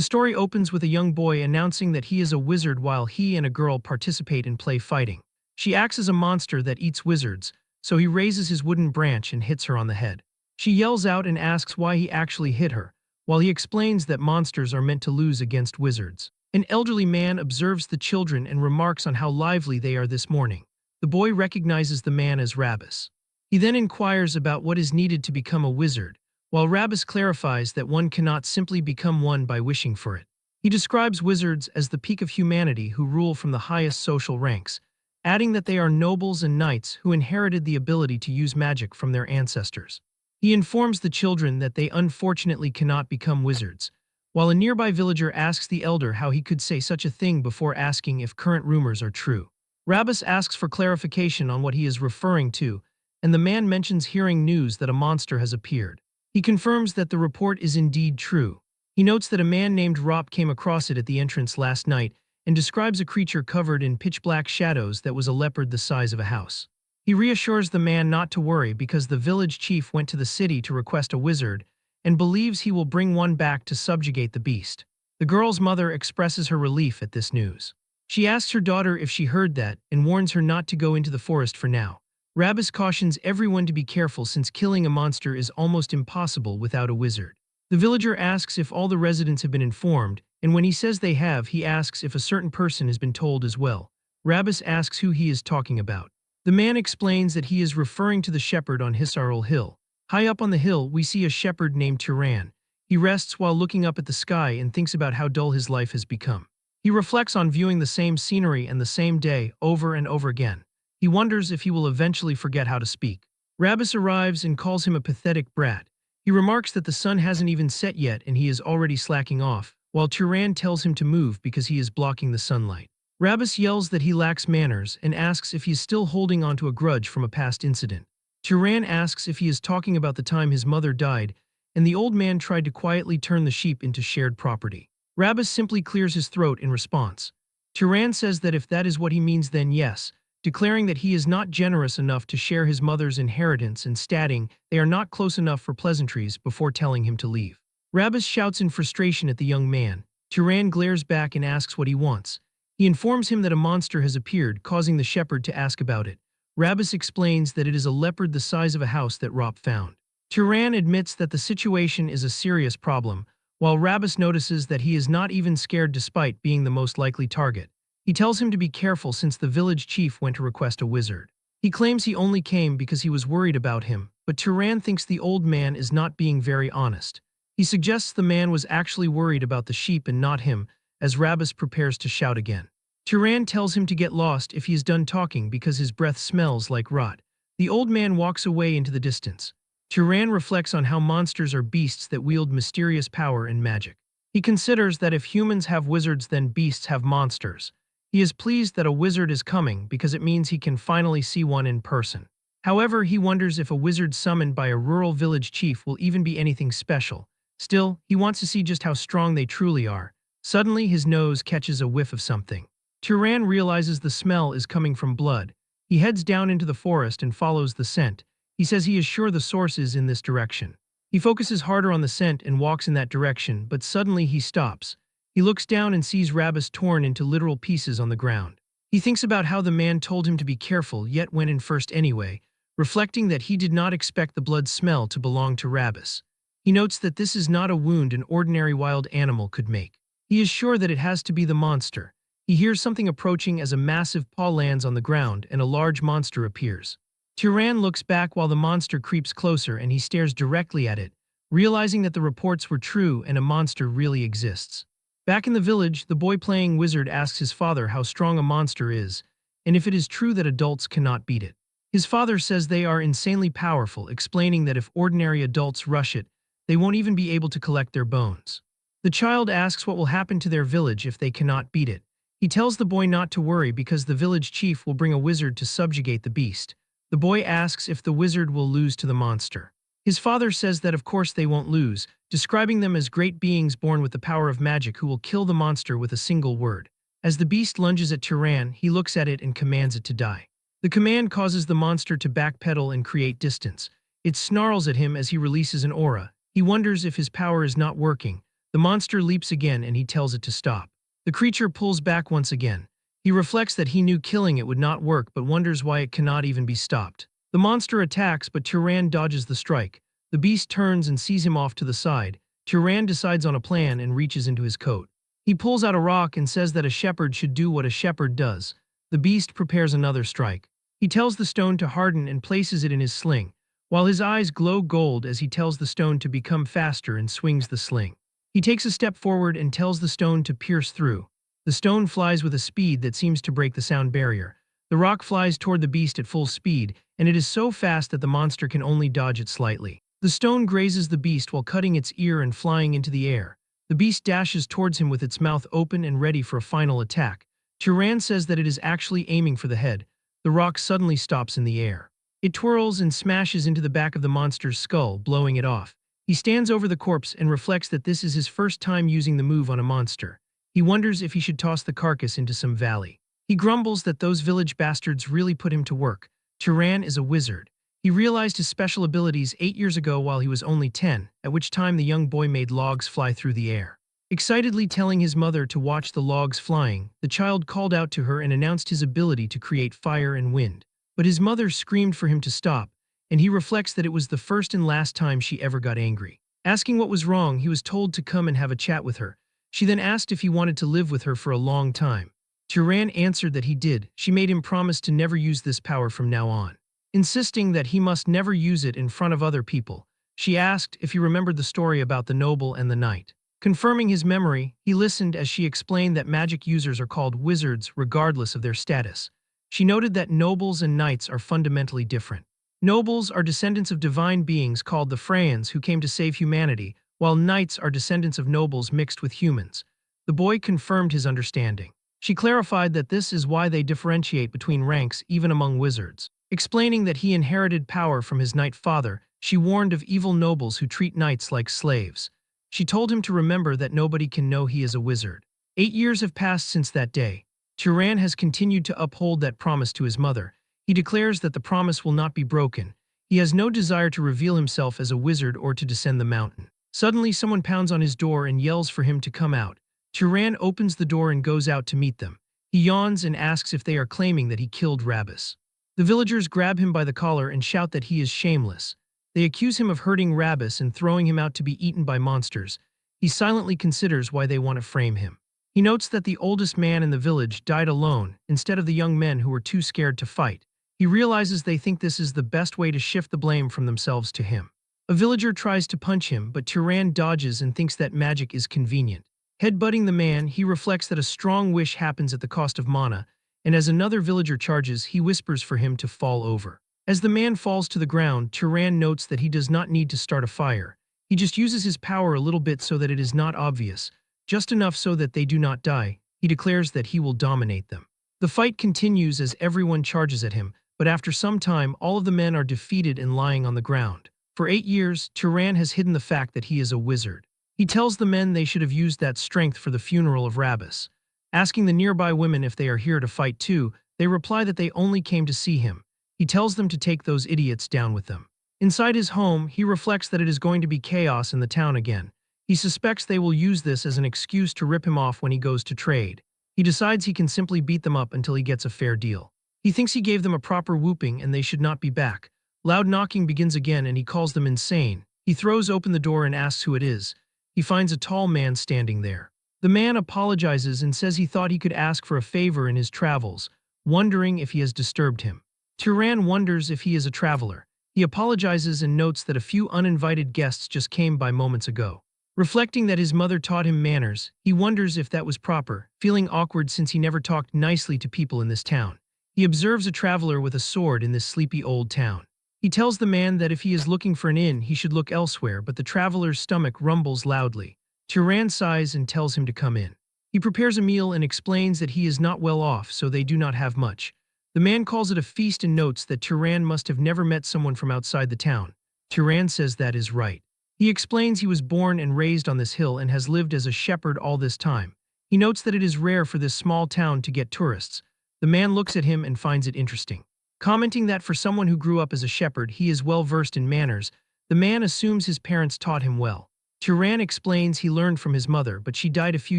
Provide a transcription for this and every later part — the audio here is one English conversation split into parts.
The story opens with a young boy announcing that he is a wizard while he and a girl participate in play fighting. She acts as a monster that eats wizards, so he raises his wooden branch and hits her on the head. She yells out and asks why he actually hit her, while he explains that monsters are meant to lose against wizards. An elderly man observes the children and remarks on how lively they are this morning. The boy recognizes the man as Rabbus. He then inquires about what is needed to become a wizard, while Rabbus clarifies that one cannot simply become one by wishing for it. He describes wizards as the peak of humanity who rule from the highest social ranks, adding that they are nobles and knights who inherited the ability to use magic from their ancestors. He informs the children that they unfortunately cannot become wizards, while a nearby villager asks the elder how he could say such a thing before asking if current rumors are true. Rabbus asks for clarification on what he is referring to, and the man mentions hearing news that a monster has appeared. He confirms that the report is indeed true. He notes that a man named Rop came across it at the entrance last night and describes a creature covered in pitch-black shadows that was a leopard the size of a house. He reassures the man not to worry because the village chief went to the city to request a wizard and believes he will bring one back to subjugate the beast. The girl's mother expresses her relief at this news. She asks her daughter if she heard that and warns her not to go into the forest for now. Rabbus cautions everyone to be careful since killing a monster is almost impossible without a wizard. The villager asks if all the residents have been informed, and when he says they have, he asks if a certain person has been told as well. Rabbus asks who he is talking about. The man explains that he is referring to the shepherd on Hisarul Hill. High up on the hill, we see a shepherd named Turan. He rests while looking up at the sky and thinks about how dull his life has become. He reflects on viewing the same scenery and the same day over and over again. He wonders if he will eventually forget how to speak. Rabbus arrives and calls him a pathetic brat. He remarks that the sun hasn't even set yet and he is already slacking off, while Turan tells him to move because he is blocking the sunlight. Rabbus yells that he lacks manners and asks if he is still holding on to a grudge from a past incident. Turan asks if he is talking about the time his mother died, and the old man tried to quietly turn the sheep into shared property. Rabbus simply clears his throat in response. Turan says that if that is what he means, then yes, declaring that he is not generous enough to share his mother's inheritance and stating they are not close enough for pleasantries before telling him to leave. Rabbus shouts in frustration at the young man. Turan glares back and asks what he wants. He informs him that a monster has appeared, causing the shepherd to ask about it. Rabbus explains that it is a leopard the size of a house that Rop found. Turan admits that the situation is a serious problem, while Rabbus notices that he is not even scared despite being the most likely target. He tells him to be careful since the village chief went to request a wizard. He claims he only came because he was worried about him, but Turan thinks the old man is not being very honest. He suggests the man was actually worried about the sheep and not him, as Rabbus prepares to shout again. Turan tells him to get lost if he is done talking because his breath smells like rot. The old man walks away into the distance. Turan reflects on how monsters are beasts that wield mysterious power and magic. He considers that if humans have wizards, then beasts have monsters. He is pleased that a wizard is coming because it means he can finally see one in person. However, he wonders if a wizard summoned by a rural village chief will even be anything special. Still, he wants to see just how strong they truly are. Suddenly, his nose catches a whiff of something. Turan realizes the smell is coming from blood. He heads down into the forest and follows the scent. He says he is sure the source is in this direction. He focuses harder on the scent and walks in that direction, but suddenly he stops. He looks down and sees Rabbus torn into literal pieces on the ground. He thinks about how the man told him to be careful, yet went in first anyway, reflecting that he did not expect the blood smell to belong to Rabbus. He notes that this is not a wound an ordinary wild animal could make. He is sure that it has to be the monster. He hears something approaching as a massive paw lands on the ground and a large monster appears. Turan looks back while the monster creeps closer and he stares directly at it, realizing that the reports were true and a monster really exists. Back in the village, the boy playing wizard asks his father how strong a monster is, and if it is true that adults cannot beat it. His father says they are insanely powerful, explaining that if ordinary adults rush it, they won't even be able to collect their bones. The child asks what will happen to their village if they cannot beat it. He tells the boy not to worry because the village chief will bring a wizard to subjugate the beast. The boy asks if the wizard will lose to the monster. His father says that of course they won't lose, describing them as great beings born with the power of magic who will kill the monster with a single word. As the beast lunges at Turan, he looks at it and commands it to die. The command causes the monster to backpedal and create distance. It snarls at him as he releases an aura. He wonders if his power is not working, The monster leaps again and he tells it to stop. The creature pulls back once again. He reflects that he knew killing it would not work but wonders why it cannot even be stopped. The monster attacks but Turan dodges the strike. The beast turns and sees him off to the side. Turan decides on a plan and reaches into his coat. He pulls out a rock and says that a shepherd should do what a shepherd does. The beast prepares another strike. He tells the stone to harden and places it in his sling, while his eyes glow gold as he tells the stone to become faster and swings the sling. He takes a step forward and tells the stone to pierce through. The stone flies with a speed that seems to break the sound barrier. The rock flies toward the beast at full speed, and it is so fast that the monster can only dodge it slightly. The stone grazes the beast while cutting its ear and flying into the air. The beast dashes towards him with its mouth open and ready for a final attack. Turan says that it is actually aiming for the head. The rock suddenly stops in the air. It twirls and smashes into the back of the monster's skull, blowing it off. He stands over the corpse and reflects that this is his first time using the move on a monster. He wonders if he should toss the carcass into some valley. He grumbles that those village bastards really put him to work. Turan is a wizard. He realized his special abilities 8 years ago while he was only 10, at which time the young boy made logs fly through the air. Excitedly telling his mother to watch the logs flying, the child called out to her and announced his ability to create fire and wind. But his mother screamed for him to stop, and he reflects that it was the first and last time she ever got angry. Asking what was wrong, he was told to come and have a chat with her. She then asked if he wanted to live with her for a long time. Turan answered that he did. She made him promise to never use this power from now on, insisting that he must never use it in front of other people. She asked if he remembered the story about the noble and the knight. Confirming his memory, he listened as she explained that magic users are called wizards regardless of their status. She noted that nobles and knights are fundamentally different. Nobles are descendants of divine beings called the Freyans who came to save humanity, while knights are descendants of nobles mixed with humans. The boy confirmed his understanding. She clarified that this is why they differentiate between ranks even among wizards. Explaining that he inherited power from his knight father, she warned of evil nobles who treat knights like slaves. She told him to remember that nobody can know he is a wizard. 8 years have passed since that day. Turan has continued to uphold that promise to his mother. He declares that the promise will not be broken. He has no desire to reveal himself as a wizard or to descend the mountain. Suddenly, someone pounds on his door and yells for him to come out. Turan opens the door and goes out to meet them. He yawns and asks if they are claiming that he killed Rabbis. The villagers grab him by the collar and shout that he is shameless. They accuse him of hurting Rabbis and throwing him out to be eaten by monsters. He silently considers why they want to frame him. He notes that the oldest man in the village died alone, instead of the young men who were too scared to fight. He realizes they think this is the best way to shift the blame from themselves to him. A villager tries to punch him, but Turan dodges and thinks that magic is convenient. Headbutting the man, he reflects that a strong wish happens at the cost of mana, and as another villager charges, he whispers for him to fall over. As the man falls to the ground, Turan notes that he does not need to start a fire. He just uses his power a little bit so that it is not obvious, just enough so that they do not die. He declares that he will dominate them. The fight continues as everyone charges at him, but after some time, all of the men are defeated and lying on the ground. For 8 years, Turan has hidden the fact that he is a wizard. He tells the men they should have used that strength for the funeral of Rabbis. Asking the nearby women if they are here to fight too, they reply that they only came to see him. He tells them to take those idiots down with them. Inside his home, he reflects that it is going to be chaos in the town again. He suspects they will use this as an excuse to rip him off when he goes to trade. He decides he can simply beat them up until he gets a fair deal. He thinks he gave them a proper whooping and they should not be back. Loud knocking begins again and he calls them insane. He throws open the door and asks who it is. He finds a tall man standing there. The man apologizes and says he thought he could ask for a favor in his travels, wondering if he has disturbed him. Turan wonders if he is a traveler. He apologizes and notes that a few uninvited guests just came by moments ago. Reflecting that his mother taught him manners, he wonders if that was proper, feeling awkward since he never talked nicely to people in this town. He observes a traveler with a sword in this sleepy old town. He tells the man that if he is looking for an inn, he should look elsewhere, but the traveler's stomach rumbles loudly. Turan sighs and tells him to come in. He prepares a meal and explains that he is not well off, so they do not have much. The man calls it a feast and notes that Turan must have never met someone from outside the town. Turan says that is right. He explains he was born and raised on this hill and has lived as a shepherd all this time. He notes that it is rare for this small town to get tourists. The man looks at him and finds it interesting. Commenting that for someone who grew up as a shepherd, he is well versed in manners, the man assumes his parents taught him well. Turan explains he learned from his mother, but she died a few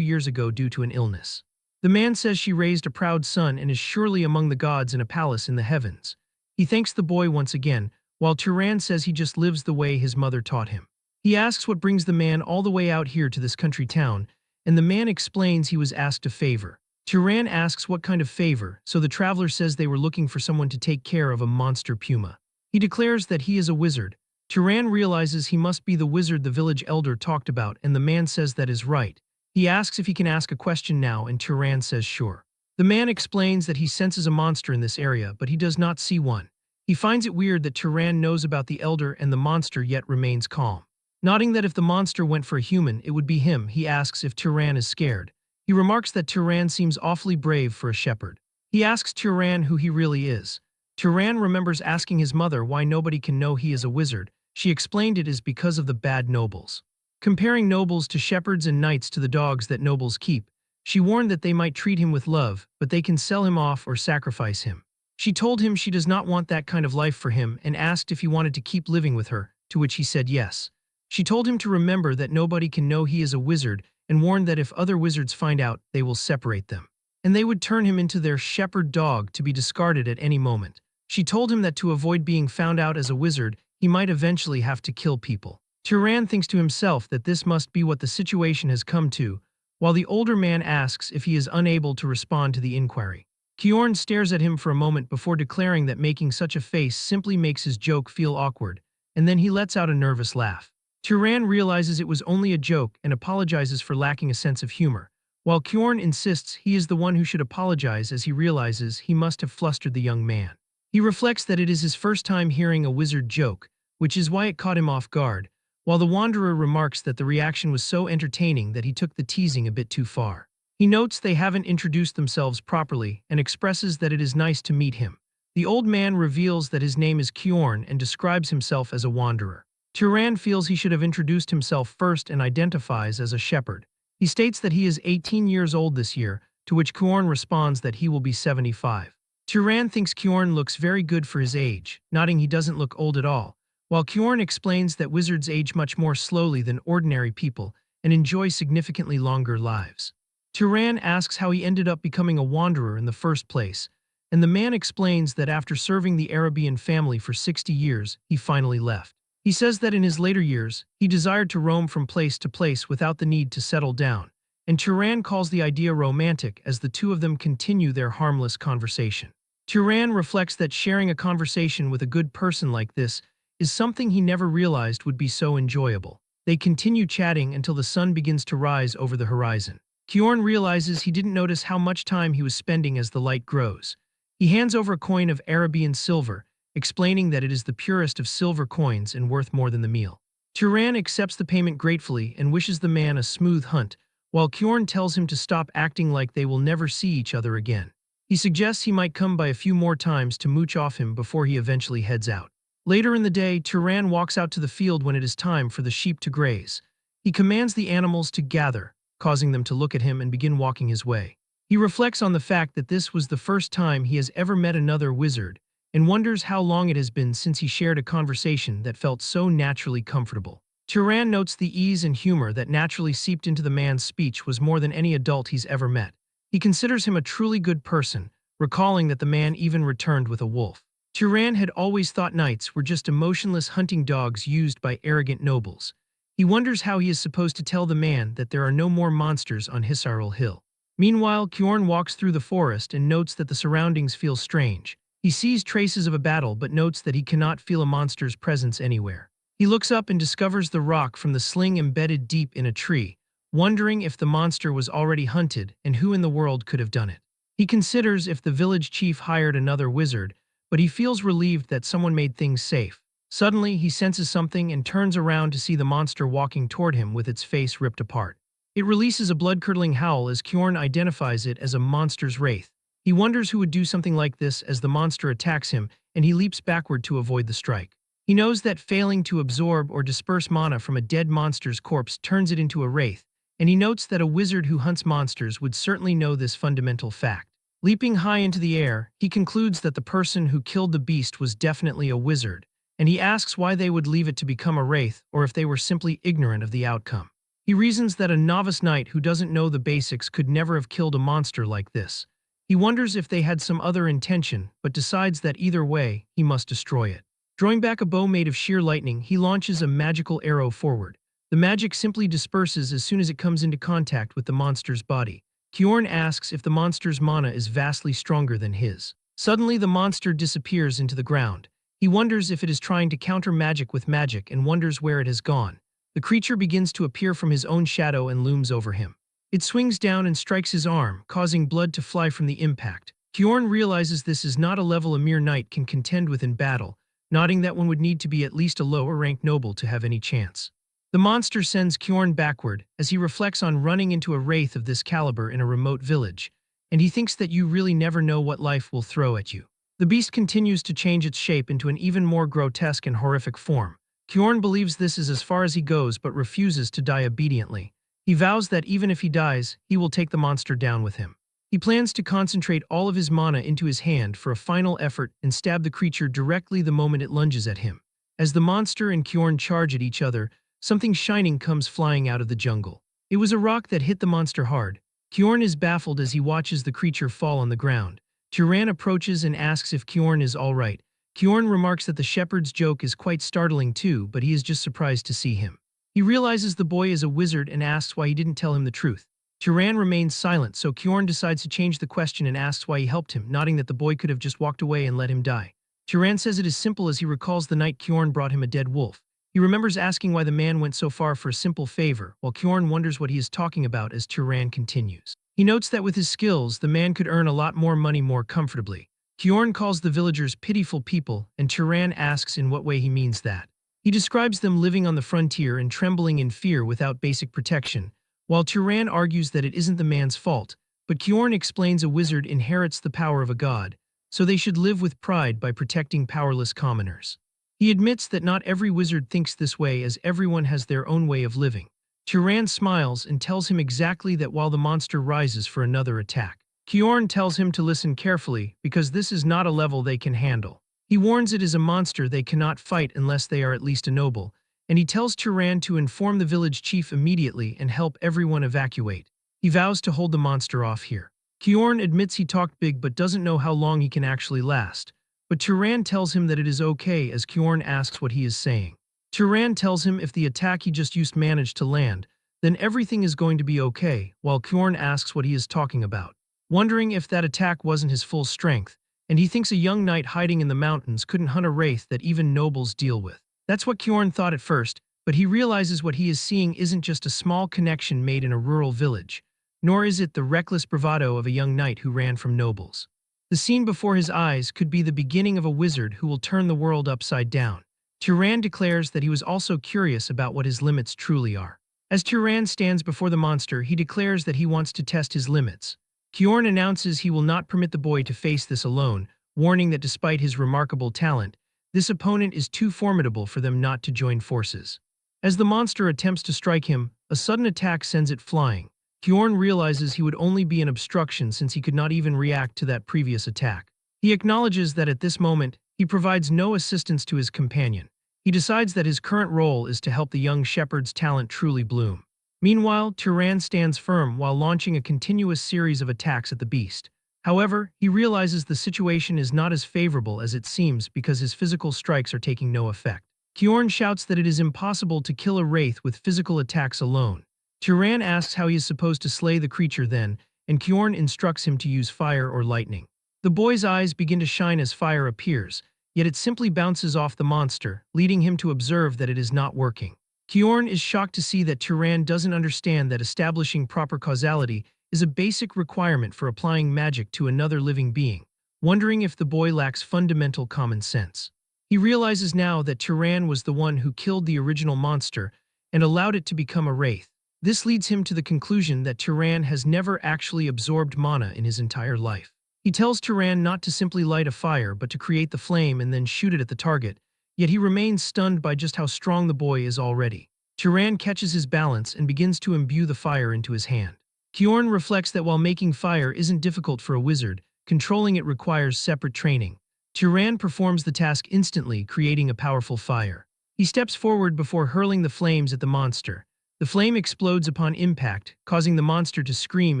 years ago due to an illness. The man says she raised a proud son and is surely among the gods in a palace in the heavens. He thanks the boy once again, while Turan says he just lives the way his mother taught him. He asks what brings the man all the way out here to this country town, and the man explains he was asked a favor. Turan asks what kind of favor, so the traveler says they were looking for someone to take care of a monster puma. He declares that he is a wizard. Turan realizes he must be the wizard the village elder talked about, and the man says that is right. He asks if he can ask a question now, and Turan says sure. The man explains that he senses a monster in this area, but he does not see one. He finds it weird that Turan knows about the elder and the monster yet remains calm. Nodding that if the monster went for a human, it would be him, he asks if Turan is scared. He remarks that Turan seems awfully brave for a shepherd. He asks Turan who he really is. Turan remembers asking his mother why nobody can know he is a wizard. She explained it is because of the bad nobles. Comparing nobles to shepherds and knights to the dogs that nobles keep, she warned that they might treat him with love, but they can sell him off or sacrifice him. She told him she does not want that kind of life for him and asked if he wanted to keep living with her, to which he said yes. She told him to remember that nobody can know he is a wizard and warned that if other wizards find out, they will separate them. And they would turn him into their shepherd dog to be discarded at any moment. She told him that to avoid being found out as a wizard, he might eventually have to kill people. Turan thinks to himself that this must be what the situation has come to, while the older man asks if he is unable to respond to the inquiry. Kjorn stares at him for a moment before declaring that making such a face simply makes his joke feel awkward, and then he lets out a nervous laugh. Turan realizes it was only a joke and apologizes for lacking a sense of humor, while Kjorn insists he is the one who should apologize as he realizes he must have flustered the young man. He reflects that it is his first time hearing a wizard joke, which is why it caught him off guard, while the wanderer remarks that the reaction was so entertaining that he took the teasing a bit too far. He notes they haven't introduced themselves properly and expresses that it is nice to meet him. The old man reveals that his name is Kjorn and describes himself as a wanderer. Turan feels he should have introduced himself first and identifies as a shepherd. He states that he is 18 years old this year, to which Kjorn responds that he will be 75. Turan thinks Kjorn looks very good for his age, nodding he doesn't look old at all, while Kjorn explains that wizards age much more slowly than ordinary people and enjoy significantly longer lives. Turan asks how he ended up becoming a wanderer in the first place, and the man explains that after serving the Arabian family for 60 years, he finally left. He says that in his later years, he desired to roam from place to place without the need to settle down, and Turan calls the idea romantic as the two of them continue their harmless conversation. Turan reflects that sharing a conversation with a good person like this is something he never realized would be so enjoyable. They continue chatting until the sun begins to rise over the horizon. Kjorn realizes he didn't notice how much time he was spending as the light grows. He hands over a coin of Arabian silver, explaining that it is the purest of silver coins and worth more than the meal. Turan accepts the payment gratefully and wishes the man a smooth hunt, while Kjorn tells him to stop acting like they will never see each other again. He suggests he might come by a few more times to mooch off him before he eventually heads out. Later in the day, Turan walks out to the field when it is time for the sheep to graze. He commands the animals to gather, causing them to look at him and begin walking his way. He reflects on the fact that this was the first time he has ever met another wizard, and wonders how long it has been since he shared a conversation that felt so naturally comfortable. Turan notes the ease and humor that naturally seeped into the man's speech was more than any adult he's ever met. He considers him a truly good person, recalling that the man even returned with a wolf. Turan had always thought knights were just emotionless hunting dogs used by arrogant nobles. He wonders how he is supposed to tell the man that there are no more monsters on Hisaril Hill. Meanwhile, Kjorn walks through the forest and notes that the surroundings feel strange. He sees traces of a battle but notes that he cannot feel a monster's presence anywhere. He looks up and discovers the rock from the sling embedded deep in a tree, wondering if the monster was already hunted and who in the world could have done it. He considers if the village chief hired another wizard, but he feels relieved that someone made things safe. Suddenly, he senses something and turns around to see the monster walking toward him with its face ripped apart. It releases a blood-curdling howl as Kjorn identifies it as a monster's wraith. He wonders who would do something like this as the monster attacks him, and he leaps backward to avoid the strike. He knows that failing to absorb or disperse mana from a dead monster's corpse turns it into a wraith, and he notes that a wizard who hunts monsters would certainly know this fundamental fact. Leaping high into the air, he concludes that the person who killed the beast was definitely a wizard, and he asks why they would leave it to become a wraith or if they were simply ignorant of the outcome. He reasons that a novice knight who doesn't know the basics could never have killed a monster like this. He wonders if they had some other intention, but decides that either way, he must destroy it. Drawing back a bow made of sheer lightning, he launches a magical arrow forward. The magic simply disperses as soon as it comes into contact with the monster's body. Kjorn asks if the monster's mana is vastly stronger than his. Suddenly, the monster disappears into the ground. He wonders if it is trying to counter magic with magic and wonders where it has gone. The creature begins to appear from his own shadow and looms over him. It swings down and strikes his arm, causing blood to fly from the impact. Kjorn realizes this is not a level a mere knight can contend with in battle, nodding that one would need to be at least a lower-ranked noble to have any chance. The monster sends Kjorn backward as he reflects on running into a wraith of this caliber in a remote village, and he thinks that you really never know what life will throw at you. The beast continues to change its shape into an even more grotesque and horrific form. Kjorn believes this is as far as he goes but refuses to die obediently. He vows that even if he dies, he will take the monster down with him. He plans to concentrate all of his mana into his hand for a final effort and stab the creature directly the moment it lunges at him. As the monster and Kjorn charge at each other, something shining comes flying out of the jungle. It was a rock that hit the monster hard. Kjorn is baffled as he watches the creature fall on the ground. Tyran approaches and asks if Kjorn is all right. Kjorn remarks that the shepherd's joke is quite startling too, but he is just surprised to see him. He realizes the boy is a wizard and asks why he didn't tell him the truth. Tyran remains silent, so Kjorn decides to change the question and asks why he helped him, nodding that the boy could have just walked away and let him die. Tyran says it is simple as he recalls the night Kjorn brought him a dead wolf. He remembers asking why the man went so far for a simple favor, while Kjorn wonders what he is talking about as Tyran continues. He notes that with his skills, the man could earn a lot more money more comfortably. Kjorn calls the villagers pitiful people, and Tyran asks in what way he means that. He describes them living on the frontier and trembling in fear without basic protection, while Tyran argues that it isn't the man's fault, but Kjorn explains a wizard inherits the power of a god, so they should live with pride by protecting powerless commoners. He admits that not every wizard thinks this way as everyone has their own way of living. Tyran smiles and tells him exactly that while the monster rises for another attack. Kjorn tells him to listen carefully because this is not a level they can handle. He warns it is a monster they cannot fight unless they are at least a noble, and he tells Tyran to inform the village chief immediately and help everyone evacuate. He vows to hold the monster off here. Kjorn admits he talked big but doesn't know how long he can actually last, but Tyran tells him that it is okay as Kjorn asks what he is saying. Tyran tells him if the attack he just used managed to land, then everything is going to be okay, while Kjorn asks what he is talking about, wondering if that attack wasn't his full strength, and he thinks a young knight hiding in the mountains couldn't hunt a wraith that even nobles deal with. That's what Kjorn thought at first, but he realizes what he is seeing isn't just a small connection made in a rural village, nor is it the reckless bravado of a young knight who ran from nobles. The scene before his eyes could be the beginning of a wizard who will turn the world upside down. Tyran declares that he was also curious about what his limits truly are. As Tyran stands before the monster, he declares that he wants to test his limits. Kjorn announces he will not permit the boy to face this alone, warning that despite his remarkable talent, this opponent is too formidable for them not to join forces. As the monster attempts to strike him, a sudden attack sends it flying. Kjorn realizes he would only be an obstruction since he could not even react to that previous attack. He acknowledges that at this moment, he provides no assistance to his companion. He decides that his current role is to help the young shepherd's talent truly bloom. Meanwhile, Tyran stands firm while launching a continuous series of attacks at the beast. However, he realizes the situation is not as favorable as it seems because his physical strikes are taking no effect. Kjorn shouts that it is impossible to kill a wraith with physical attacks alone. Tyran asks how he is supposed to slay the creature then, and Kjorn instructs him to use fire or lightning. The boy's eyes begin to shine as fire appears, yet it simply bounces off the monster, leading him to observe that it is not working. Kjorn is shocked to see that Tyran doesn't understand that establishing proper causality is a basic requirement for applying magic to another living being, wondering if the boy lacks fundamental common sense. He realizes now that Tyran was the one who killed the original monster and allowed it to become a wraith. This leads him to the conclusion that Tyran has never actually absorbed mana in his entire life. He tells Tyran not to simply light a fire but to create the flame and then shoot it at the target, yet he remains stunned by just how strong the boy is already. Tyran catches his balance and begins to imbue the fire into his hand. Kjorn reflects that while making fire isn't difficult for a wizard, controlling it requires separate training. Turan performs the task instantly, creating a powerful fire. He steps forward before hurling the flames at the monster. The flame explodes upon impact, causing the monster to scream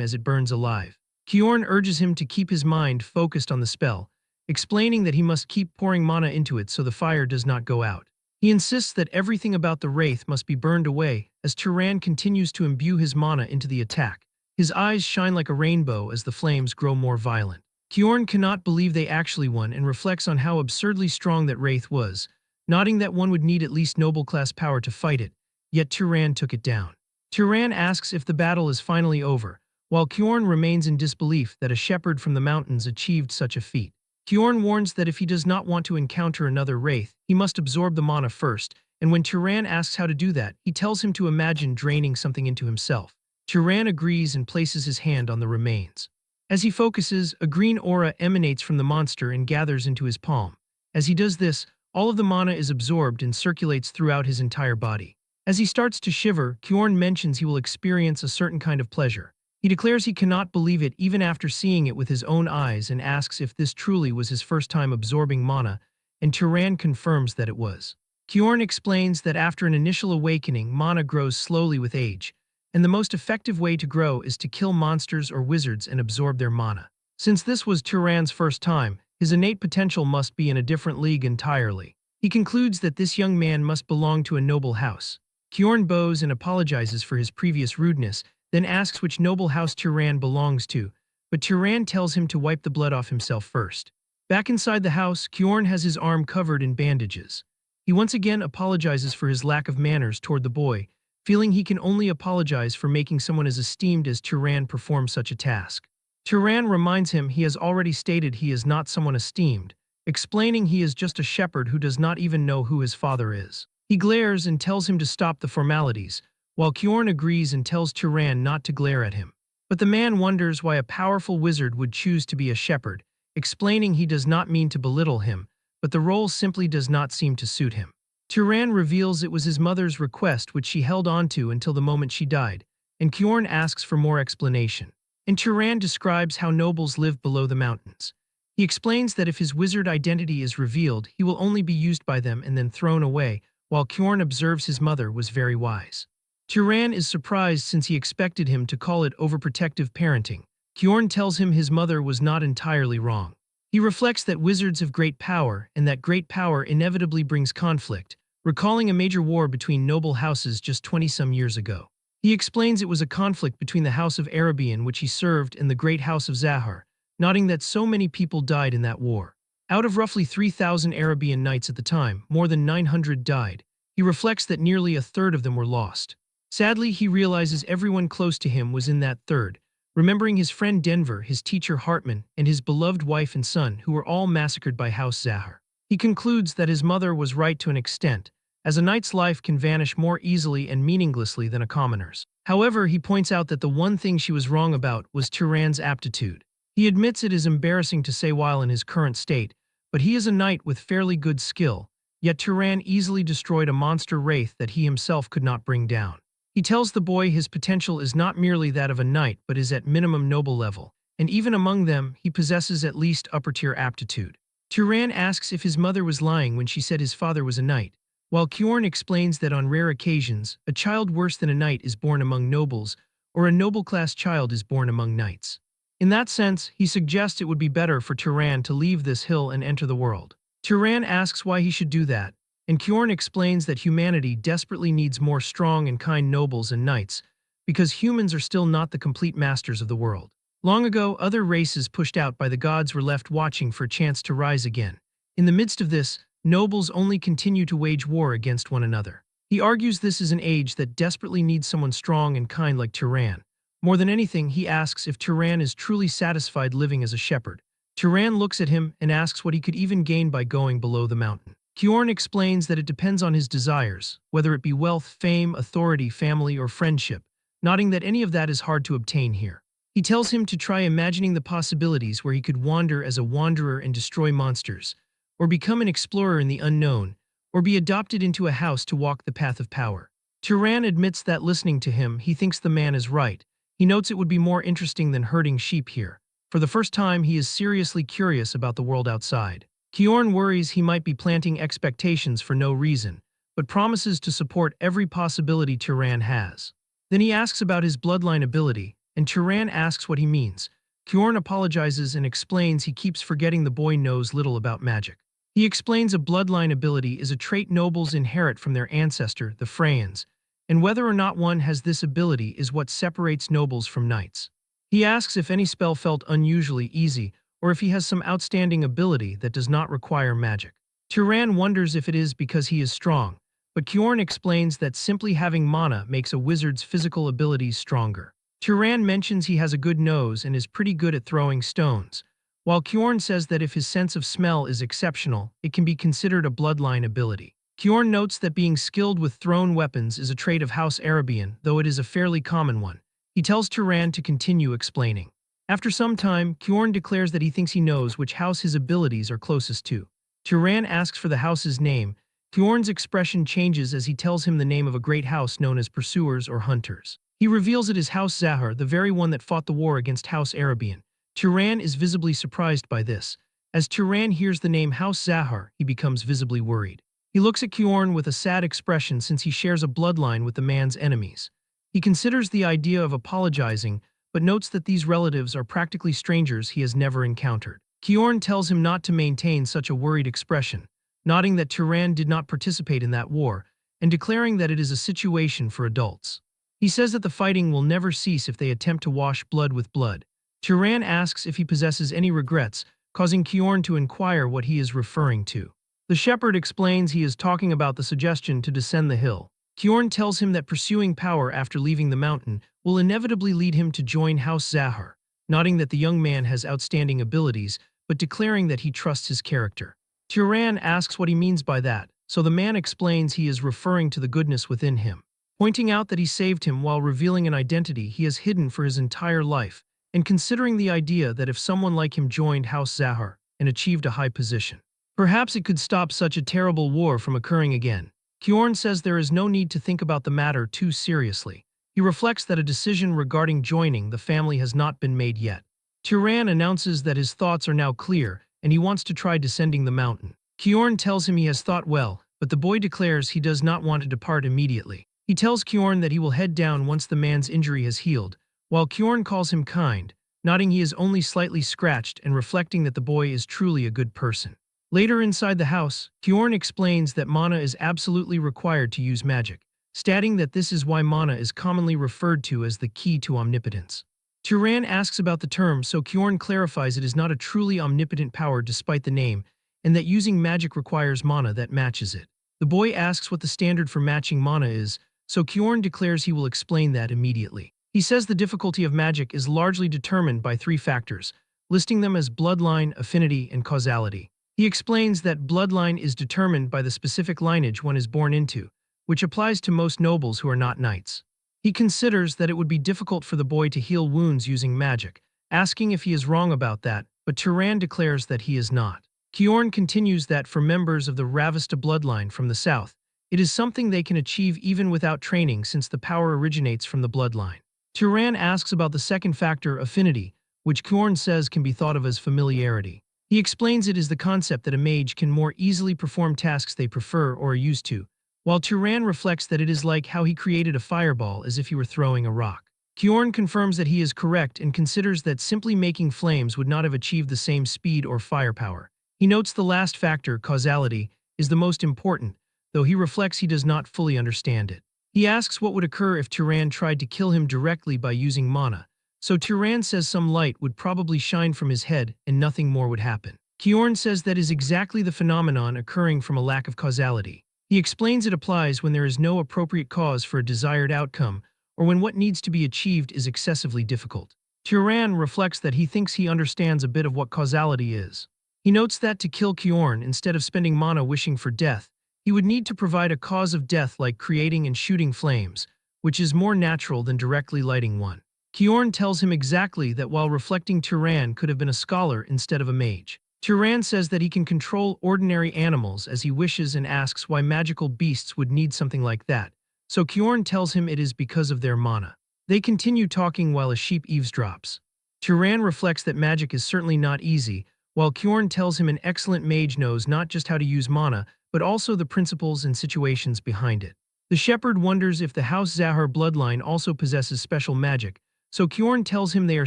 as it burns alive. Kyorn urges him to keep his mind focused on the spell, explaining that he must keep pouring mana into it so the fire does not go out. He insists that everything about the wraith must be burned away as Turan continues to imbue his mana into the attack. His eyes shine like a rainbow as the flames grow more violent. Kyorn cannot believe they actually won and reflects on how absurdly strong that wraith was, nodding that one would need at least noble class power to fight it, yet Turan took it down. Turan asks if the battle is finally over, while Kyorn remains in disbelief that a shepherd from the mountains achieved such a feat. Kyorn warns that if he does not want to encounter another wraith, he must absorb the mana first, and when Turan asks how to do that, he tells him to imagine draining something into himself. Turan agrees and places his hand on the remains. As he focuses, a green aura emanates from the monster and gathers into his palm. As he does this, all of the mana is absorbed and circulates throughout his entire body. As he starts to shiver, Kyorn mentions he will experience a certain kind of pleasure. He declares he cannot believe it even after seeing it with his own eyes and asks if this truly was his first time absorbing mana, and Turan confirms that it was. Kyorn explains that after an initial awakening, mana grows slowly with age, and the most effective way to grow is to kill monsters or wizards and absorb their mana. Since this was Turan's first time, his innate potential must be in a different league entirely. He concludes that this young man must belong to a noble house. Kyorn bows and apologizes for his previous rudeness, then asks which noble house Turan belongs to, but Turan tells him to wipe the blood off himself first. Back inside the house, Kyorn has his arm covered in bandages. He once again apologizes for his lack of manners toward the boy, feeling he can only apologize for making someone as esteemed as Turan perform such a task. Turan reminds him he has already stated he is not someone esteemed, explaining he is just a shepherd who does not even know who his father is. He glares and tells him to stop the formalities, while Kyorn agrees and tells Turan not to glare at him. But the man wonders why a powerful wizard would choose to be a shepherd, explaining he does not mean to belittle him, but the role simply does not seem to suit him. Turan reveals it was his mother's request which she held onto until the moment she died, and Kyorn asks for more explanation. And Turan describes how nobles live below the mountains. He explains that if his wizard identity is revealed, he will only be used by them and then thrown away, while Kyorn observes his mother was very wise. Turan is surprised since he expected him to call it overprotective parenting. Kyorn tells him his mother was not entirely wrong. He reflects that wizards have great power and that great power inevitably brings conflict, recalling a major war between noble houses just 20-some years ago. He explains it was a conflict between the House of Arabian, which he served, and the Great House of Zahar, noting that so many people died in that war. Out of roughly 3,000 Arabian knights at the time, more than 900 died. He reflects that nearly a third of them were lost. Sadly, he realizes everyone close to him was in that third, remembering his friend Denver, his teacher Hartman, and his beloved wife and son, who were all massacred by House Zahar. He concludes that his mother was right to an extent, as a knight's life can vanish more easily and meaninglessly than a commoner's. However, he points out that the one thing she was wrong about was Turan's aptitude. He admits it is embarrassing to say while in his current state, but he is a knight with fairly good skill, yet Turan easily destroyed a monster wraith that he himself could not bring down. He tells the boy his potential is not merely that of a knight but is at minimum noble level, and even among them, he possesses at least upper-tier aptitude. Turan asks if his mother was lying when she said his father was a knight, while Kyorn explains that on rare occasions, a child worse than a knight is born among nobles, or a noble-class child is born among knights. In that sense, he suggests it would be better for Turan to leave this hill and enter the world. Turan asks why he should do that, and Kyorn explains that humanity desperately needs more strong and kind nobles and knights, because humans are still not the complete masters of the world. Long ago, other races pushed out by the gods were left watching for a chance to rise again. In the midst of this, nobles only continue to wage war against one another. He argues this is an age that desperately needs someone strong and kind like Turan. More than anything, he asks if Turan is truly satisfied living as a shepherd. Turan looks at him and asks what he could even gain by going below the mountain. Kyorn explains that it depends on his desires, whether it be wealth, fame, authority, family, or friendship, noting that any of that is hard to obtain here. He tells him to try imagining the possibilities where he could wander as a wanderer and destroy monsters, or become an explorer in the unknown, or be adopted into a house to walk the path of power. Turan admits that listening to him, he thinks the man is right. He notes it would be more interesting than herding sheep here. For the first time, he is seriously curious about the world outside. Kyorn worries he might be planting expectations for no reason, but promises to support every possibility Turan has. Then he asks about his bloodline ability, and Turan asks what he means. Kyorn apologizes and explains he keeps forgetting the boy knows little about magic. He explains a bloodline ability is a trait nobles inherit from their ancestor, the Freyans, and whether or not one has this ability is what separates nobles from knights. He asks if any spell felt unusually easy, or if he has some outstanding ability that does not require magic. Turan wonders if it is because he is strong, but Kyorn explains that simply having mana makes a wizard's physical abilities stronger. Turan mentions he has a good nose and is pretty good at throwing stones, while Kyorn says that if his sense of smell is exceptional, it can be considered a bloodline ability. Kyorn notes that being skilled with thrown weapons is a trait of House Arabian, though it is a fairly common one. He tells Turan to continue explaining. After some time, Kyorn declares that he thinks he knows which house his abilities are closest to. Turan asks for the house's name. Kyorn's expression changes as he tells him the name of a great house known as Pursuers or Hunters. He reveals it is House Zahar, the very one that fought the war against House Arabian. Turan is visibly surprised by this. As Turan hears the name House Zahar, he becomes visibly worried. He looks at Kyorn with a sad expression since he shares a bloodline with the man's enemies. He considers the idea of apologizing, but notes that these relatives are practically strangers he has never encountered. Kyorn tells him not to maintain such a worried expression, noting that Turan did not participate in that war, and declaring that it is a situation for adults. He says that the fighting will never cease if they attempt to wash blood with blood. Turan asks if he possesses any regrets, causing Kyorn to inquire what he is referring to. The shepherd explains he is talking about the suggestion to descend the hill. Kyorn tells him that pursuing power after leaving the mountain will inevitably lead him to join House Zahar, noting that the young man has outstanding abilities, but declaring that he trusts his character. Turan asks what he means by that, so the man explains he is referring to the goodness within him, pointing out that he saved him while revealing an identity he has hidden for his entire life, and considering the idea that if someone like him joined House Zahar and achieved a high position, perhaps it could stop such a terrible war from occurring again. Kyorn says there is no need to think about the matter too seriously. He reflects that a decision regarding joining the family has not been made yet. Turan announces that his thoughts are now clear and he wants to try descending the mountain. Kyorn tells him he has thought well, but the boy declares he does not want to depart immediately. He tells Kyorn that he will head down once the man's injury has healed, while Kyorn calls him kind, nodding he is only slightly scratched and reflecting that the boy is truly a good person. Later inside the house, Kyorn explains that mana is absolutely required to use magic, stating that this is why mana is commonly referred to as the key to omnipotence. Turan asks about the term, so Kyorn clarifies it is not a truly omnipotent power despite the name, and that using magic requires mana that matches it. The boy asks what the standard for matching mana is, so Kyorn declares he will explain that immediately. He says the difficulty of magic is largely determined by 3 factors, listing them as bloodline, affinity, and causality. He explains that bloodline is determined by the specific lineage one is born into, which applies to most nobles who are not knights. He considers that it would be difficult for the boy to heal wounds using magic, asking if he is wrong about that, but Turan declares that he is not. Kyorn continues that for members of the Ravista bloodline from the south, it is something they can achieve even without training since the power originates from the bloodline. Turan asks about the second factor, affinity, which Kyorn says can be thought of as familiarity. He explains it is the concept that a mage can more easily perform tasks they prefer or are used to, while Turan reflects that it is like how he created a fireball as if he were throwing a rock. Kyorn confirms that he is correct and considers that simply making flames would not have achieved the same speed or firepower. He notes the last factor, causality, is the most important, though he reflects he does not fully understand it. He asks what would occur if Turan tried to kill him directly by using mana, so Turan says some light would probably shine from his head and nothing more would happen. Kyorn says that is exactly the phenomenon occurring from a lack of causality. He explains it applies when there is no appropriate cause for a desired outcome, or when what needs to be achieved is excessively difficult. Turan reflects that he thinks he understands a bit of what causality is. He notes that to kill Kyorn, instead of spending mana wishing for death, he would need to provide a cause of death like creating and shooting flames, which is more natural than directly lighting one. Kyorn tells him exactly that while reflecting Turan could have been a scholar instead of a mage. Turan says that he can control ordinary animals as he wishes and asks why magical beasts would need something like that, so Kyorn tells him it is because of their mana. They continue talking while a sheep eavesdrops. Turan reflects that magic is certainly not easy, while Kjorn tells him an excellent mage knows not just how to use mana, but also the principles and situations behind it. The shepherd wonders if the House Zahar bloodline also possesses special magic, so Kjorn tells him they are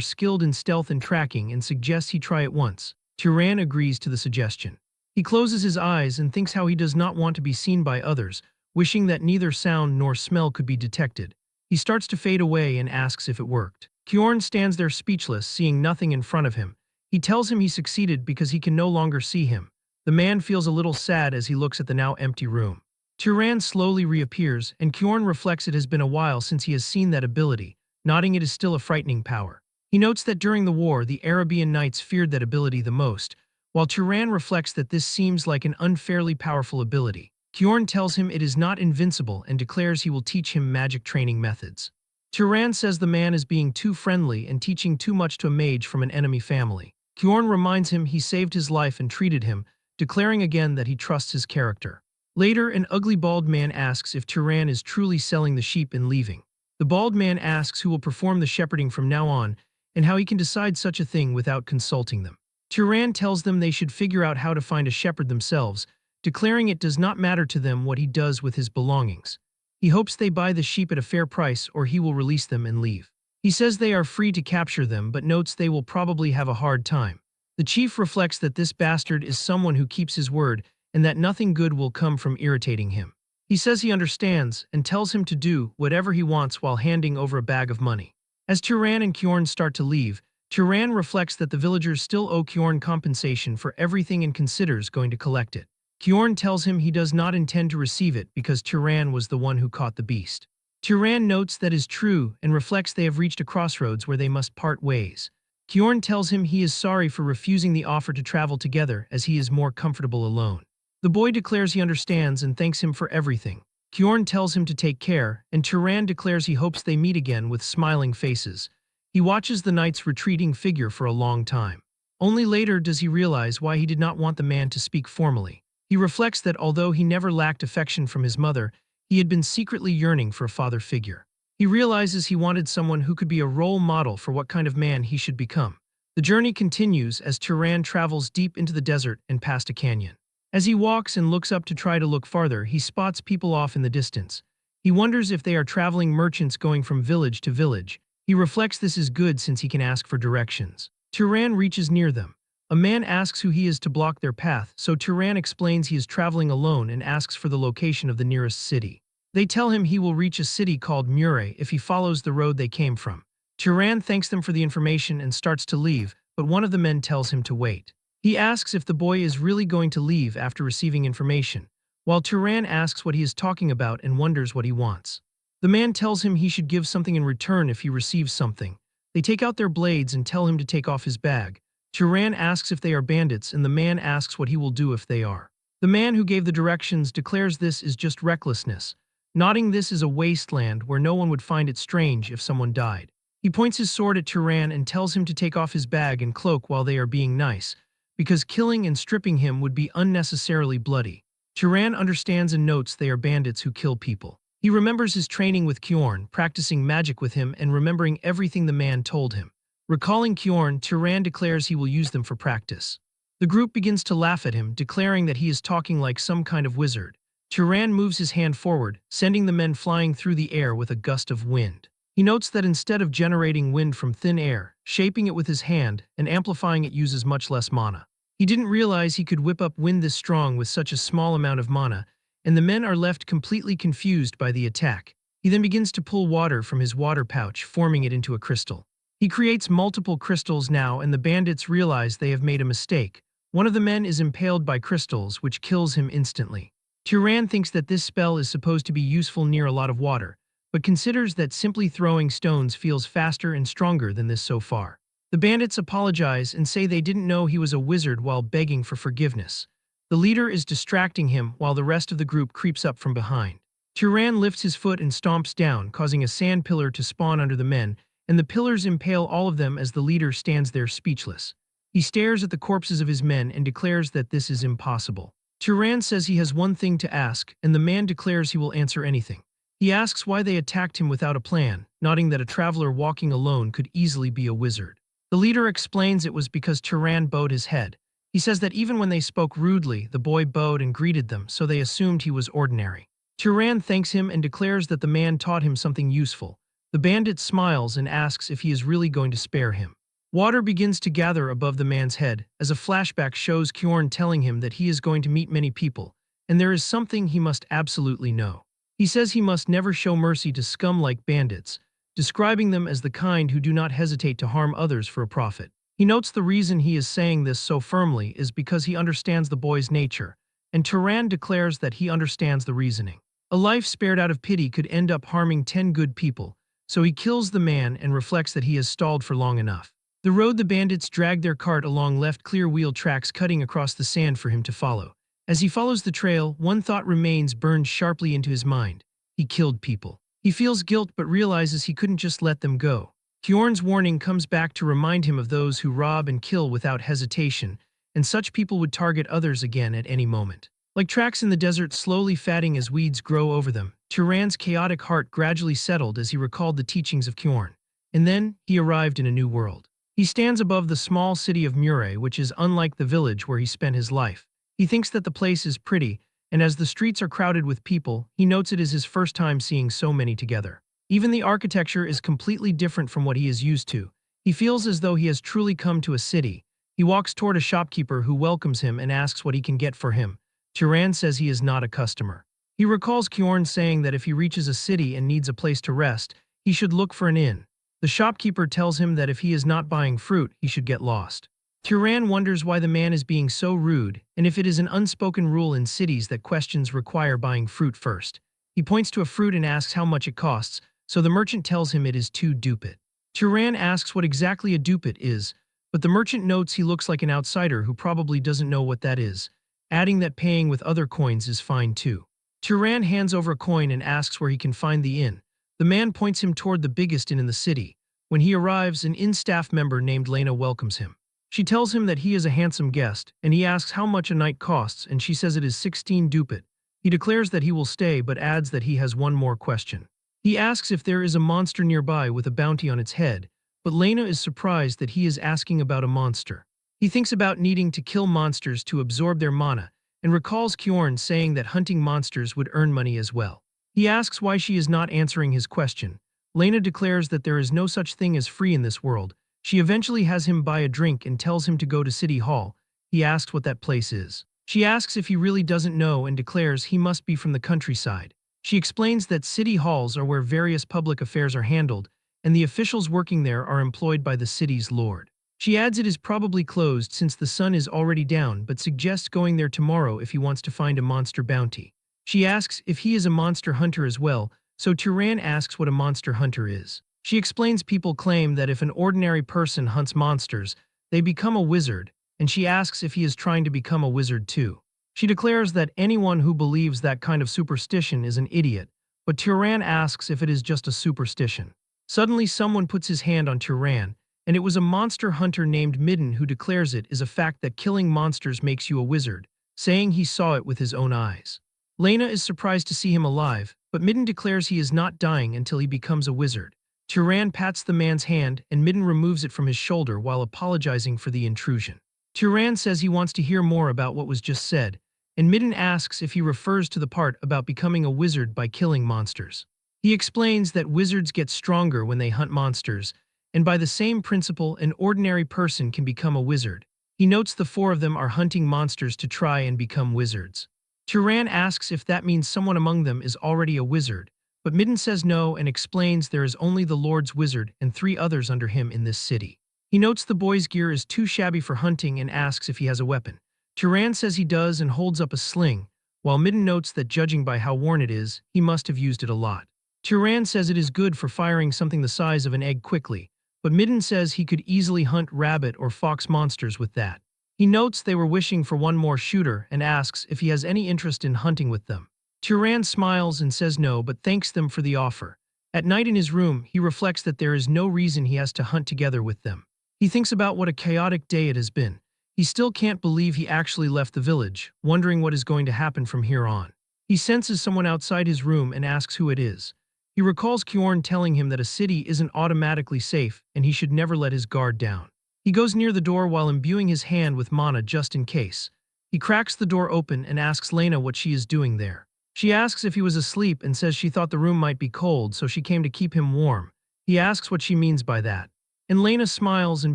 skilled in stealth and tracking and suggests he try it once. Tyran agrees to the suggestion. He closes his eyes and thinks how he does not want to be seen by others, wishing that neither sound nor smell could be detected. He starts to fade away and asks if it worked. Kjorn stands there speechless, seeing nothing in front of him. He tells him he succeeded because he can no longer see him. The man feels a little sad as he looks at the now empty room. Tyran slowly reappears, and Kjorn reflects it has been a while since he has seen that ability, nodding it is still a frightening power. He notes that during the war, the Arabian knights feared that ability the most, while Tyran reflects that this seems like an unfairly powerful ability. Kjorn tells him it is not invincible and declares he will teach him magic training methods. Tyran says the man is being too friendly and teaching too much to a mage from an enemy family. Kjorn reminds him he saved his life and treated him, declaring again that he trusts his character. Later, an ugly bald man asks if Tyran is truly selling the sheep and leaving. The bald man asks who will perform the shepherding from now on and how he can decide such a thing without consulting them. Tyran tells them they should figure out how to find a shepherd themselves, declaring it does not matter to them what he does with his belongings. He hopes they buy the sheep at a fair price or he will release them and leave. He says they are free to capture them but notes they will probably have a hard time. The chief reflects that this bastard is someone who keeps his word and that nothing good will come from irritating him. He says he understands and tells him to do whatever he wants while handing over a bag of money. As Tyran and Kjorn start to leave, Tyran reflects that the villagers still owe Kjorn compensation for everything and considers going to collect it. Kjorn tells him he does not intend to receive it because Tyran was the one who caught the beast. Tyran notes that is true and reflects they have reached a crossroads where they must part ways. Kjorn tells him he is sorry for refusing the offer to travel together as he is more comfortable alone. The boy declares he understands and thanks him for everything. Kjorn tells him to take care, and Tyran declares he hopes they meet again with smiling faces. He watches the knight's retreating figure for a long time. Only later does he realize why he did not want the man to speak formally. He reflects that although he never lacked affection from his mother, he had been secretly yearning for a father figure. He realizes he wanted someone who could be a role model for what kind of man he should become. The journey continues as Tyran travels deep into the desert and past a canyon. As he walks and looks up to try to look farther, he spots people off in the distance. He wonders if they are traveling merchants going from village to village. He reflects this is good since he can ask for directions. Tyran reaches near them. A man asks who he is to block their path, so Tyran explains he is traveling alone and asks for the location of the nearest city. They tell him he will reach a city called Mure if he follows the road they came from. Tyran thanks them for the information and starts to leave, but one of the men tells him to wait. He asks if the boy is really going to leave after receiving information, while Tyran asks what he is talking about and wonders what he wants. The man tells him he should give something in return if he receives something. They take out their blades and tell him to take off his bag. Tyran asks if they are bandits and the man asks what he will do if they are. The man who gave the directions declares this is just recklessness, nodding this is a wasteland where no one would find it strange if someone died. He points his sword at Tyran and tells him to take off his bag and cloak while they are being nice, because killing and stripping him would be unnecessarily bloody. Tyran understands and notes they are bandits who kill people. He remembers his training with Kjorn, practicing magic with him and remembering everything the man told him. Recalling Kjorn, Tyran declares he will use them for practice. The group begins to laugh at him, declaring that he is talking like some kind of wizard. Tyran moves his hand forward, sending the men flying through the air with a gust of wind. He notes that instead of generating wind from thin air, shaping it with his hand, and amplifying it uses much less mana. He didn't realize he could whip up wind this strong with such a small amount of mana, and the men are left completely confused by the attack. He then begins to pull water from his water pouch, forming it into a crystal. He creates multiple crystals now and the bandits realize they have made a mistake. One of the men is impaled by crystals, which kills him instantly. Tyran thinks that this spell is supposed to be useful near a lot of water, but considers that simply throwing stones feels faster and stronger than this so far. The bandits apologize and say they didn't know he was a wizard while begging for forgiveness. The leader is distracting him while the rest of the group creeps up from behind. Tyran lifts his foot and stomps down, causing a sand pillar to spawn under the men, and the pillars impale all of them as the leader stands there speechless. He stares at the corpses of his men and declares that this is impossible. Tyran says he has one thing to ask, and the man declares he will answer anything. He asks why they attacked him without a plan, nodding that a traveler walking alone could easily be a wizard. The leader explains it was because Tyran bowed his head. He says that even when they spoke rudely, the boy bowed and greeted them, so they assumed he was ordinary. Turan thanks him and declares that the man taught him something useful. The bandit smiles and asks if he is really going to spare him. Water begins to gather above the man's head, as a flashback shows Kjorn telling him that he is going to meet many people, and there is something he must absolutely know. He says he must never show mercy to scum like bandits, describing them as the kind who do not hesitate to harm others for a profit. He notes the reason he is saying this so firmly is because he understands the boy's nature, and Turan declares that he understands the reasoning. A life spared out of pity could end up harming 10 good people, so he kills the man and reflects that he has stalled for long enough. The road the bandits drag their cart along left clear wheel tracks cutting across the sand for him to follow. As he follows the trail, one thought remains burned sharply into his mind. He killed people. He feels guilt but realizes he couldn't just let them go. Kjorn's warning comes back to remind him of those who rob and kill without hesitation, and such people would target others again at any moment. Like tracks in the desert slowly fatting as weeds grow over them, Turan's chaotic heart gradually settled as he recalled the teachings of Kjorn. And then, he arrived in a new world. He stands above the small city of Mure, which is unlike the village where he spent his life. He thinks that the place is pretty, and as the streets are crowded with people, he notes it is his first time seeing so many together. Even the architecture is completely different from what he is used to. He feels as though he has truly come to a city. He walks toward a shopkeeper who welcomes him and asks what he can get for him. Turan says he is not a customer. He recalls Kjorn saying that if he reaches a city and needs a place to rest, he should look for an inn. The shopkeeper tells him that if he is not buying fruit, he should get lost. Turan wonders why the man is being so rude, and if it is an unspoken rule in cities that questions require buying fruit first. He points to a fruit and asks how much it costs, so the merchant tells him it is 2 ducat. Turan asks what exactly a ducat is, but the merchant notes he looks like an outsider who probably doesn't know what that is, adding that paying with other coins is fine too. Turan hands over a coin and asks where he can find the inn. The man points him toward the biggest inn in the city. When he arrives, an inn staff member named Lena welcomes him. She tells him that he is a handsome guest, and he asks how much a night costs, and she says it is 16 ducat. He declares that he will stay but adds that he has one more question. He asks if there is a monster nearby with a bounty on its head, but Lena is surprised that he is asking about a monster. He thinks about needing to kill monsters to absorb their mana, and recalls Kjorn saying that hunting monsters would earn money as well. He asks why she is not answering his question. Lena declares that there is no such thing as free in this world. She eventually has him buy a drink and tells him to go to City Hall. He asks what that place is. She asks if he really doesn't know and declares he must be from the countryside. She explains that city halls are where various public affairs are handled, and the officials working there are employed by the city's lord. She adds it is probably closed since the sun is already down, but suggests going there tomorrow if he wants to find a monster bounty. She asks if he is a monster hunter as well, so Turan asks what a monster hunter is. She explains people claim that if an ordinary person hunts monsters, they become a wizard, and she asks if he is trying to become a wizard too. She declares that anyone who believes that kind of superstition is an idiot, but Turan asks if it is just a superstition. Suddenly someone puts his hand on Turan, and it was a monster hunter named Midden who declares it is a fact that killing monsters makes you a wizard, saying he saw it with his own eyes. Lena is surprised to see him alive, but Midden declares he is not dying until he becomes a wizard. Turan pats the man's hand, and Midden removes it from his shoulder while apologizing for the intrusion. Turan says he wants to hear more about what was just said, and Midden asks if he refers to the part about becoming a wizard by killing monsters. He explains that wizards get stronger when they hunt monsters, and by the same principle an ordinary person can become a wizard. He notes the 4 of them are hunting monsters to try and become wizards. Turan asks if that means someone among them is already a wizard, but Midden says no and explains there is only the Lord's wizard and 3 others under him in this city. He notes the boy's gear is too shabby for hunting and asks if he has a weapon. Turan says he does and holds up a sling, while Midden notes that judging by how worn it is, he must have used it a lot. Turan says it is good for firing something the size of an egg quickly, but Midden says he could easily hunt rabbit or fox monsters with that. He notes they were wishing for one more shooter and asks if he has any interest in hunting with them. Turan smiles and says no but thanks them for the offer. At night in his room, he reflects that there is no reason he has to hunt together with them. He thinks about what a chaotic day it has been. He still can't believe he actually left the village, wondering what is going to happen from here on. He senses someone outside his room and asks who it is. He recalls Kjorn telling him that a city isn't automatically safe and he should never let his guard down. He goes near the door while imbuing his hand with mana just in case. He cracks the door open and asks Lena what she is doing there. She asks if he was asleep and says she thought the room might be cold, so she came to keep him warm. He asks what she means by that. And Lena smiles and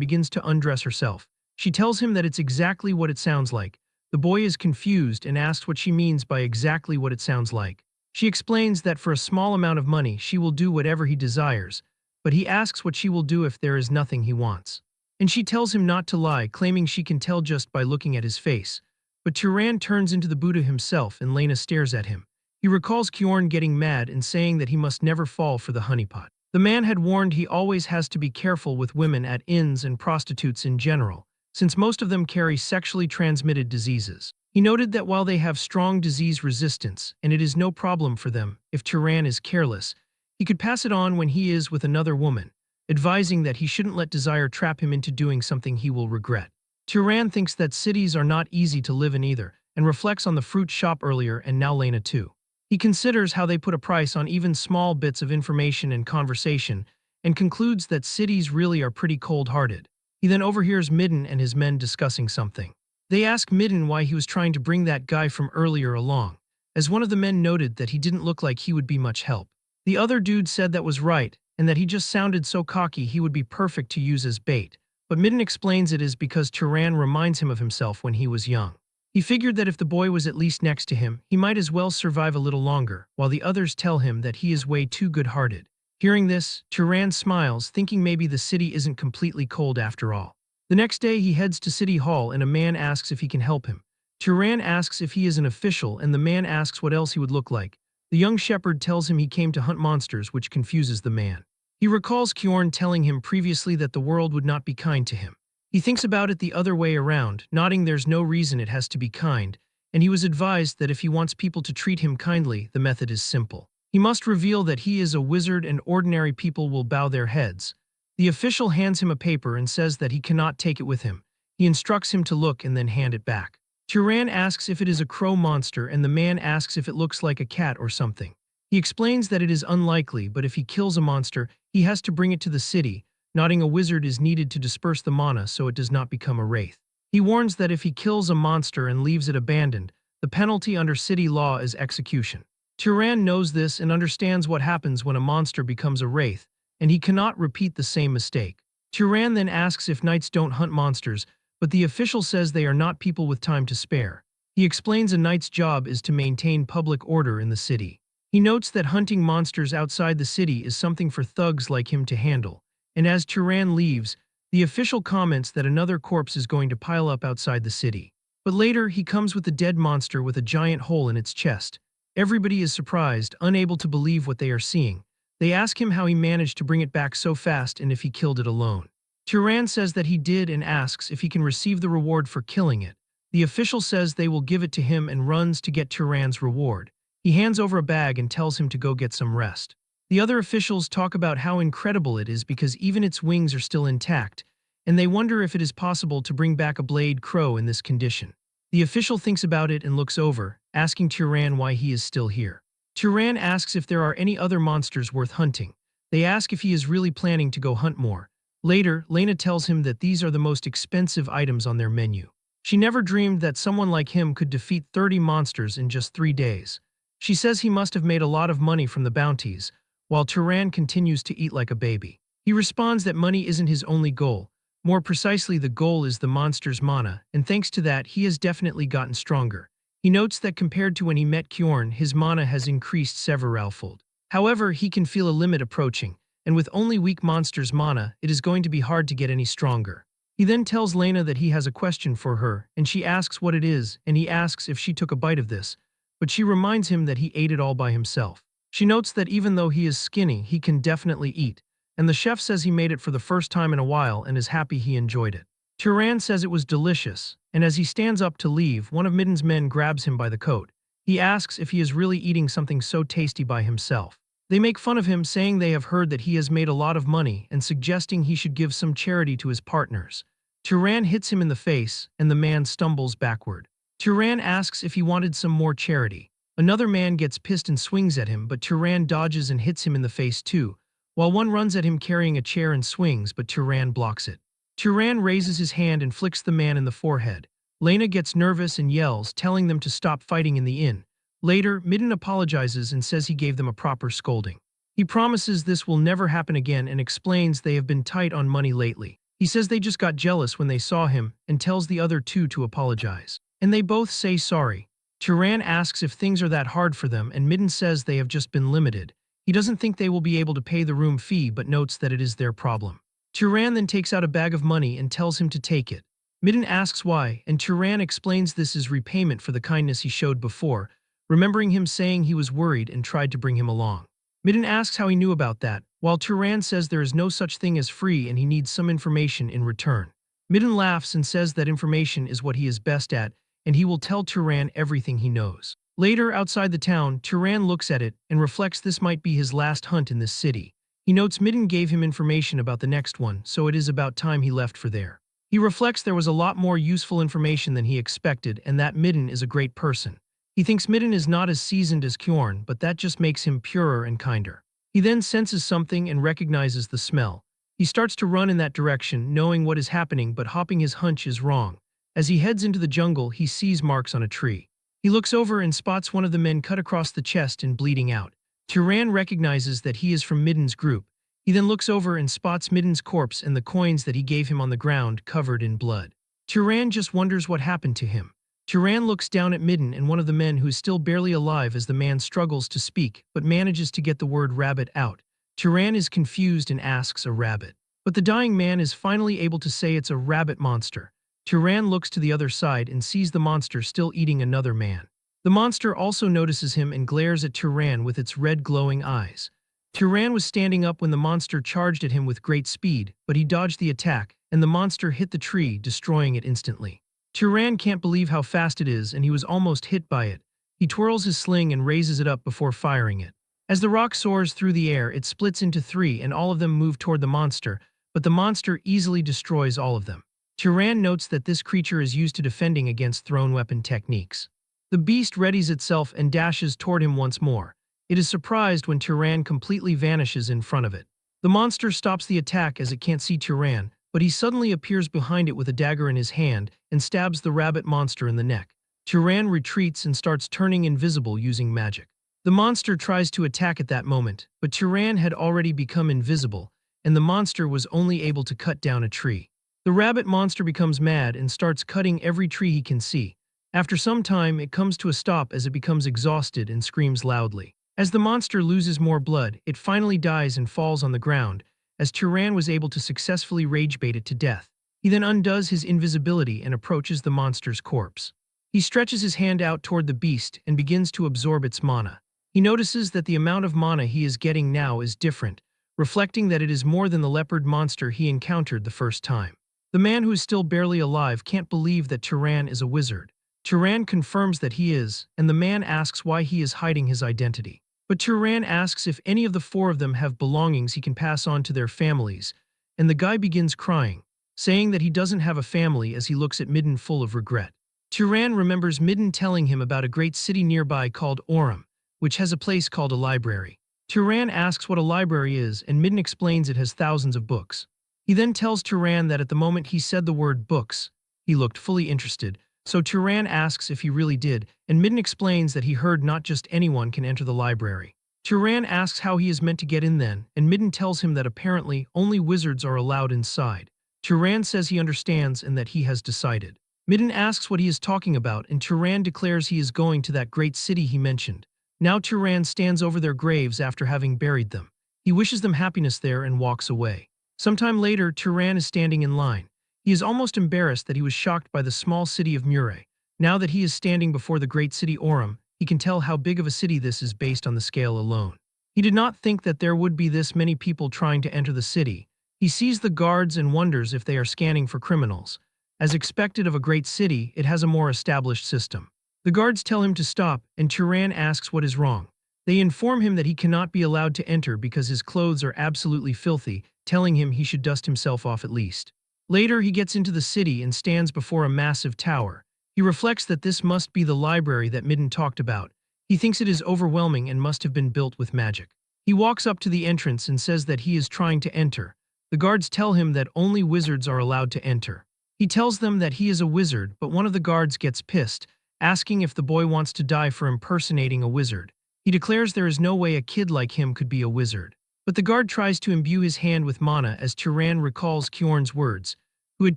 begins to undress herself. She tells him that it's exactly what it sounds like. The boy is confused and asks what she means by exactly what it sounds like. She explains that for a small amount of money she will do whatever he desires, but he asks what she will do if there is nothing he wants. And she tells him not to lie, claiming she can tell just by looking at his face. But Turan turns into the Buddha himself and Lena stares at him. He recalls Kjorn getting mad and saying that he must never fall for the honeypot. The man had warned he always has to be careful with women at inns and prostitutes in general, since most of them carry sexually transmitted diseases. He noted that while they have strong disease resistance, and it is no problem for them, if Turan is careless, he could pass it on when he is with another woman, advising that he shouldn't let desire trap him into doing something he will regret. Turan thinks that cities are not easy to live in either, and reflects on the fruit shop earlier and now Lena too. He considers how they put a price on even small bits of information and conversation, and concludes that cities really are pretty cold-hearted. He then overhears Midden and his men discussing something. They ask Midden why he was trying to bring that guy from earlier along, as one of the men noted that he didn't look like he would be much help. The other dude said that was right, and that he just sounded so cocky he would be perfect to use as bait, but Midden explains it is because Turan reminds him of himself when he was young. He figured that if the boy was at least next to him, he might as well survive a little longer, while the others tell him that he is way too good-hearted. Hearing this, Turan smiles, thinking maybe the city isn't completely cold after all. The next day he heads to City Hall and a man asks if he can help him. Turan asks if he is an official and the man asks what else he would look like. The young shepherd tells him he came to hunt monsters, which confuses the man. He recalls Kjorn telling him previously that the world would not be kind to him. He thinks about it the other way around, nodding there's no reason it has to be kind, and he was advised that if he wants people to treat him kindly, the method is simple. He must reveal that he is a wizard and ordinary people will bow their heads. The official hands him a paper and says that he cannot take it with him. He instructs him to look and then hand it back. Turan asks if it is a crow monster and the man asks if it looks like a cat or something. He explains that it is unlikely, but if he kills a monster, he has to bring it to the city, nodding a wizard is needed to disperse the mana so it does not become a wraith. He warns that if he kills a monster and leaves it abandoned, the penalty under city law is execution. Turan knows this and understands what happens when a monster becomes a wraith, and he cannot repeat the same mistake. Turan then asks if knights don't hunt monsters, but the official says they are not people with time to spare. He explains a knight's job is to maintain public order in the city. He notes that hunting monsters outside the city is something for thugs like him to handle, and as Turan leaves, the official comments that another corpse is going to pile up outside the city. But later, he comes with a dead monster with a giant hole in its chest. Everybody is surprised, unable to believe what they are seeing. They ask him how he managed to bring it back so fast and if he killed it alone. Turan says that he did and asks if he can receive the reward for killing it. The official says they will give it to him and runs to get Turan's reward. He hands over a bag and tells him to go get some rest. The other officials talk about how incredible it is because even its wings are still intact, and they wonder if it is possible to bring back a blade crow in this condition. The official thinks about it and looks over, asking Turan why he is still here. Turan asks if there are any other monsters worth hunting. They ask if he is really planning to go hunt more. Later, Lena tells him that these are the most expensive items on their menu. She never dreamed that someone like him could defeat 30 monsters in just 3 days. She says he must have made a lot of money from the bounties, while Turan continues to eat like a baby. He responds that money isn't his only goal. More precisely, the goal is the monster's mana, and thanks to that, he has definitely gotten stronger. He notes that compared to when he met Kjorn, his mana has increased severalfold. However, he can feel a limit approaching, and with only weak monsters' mana, it is going to be hard to get any stronger. He then tells Lena that he has a question for her, and she asks what it is, and he asks if she took a bite of this, but she reminds him that he ate it all by himself. She notes that even though he is skinny, he can definitely eat, and the chef says he made it for the first time in a while and is happy he enjoyed it. Turan says it was delicious, and as he stands up to leave, one of Midden's men grabs him by the coat. He asks if he is really eating something so tasty by himself. They make fun of him, saying they have heard that he has made a lot of money and suggesting he should give some charity to his partners. Turan hits him in the face, and the man stumbles backward. Turan asks if he wanted some more charity. Another man gets pissed and swings at him, but Turan dodges and hits him in the face too, while one runs at him carrying a chair and swings, but Turan blocks it. Turan raises his hand and flicks the man in the forehead. Lena gets nervous and yells, telling them to stop fighting in the inn. Later, Midden apologizes and says he gave them a proper scolding. He promises this will never happen again and explains they have been tight on money lately. He says they just got jealous when they saw him and tells the other two to apologize. And they both say sorry. Turan asks if things are that hard for them and Midden says they have just been limited. He doesn't think they will be able to pay the room fee but notes that it is their problem. Turan then takes out a bag of money and tells him to take it. Midden asks why, and Turan explains this is repayment for the kindness he showed before, remembering him saying he was worried and tried to bring him along. Midden asks how he knew about that, while Turan says there is no such thing as free and he needs some information in return. Midden laughs and says that information is what he is best at, and he will tell Turan everything he knows. Later, outside the town, Turan looks at it and reflects this might be his last hunt in this city. He notes Midden gave him information about the next one, so it is about time he left for there. He reflects there was a lot more useful information than he expected and that Midden is a great person. He thinks Midden is not as seasoned as Kjorn, but that just makes him purer and kinder. He then senses something and recognizes the smell. He starts to run in that direction, knowing what is happening but hopping his hunch is wrong. As he heads into the jungle, he sees marks on a tree. He looks over and spots one of the men cut across the chest and bleeding out. Turan recognizes that he is from Midden's group. He then looks over and spots Midden's corpse and the coins that he gave him on the ground covered in blood. Turan just wonders what happened to him. Turan looks down at Midden and one of the men who is still barely alive as the man struggles to speak but manages to get the word rabbit out. Turan is confused and asks a rabbit. But the dying man is finally able to say it's a rabbit monster. Turan looks to the other side and sees the monster still eating another man. The monster also notices him and glares at Turan with its red glowing eyes. Turan was standing up when the monster charged at him with great speed, but he dodged the attack, and the monster hit the tree, destroying it instantly. Turan can't believe how fast it is and he was almost hit by it. He twirls his sling and raises it up before firing it. As the rock soars through the air, it splits into three and all of them move toward the monster, but the monster easily destroys all of them. Turan notes that this creature is used to defending against thrown weapon techniques. The beast readies itself and dashes toward him once more. It is surprised when Turan completely vanishes in front of it. The monster stops the attack as it can't see Turan, but he suddenly appears behind it with a dagger in his hand and stabs the rabbit monster in the neck. Turan retreats and starts turning invisible using magic. The monster tries to attack at that moment, but Turan had already become invisible, and the monster was only able to cut down a tree. The rabbit monster becomes mad and starts cutting every tree he can see. After some time, it comes to a stop as it becomes exhausted and screams loudly. As the monster loses more blood, it finally dies and falls on the ground, as Turan was able to successfully rage bait it to death. He then undoes his invisibility and approaches the monster's corpse. He stretches his hand out toward the beast and begins to absorb its mana. He notices that the amount of mana he is getting now is different, reflecting that it is more than the leopard monster he encountered the first time. The man who is still barely alive can't believe that Turan is a wizard. Turan confirms that he is, and the man asks why he is hiding his identity. But Turan asks if any of the four of them have belongings he can pass on to their families, and the guy begins crying, saying that he doesn't have a family as he looks at Midden full of regret. Turan remembers Midden telling him about a great city nearby called Orem, which has a place called a library. Turan asks what a library is, and Midden explains it has thousands of books. He then tells Turan that at the moment he said the word books, he looked fully interested, so Turan asks if he really did, and Midden explains that he heard not just anyone can enter the library. Turan asks how he is meant to get in then, and Midden tells him that apparently only wizards are allowed inside. Turan says he understands and that he has decided. Midden asks what he is talking about, and Turan declares he is going to that great city he mentioned. Now Turan stands over their graves after having buried them. He wishes them happiness there and walks away. Sometime later, Turan is standing in line. He is almost embarrassed that he was shocked by the small city of Mure. Now that he is standing before the great city Orem, he can tell how big of a city this is based on the scale alone. He did not think that there would be this many people trying to enter the city. He sees the guards and wonders if they are scanning for criminals. As expected of a great city, it has a more established system. The guards tell him to stop, and Turan asks what is wrong. They inform him that he cannot be allowed to enter because his clothes are absolutely filthy, telling him he should dust himself off at least. Later, he gets into the city and stands before a massive tower. He reflects that this must be the library that Midden talked about. He thinks it is overwhelming and must have been built with magic. He walks up to the entrance and says that he is trying to enter, The guards tell him that only wizards are allowed to enter. He tells them that he is a wizard, but one of the guards gets pissed, asking if the boy wants to die for impersonating a wizard. He declares there is no way a kid like him could be a wizard. But the guard tries to imbue his hand with mana as Turan recalls Kjorn's words, who had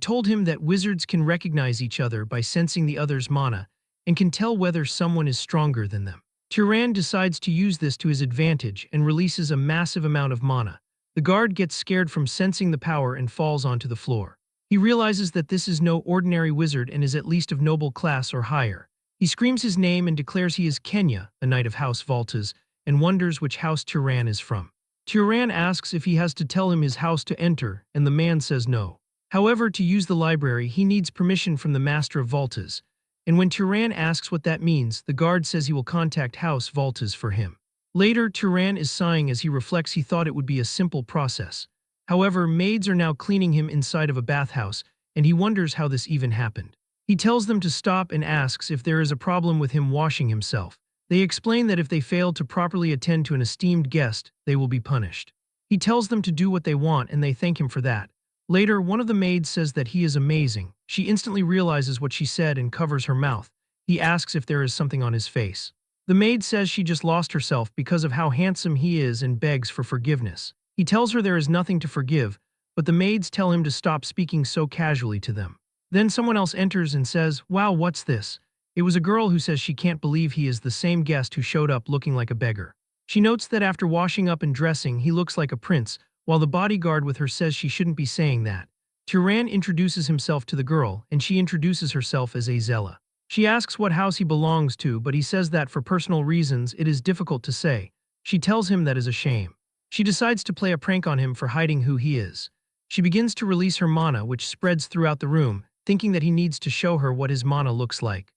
told him that wizards can recognize each other by sensing the other's mana and can tell whether someone is stronger than them. Turan decides to use this to his advantage and releases a massive amount of mana. The guard gets scared from sensing the power and falls onto the floor. He realizes that this is no ordinary wizard and is at least of noble class or higher. He screams his name and declares he is Kenya, a knight of House Voltas, and wonders which house Turan is from. Turan asks if he has to tell him his house to enter, and the man says no. However, to use the library, he needs permission from the Master of Voltas, and when Turan asks what that means, the guard says he will contact House Voltas for him. Later, Turan is sighing as he reflects he thought it would be a simple process. However, maids are now cleaning him inside of a bathhouse, and he wonders how this even happened. He tells them to stop and asks if there is a problem with him washing himself. They explain that if they fail to properly attend to an esteemed guest, they will be punished. He tells them to do what they want and they thank him for that. Later, one of the maids says that he is amazing. She instantly realizes what she said and covers her mouth. He asks if there is something on his face. The maid says she just lost herself because of how handsome he is and begs for forgiveness. He tells her there is nothing to forgive, but the maids tell him to stop speaking so casually to them. Then someone else enters and says, "Wow, what's this?" It was a girl who says she can't believe he is the same guest who showed up looking like a beggar. She notes that after washing up and dressing, he looks like a prince, while the bodyguard with her says she shouldn't be saying that. Turan introduces himself to the girl, and she introduces herself as Azella. She asks what house he belongs to, but he says that for personal reasons it is difficult to say. She tells him that is a shame. She decides to play a prank on him for hiding who he is. She begins to release her mana, which spreads throughout the room, thinking that he needs to show her what his mana looks like.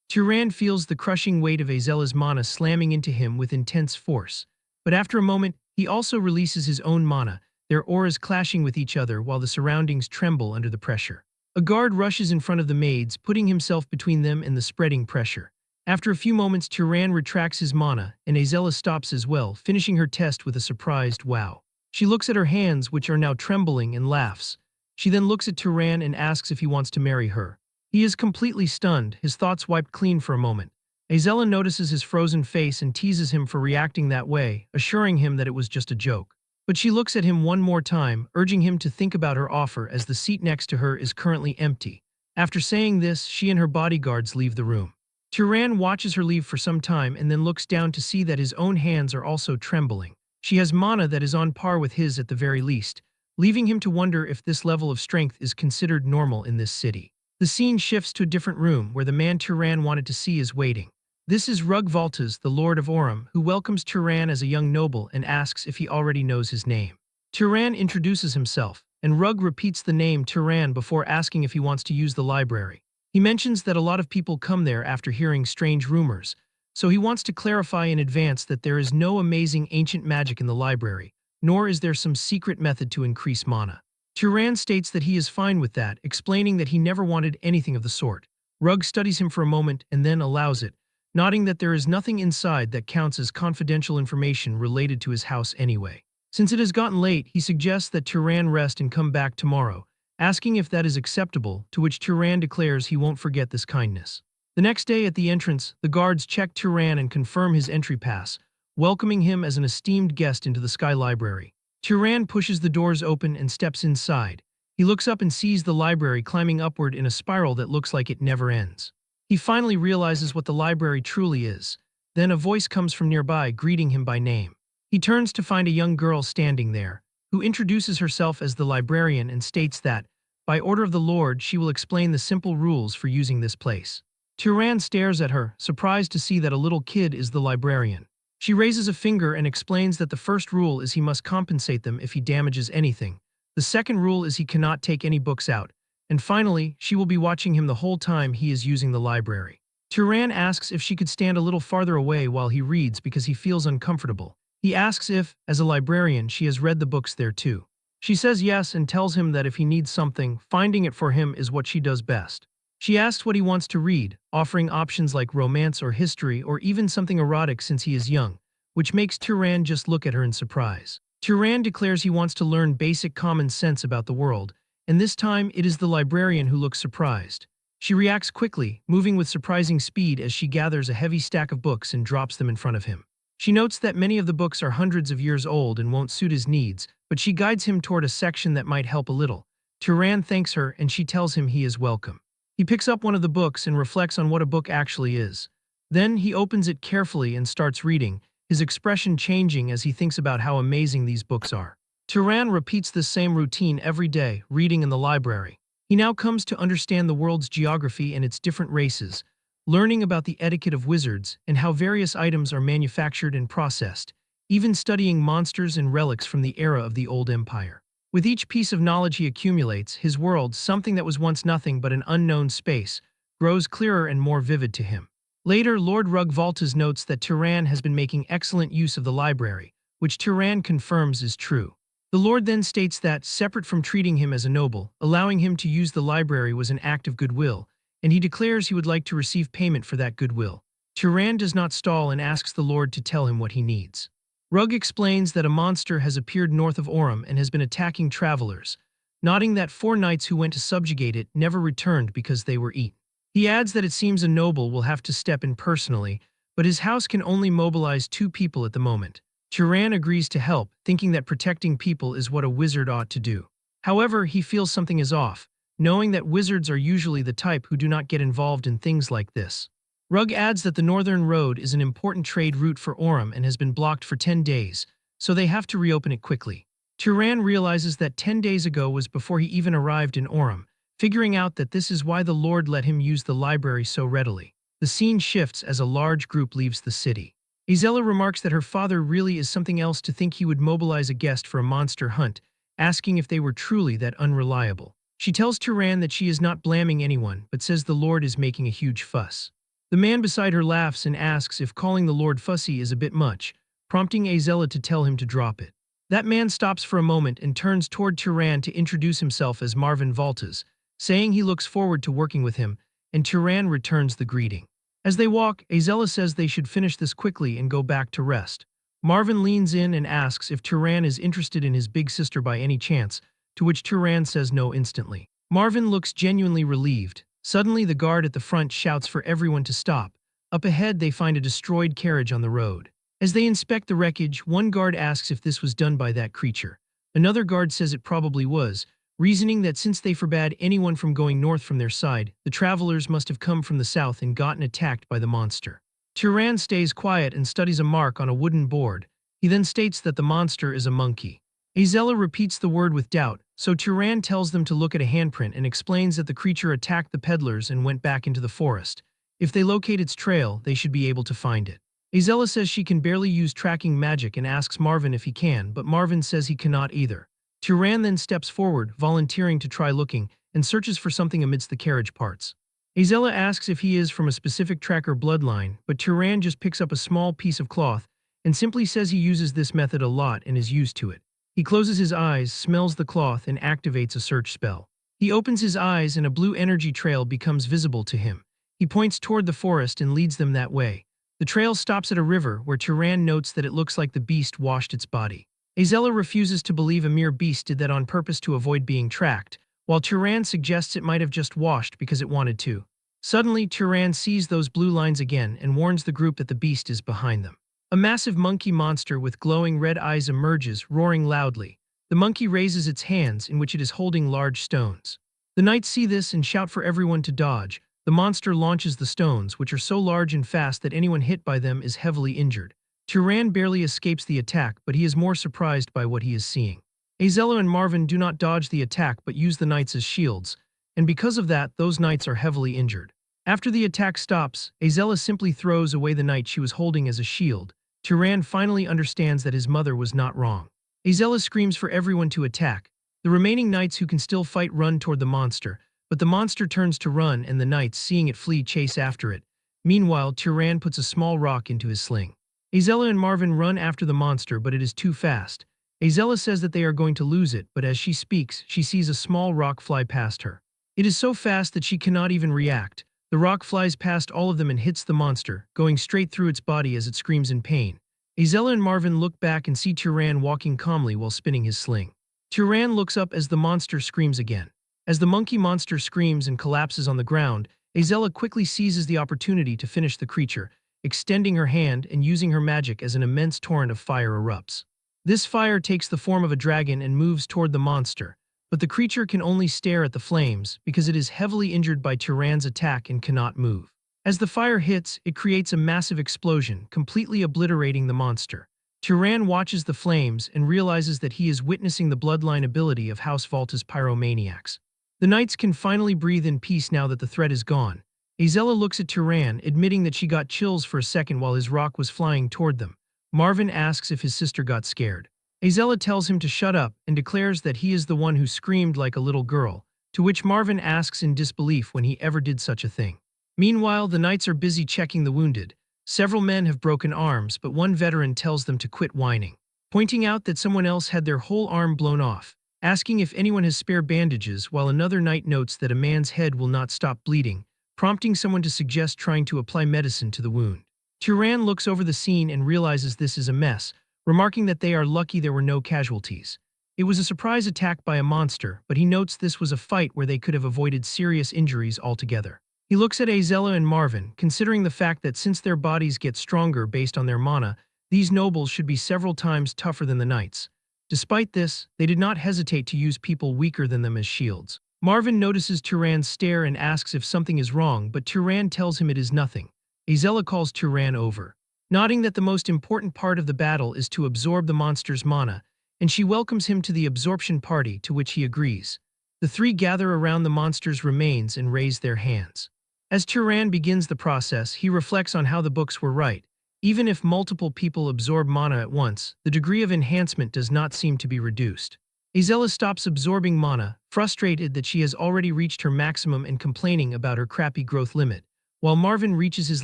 Turan feels the crushing weight of Azella's mana slamming into him with intense force. But after a moment, he also releases his own mana, their auras clashing with each other while the surroundings tremble under the pressure. A guard rushes in front of the maids, putting himself between them and the spreading pressure. After a few moments, Turan retracts his mana, and Azella stops as well, finishing her test with a surprised wow. She looks at her hands, which are now trembling, and laughs. She then looks at Turan and asks if he wants to marry her. He is completely stunned, his thoughts wiped clean for a moment. Azella notices his frozen face and teases him for reacting that way, assuring him that it was just a joke. But she looks at him one more time, urging him to think about her offer as the seat next to her is currently empty. After saying this, she and her bodyguards leave the room. Turan watches her leave for some time and then looks down to see that his own hands are also trembling. She has mana that is on par with his at the very least, leaving him to wonder if this level of strength is considered normal in this city. The scene shifts to a different room where the man Turan wanted to see is waiting. This is Rug Voltas, the Lord of Aurum, who welcomes Turan as a young noble and asks if he already knows his name. Turan introduces himself, and Rug repeats the name Turan before asking if he wants to use the library. He mentions that a lot of people come there after hearing strange rumors, so he wants to clarify in advance that there is no amazing ancient magic in the library, nor is there some secret method to increase mana. Turan states that he is fine with that, explaining that he never wanted anything of the sort. Rug studies him for a moment and then allows it, nodding that there is nothing inside that counts as confidential information related to his house anyway. Since it has gotten late, he suggests that Turan rest and come back tomorrow, asking if that is acceptable, to which Turan declares he won't forget this kindness. The next day at the entrance, the guards check Turan and confirm his entry pass, welcoming him as an esteemed guest into the Sky Library. Turan pushes the doors open and steps inside. He looks up and sees the library climbing upward in a spiral that looks like it never ends. He finally realizes what the library truly is. Then a voice comes from nearby, greeting him by name. He turns to find a young girl standing there, who introduces herself as the librarian and states that, by order of the Lord, she will explain the simple rules for using this place. Turan stares at her, surprised to see that a little kid is the librarian. She raises a finger and explains that the first rule is he must compensate them if he damages anything. The second rule is he cannot take any books out. And finally, she will be watching him the whole time he is using the library. Turan asks if she could stand a little farther away while he reads because he feels uncomfortable. He asks if, as a librarian, she has read the books there too. She says yes and tells him that if he needs something, finding it for him is what she does best. She asks what he wants to read, offering options like romance or history or even something erotic since he is young, which makes Turan just look at her in surprise. Turan declares he wants to learn basic common sense about the world, and this time it is the librarian who looks surprised. She reacts quickly, moving with surprising speed as she gathers a heavy stack of books and drops them in front of him. She notes that many of the books are hundreds of years old and won't suit his needs, but she guides him toward a section that might help a little. Turan thanks her and she tells him he is welcome. He picks up one of the books and reflects on what a book actually is. Then he opens it carefully and starts reading, his expression changing as he thinks about how amazing these books are. Turan repeats this same routine every day, reading in the library. He now comes to understand the world's geography and its different races, learning about the etiquette of wizards and how various items are manufactured and processed, even studying monsters and relics from the era of the Old Empire. With each piece of knowledge he accumulates, his world, something that was once nothing but an unknown space, grows clearer and more vivid to him. Later, Lord Rugvaltas notes that Turan has been making excellent use of the library, which Turan confirms is true. The Lord then states that, separate from treating him as a noble, allowing him to use the library was an act of goodwill, and he declares he would like to receive payment for that goodwill. Turan does not stall and asks the Lord to tell him what he needs. Rug explains that a monster has appeared north of Orem and has been attacking travelers, noting that 4 knights who went to subjugate it never returned because they were eaten. He adds that it seems a noble will have to step in personally, but his house can only mobilize 2 people at the moment. Turan agrees to help, thinking that protecting people is what a wizard ought to do. However, he feels something is off, knowing that wizards are usually the type who do not get involved in things like this. Rug adds that the Northern Road is an important trade route for Orem and has been blocked for 10 days, so they have to reopen it quickly. Turan realizes that 10 days ago was before he even arrived in Orem, figuring out that this is why the Lord let him use the library so readily. The scene shifts as a large group leaves the city. Yahello remarks that her father really is something else to think he would mobilize a guest for a monster hunt, asking if they were truly that unreliable. She tells Turan that she is not blaming anyone, but says the Lord is making a huge fuss. The man beside her laughs and asks if calling the Lord fussy is a bit much, prompting Yahello to tell him to drop it. That man stops for a moment and turns toward Turan to introduce himself as Marvin Valtas, saying he looks forward to working with him, and Turan returns the greeting. As they walk, Yahello says they should finish this quickly and go back to rest. Marvin leans in and asks if Turan is interested in his big sister by any chance, to which Turan says no instantly. Marvin looks genuinely relieved. Suddenly, the guard at the front shouts for everyone to stop. Up ahead, they find a destroyed carriage on the road. As they inspect the wreckage, one guard asks if this was done by that creature. Another guard says it probably was, reasoning that since they forbade anyone from going north from their side, the travelers must have come from the south and gotten attacked by the monster. Turan stays quiet and studies a mark on a wooden board. He then states that the monster is a monkey. Yahello repeats the word with doubt, so Turan tells them to look at a handprint and explains that the creature attacked the peddlers and went back into the forest. If they locate its trail, they should be able to find it. Yahello says she can barely use tracking magic and asks Marvin if he can, but Marvin says he cannot either. Turan then steps forward, volunteering to try looking, and searches for something amidst the carriage parts. Yahello asks if he is from a specific tracker bloodline, but Turan just picks up a small piece of cloth and simply says he uses this method a lot and is used to it. He closes his eyes, smells the cloth, and activates a search spell. He opens his eyes and a blue energy trail becomes visible to him. He points toward the forest and leads them that way. The trail stops at a river where Turan notes that it looks like the beast washed its body. Yahello refuses to believe a mere beast did that on purpose to avoid being tracked, while Turan suggests it might have just washed because it wanted to. Suddenly, Turan sees those blue lines again and warns the group that the beast is behind them. A massive monkey monster with glowing red eyes emerges, roaring loudly. The monkey raises its hands, in which it is holding large stones. The knights see this and shout for everyone to dodge. The monster launches the stones, which are so large and fast that anyone hit by them is heavily injured. Turan barely escapes the attack, but he is more surprised by what he is seeing. Yahello and Marvin do not dodge the attack but use the knights as shields, and because of that, those knights are heavily injured. After the attack stops, Yahello simply throws away the knight she was holding as a shield. Turan finally understands that his mother was not wrong. Yahello screams for everyone to attack. The remaining knights who can still fight run toward the monster, but the monster turns to run and the knights, seeing it flee, chase after it. Meanwhile, Turan puts a small rock into his sling. Yahello and Marvin run after the monster, but it is too fast. Yahello says that they are going to lose it, but as she speaks, she sees a small rock fly past her. It is so fast that she cannot even react. The rock flies past all of them and hits the monster, going straight through its body as it screams in pain. Azella and Marvin look back and see Turan walking calmly while spinning his sling. Turan looks up as the monster screams again. As the monkey monster screams and collapses on the ground, Azella quickly seizes the opportunity to finish the creature, extending her hand and using her magic as an immense torrent of fire erupts. This fire takes the form of a dragon and moves toward the monster, but the creature can only stare at the flames because it is heavily injured by Turan's attack and cannot move. As the fire hits, it creates a massive explosion, completely obliterating the monster. Turan watches the flames and realizes that he is witnessing the bloodline ability of House Volta's pyromaniacs. The knights can finally breathe in peace now that the threat is gone. Azella looks at Turan, admitting that she got chills for a second while his rock was flying toward them. Marvin asks if his sister got scared. Azella tells him to shut up and declares that he is the one who screamed like a little girl, to which Marvin asks in disbelief when he ever did such a thing. Meanwhile, the knights are busy checking the wounded. Several men have broken arms, but one veteran tells them to quit whining, pointing out that someone else had their whole arm blown off, asking if anyone has spare bandages, while another knight notes that a man's head will not stop bleeding, prompting someone to suggest trying to apply medicine to the wound. Turan looks over the scene and realizes this is a mess, remarking that they are lucky there were no casualties. It was a surprise attack by a monster, but he notes this was a fight where they could have avoided serious injuries altogether. He looks at Azella and Marvin, considering the fact that since their bodies get stronger based on their mana, these nobles should be several times tougher than the knights. Despite this, they did not hesitate to use people weaker than them as shields. Marvin notices Turan's stare and asks if something is wrong, but Turan tells him it is nothing. Azella calls Turan over, nodding that the most important part of the battle is to absorb the monster's mana, and she welcomes him to the absorption party, to which he agrees. The three gather around the monster's remains and raise their hands. As Turan begins the process, he reflects on how the books were right. Even if multiple people absorb mana at once, the degree of enhancement does not seem to be reduced. Azella stops absorbing mana, frustrated that she has already reached her maximum and complaining about her crappy growth limit, while Marvin reaches his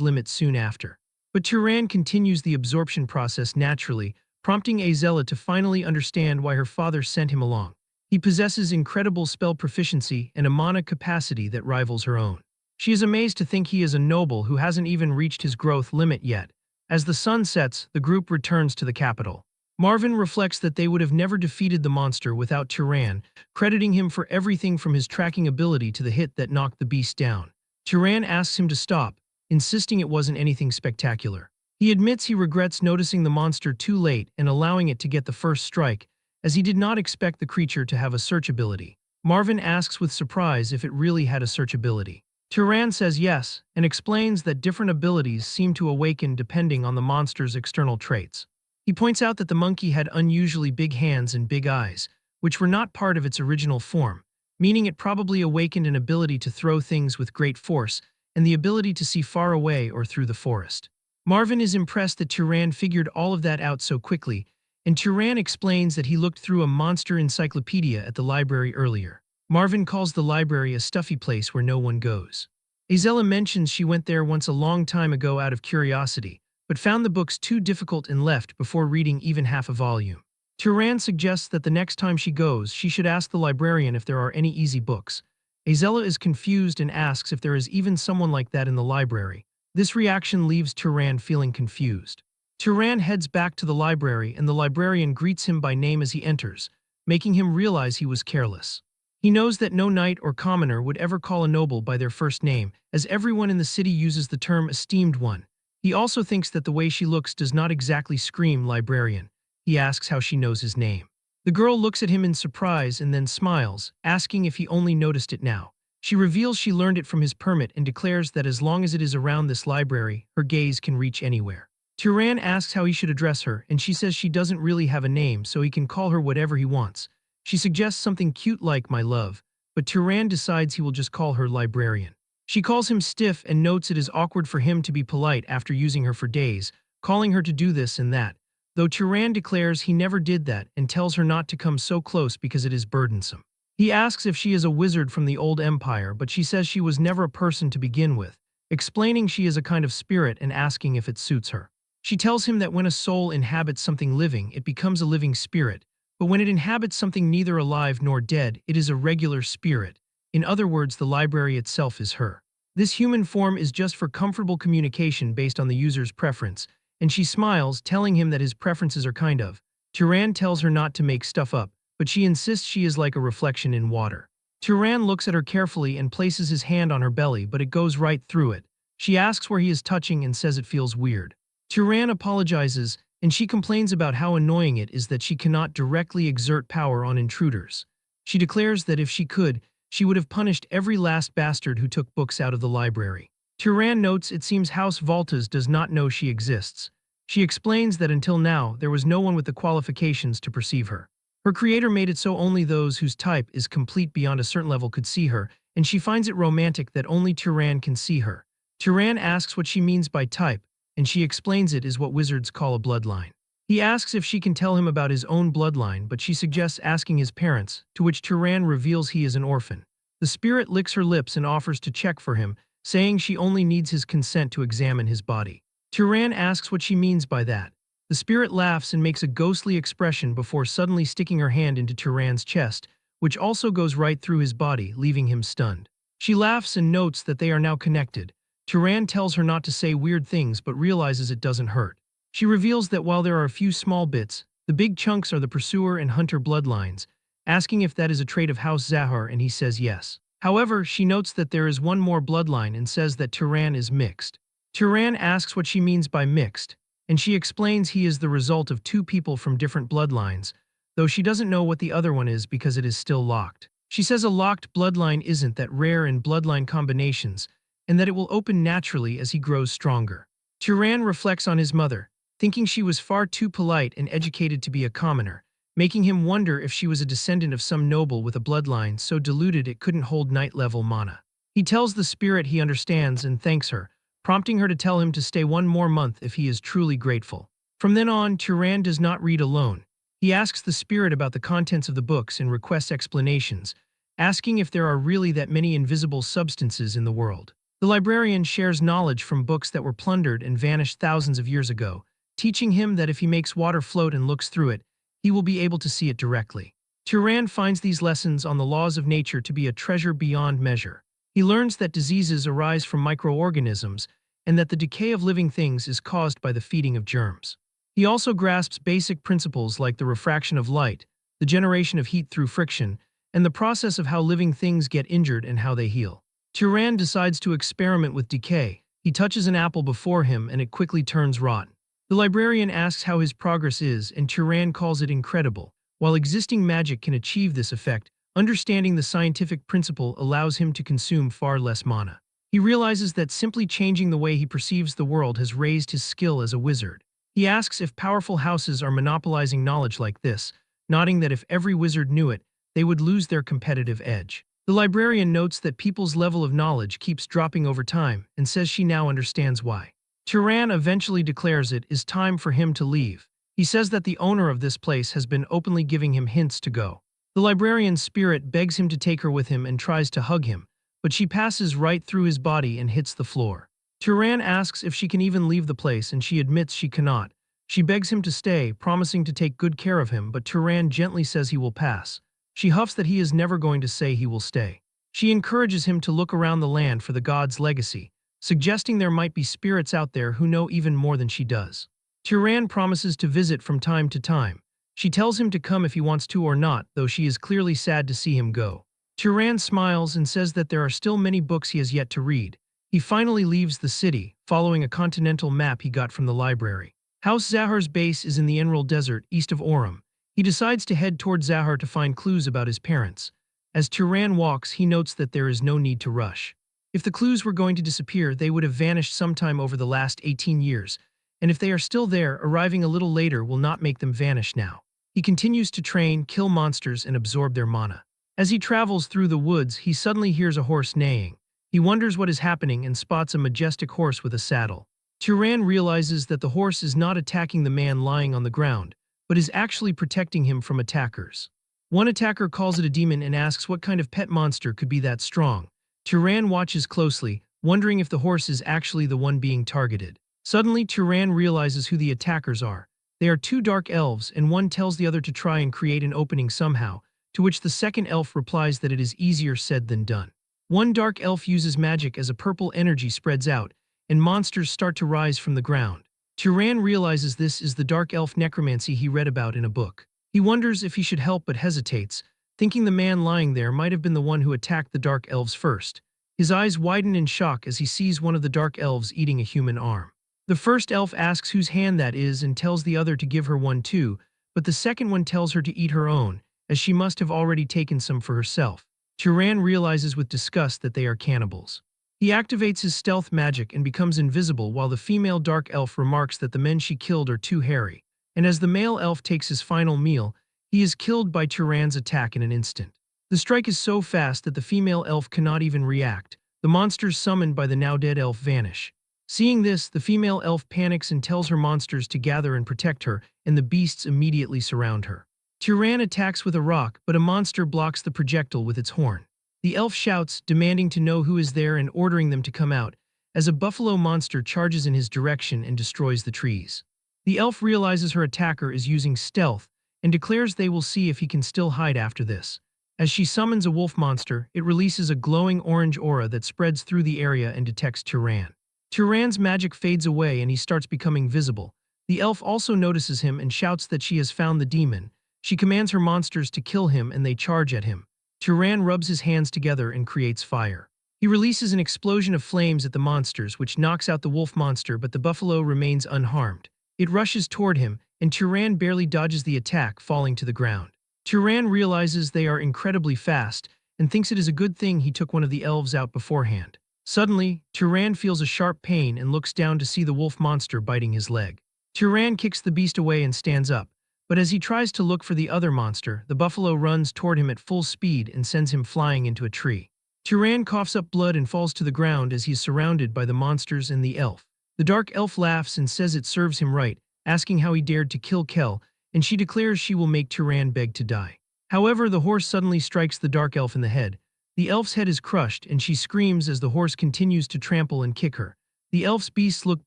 limit soon after. But Turan continues the absorption process naturally, prompting Azella to finally understand why her father sent him along. He possesses incredible spell proficiency and a mana capacity that rivals her own. She is amazed to think he is a noble who hasn't even reached his growth limit yet. As the sun sets, the group returns to the capital. Marvin reflects that they would have never defeated the monster without Turan, crediting him for everything from his tracking ability to the hit that knocked the beast down. Turan asks him to stop, insisting it wasn't anything spectacular. He admits he regrets noticing the monster too late and allowing it to get the first strike, as he did not expect the creature to have a search ability. Marvin asks with surprise if it really had a search ability. Turan says yes, and explains that different abilities seem to awaken depending on the monster's external traits. He points out that the monkey had unusually big hands and big eyes, which were not part of its original form, meaning it probably awakened an ability to throw things with great force and the ability to see far away or through the forest. Marvin is impressed that Turan figured all of that out so quickly, and Turan explains that he looked through a monster encyclopedia at the library earlier. Marvin calls the library a stuffy place where no one goes. Azella mentions she went there once a long time ago out of curiosity, but found the books too difficult and left before reading even half a volume. Turan suggests that the next time she goes, she should ask the librarian if there are any easy books. Azella is confused and asks if there is even someone like that in the library. This reaction leaves Turan feeling confused. Turan heads back to the library and the librarian greets him by name as he enters, making him realize he was careless. He knows that no knight or commoner would ever call a noble by their first name, as everyone in the city uses the term esteemed one. He also thinks that the way she looks does not exactly scream librarian. He asks how she knows his name. The girl looks at him in surprise and then smiles, asking if he only noticed it now. She reveals she learned it from his permit and declares that as long as it is around this library, her gaze can reach anywhere. Turan asks how he should address her, and she says she doesn't really have a name, so he can call her whatever he wants. She suggests something cute like my love, but Turan decides he will just call her librarian. She calls him stiff and notes it is awkward for him to be polite after using her for days, calling her to do this and that, though Turan declares he never did that and tells her not to come so close because it is burdensome. He asks if she is a wizard from the old empire, but she says she was never a person to begin with, explaining she is a kind of spirit and asking if it suits her. She tells him that when a soul inhabits something living, it becomes a living spirit, but when it inhabits something neither alive nor dead, it is a regular spirit. In other words, the library itself is her. This human form is just for comfortable communication based on the user's preference, and she smiles, telling him that his preferences are kind of. Turan tells her not to make stuff up, but she insists she is like a reflection in water. Turan looks at her carefully and places his hand on her belly, but it goes right through it. She asks where he is touching and says it feels weird. Turan apologizes, and she complains about how annoying it is that she cannot directly exert power on intruders. She declares that if she could, she would have punished every last bastard who took books out of the library. Turan notes it seems House Voltas does not know she exists. She explains that until now, there was no one with the qualifications to perceive her. Her creator made it so only those whose type is complete beyond a certain level could see her, and she finds it romantic that only Turan can see her. Turan asks what she means by type, and she explains it is what wizards call a bloodline. He asks if she can tell him about his own bloodline, but she suggests asking his parents, to which Turan reveals he is an orphan. The spirit licks her lips and offers to check for him, saying she only needs his consent to examine his body. Turan asks what she means by that. The spirit laughs and makes a ghostly expression before suddenly sticking her hand into Turan's chest, which also goes right through his body, leaving him stunned. She laughs and notes that they are now connected. Turan tells her not to say weird things but realizes it doesn't hurt. She reveals that while there are a few small bits, the big chunks are the pursuer and hunter bloodlines, asking if that is a trait of House Zahar, and he says yes. However, she notes that there is one more bloodline and says that Turan is mixed. Turan asks what she means by mixed, and she explains he is the result of two people from different bloodlines, though she doesn't know what the other one is because it is still locked. She says a locked bloodline isn't that rare in bloodline combinations, and that it will open naturally as he grows stronger. Turan reflects on his mother, thinking she was far too polite and educated to be a commoner, making him wonder if she was a descendant of some noble with a bloodline so diluted it couldn't hold night-level mana. He tells the spirit he understands and thanks her, prompting her to tell him to stay one more month if he is truly grateful. From then on, Turan does not read alone. He asks the spirit about the contents of the books and requests explanations, asking if there are really that many invisible substances in the world. The librarian shares knowledge from books that were plundered and vanished thousands of years ago, teaching him that if he makes water float and looks through it, he will be able to see it directly. Turan finds these lessons on the laws of nature to be a treasure beyond measure. He learns that diseases arise from microorganisms and that the decay of living things is caused by the feeding of germs. He also grasps basic principles like the refraction of light, the generation of heat through friction, and the process of how living things get injured and how they heal. Turan decides to experiment with decay. He touches an apple before him and it quickly turns rotten. The librarian asks how his progress is, and Turan calls it incredible. While existing magic can achieve this effect, understanding the scientific principle allows him to consume far less mana. He realizes that simply changing the way he perceives the world has raised his skill as a wizard. He asks if powerful houses are monopolizing knowledge like this, nodding that if every wizard knew it, they would lose their competitive edge. The librarian notes that people's level of knowledge keeps dropping over time and says she now understands why. Turan eventually declares it is time for him to leave. He says that the owner of this place has been openly giving him hints to go. The librarian's spirit begs him to take her with him and tries to hug him, but she passes right through his body and hits the floor. Turan asks if she can even leave the place and she admits she cannot. She begs him to stay, promising to take good care of him, but Turan gently says he will pass. She huffs that he is never going to say he will stay. She encourages him to look around the land for the god's legacy, suggesting there might be spirits out there who know even more than she does. Turan promises to visit from time to time. She tells him to come if he wants to or not, though she is clearly sad to see him go. Turan smiles and says that there are still many books he has yet to read. He finally leaves the city, following a continental map he got from the library. House Zahar's base is in the Emerald Desert, east of Orem. He decides to head toward Zahar to find clues about his parents. As Turan walks, he notes that there is no need to rush. If the clues were going to disappear, they would have vanished sometime over the last 18 years, and if they are still there, arriving a little later will not make them vanish now. He continues to train, kill monsters, and absorb their mana. As he travels through the woods, he suddenly hears a horse neighing. He wonders what is happening and spots a majestic horse with a saddle. Turan realizes that the horse is not attacking the man lying on the ground, but is actually protecting him from attackers. One attacker calls it a demon and asks what kind of pet monster could be that strong. Turan watches closely, wondering if the horse is actually the one being targeted. Suddenly, Turan realizes who the attackers are. They are two dark elves, and one tells the other to try and create an opening somehow, to which the second elf replies that it is easier said than done. One dark elf uses magic as a purple energy spreads out, and monsters start to rise from the ground. Turan realizes this is the dark elf necromancy he read about in a book. He wonders if he should help but hesitates, thinking the man lying there might have been the one who attacked the dark elves first. His eyes widen in shock as he sees one of the dark elves eating a human arm. The first elf asks whose hand that is and tells the other to give her one too, but the second one tells her to eat her own, as she must have already taken some for herself. Turan realizes with disgust that they are cannibals. He activates his stealth magic and becomes invisible while the female dark elf remarks that the men she killed are too hairy. And as the male elf takes his final meal, he is killed by Turan's attack in an instant. The strike is so fast that the female elf cannot even react. The monsters summoned by the now dead elf vanish. Seeing this, the female elf panics and tells her monsters to gather and protect her, and the beasts immediately surround her. Turan attacks with a rock, but a monster blocks the projectile with its horn. The elf shouts, demanding to know who is there and ordering them to come out, as a buffalo monster charges in his direction and destroys the trees. The elf realizes her attacker is using stealth and declares they will see if he can still hide after this. As she summons a wolf monster, it releases a glowing orange aura that spreads through the area and detects Turan. Turan's magic fades away and he starts becoming visible. The elf also notices him and shouts that she has found the demon. She commands her monsters to kill him and they charge at him. Turan rubs his hands together and creates fire. He releases an explosion of flames at the monsters, which knocks out the wolf monster, but the buffalo remains unharmed. It rushes toward him, and Turan barely dodges the attack, falling to the ground. Turan realizes they are incredibly fast and thinks it is a good thing he took one of the elves out beforehand. Suddenly, Turan feels a sharp pain and looks down to see the wolf monster biting his leg. Turan kicks the beast away and stands up. But as he tries to look for the other monster, the buffalo runs toward him at full speed and sends him flying into a tree. Turan coughs up blood and falls to the ground as he is surrounded by the monsters and the elf. The dark elf laughs and says it serves him right, asking how he dared to kill Kel, and she declares she will make Turan beg to die. However, the horse suddenly strikes the dark elf in the head. The elf's head is crushed and she screams as the horse continues to trample and kick her. The elf's beasts look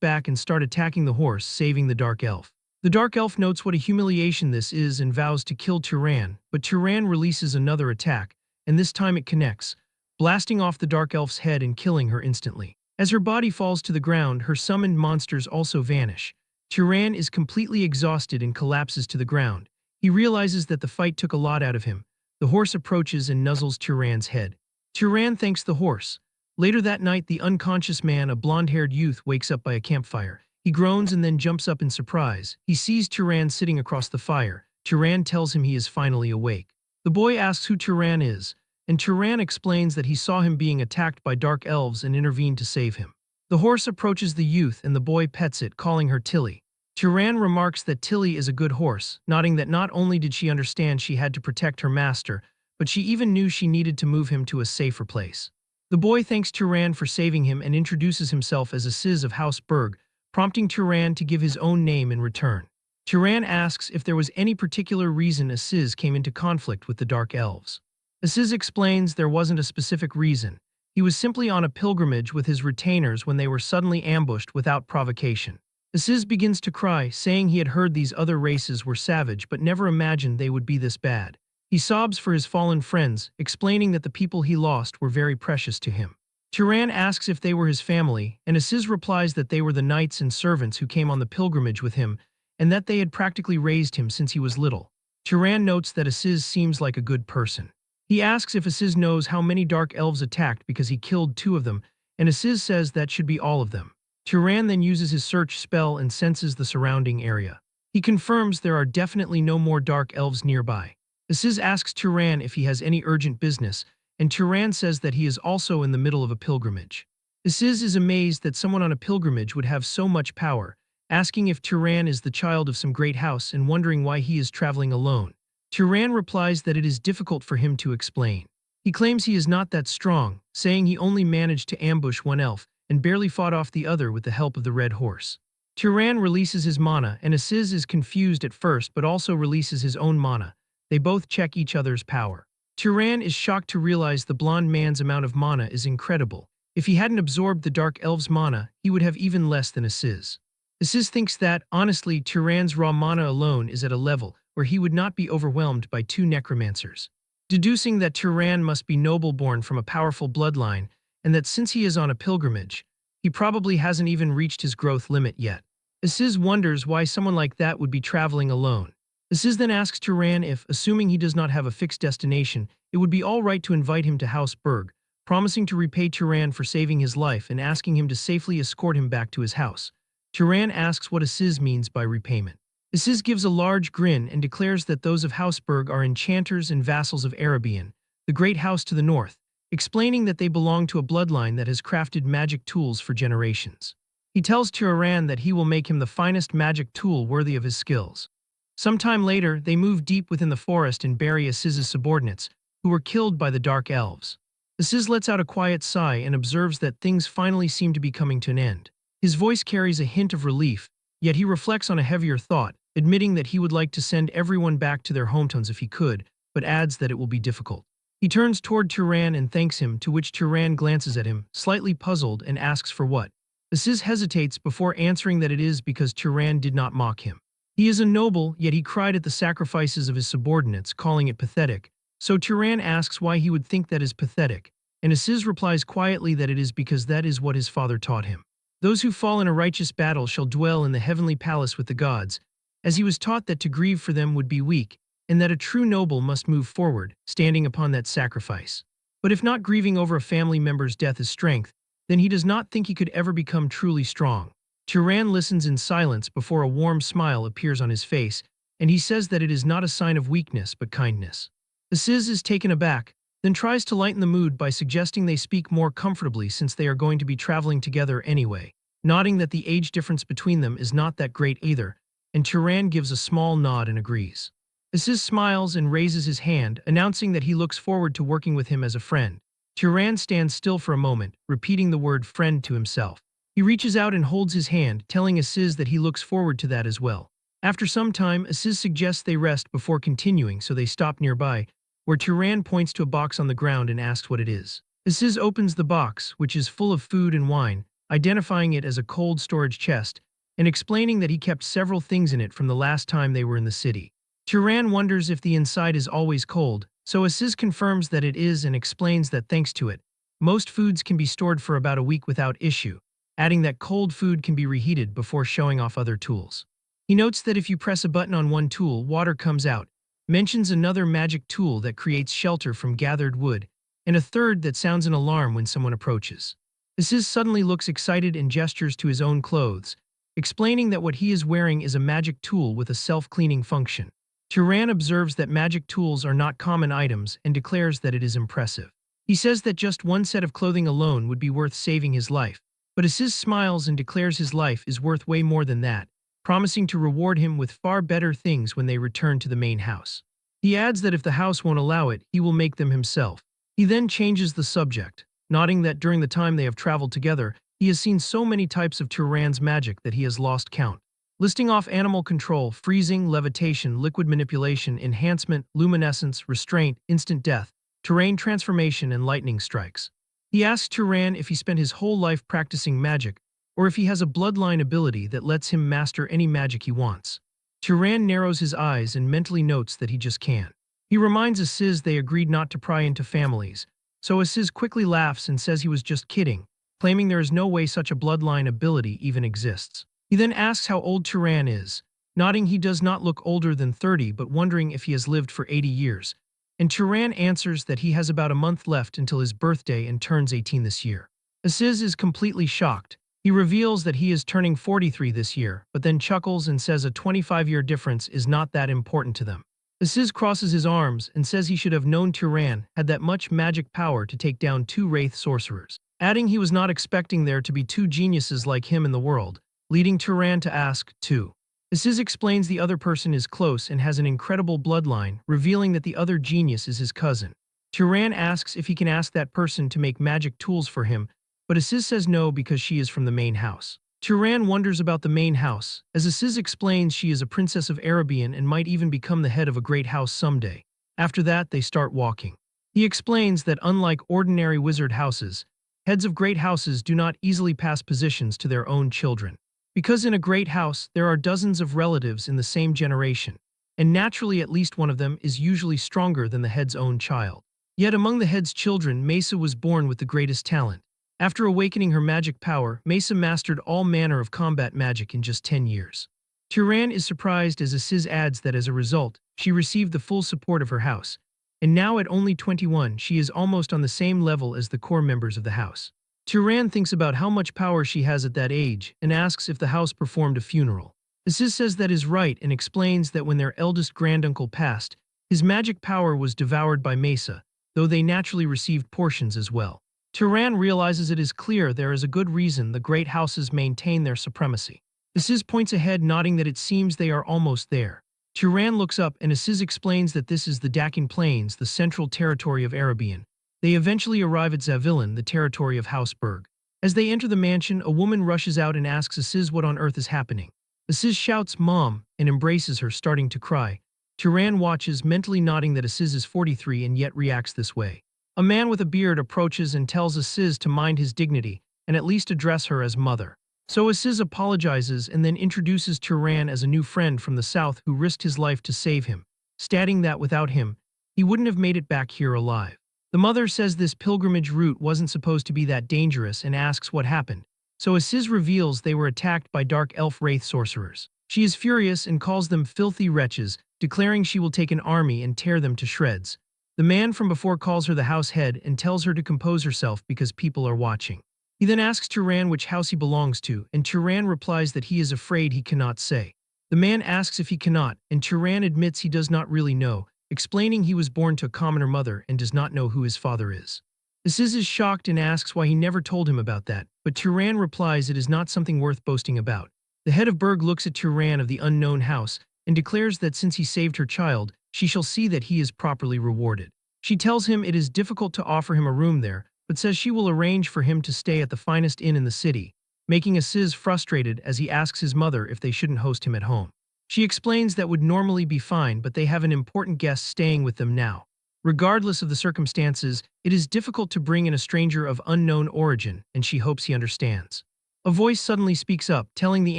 back and start attacking the horse, saving the dark elf. The dark elf notes what a humiliation this is and vows to kill Turan, but Turan releases another attack, and this time it connects, blasting off the dark elf's head and killing her instantly. As her body falls to the ground, her summoned monsters also vanish. Turan is completely exhausted and collapses to the ground. He realizes that the fight took a lot out of him. The horse approaches and nuzzles Turan's head. Turan thanks the horse. Later that night, the unconscious man, a blonde-haired youth, wakes up by a campfire. He groans and then jumps up in surprise. He sees Turan sitting across the fire. Turan tells him he is finally awake. The boy asks who Turan is, and Turan explains that he saw him being attacked by dark elves and intervened to save him. The horse approaches the youth and the boy pets it, calling her Tilly. Turan remarks that Tilly is a good horse, nodding that not only did she understand she had to protect her master, but she even knew she needed to move him to a safer place. The boy thanks Turan for saving him and introduces himself as Aziz of House Berg, prompting Turan to give his own name in return. Turan asks if there was any particular reason Aziz came into conflict with the Dark Elves. Aziz explains there wasn't a specific reason. He was simply on a pilgrimage with his retainers when they were suddenly ambushed without provocation. Aziz begins to cry, saying he had heard these other races were savage but never imagined they would be this bad. He sobs for his fallen friends, explaining that the people he lost were very precious to him. Turan asks if they were his family, and Aziz replies that they were the knights and servants who came on the pilgrimage with him, and that they had practically raised him since he was little. Turan notes that Aziz seems like a good person. He asks if Aziz knows how many dark elves attacked because he killed 2 of them, and Aziz says that should be all of them. Turan then uses his search spell and senses the surrounding area. He confirms there are definitely no more dark elves nearby. Aziz asks Turan if he has any urgent business, and Turan says that he is also in the middle of a pilgrimage. Aziz is amazed that someone on a pilgrimage would have so much power, asking if Turan is the child of some great house and wondering why he is traveling alone. Turan replies that it is difficult for him to explain. He claims he is not that strong, saying he only managed to ambush 1 elf and barely fought off the other with the help of the red horse. Turan releases his mana, and Aziz is confused at first but also releases his own mana. They both check each other's power. Turan is shocked to realize the blonde man's amount of mana is incredible. If he hadn't absorbed the Dark Elf's mana, he would have even less than Aziz. Aziz thinks that, honestly, Turan's raw mana alone is at a level where he would not be overwhelmed by 2 necromancers. Deducing that Turan must be noble-born from a powerful bloodline, and that since he is on a pilgrimage, he probably hasn't even reached his growth limit yet. Aziz wonders why someone like that would be traveling alone. Aziz then asks Turan if, assuming he does not have a fixed destination, it would be all right to invite him to House Berg, promising to repay Turan for saving his life and asking him to safely escort him back to his house. Turan asks what Aziz means by repayment. Aziz gives a large grin and declares that those of House Berg are enchanters and vassals of Arabian, the great house to the north, explaining that they belong to a bloodline that has crafted magic tools for generations. He tells Turan that he will make him the finest magic tool worthy of his skills. Sometime later, they move deep within the forest and bury Aziz's subordinates, who were killed by the Dark Elves. Aziz lets out a quiet sigh and observes that things finally seem to be coming to an end. His voice carries a hint of relief, yet he reflects on a heavier thought, admitting that he would like to send everyone back to their hometowns if he could, but adds that it will be difficult. He turns toward Turan and thanks him, to which Turan glances at him, slightly puzzled, and asks for what. Aziz hesitates before answering that it is because Turan did not mock him. He is a noble, yet he cried at the sacrifices of his subordinates, calling it pathetic. So Turan asks why he would think that is pathetic, and Aziz replies quietly that it is because that is what his father taught him. Those who fall in a righteous battle shall dwell in the heavenly palace with the gods, as he was taught that to grieve for them would be weak, and that a true noble must move forward, standing upon that sacrifice. But if not grieving over a family member's death is strength, then he does not think he could ever become truly strong. Turan listens in silence before a warm smile appears on his face, and he says that it is not a sign of weakness but kindness. Aziz is taken aback, then tries to lighten the mood by suggesting they speak more comfortably since they are going to be traveling together anyway, nodding that the age difference between them is not that great either, and Turan gives a small nod and agrees. Aziz smiles and raises his hand, announcing that he looks forward to working with him as a friend. Turan stands still for a moment, repeating the word friend to himself. He reaches out and holds his hand, telling Aziz that he looks forward to that as well. After some time, Aziz suggests they rest before continuing, so they stop nearby, where Turan points to a box on the ground and asks what it is. Aziz opens the box, which is full of food and wine, identifying it as a cold storage chest, and explaining that he kept several things in it from the last time they were in the city. Turan wonders if the inside is always cold, so Aziz confirms that it is and explains that thanks to it, most foods can be stored for about a week without issue, adding that cold food can be reheated before showing off other tools. He notes that if you press a button on one tool, water comes out, mentions another magic tool that creates shelter from gathered wood, and a third that sounds an alarm when someone approaches. Aziz suddenly looks excited and gestures to his own clothes, explaining that what he is wearing is a magic tool with a self-cleaning function. Turan observes that magic tools are not common items and declares that it is impressive. He says that just one set of clothing alone would be worth saving his life, but Aziz smiles and declares his life is worth way more than that, promising to reward him with far better things when they return to the main house. He adds that if the house won't allow it, he will make them himself. He then changes the subject, nodding that during the time they have traveled together, he has seen so many types of Turan's magic that he has lost count. Listing off animal control, freezing, levitation, liquid manipulation, enhancement, luminescence, restraint, instant death, terrain transformation, and lightning strikes. He asks Turan if he spent his whole life practicing magic, or if he has a bloodline ability that lets him master any magic he wants. Turan narrows his eyes and mentally notes that he just can. He reminds Aziz they agreed not to pry into families, so Aziz quickly laughs and says he was just kidding, claiming there is no way such a bloodline ability even exists. He then asks how old Turan is, nodding he does not look older than 30 but wondering if he has lived for 80 years, and Turan answers that he has about a month left until his birthday and turns 18 this year. Aziz is completely shocked. He reveals that he is turning 43 this year, but then chuckles and says a 25-year difference is not that important to them. Aziz crosses his arms and says he should have known Turan had that much magic power to take down 2 wraith sorcerers, adding he was not expecting there to be 2 geniuses like him in the world, leading Turan to ask, too. Aziz explains the other person is close and has an incredible bloodline, revealing that the other genius is his cousin. Turan asks if he can ask that person to make magic tools for him, but Aziz says no because she is from the main house. Turan wonders about the main house, as Aziz explains she is a princess of Arabian and might even become the head of a great house someday. After that, they start walking. He explains that unlike ordinary wizard houses, heads of great houses do not easily pass positions to their own children. Because in a great house, there are dozens of relatives in the same generation, and naturally at least one of them is usually stronger than the head's own child. Yet among the head's children, Mesa was born with the greatest talent, After awakening her magic power, Mesa mastered all manner of combat magic in just 10 years. Turan is surprised as Aziz adds that as a result, she received the full support of her house, and now at only 21 she is almost on the same level as the core members of the house. Turan thinks about how much power she has at that age and asks if the house performed a funeral. Aziz says that is right and explains that when their eldest granduncle passed, his magic power was devoured by Mesa, though they naturally received portions as well. Turan realizes it is clear there is a good reason the great houses maintain their supremacy. Aziz points ahead, nodding that it seems they are almost there. Turan looks up and Aziz explains that this is the Dakin Plains, the central territory of Arabian. They eventually arrive at Zavillan, the territory of House Berg. As they enter the mansion, a woman rushes out and asks Aziz what on earth is happening. Aziz shouts, "Mom," and embraces her, starting to cry. Turan watches, mentally nodding that Aziz is 43 and yet reacts this way. A man with a beard approaches and tells Aziz to mind his dignity and at least address her as mother. So Aziz apologizes and then introduces Turan as a new friend from the south who risked his life to save him, stating that without him, he wouldn't have made it back here alive. The mother says this pilgrimage route wasn't supposed to be that dangerous and asks what happened. So Aziz reveals they were attacked by dark elf wraith sorcerers. She is furious and calls them filthy wretches, declaring she will take an army and tear them to shreds. The man from before calls her the house head and tells her to compose herself because people are watching. He then asks Turan which house he belongs to, and Turan replies that he is afraid he cannot say. The man asks if he cannot, and Turan admits he does not really know, explaining he was born to a commoner mother and does not know who his father is. Aziz is shocked and asks why he never told him about that, but Turan replies it is not something worth boasting about. The head of Berg looks at Turan of the unknown house and declares that since he saved her child, she shall see that he is properly rewarded. She tells him it is difficult to offer him a room there, but says she will arrange for him to stay at the finest inn in the city, making Aziz frustrated as he asks his mother if they shouldn't host him at home. She explains that would normally be fine, but they have an important guest staying with them now. Regardless of the circumstances, it is difficult to bring in a stranger of unknown origin, and she hopes he understands. A voice suddenly speaks up, telling the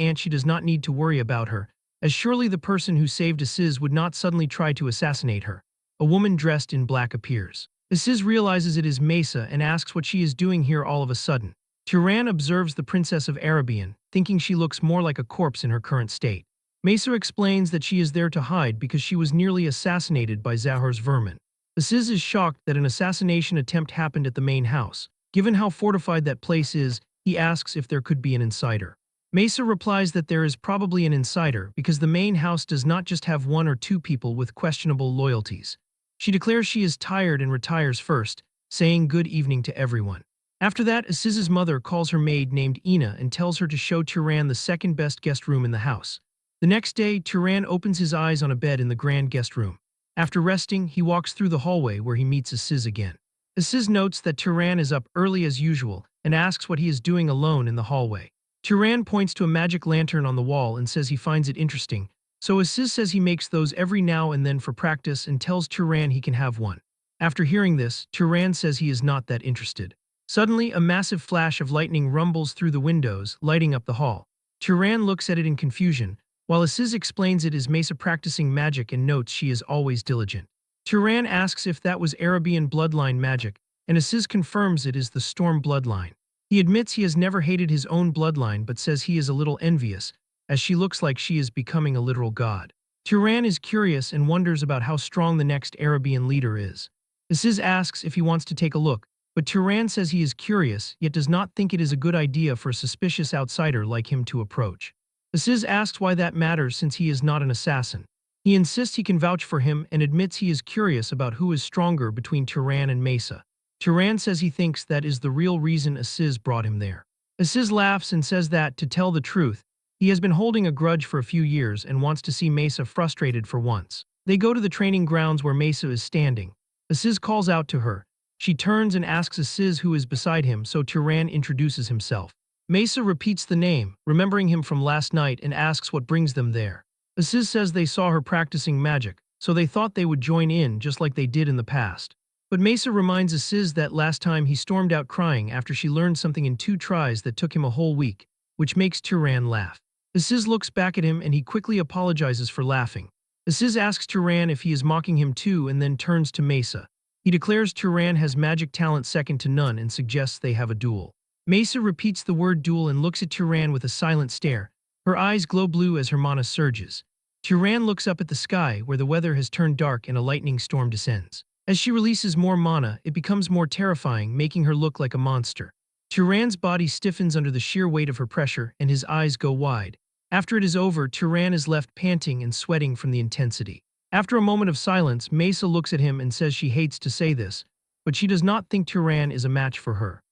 aunt she does not need to worry about her, as surely the person who saved Aziz would not suddenly try to assassinate her. A woman dressed in black appears. Aziz realizes it is Mesa and asks what she is doing here all of a sudden. Turan observes the Princess of Arabian, thinking she looks more like a corpse in her current state. Mesa explains that she is there to hide because she was nearly assassinated by Zahor's vermin. Aziz is shocked that an assassination attempt happened at the main house. Given how fortified that place is, he asks if there could be an insider. Mesa replies that there is probably an insider because the main house does not just have one or two people with questionable loyalties. She declares she is tired and retires first, saying good evening to everyone. After that, Aziz's mother calls her maid named Ina and tells her to show Turan the second best guest room in the house. The next day, Turan opens his eyes on a bed in the grand guest room. After resting, he walks through the hallway where he meets Aziz again. Aziz notes that Turan is up early as usual and asks what he is doing alone in the hallway. Turan points to a magic lantern on the wall and says he finds it interesting, so Aziz says he makes those every now and then for practice and tells Turan he can have one. After hearing this, Turan says he is not that interested. Suddenly, a massive flash of lightning rumbles through the windows, lighting up the hall. Turan looks at it in confusion, while Aziz explains it is Mesa practicing magic and notes she is always diligent. Turan asks if that was Arabian bloodline magic, and Aziz confirms it is the Storm bloodline. He admits he has never hated his own bloodline but says he is a little envious, as she looks like she is becoming a literal god. Turan is curious and wonders about how strong the next Arabian leader is. Aziz asks if he wants to take a look, but Turan says he is curious yet does not think it is a good idea for a suspicious outsider like him to approach. Aziz asks why that matters since he is not an assassin. He insists he can vouch for him and admits he is curious about who is stronger between Turan and Mesa. Turan says he thinks that is the real reason Aziz brought him there. Aziz laughs and says that, to tell the truth, he has been holding a grudge for a few years and wants to see Mesa frustrated for once. They go to the training grounds where Mesa is standing. Aziz calls out to her. She turns and asks Aziz who is beside him, so Turan introduces himself. Mesa repeats the name, remembering him from last night, and asks what brings them there. Aziz says they saw her practicing magic, so they thought they would join in just like they did in the past. But Mesa reminds Aziz that last time he stormed out crying after she learned something in 2 tries that took him a whole week, which makes Turan laugh. Aziz looks back at him and he quickly apologizes for laughing. Aziz asks Turan if he is mocking him too and then turns to Mesa. He declares Turan has magic talent second to none and suggests they have a duel. Mesa repeats the word duel and looks at Turan with a silent stare. Her eyes glow blue as her mana surges. Turan looks up at the sky where the weather has turned dark and a lightning storm descends. As she releases more mana, it becomes more terrifying, making her look like a monster. Turan's body stiffens under the sheer weight of her pressure, and his eyes go wide. After it is over, Turan is left panting and sweating from the intensity. After a moment of silence, Mesa looks at him and says she hates to say this, but she does not think Turan is a match for her.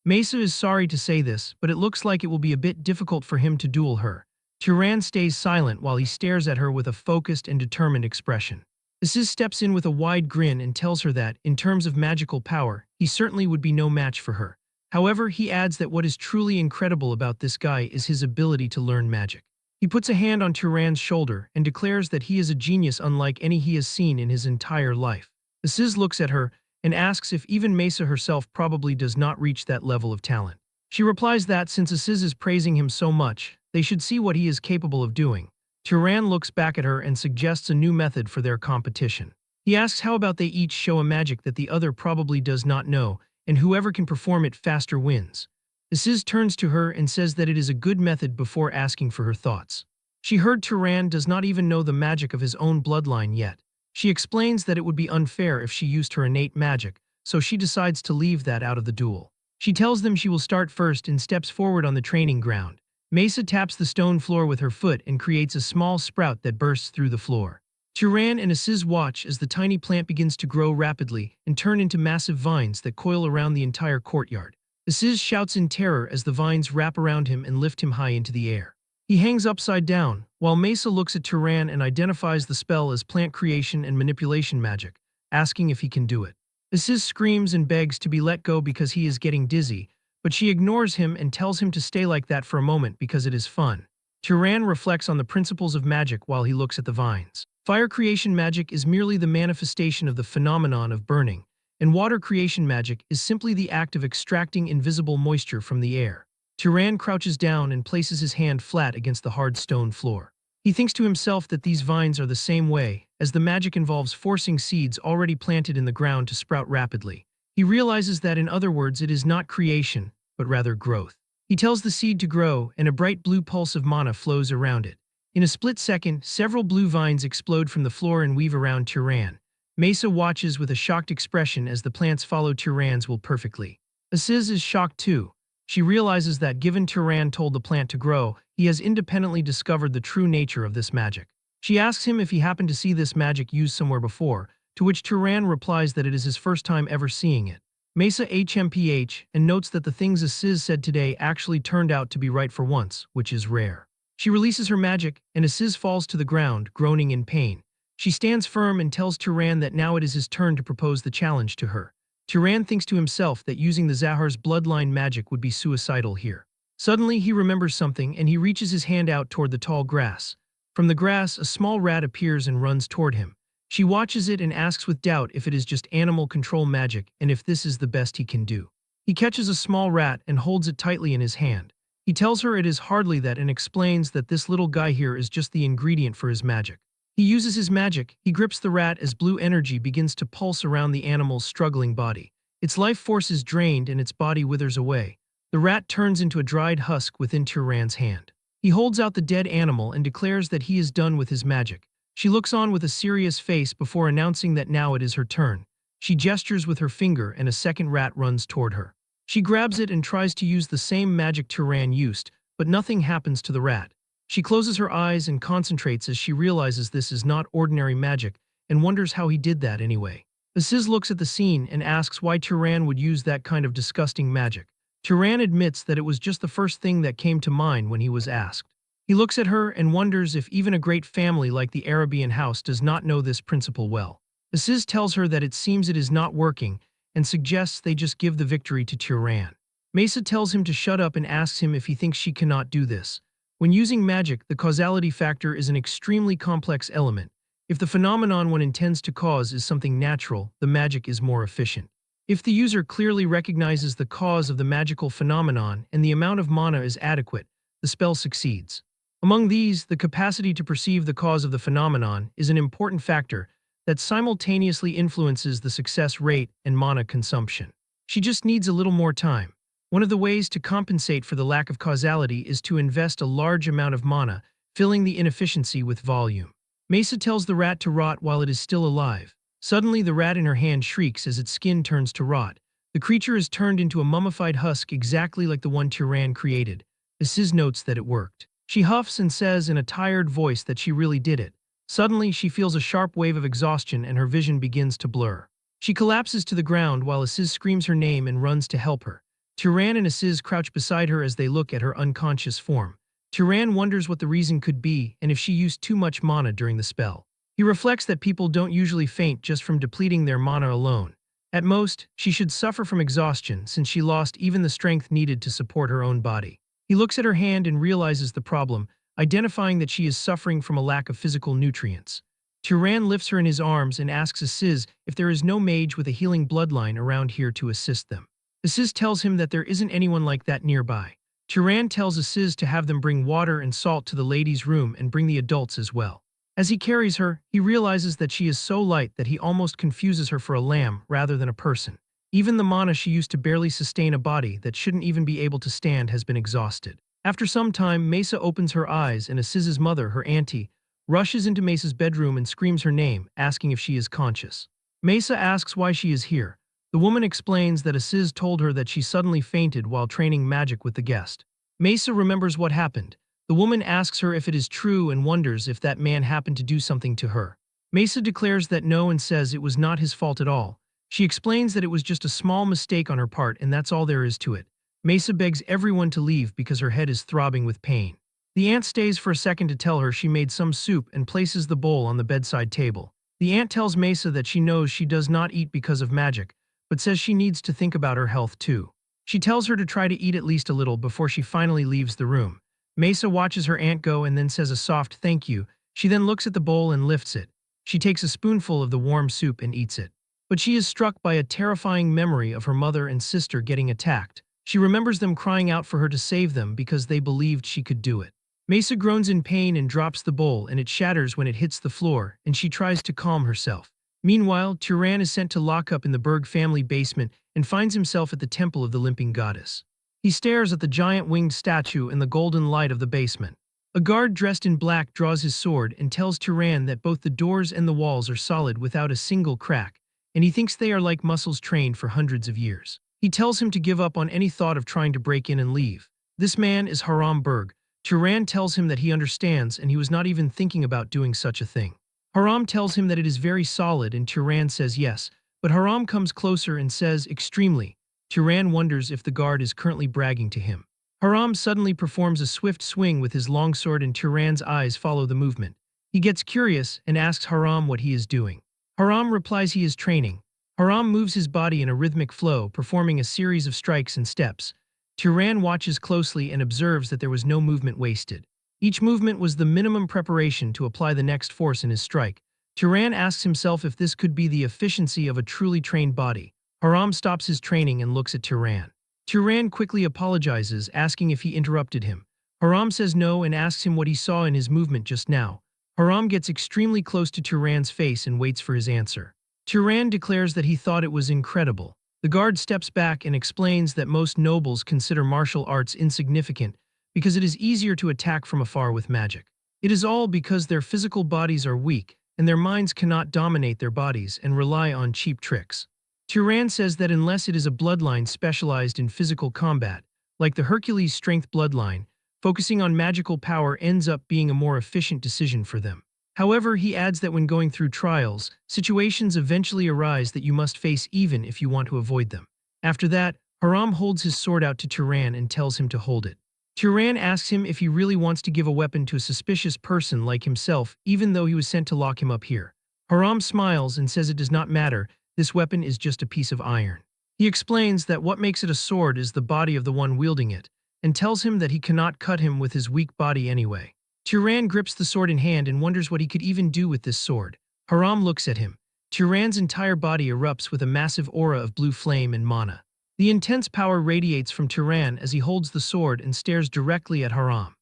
Mesa is sorry to say this, but it looks like it will be a bit difficult for him to duel her. Turan stays silent while he stares at her with a focused and determined expression. Aziz steps in with a wide grin and tells her that, in terms of magical power, he certainly would be no match for her. However, he adds that what is truly incredible about this guy is his ability to learn magic. He puts a hand on Turan's shoulder and declares that he is a genius unlike any he has seen in his entire life. Aziz looks at her and asks if even Mesa herself probably does not reach that level of talent. She replies that since Aziz is praising him so much, they should see what he is capable of doing. Turan looks back at her and suggests a new method for their competition. He asks how about they each show a magic that the other probably does not know, and whoever can perform it faster wins. Aziz turns to her and says that it is a good method before asking for her thoughts. She heard Turan does not even know the magic of his own bloodline yet. She explains that it would be unfair if she used her innate magic, so she decides to leave that out of the duel. She tells them she will start first and steps forward on the training ground. Mesa taps the stone floor with her foot and creates a small sprout that bursts through the floor. Turan and Aziz watch as the tiny plant begins to grow rapidly and turn into massive vines that coil around the entire courtyard. Aziz shouts in terror as the vines wrap around him and lift him high into the air. He hangs upside down, while Mesa looks at Turan and identifies the spell as plant creation and manipulation magic, asking if he can do it. Aziz screams and begs to be let go because he is getting dizzy, but she ignores him and tells him to stay like that for a moment because it is fun. Turan reflects on the principles of magic while he looks at the vines. Fire creation magic is merely the manifestation of the phenomenon of burning, and water creation magic is simply the act of extracting invisible moisture from the air. Turan crouches down and places his hand flat against the hard stone floor. He thinks to himself that these vines are the same way, as the magic involves forcing seeds already planted in the ground to sprout rapidly. He realizes that in other words it is not creation, but rather growth. He tells the seed to grow, and a bright blue pulse of mana flows around it. In a split second, several blue vines explode from the floor and weave around Turan. Mesa watches with a shocked expression as the plants follow Turan's will perfectly. Aziz is shocked too. She realizes that given Turan told the plant to grow, he has independently discovered the true nature of this magic. She asks him if he happened to see this magic used somewhere before, to which Turan replies that it is his first time ever seeing it. Mesa HMPH and notes that the things Aziz said today actually turned out to be right for once, which is rare. She releases her magic, and Aziz falls to the ground, groaning in pain. She stands firm and tells Turan that now it is his turn to propose the challenge to her. Turan thinks to himself that using the Zahar's bloodline magic would be suicidal here. Suddenly, he remembers something and he reaches his hand out toward the tall grass. From the grass, a small rat appears and runs toward him. She watches it and asks with doubt if it is just animal control magic and if this is the best he can do. He catches a small rat and holds it tightly in his hand. He tells her it is hardly that and explains that this little guy here is just the ingredient for his magic. He uses his magic, he grips the rat as blue energy begins to pulse around the animal's struggling body. Its life force is drained and its body withers away. The rat turns into a dried husk within Turan's hand. He holds out the dead animal and declares that he is done with his magic. She looks on with a serious face before announcing that now it is her turn. She gestures with her finger and a second rat runs toward her. She grabs it and tries to use the same magic Turan used, but nothing happens to the rat. She closes her eyes and concentrates as she realizes this is not ordinary magic and wonders how he did that anyway. Aziz looks at the scene and asks why Turan would use that kind of disgusting magic. Turan admits that it was just the first thing that came to mind when he was asked. He looks at her and wonders if even a great family like the Arabian house does not know this principle well. Aziz tells her that it seems it is not working and suggests they just give the victory to Turan. Mesa tells him to shut up and asks him if he thinks she cannot do this. When using magic, the causality factor is an extremely complex element. If the phenomenon one intends to cause is something natural, the magic is more efficient. If the user clearly recognizes the cause of the magical phenomenon and the amount of mana is adequate, the spell succeeds. Among these, the capacity to perceive the cause of the phenomenon is an important factor that simultaneously influences the success rate and mana consumption. She just needs a little more time. One of the ways to compensate for the lack of causality is to invest a large amount of mana, filling the inefficiency with volume. Mesa tells the rat to rot while it is still alive. Suddenly, the rat in her hand shrieks as its skin turns to rot. The creature is turned into a mummified husk exactly like the one Tyran created. Aziz notes that it worked. She huffs and says in a tired voice that she really did it. Suddenly, she feels a sharp wave of exhaustion and her vision begins to blur. She collapses to the ground while Aziz screams her name and runs to help her. Tyran and Aziz crouch beside her as they look at her unconscious form. Tyran wonders what the reason could be and if she used too much mana during the spell. He reflects that people don't usually faint just from depleting their mana alone. At most, she should suffer from exhaustion since she lost even the strength needed to support her own body. He looks at her hand and realizes the problem, identifying that she is suffering from a lack of physical nutrients. Tyran lifts her in his arms and asks Aziz if there is no mage with a healing bloodline around here to assist them. Aziz tells him that there isn't anyone like that nearby. Tyran tells Aziz to have them bring water and salt to the ladies' room and bring the adults as well. As he carries her, he realizes that she is so light that he almost confuses her for a lamb rather than a person. Even the mana she used to barely sustain a body that shouldn't even be able to stand has been exhausted. After some time, Mesa opens her eyes and Aziz's mother, her auntie, rushes into Mesa's bedroom and screams her name, asking if she is conscious. Mesa asks why she is here. The woman explains that Aziz told her that she suddenly fainted while training magic with the guest. Mesa remembers what happened. The woman asks her if it is true and wonders if that man happened to do something to her. Mesa declares that no and says it was not his fault at all. She explains that it was just a small mistake on her part and that's all there is to it. Mesa begs everyone to leave because her head is throbbing with pain. The aunt stays for a second to tell her she made some soup and places the bowl on the bedside table. The aunt tells Mesa that she knows she does not eat because of magic, but says she needs to think about her health too. She tells her to try to eat at least a little before she finally leaves the room. Mesa watches her aunt go and then says a soft thank you. She then looks at the bowl and lifts it. She takes a spoonful of the warm soup and eats it. But she is struck by a terrifying memory of her mother and sister getting attacked. She remembers them crying out for her to save them because they believed she could do it. Mesa groans in pain and drops the bowl and it shatters when it hits the floor and she tries to calm herself. Meanwhile, Tyran is sent to lock up in the Berg family basement and finds himself at the temple of the limping goddess. He stares at the giant winged statue in the golden light of the basement. A guard dressed in black draws his sword and tells Tyran that both the doors and the walls are solid without a single crack, and he thinks they are like muscles trained for hundreds of years. He tells him to give up on any thought of trying to break in and leave. This man is Haram Berg. Tyran tells him that he understands and he was not even thinking about doing such a thing. Haram tells him that it is very solid and Tyran says yes, but Haram comes closer and says extremely. Tyran wonders if the guard is currently bragging to him. Haram suddenly performs a swift swing with his longsword and Tyran's eyes follow the movement. He gets curious and asks Haram what he is doing. Haram replies he is training. Haram moves his body in a rhythmic flow, performing a series of strikes and steps. Tyran watches closely and observes that there was no movement wasted. Each movement was the minimum preparation to apply the next force in his strike. Tyran asks himself if this could be the efficiency of a truly trained body. Haram stops his training and looks at Tyran. Tyran quickly apologizes, asking if he interrupted him. Haram says no and asks him what he saw in his movement just now. Haram gets extremely close to Tyran's face and waits for his answer. Tyran declares that he thought it was incredible. The guard steps back and explains that most nobles consider martial arts insignificant because it is easier to attack from afar with magic. It is all because their physical bodies are weak and their minds cannot dominate their bodies and rely on cheap tricks. Tyran says that unless it is a bloodline specialized in physical combat, like the Hercules strength bloodline, focusing on magical power ends up being a more efficient decision for them. However, he adds that when going through trials, situations eventually arise that you must face even if you want to avoid them. After that, Haram holds his sword out to Tyran and tells him to hold it. Tyran asks him if he really wants to give a weapon to a suspicious person like himself, even though he was sent to lock him up here. Haram smiles and says it does not matter. This weapon is just a piece of iron. He explains that what makes it a sword is the body of the one wielding it, and tells him that he cannot cut him with his weak body anyway. Tyran grips the sword in hand and wonders what he could even do with this sword. Haram looks at him. Tyran's entire body erupts with a massive aura of blue flame and mana. The intense power radiates from Tyran as he holds the sword and stares directly at Haram.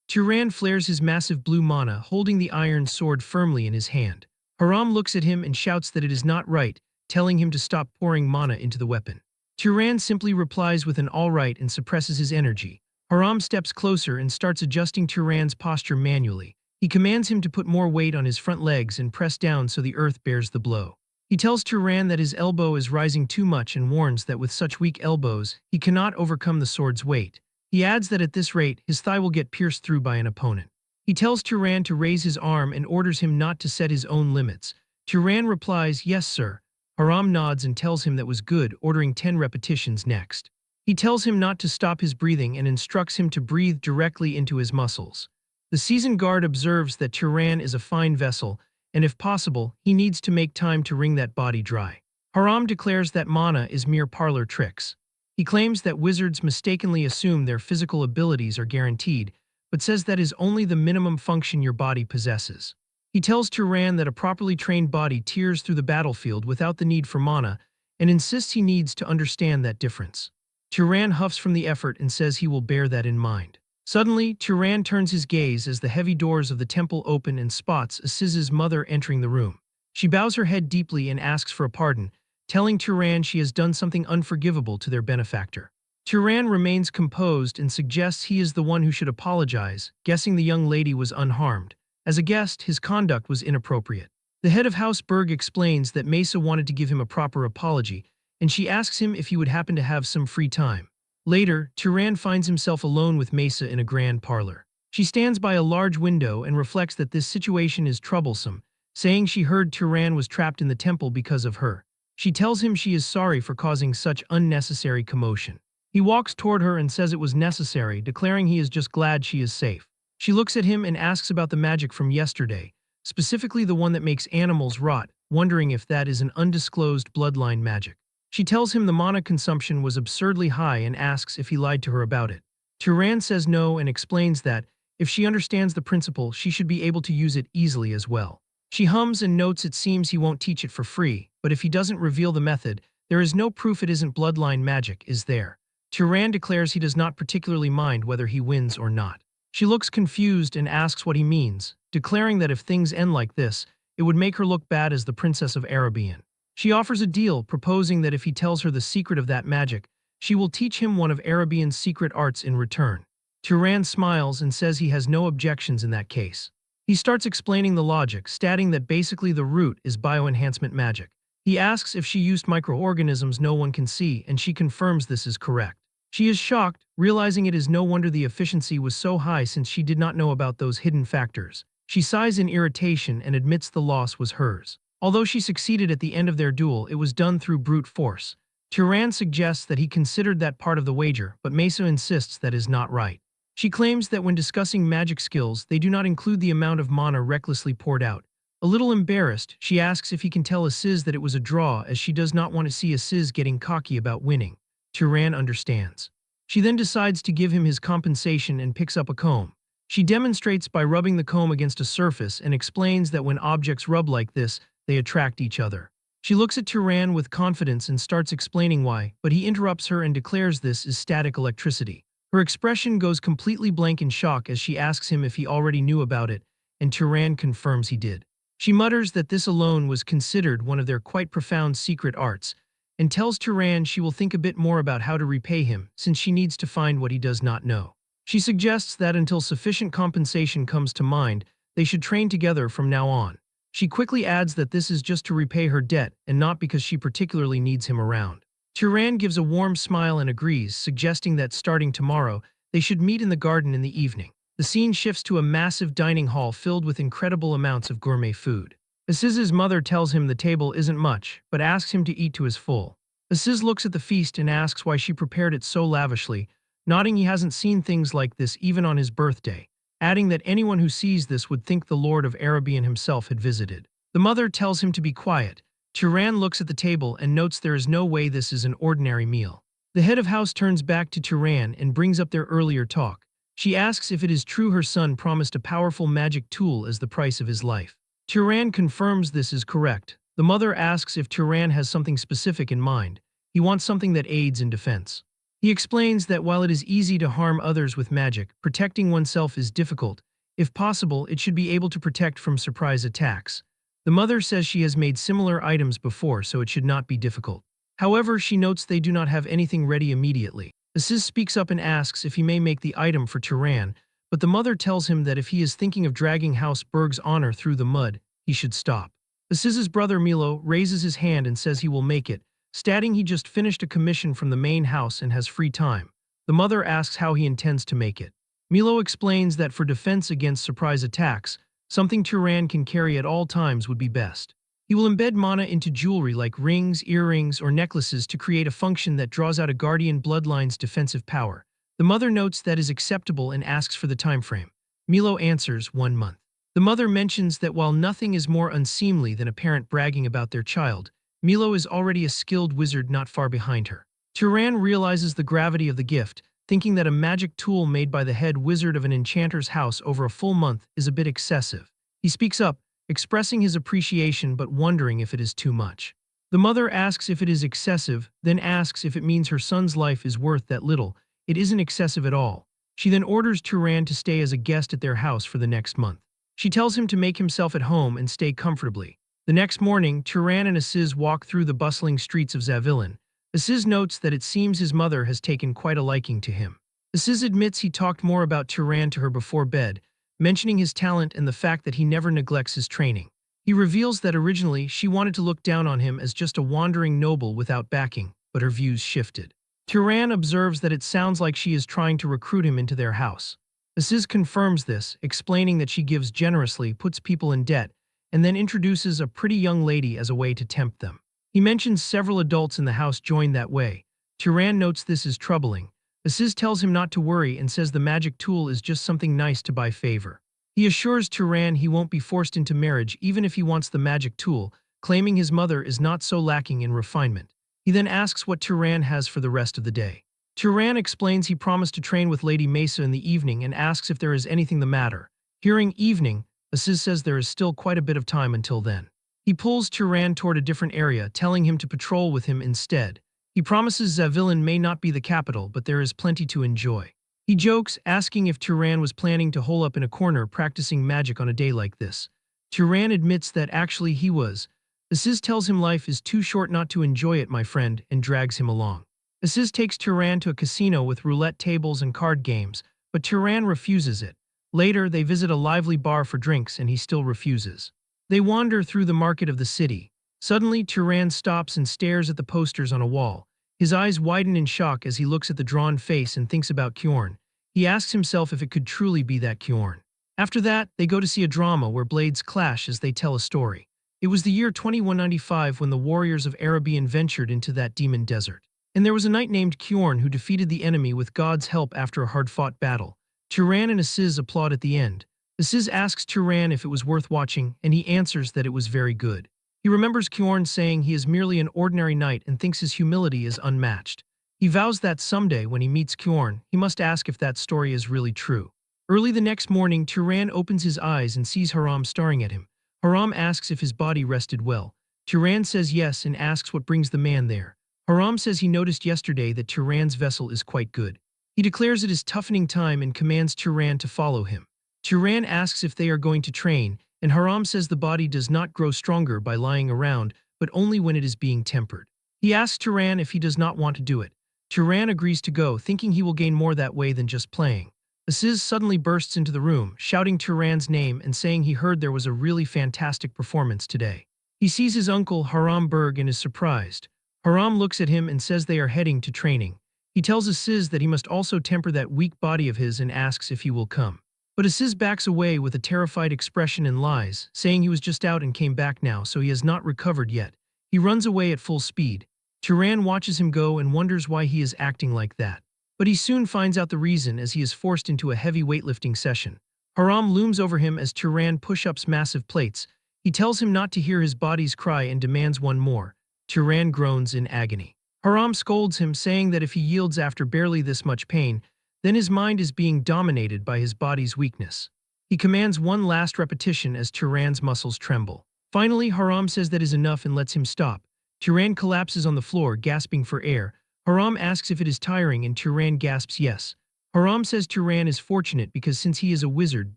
Tyran flares his massive blue mana, holding the iron sword firmly in his hand. Haram looks at him and shouts that it is not right, telling him to stop pouring mana into the weapon. Turan simply replies with an all right and suppresses his energy. Haram steps closer and starts adjusting Turan's posture manually. He commands him to put more weight on his front legs and press down so the earth bears the blow. He tells Turan that his elbow is rising too much and warns that with such weak elbows, he cannot overcome the sword's weight. He adds that at this rate, his thigh will get pierced through by an opponent. He tells Turan to raise his arm and orders him not to set his own limits. Turan replies, "Yes, sir." Haram nods and tells him that was good, ordering 10 repetitions next. He tells him not to stop his breathing and instructs him to breathe directly into his muscles. The seasoned guard observes that Turan is a fine vessel, and if possible, he needs to make time to wring that body dry. Haram declares that mana is mere parlor tricks. He claims that wizards mistakenly assume their physical abilities are guaranteed, but says that is only the minimum function your body possesses. He tells Turan that a properly trained body tears through the battlefield without the need for mana, and insists he needs to understand that difference. Turan huffs from the effort and says he will bear that in mind. Suddenly, Turan turns his gaze as the heavy doors of the temple open and spots Asiz's mother entering the room. She bows her head deeply and asks for a pardon, telling Turan she has done something unforgivable to their benefactor. Turan remains composed and suggests he is the one who should apologize, guessing the young lady was unharmed. As a guest, his conduct was inappropriate. The head of House Berg explains that Mesa wanted to give him a proper apology, and she asks him if he would happen to have some free time. Later, Turan finds himself alone with Mesa in a grand parlor. She stands by a large window and reflects that this situation is troublesome, saying she heard Turan was trapped in the temple because of her. She tells him she is sorry for causing such unnecessary commotion. He walks toward her and says it was necessary, declaring he is just glad she is safe. She looks at him and asks about the magic from yesterday, specifically the one that makes animals rot, wondering if that is an undisclosed bloodline magic. She tells him the mana consumption was absurdly high and asks if he lied to her about it. Turan says no and explains that, if she understands the principle, she should be able to use it easily as well. She hums and notes it seems he won't teach it for free, but if he doesn't reveal the method, there is no proof it isn't bloodline magic, is there? Turan declares he does not particularly mind whether he wins or not. She looks confused and asks what he means, declaring that if things end like this, it would make her look bad as the Princess of Arabian. She offers a deal, proposing that if he tells her the secret of that magic, she will teach him one of Arabian's secret arts in return. Turan smiles and says he has no objections in that case. He starts explaining the logic, stating that basically the root is bioenhancement magic. He asks if she used microorganisms no one can see, and she confirms this is correct. She is shocked, realizing it is no wonder the efficiency was so high since she did not know about those hidden factors. She sighs in irritation and admits the loss was hers. Although she succeeded at the end of their duel, it was done through brute force. Turan suggests that he considered that part of the wager, but Mesa insists that is not right. She claims that when discussing magic skills, they do not include the amount of mana recklessly poured out. A little embarrassed, she asks if he can tell Asiz that it was a draw, as she does not want to see Asiz getting cocky about winning. Turan understands. She then decides to give him his compensation and picks up a comb. She demonstrates by rubbing the comb against a surface and explains that when objects rub like this, they attract each other. She looks at Turan with confidence and starts explaining why, but he interrupts her and declares this is static electricity. Her expression goes completely blank in shock as she asks him if he already knew about it, and Turan confirms he did. She mutters that this alone was considered one of their quite profound secret arts, and tells Turan she will think a bit more about how to repay him, since she needs to find what he does not know. She suggests that until sufficient compensation comes to mind, they should train together from now on. She quickly adds that this is just to repay her debt and not because she particularly needs him around. Turan gives a warm smile and agrees, suggesting that starting tomorrow, they should meet in the garden in the evening. The scene shifts to a massive dining hall filled with incredible amounts of gourmet food. Asiz's mother tells him the table isn't much, but asks him to eat to his full. Asiz looks at the feast and asks why she prepared it so lavishly, nodding he hasn't seen things like this even on his birthday, adding that anyone who sees this would think the Lord of Arabian himself had visited. The mother tells him to be quiet. Turan looks at the table and notes there is no way this is an ordinary meal. The head of house turns back to Turan and brings up their earlier talk. She asks if it is true her son promised a powerful magic tool as the price of his life. Turan confirms this is correct. The mother asks if Turan has something specific in mind. He wants something that aids in defense. He explains that while it is easy to harm others with magic, protecting oneself is difficult. If possible, it should be able to protect from surprise attacks. The mother says she has made similar items before, so it should not be difficult. However, she notes they do not have anything ready immediately. Aziz speaks up and asks if he may make the item for Turan, but the mother tells him that if he is thinking of dragging House Berg's honor through the mud, he should stop. Aziz's brother Milo raises his hand and says he will make it, stating he just finished a commission from the main house and has free time. The mother asks how he intends to make it. Milo explains that for defense against surprise attacks, something Turan can carry at all times would be best. He will embed mana into jewelry like rings, earrings, or necklaces to create a function that draws out a guardian bloodline's defensive power. The mother notes that is acceptable and asks for the time frame. Milo answers 1 month. The mother mentions that while nothing is more unseemly than a parent bragging about their child, Milo is already a skilled wizard not far behind her. Turan realizes the gravity of the gift, thinking that a magic tool made by the head wizard of an enchanter's house over a full month is a bit excessive. He speaks up, expressing his appreciation but wondering if it is too much. The mother asks if it is excessive, then asks if it means her son's life is worth that little. It isn't excessive at all. She then orders Turan to stay as a guest at their house for the next month. She tells him to make himself at home and stay comfortably. The next morning, Turan and Aziz walk through the bustling streets of Zavillan. Aziz notes that it seems his mother has taken quite a liking to him. Aziz admits he talked more about Turan to her before bed, mentioning his talent and the fact that he never neglects his training. He reveals that originally she wanted to look down on him as just a wandering noble without backing, but her views shifted. Turan observes that it sounds like she is trying to recruit him into their house. Aziz confirms this, explaining that she gives generously, puts people in debt, and then introduces a pretty young lady as a way to tempt them. He mentions several adults in the house joined that way. Turan notes this is troubling. Aziz tells him not to worry and says the magic tool is just something nice to buy favor. He assures Turan he won't be forced into marriage even if he wants the magic tool, claiming his mother is not so lacking in refinement. He then asks what Turan has for the rest of the day. Turan explains he promised to train with Lady Mesa in the evening and asks if there is anything the matter. Hearing evening, Aziz says there is still quite a bit of time until then. He pulls Turan toward a different area, telling him to patrol with him instead. He promises Zavillan may not be the capital, but there is plenty to enjoy. He jokes, asking if Turan was planning to hole up in a corner practicing magic on a day like this. Turan admits that actually he was. Aziz tells him life is too short not to enjoy it, my friend, and drags him along. Aziz takes Turan to a casino with roulette tables and card games, but Turan refuses it. Later, they visit a lively bar for drinks and he still refuses. They wander through the market of the city. Suddenly, Turan stops and stares at the posters on a wall. His eyes widen in shock as he looks at the drawn face and thinks about Kjorn. He asks himself if it could truly be that Kjorn. After that, they go to see a drama where blades clash as they tell a story. It was the year 2195 when the warriors of Arabian ventured into that demon desert. And there was a knight named Kjorn who defeated the enemy with God's help after a hard-fought battle. Turan and Aziz applaud at the end. Aziz asks Turan if it was worth watching, and he answers that it was very good. He remembers Kjorn saying he is merely an ordinary knight and thinks his humility is unmatched. He vows that someday when he meets Kjorn, he must ask if that story is really true. Early the next morning, Turan opens his eyes and sees Haram staring at him. Haram asks if his body rested well. Turan says yes and asks what brings the man there. Haram says he noticed yesterday that Turan's vessel is quite good. He declares it is toughening time and commands Turan to follow him. Turan asks if they are going to train, and Haram says the body does not grow stronger by lying around, but only when it is being tempered. He asks Turan if he does not want to do it. Turan agrees to go, thinking he will gain more that way than just playing. Aziz suddenly bursts into the room, shouting Turan's name and saying he heard there was a really fantastic performance today. He sees his uncle Haram Berg and is surprised. Haram looks at him and says they are heading to training. He tells Aziz that he must also temper that weak body of his and asks if he will come. But Aziz backs away with a terrified expression and lies, saying he was just out and came back now, so he has not recovered yet. He runs away at full speed. Turan watches him go and wonders why he is acting like that. But he soon finds out the reason as he is forced into a heavy weightlifting session. Haram looms over him as Turan push-ups massive plates. He tells him not to hear his body's cry and demands one more. Turan groans in agony. Haram scolds him, saying that if he yields after barely this much pain, then his mind is being dominated by his body's weakness. He commands one last repetition as Turan's muscles tremble. Finally, Haram says that is enough and lets him stop. Turan collapses on the floor, gasping for air. Haram asks if it is tiring and Turan gasps yes. Haram says Turan is fortunate because since he is a wizard,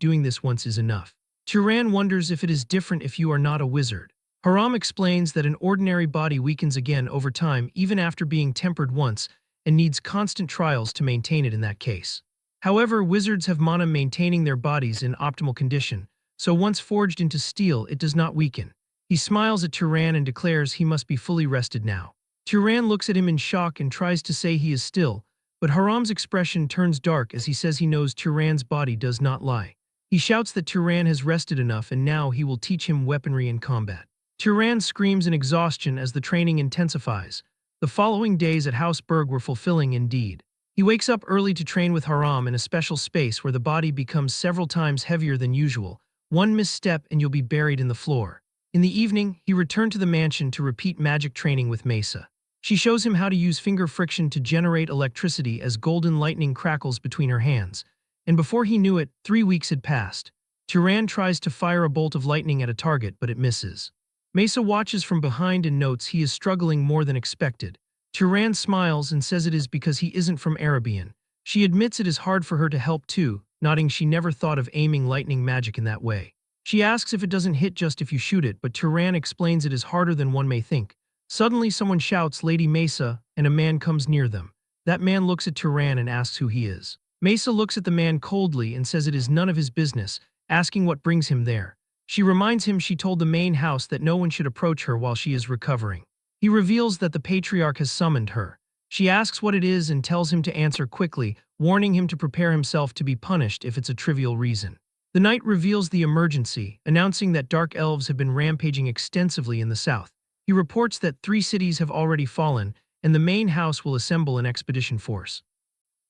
doing this once is enough. Turan wonders if it is different if you are not a wizard. Haram explains that an ordinary body weakens again over time even after being tempered once and needs constant trials to maintain it in that case. However, wizards have mana maintaining their bodies in optimal condition, so once forged into steel, it does not weaken. He smiles at Turan and declares he must be fully rested now. Turan looks at him in shock and tries to say he is still, but Haram's expression turns dark as he says he knows Turan's body does not lie. He shouts that Turan has rested enough and now he will teach him weaponry and combat. Turan screams in exhaustion as the training intensifies. The following days at House Berg were fulfilling indeed. He wakes up early to train with Haram in a special space where the body becomes several times heavier than usual. One misstep and you'll be buried in the floor. In the evening, he returned to the mansion to repeat magic training with Mesa. She shows him how to use finger friction to generate electricity as golden lightning crackles between her hands. And before he knew it, 3 weeks had passed. Turan tries to fire a bolt of lightning at a target, but it misses. Mesa watches from behind and notes he is struggling more than expected. Turan smiles and says it is because he isn't from Arabian. She admits it is hard for her to help too, nodding she never thought of aiming lightning magic in that way. She asks if it doesn't hit just if you shoot it, but Turan explains it is harder than one may think. Suddenly someone shouts Lady Mesa, and a man comes near them. That man looks at Turan and asks who he is. Mesa looks at the man coldly and says it is none of his business, asking what brings him there. She reminds him she told the main house that no one should approach her while she is recovering. He reveals that the patriarch has summoned her. She asks what it is and tells him to answer quickly, warning him to prepare himself to be punished if it's a trivial reason. The knight reveals the emergency, announcing that dark elves have been rampaging extensively in the south. He reports that 3 cities have already fallen, and the main house will assemble an expedition force.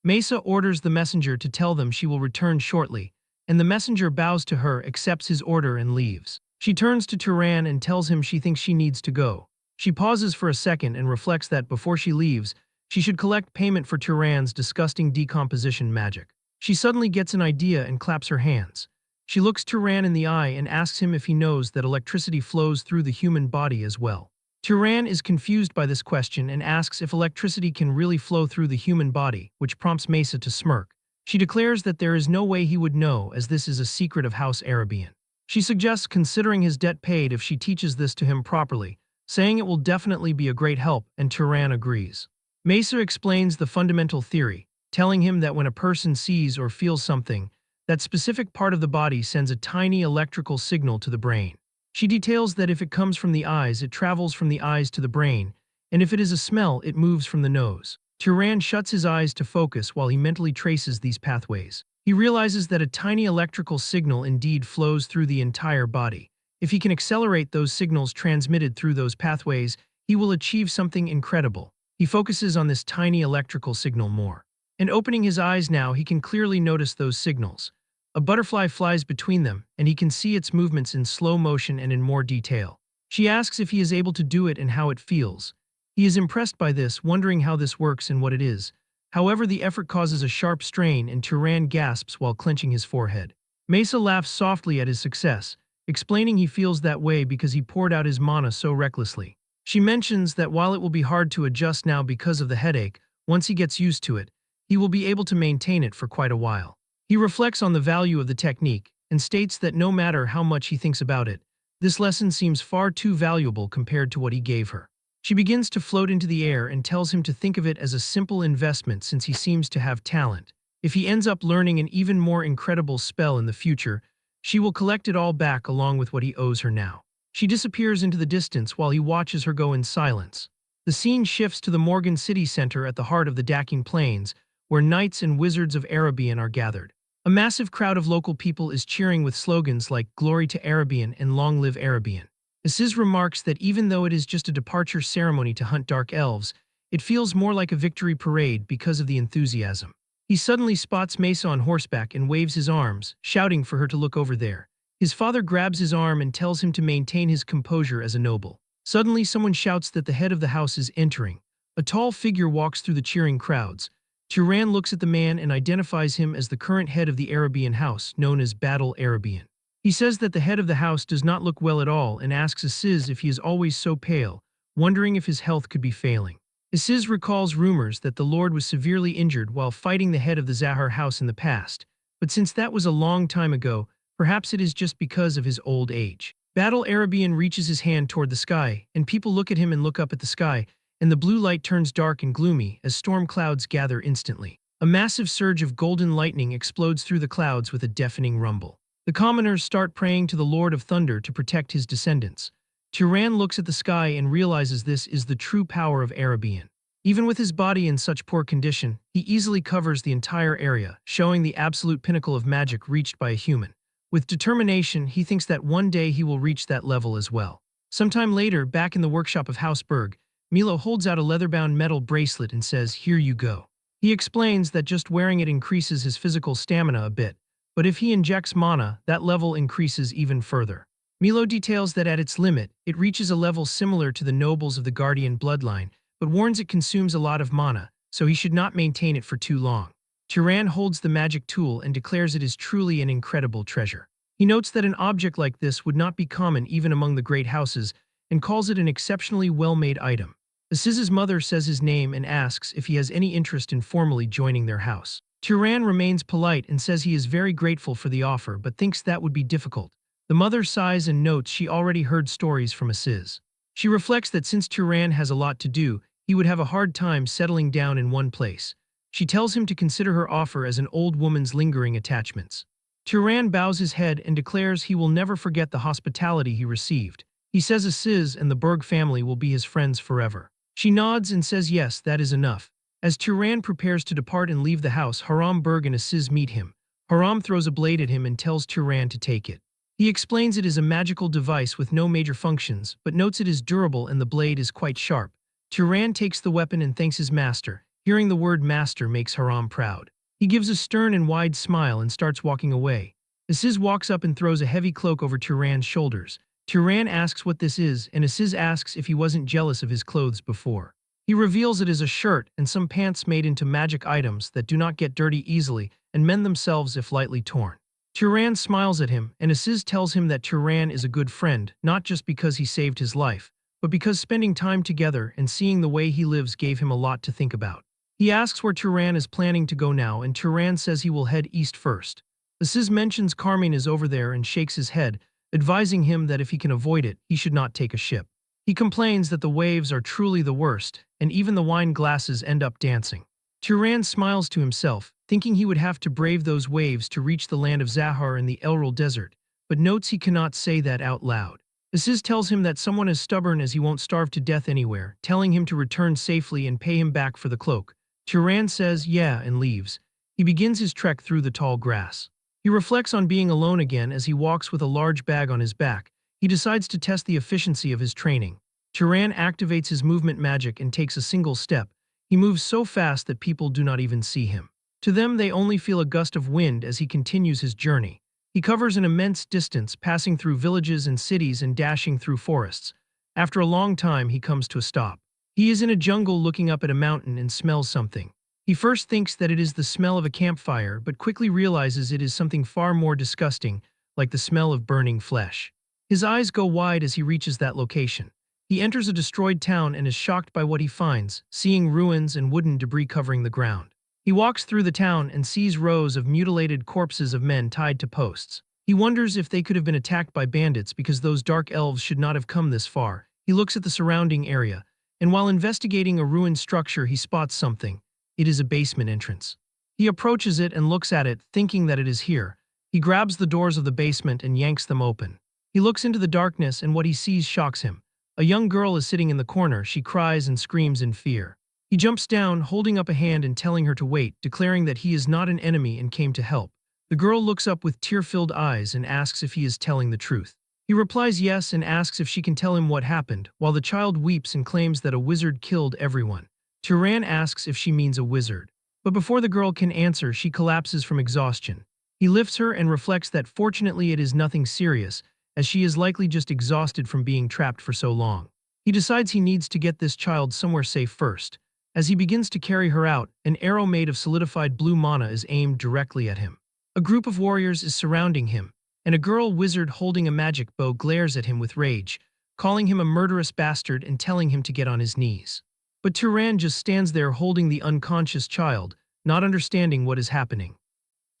Mesa orders the messenger to tell them she will return shortly, and the messenger bows to her, accepts his order, and leaves. She turns to Turan and tells him she thinks she needs to go. She pauses for a second and reflects that before she leaves, she should collect payment for Turan's disgusting decomposition magic. She suddenly gets an idea and claps her hands. She looks Turan in the eye and asks him if he knows that electricity flows through the human body as well. Turan is confused by this question and asks if electricity can really flow through the human body, which prompts Mesa to smirk. She declares that there is no way he would know as this is a secret of House Arabian. She suggests considering his debt paid if she teaches this to him properly, saying it will definitely be a great help, and Turan agrees. Mesa explains the fundamental theory, telling him that when a person sees or feels something, that specific part of the body sends a tiny electrical signal to the brain. She details that if it comes from the eyes, it travels from the eyes to the brain, and if it is a smell, it moves from the nose. Turan shuts his eyes to focus while he mentally traces these pathways. He realizes that a tiny electrical signal indeed flows through the entire body. If he can accelerate those signals transmitted through those pathways, he will achieve something incredible. He focuses on this tiny electrical signal more. And opening his eyes now, he can clearly notice those signals. A butterfly flies between them, and he can see its movements in slow motion and in more detail. She asks if he is able to do it and how it feels. He is impressed by this, wondering how this works and what it is. However, the effort causes a sharp strain and Turan gasps while clenching his forehead. Mesa laughs softly at his success, explaining he feels that way because he poured out his mana so recklessly. She mentions that while it will be hard to adjust now because of the headache, once he gets used to it, he will be able to maintain it for quite a while. He reflects on the value of the technique and states that no matter how much he thinks about it, this lesson seems far too valuable compared to what he gave her. She begins to float into the air and tells him to think of it as a simple investment since he seems to have talent. If he ends up learning an even more incredible spell in the future, she will collect it all back along with what he owes her now. She disappears into the distance while he watches her go in silence. The scene shifts to the Morgan City Center at the heart of the Daking Plains, where knights and wizards of Arabian are gathered. A massive crowd of local people is cheering with slogans like "Glory to Arabian" and "Long live Arabian." Aziz remarks that even though it is just a departure ceremony to hunt dark elves, it feels more like a victory parade because of the enthusiasm. He suddenly spots Mesa on horseback and waves his arms, shouting for her to look over there. His father grabs his arm and tells him to maintain his composure as a noble. Suddenly, someone shouts that the head of the house is entering. A tall figure walks through the cheering crowds. Turan looks at the man and identifies him as the current head of the Arabian house, known as Battle Arabian. He says that the head of the house does not look well at all and asks Aziz if he is always so pale, wondering if his health could be failing. Aziz recalls rumors that the Lord was severely injured while fighting the head of the Zahar house in the past, but since that was a long time ago, perhaps it is just because of his old age. Battle Arabian reaches his hand toward the sky, and people look at him and look up at the sky, and the blue light turns dark and gloomy as storm clouds gather instantly. A massive surge of golden lightning explodes through the clouds with a deafening rumble. The commoners start praying to the Lord of Thunder to protect his descendants. Turan looks at the sky and realizes this is the true power of Arabian. Even with his body in such poor condition, he easily covers the entire area, showing the absolute pinnacle of magic reached by a human. With determination, he thinks that one day he will reach that level as well. Sometime later, back in the workshop of House Berg, Milo holds out a leather-bound metal bracelet and says, "Here you go." He explains that just wearing it increases his physical stamina a bit, but if he injects mana, that level increases even further. Milo details that at its limit, it reaches a level similar to the nobles of the Guardian bloodline, but warns it consumes a lot of mana, so he should not maintain it for too long. Turan holds the magic tool and declares it is truly an incredible treasure. He notes that an object like this would not be common even among the great houses, and calls it an exceptionally well-made item. Aziz's mother says his name and asks if he has any interest in formally joining their house. Turan remains polite and says he is very grateful for the offer but thinks that would be difficult. The mother sighs and notes she already heard stories from Aziz. She reflects that since Turan has a lot to do, he would have a hard time settling down in one place. She tells him to consider her offer as an old woman's lingering attachments. Turan bows his head and declares he will never forget the hospitality he received. He says Aziz and the Berg family will be his friends forever. She nods and says yes, that is enough. As Turan prepares to depart and leave the house, Haram Berg and Aziz meet him. Haram throws a blade at him and tells Turan to take it. He explains it is a magical device with no major functions, but notes it is durable and the blade is quite sharp. Turan takes the weapon and thanks his master. Hearing the word master makes Haram proud. He gives a stern and wide smile and starts walking away. Aziz walks up and throws a heavy cloak over Turan's shoulders. Turan asks what this is, and Aziz asks if he wasn't jealous of his clothes before. He reveals it is a shirt and some pants made into magic items that do not get dirty easily and mend themselves if lightly torn. Turan smiles at him, and Aziz tells him that Turan is a good friend, not just because he saved his life, but because spending time together and seeing the way he lives gave him a lot to think about. He asks where Turan is planning to go now, and Turan says he will head east first. Aziz mentions Carmine is over there and shakes his head, advising him that if he can avoid it, he should not take a ship. He complains that the waves are truly the worst, and even the wine glasses end up dancing. Turan smiles to himself, thinking he would have to brave those waves to reach the land of Zahar in the Elril Desert, but notes he cannot say that out loud. Aziz tells him that someone as stubborn as he won't starve to death anywhere, telling him to return safely and pay him back for the cloak. Turan says yeah and leaves. He begins his trek through the tall grass. He reflects on being alone again as he walks with a large bag on his back. He decides to test the efficiency of his training. Turan activates his movement magic and takes a single step. He moves so fast that people do not even see him. To them, they only feel a gust of wind as he continues his journey. He covers an immense distance, passing through villages and cities and dashing through forests. After a long time, he comes to a stop. He is in a jungle looking up at a mountain and smells something. He first thinks that it is the smell of a campfire, but quickly realizes it is something far more disgusting, like the smell of burning flesh. His eyes go wide as he reaches that location. He enters a destroyed town and is shocked by what he finds, seeing ruins and wooden debris covering the ground. He walks through the town and sees rows of mutilated corpses of men tied to posts. He wonders if they could have been attacked by bandits because those dark elves should not have come this far. He looks at the surrounding area, and while investigating a ruined structure, he spots something. It is a basement entrance. He approaches it and looks at it, thinking that it is here. He grabs the doors of the basement and yanks them open. He looks into the darkness and what he sees shocks him. A young girl is sitting in the corner. She cries and screams in fear. He jumps down, holding up a hand and telling her to wait, declaring that he is not an enemy and came to help. The girl looks up with tear-filled eyes and asks if he is telling the truth. He replies yes and asks if she can tell him what happened, while the child weeps and claims that a wizard killed everyone. Turan asks if she means a wizard. But before the girl can answer, she collapses from exhaustion. He lifts her and reflects that fortunately it is nothing serious, as she is likely just exhausted from being trapped for so long. He decides he needs to get this child somewhere safe first. As he begins to carry her out, an arrow made of solidified blue mana is aimed directly at him. A group of warriors is surrounding him, and a girl wizard holding a magic bow glares at him with rage, calling him a murderous bastard and telling him to get on his knees. But Turan just stands there holding the unconscious child, not understanding what is happening.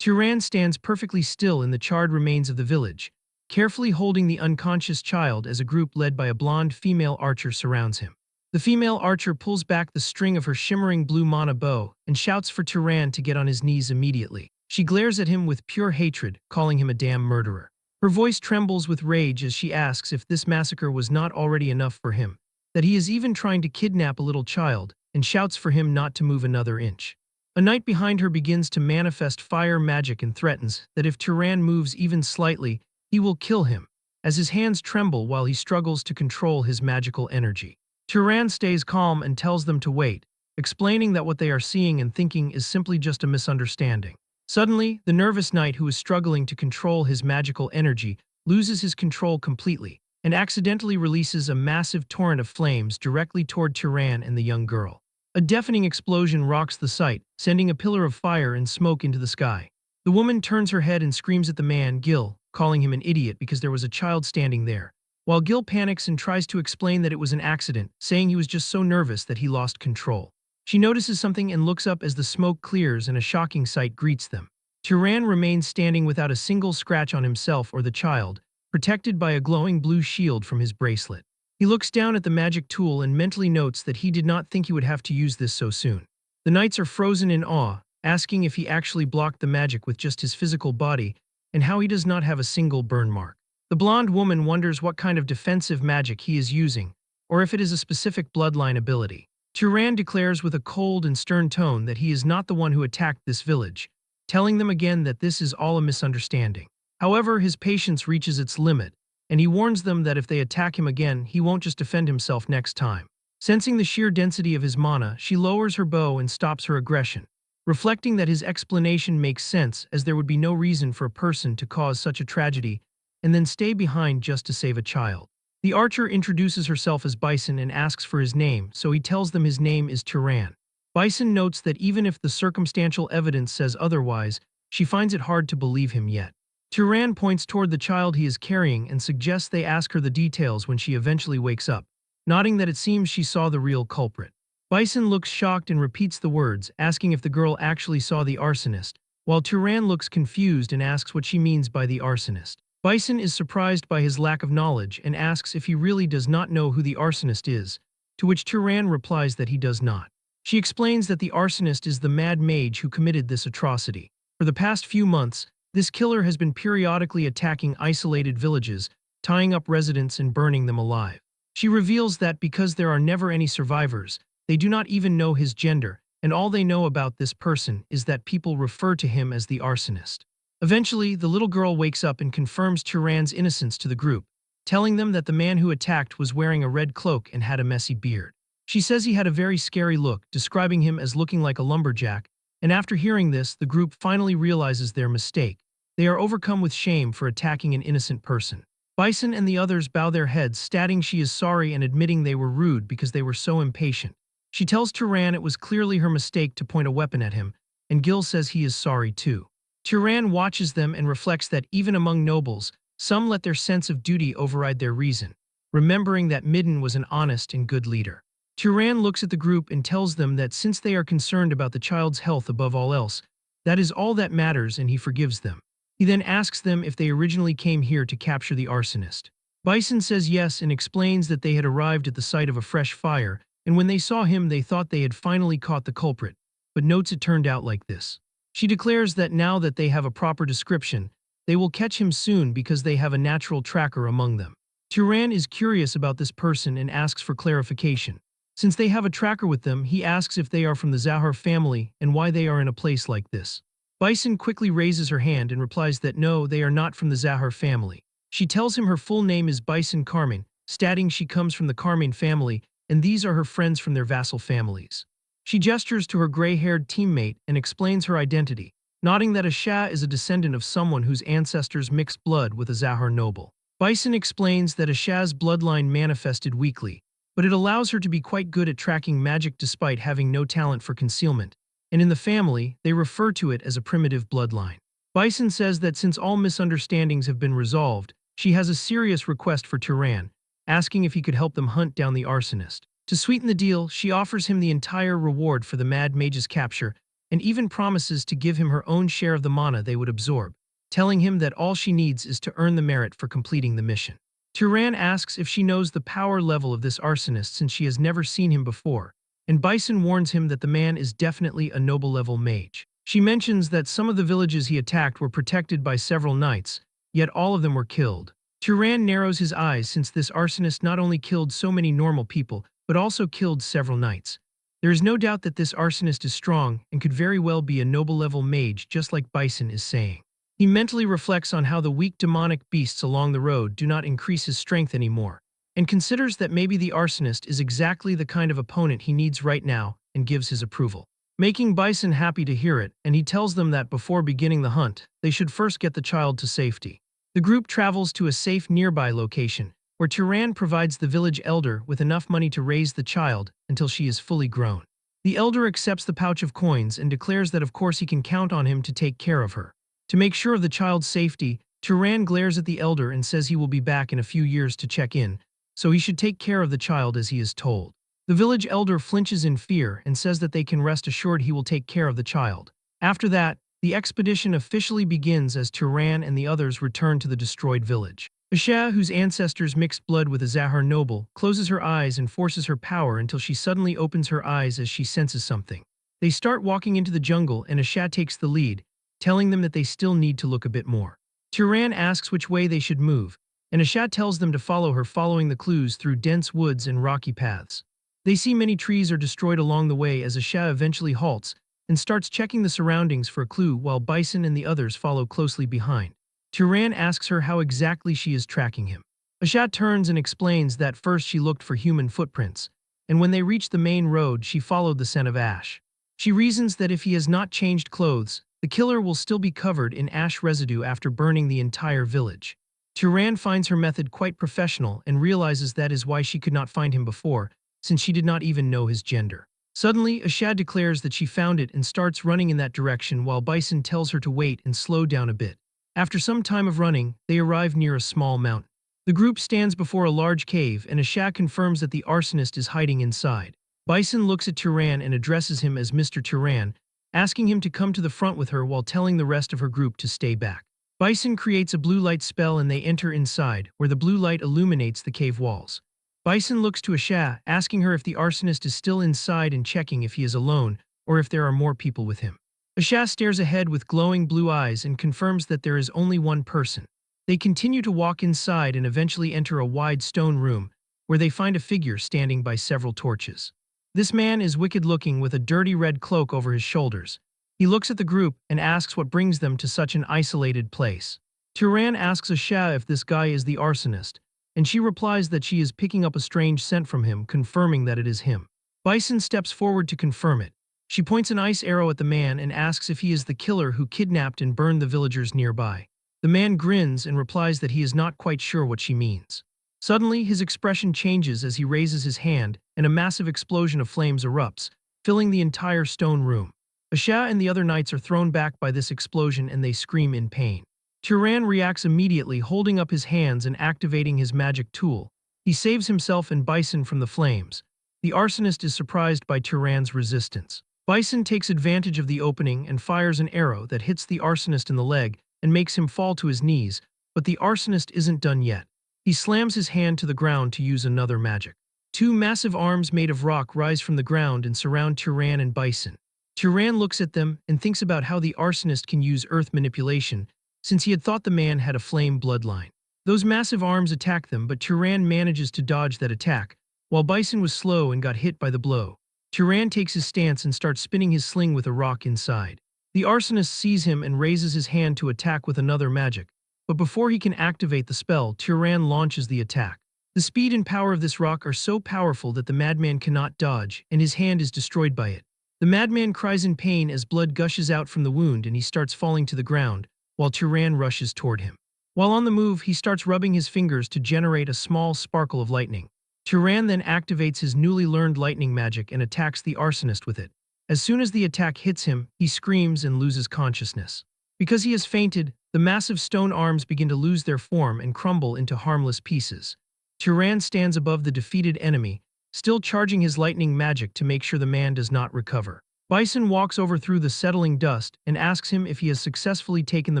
Turan stands perfectly still in the charred remains of the village. carefully holding the unconscious child as a group led by a blonde female archer surrounds him. The female archer pulls back the string of her shimmering blue mana bow and shouts for Turan to get on his knees immediately. She glares at him with pure hatred, calling him a damn murderer. Her voice trembles with rage as she asks if this massacre was not already enough for him, that he is even trying to kidnap a little child, and shouts for him not to move another inch. A knight behind her begins to manifest fire magic and threatens that if Turan moves even slightly, he will kill him, as his hands tremble while he struggles to control his magical energy. Turan stays calm and tells them to wait, explaining that what they are seeing and thinking is simply just a misunderstanding. Suddenly, the nervous knight who is struggling to control his magical energy loses his control completely and accidentally releases a massive torrent of flames directly toward Turan and the young girl. A deafening explosion rocks the site, sending a pillar of fire and smoke into the sky. The woman turns her head and screams at the man, Gil, calling him an idiot because there was a child standing there, while Gil panics and tries to explain that it was an accident, saying he was just so nervous that he lost control. She notices something and looks up as the smoke clears and a shocking sight greets them. Turan remains standing without a single scratch on himself or the child, protected by a glowing blue shield from his bracelet. He looks down at the magic tool and mentally notes that he did not think he would have to use this so soon. The knights are frozen in awe, asking if he actually blocked the magic with just his physical body and how he does not have a single burn mark. The blonde woman wonders what kind of defensive magic he is using, or if it is a specific bloodline ability. Turan declares with a cold and stern tone that he is not the one who attacked this village, telling them again that this is all a misunderstanding. However, his patience reaches its limit, and he warns them that if they attack him again, he won't just defend himself next time. Sensing the sheer density of his mana, she lowers her bow and stops her aggression, reflecting that his explanation makes sense as there would be no reason for a person to cause such a tragedy and then stay behind just to save a child. The archer introduces herself as Bison and asks for his name, so he tells them his name is Turan. Bison notes that even if the circumstantial evidence says otherwise, she finds it hard to believe him yet. Turan points toward the child he is carrying and suggests they ask her the details when she eventually wakes up, nodding that it seems she saw the real culprit. Bison looks shocked and repeats the words, asking if the girl actually saw the arsonist, while Turan looks confused and asks what she means by the arsonist. Bison is surprised by his lack of knowledge and asks if he really does not know who the arsonist is, to which Turan replies that he does not. She explains that the arsonist is the mad mage who committed this atrocity. For the past few months, this killer has been periodically attacking isolated villages, tying up residents and burning them alive. She reveals that because there are never any survivors, they do not even know his gender, and all they know about this person is that people refer to him as the arsonist. Eventually, the little girl wakes up and confirms Turan's innocence to the group, telling them that the man who attacked was wearing a red cloak and had a messy beard. She says he had a very scary look, describing him as looking like a lumberjack, and after hearing this, the group finally realizes their mistake. They are overcome with shame for attacking an innocent person. Bison and the others bow their heads, stating she is sorry and admitting they were rude because they were so impatient. She tells Turan it was clearly her mistake to point a weapon at him, and Gil says he is sorry too. Turan watches them and reflects that even among nobles, some let their sense of duty override their reason, remembering that Midden was an honest and good leader. Turan looks at the group and tells them that since they are concerned about the child's health above all else, that is all that matters, and he forgives them. He then asks them if they originally came here to capture the arsonist. Bison says yes and explains that they had arrived at the site of a fresh fire, and when they saw him they thought they had finally caught the culprit, but notes it turned out like this. She declares that now that they have a proper description, they will catch him soon because they have a natural tracker among them. Turan is curious about this person and asks for clarification. Since they have a tracker with them, he asks if they are from the Zahar family and why they are in a place like this. Bison quickly raises her hand and replies that no, they are not from the Zahar family. She tells him her full name is Bison Carmine, stating she comes from the Carmine family and these are her friends from their vassal families. She gestures to her gray-haired teammate and explains her identity, nodding that Asha is a descendant of someone whose ancestors mixed blood with a Zahar noble. Bison explains that Asha's bloodline manifested weakly, but it allows her to be quite good at tracking magic despite having no talent for concealment, and in the family, they refer to it as a primitive bloodline. Bison says that since all misunderstandings have been resolved, she has a serious request for Turan, asking if he could help them hunt down the arsonist. To sweeten the deal, she offers him the entire reward for the Mad Mage's capture and even promises to give him her own share of the mana they would absorb. telling him that all she needs is to earn the merit for completing the mission. Turan asks if she knows the power level of this arsonist since she has never seen him before, and Bison warns him that the man is definitely a noble-level mage. She mentions that some of the villages he attacked were protected by several knights, yet all of them were killed. Turan narrows his eyes since this arsonist not only killed so many normal people, but also killed several knights. There is no doubt that this arsonist is strong and could very well be a noble-level mage just like Bison is saying. He mentally reflects on how the weak demonic beasts along the road do not increase his strength anymore, and considers that maybe the arsonist is exactly the kind of opponent he needs right now and gives his approval. Making Bison happy to hear it, and he tells them that before beginning the hunt, they should first get the child to safety. The group travels to a safe nearby location, where Turan provides the village elder with enough money to raise the child until she is fully grown. The elder accepts the pouch of coins and declares that of course he can count on him to take care of her. To make sure of the child's safety, Turan glares at the elder and says he will be back in a few years to check in, so he should take care of the child as he is told. The village elder flinches in fear and says that they can rest assured he will take care of the child. After that, the expedition officially begins as Turan and the others return to the destroyed village. Asha, whose ancestors mixed blood with a Zahar noble, closes her eyes and forces her power until she suddenly opens her eyes as she senses something. They start walking into the jungle and Asha takes the lead, telling them that they still need to look a bit more. Turan asks which way they should move, and Asha tells them to follow her following the clues through dense woods and rocky paths. They see many trees are destroyed along the way as Asha eventually halts and starts checking the surroundings for a clue while Bison and the others follow closely behind. Turan asks her how exactly she is tracking him. Asha turns and explains that first she looked for human footprints, and when they reached the main road she followed the scent of ash. She reasons that if he has not changed clothes, the killer will still be covered in ash residue after burning the entire village. Turan finds her method quite professional and realizes that is why she could not find him before, since she did not even know his gender. Suddenly, Asha declares that she found it and starts running in that direction while Bison tells her to wait and slow down a bit. After some time of running, they arrive near a small mountain. The group stands before a large cave and Asha confirms that the arsonist is hiding inside. Bison looks at Turan and addresses him as Mr. Turan, asking him to come to the front with her while telling the rest of her group to stay back. Bison creates a blue light spell and they enter inside, where the blue light illuminates the cave walls. Bison looks to Asha, asking her if the arsonist is still inside and checking if he is alone or if there are more people with him. Asha stares ahead with glowing blue eyes and confirms that there is only one person. They continue to walk inside and eventually enter a wide stone room, where they find a figure standing by several torches. This man is wicked-looking with a dirty red cloak over his shoulders. He looks at the group and asks what brings them to such an isolated place. Turan asks Asha if this guy is the arsonist, and she replies that she is picking up a strange scent from him, confirming that it is him. Bison steps forward to confirm it. She points an ice arrow at the man and asks if he is the killer who kidnapped and burned the villagers nearby. The man grins and replies that he is not quite sure what she means. Suddenly, his expression changes as he raises his hand, and a massive explosion of flames erupts, filling the entire stone room. Asha and the other knights are thrown back by this explosion and they scream in pain. Turan reacts immediately, holding up his hands and activating his magic tool. He saves himself and Bison from the flames. The arsonist is surprised by Turan's resistance. Bison takes advantage of the opening and fires an arrow that hits the arsonist in the leg and makes him fall to his knees, but the arsonist isn't done yet. He slams his hand to the ground to use another magic. Two massive arms made of rock rise from the ground and surround Turan and Bison. Turan looks at them and thinks about how the arsonist can use earth manipulation, since he had thought the man had a flame bloodline. Those massive arms attack them, but Turan manages to dodge that attack, while Bison was slow and got hit by the blow. Turan takes his stance and starts spinning his sling with a rock inside. The arsonist sees him and raises his hand to attack with another magic, but before he can activate the spell, Turan launches the attack. The speed and power of this rock are so powerful that the madman cannot dodge, and his hand is destroyed by it. The madman cries in pain as blood gushes out from the wound and he starts falling to the ground, while Turan rushes toward him. While on the move, he starts rubbing his fingers to generate a small sparkle of lightning. Turan then activates his newly learned lightning magic and attacks the arsonist with it. As soon as the attack hits him, he screams and loses consciousness. Because he has fainted, the massive stone arms begin to lose their form and crumble into harmless pieces. Turan stands above the defeated enemy, still charging his lightning magic to make sure the man does not recover. Bison walks over through the settling dust and asks him if he has successfully taken the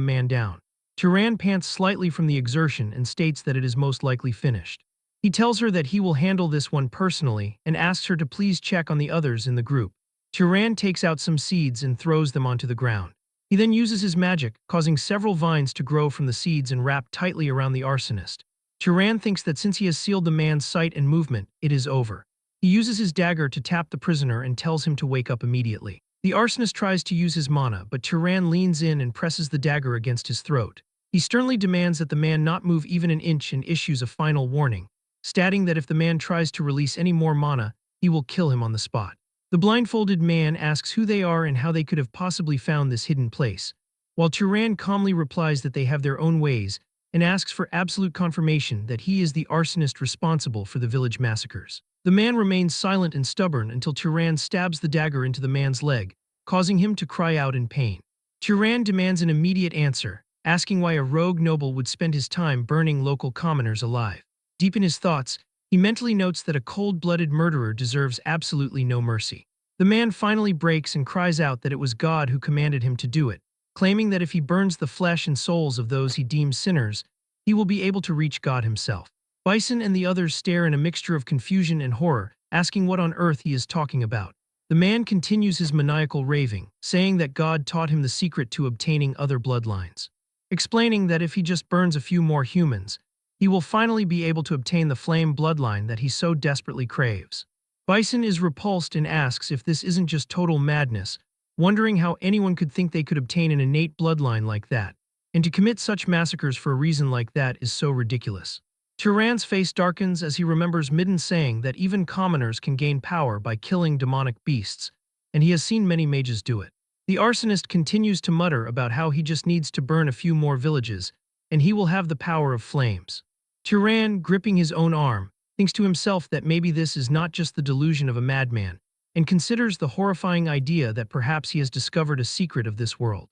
man down. Turan pants slightly from the exertion and states that it is most likely finished. He tells her that he will handle this one personally and asks her to please check on the others in the group. Turan takes out some seeds and throws them onto the ground. He then uses his magic, causing several vines to grow from the seeds and wrap tightly around the arsonist. Turan thinks that since he has sealed the man's sight and movement, it is over. He uses his dagger to tap the prisoner and tells him to wake up immediately. The arsonist tries to use his mana, but Turan leans in and presses the dagger against his throat. He sternly demands that the man not move even an inch and issues a final warning, stating that if the man tries to release any more mana, he will kill him on the spot. The blindfolded man asks who they are and how they could have possibly found this hidden place, while Turan calmly replies that they have their own ways and asks for absolute confirmation that he is the arsonist responsible for the village massacres. The man remains silent and stubborn until Turan stabs the dagger into the man's leg, causing him to cry out in pain. Turan demands an immediate answer, asking why a rogue noble would spend his time burning local commoners alive. Deep in his thoughts, he mentally notes that a cold-blooded murderer deserves absolutely no mercy. The man finally breaks and cries out that it was God who commanded him to do it, claiming that if he burns the flesh and souls of those he deems sinners, he will be able to reach God himself. Bison and the others stare in a mixture of confusion and horror, asking what on earth he is talking about. The man continues his maniacal raving, saying that God taught him the secret to obtaining other bloodlines, explaining that if he just burns a few more humans, he will finally be able to obtain the flame bloodline that he so desperately craves. Bison is repulsed and asks if this isn't just total madness, wondering how anyone could think they could obtain an innate bloodline like that, and to commit such massacres for a reason like that is so ridiculous. Turan's face darkens as he remembers Midden saying that even commoners can gain power by killing demonic beasts, and he has seen many mages do it. The arsonist continues to mutter about how he just needs to burn a few more villages, and he will have the power of flames. Turan, gripping his own arm, thinks to himself that maybe this is not just the delusion of a madman, and considers the horrifying idea that perhaps he has discovered a secret of this world.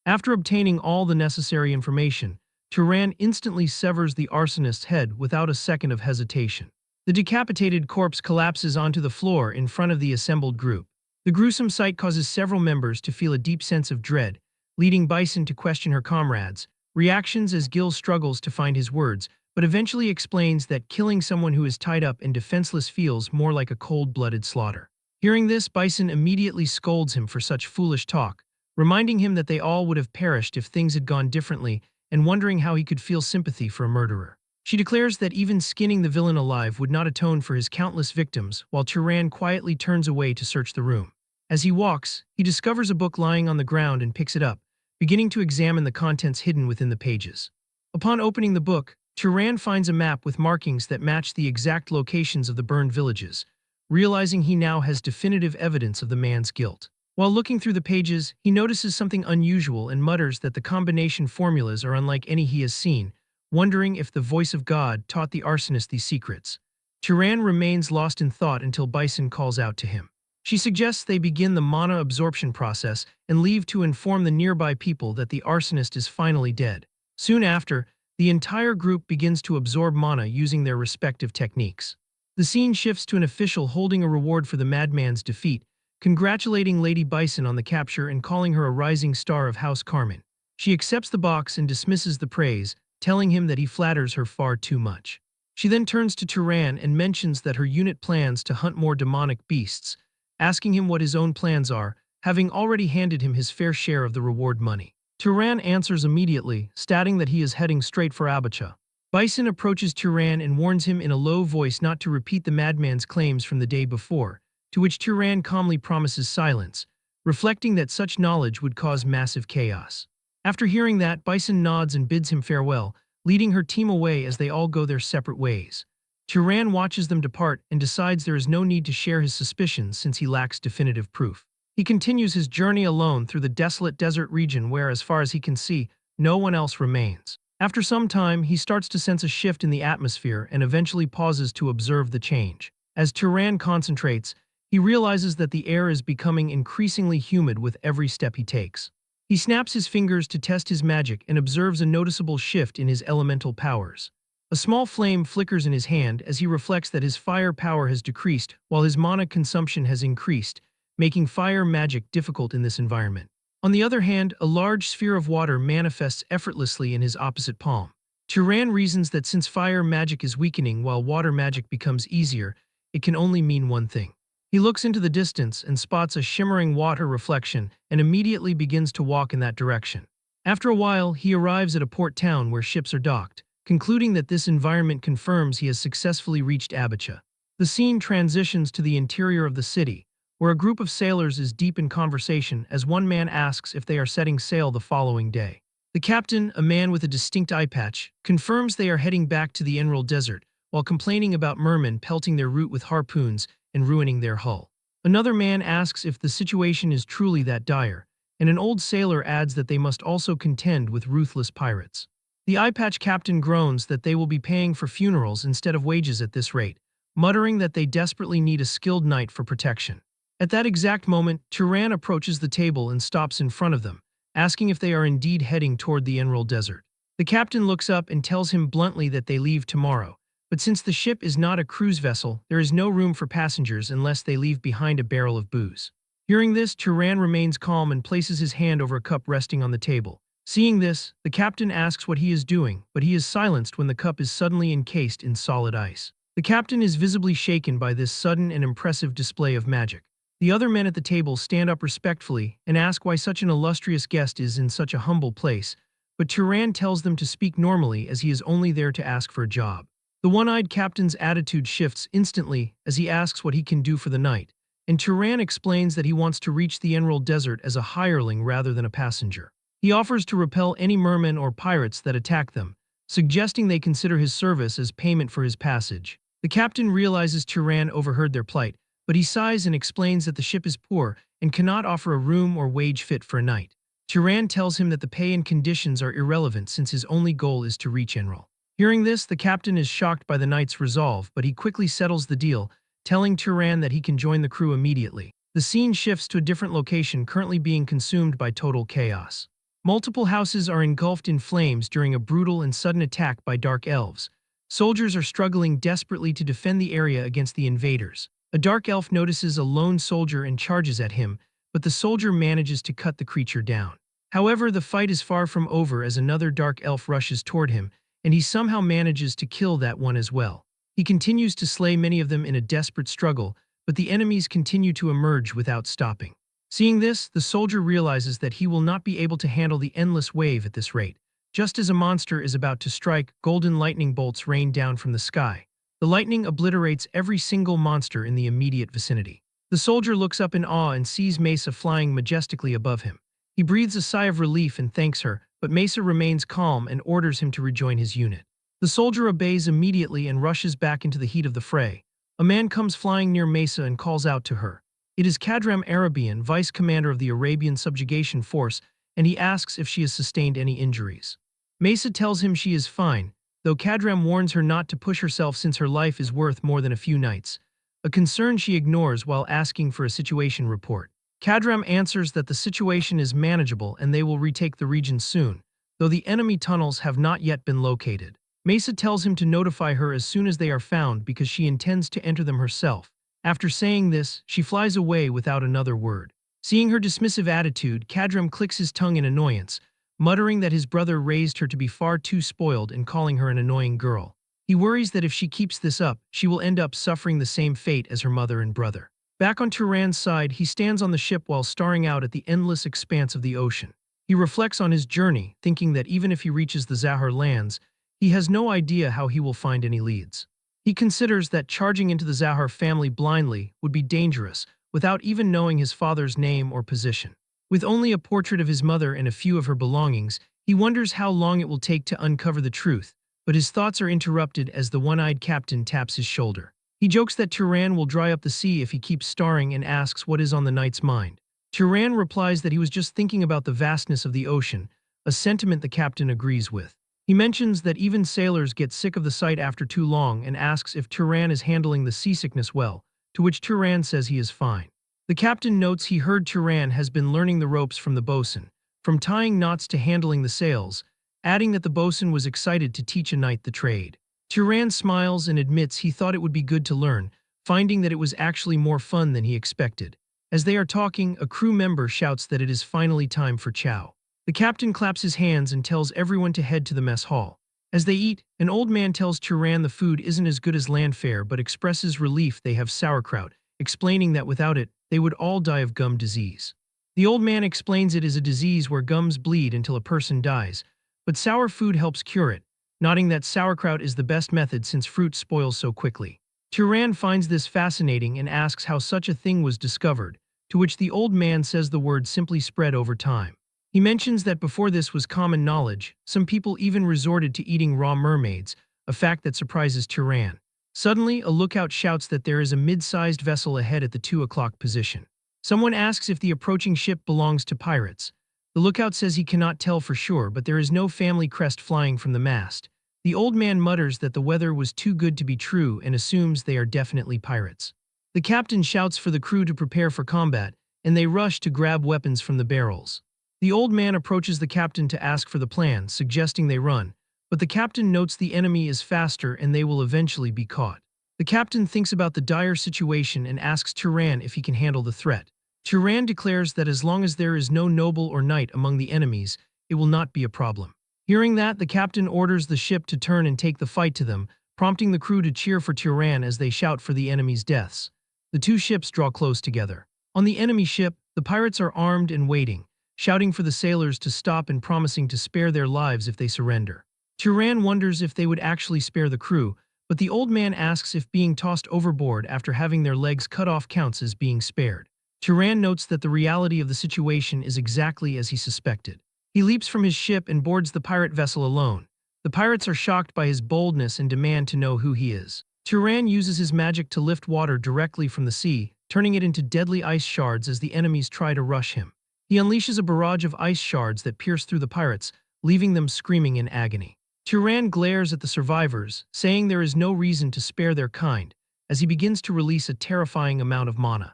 After obtaining all the necessary information, Turan instantly severs the arsonist's head without a second of hesitation. The decapitated corpse collapses onto the floor in front of the assembled group. The gruesome sight causes several members to feel a deep sense of dread, leading Bison to question her comrades' reactions as Gil struggles to find his words, but eventually explains that killing someone who is tied up and defenseless feels more like a cold-blooded slaughter. Hearing this, Bison immediately scolds him for such foolish talk, reminding him that they all would have perished if things had gone differently and wondering how he could feel sympathy for a murderer. She declares that even skinning the villain alive would not atone for his countless victims, while Turan quietly turns away to search the room. As he walks, he discovers a book lying on the ground and picks it up, beginning to examine the contents hidden within the pages. Upon opening the book, Turan finds a map with markings that match the exact locations of the burned villages, realizing he now has definitive evidence of the man's guilt. While looking through the pages, he notices something unusual and mutters that the combination formulas are unlike any he has seen, wondering if the voice of God taught the arsonist these secrets. Turan remains lost in thought until Bison calls out to him. She suggests they begin the mana absorption process and leave to inform the nearby people that the arsonist is finally dead. Soon after, the entire group begins to absorb mana using their respective techniques. The scene shifts to an official holding a reward for the madman's defeat, congratulating Lady Bison on the capture and calling her a rising star of House Carmen. She accepts the box and dismisses the praise, telling him that he flatters her far too much. She then turns to Turan and mentions that her unit plans to hunt more demonic beasts, asking him what his own plans are, having already handed him his fair share of the reward money. Turan answers immediately, stating that he is heading straight for Abacha. Bison approaches Turan and warns him in a low voice not to repeat the madman's claims from the day before, to which Turan calmly promises silence, reflecting that such knowledge would cause massive chaos. After hearing that, Bison nods and bids him farewell, leading her team away as they all go their separate ways. Turan watches them depart and decides there is no need to share his suspicions since he lacks definitive proof. He continues his journey alone through the desolate desert region where, as far as he can see, no one else remains. After some time, he starts to sense a shift in the atmosphere and eventually pauses to observe the change. As Turan concentrates, he realizes that the air is becoming increasingly humid with every step he takes. He snaps his fingers to test his magic and observes a noticeable shift in his elemental powers. A small flame flickers in his hand as he reflects that his fire power has decreased while his mana consumption has increased, making fire magic difficult in this environment. On the other hand, a large sphere of water manifests effortlessly in his opposite palm. Turan reasons that since fire magic is weakening while water magic becomes easier, it can only mean one thing. He looks into the distance and spots a shimmering water reflection and immediately begins to walk in that direction. After a while, he arrives at a port town where ships are docked, concluding that this environment confirms he has successfully reached Abacha. The scene transitions to the interior of the city, where a group of sailors is deep in conversation as one man asks if they are setting sail the following day. The captain, a man with a distinct eye patch, confirms they are heading back to the Emerald Desert, while complaining about mermen pelting their route with harpoons and ruining their hull. Another man asks if the situation is truly that dire, and an old sailor adds that they must also contend with ruthless pirates. The eye patch captain groans that they will be paying for funerals instead of wages at this rate, muttering that they desperately need a skilled knight for protection. At that exact moment, Turan approaches the table and stops in front of them, asking if they are indeed heading toward the Emerald Desert. The captain looks up and tells him bluntly that they leave tomorrow, but since the ship is not a cruise vessel, there is no room for passengers unless they leave behind a barrel of booze. Hearing this, Turan remains calm and places his hand over a cup resting on the table. Seeing this, the captain asks what he is doing, but he is silenced when the cup is suddenly encased in solid ice. The captain is visibly shaken by this sudden and impressive display of magic. The other men at the table stand up respectfully and ask why such an illustrious guest is in such a humble place, but Turan tells them to speak normally as he is only there to ask for a job. The one-eyed captain's attitude shifts instantly as he asks what he can do for the night, and Turan explains that he wants to reach the Emerald Desert as a hireling rather than a passenger. He offers to repel any mermen or pirates that attack them, suggesting they consider his service as payment for his passage. The captain realizes Turan overheard their plight, but he sighs and explains that the ship is poor and cannot offer a room or wage fit for a night. Turan tells him that the pay and conditions are irrelevant since his only goal is to reach Enrol. Hearing this, the captain is shocked by the knight's resolve, but he quickly settles the deal, telling Turan that he can join the crew immediately. The scene shifts to a different location currently being consumed by total chaos. Multiple houses are engulfed in flames during a brutal and sudden attack by dark elves. Soldiers are struggling desperately to defend the area against the invaders. A dark elf notices a lone soldier and charges at him, but the soldier manages to cut the creature down. However, the fight is far from over as another dark elf rushes toward him, and he somehow manages to kill that one as well. He continues to slay many of them in a desperate struggle, but the enemies continue to emerge without stopping. Seeing this, the soldier realizes that he will not be able to handle the endless wave at this rate. Just as a monster is about to strike, golden lightning bolts rain down from the sky. The lightning obliterates every single monster in the immediate vicinity. The soldier looks up in awe and sees Mesa flying majestically above him. He breathes a sigh of relief and thanks her, but Mesa remains calm and orders him to rejoin his unit. The soldier obeys immediately and rushes back into the heat of the fray. A man comes flying near Mesa and calls out to her. It is Kadram Arabian, vice commander of the Arabian subjugation force, and he asks if she has sustained any injuries. Mesa tells him she is fine, though Kadram warns her not to push herself since her life is worth more than a few nights, a concern she ignores while asking for a situation report. Kadram answers that the situation is manageable and they will retake the region soon, though the enemy tunnels have not yet been located. Mesa tells him to notify her as soon as they are found because she intends to enter them herself. After saying this, she flies away without another word. Seeing her dismissive attitude, Kadram clicks his tongue in annoyance, muttering that his brother raised her to be far too spoiled and calling her an annoying girl. He worries that if she keeps this up, she will end up suffering the same fate as her mother and brother. Back on Turan's side, he stands on the ship while staring out at the endless expanse of the ocean. He reflects on his journey, thinking that even if he reaches the Zahar lands, he has no idea how he will find any leads. He considers that charging into the Zahar family blindly would be dangerous, without even knowing his father's name or position. With only a portrait of his mother and a few of her belongings, he wonders how long it will take to uncover the truth, but his thoughts are interrupted as the one-eyed captain taps his shoulder. He jokes that Turan will dry up the sea if he keeps starring and asks what is on the knight's mind. Turan replies that he was just thinking about the vastness of the ocean, a sentiment the captain agrees with. He mentions that even sailors get sick of the sight after too long and asks if Turan is handling the seasickness well, to which Turan says he is fine. The captain notes he heard Turan has been learning the ropes from the bosun, from tying knots to handling the sails, adding that the bosun was excited to teach a knight the trade. Turan smiles and admits he thought it would be good to learn, finding that it was actually more fun than he expected. As they are talking, a crew member shouts that it is finally time for chow. The captain claps his hands and tells everyone to head to the mess hall. As they eat, an old man tells Turan the food isn't as good as land fare but expresses relief they have sauerkraut, explaining that without it, they would all die of gum disease. The old man explains it is a disease where gums bleed until a person dies, but sour food helps cure it, nodding that sauerkraut is the best method since fruit spoils so quickly. Turan finds this fascinating and asks how such a thing was discovered, to which the old man says the word simply spread over time. He mentions that before this was common knowledge, some people even resorted to eating raw mermaids, a fact that surprises Turan. Suddenly, a lookout shouts that there is a mid-sized vessel ahead at the 2 o'clock position. Someone asks if the approaching ship belongs to pirates. The lookout says he cannot tell for sure, but there is no family crest flying from the mast. The old man mutters that the weather was too good to be true and assumes they are definitely pirates. The captain shouts for the crew to prepare for combat, and they rush to grab weapons from the barrels. The old man approaches the captain to ask for the plan, suggesting they run, but the captain notes the enemy is faster and they will eventually be caught. The captain thinks about the dire situation and asks Turan if he can handle the threat. Turan declares that as long as there is no noble or knight among the enemies, it will not be a problem. Hearing that, the captain orders the ship to turn and take the fight to them, prompting the crew to cheer for Turan as they shout for the enemy's deaths. The two ships draw close together. On the enemy ship, the pirates are armed and waiting, shouting for the sailors to stop and promising to spare their lives if they surrender. Turan wonders if they would actually spare the crew, but the old man asks if being tossed overboard after having their legs cut off counts as being spared. Turan notes that the reality of the situation is exactly as he suspected. He leaps from his ship and boards the pirate vessel alone. The pirates are shocked by his boldness and demand to know who he is. Turan uses his magic to lift water directly from the sea, turning it into deadly ice shards as the enemies try to rush him. He unleashes a barrage of ice shards that pierce through the pirates, leaving them screaming in agony. Turan glares at the survivors, saying there is no reason to spare their kind, as he begins to release a terrifying amount of mana.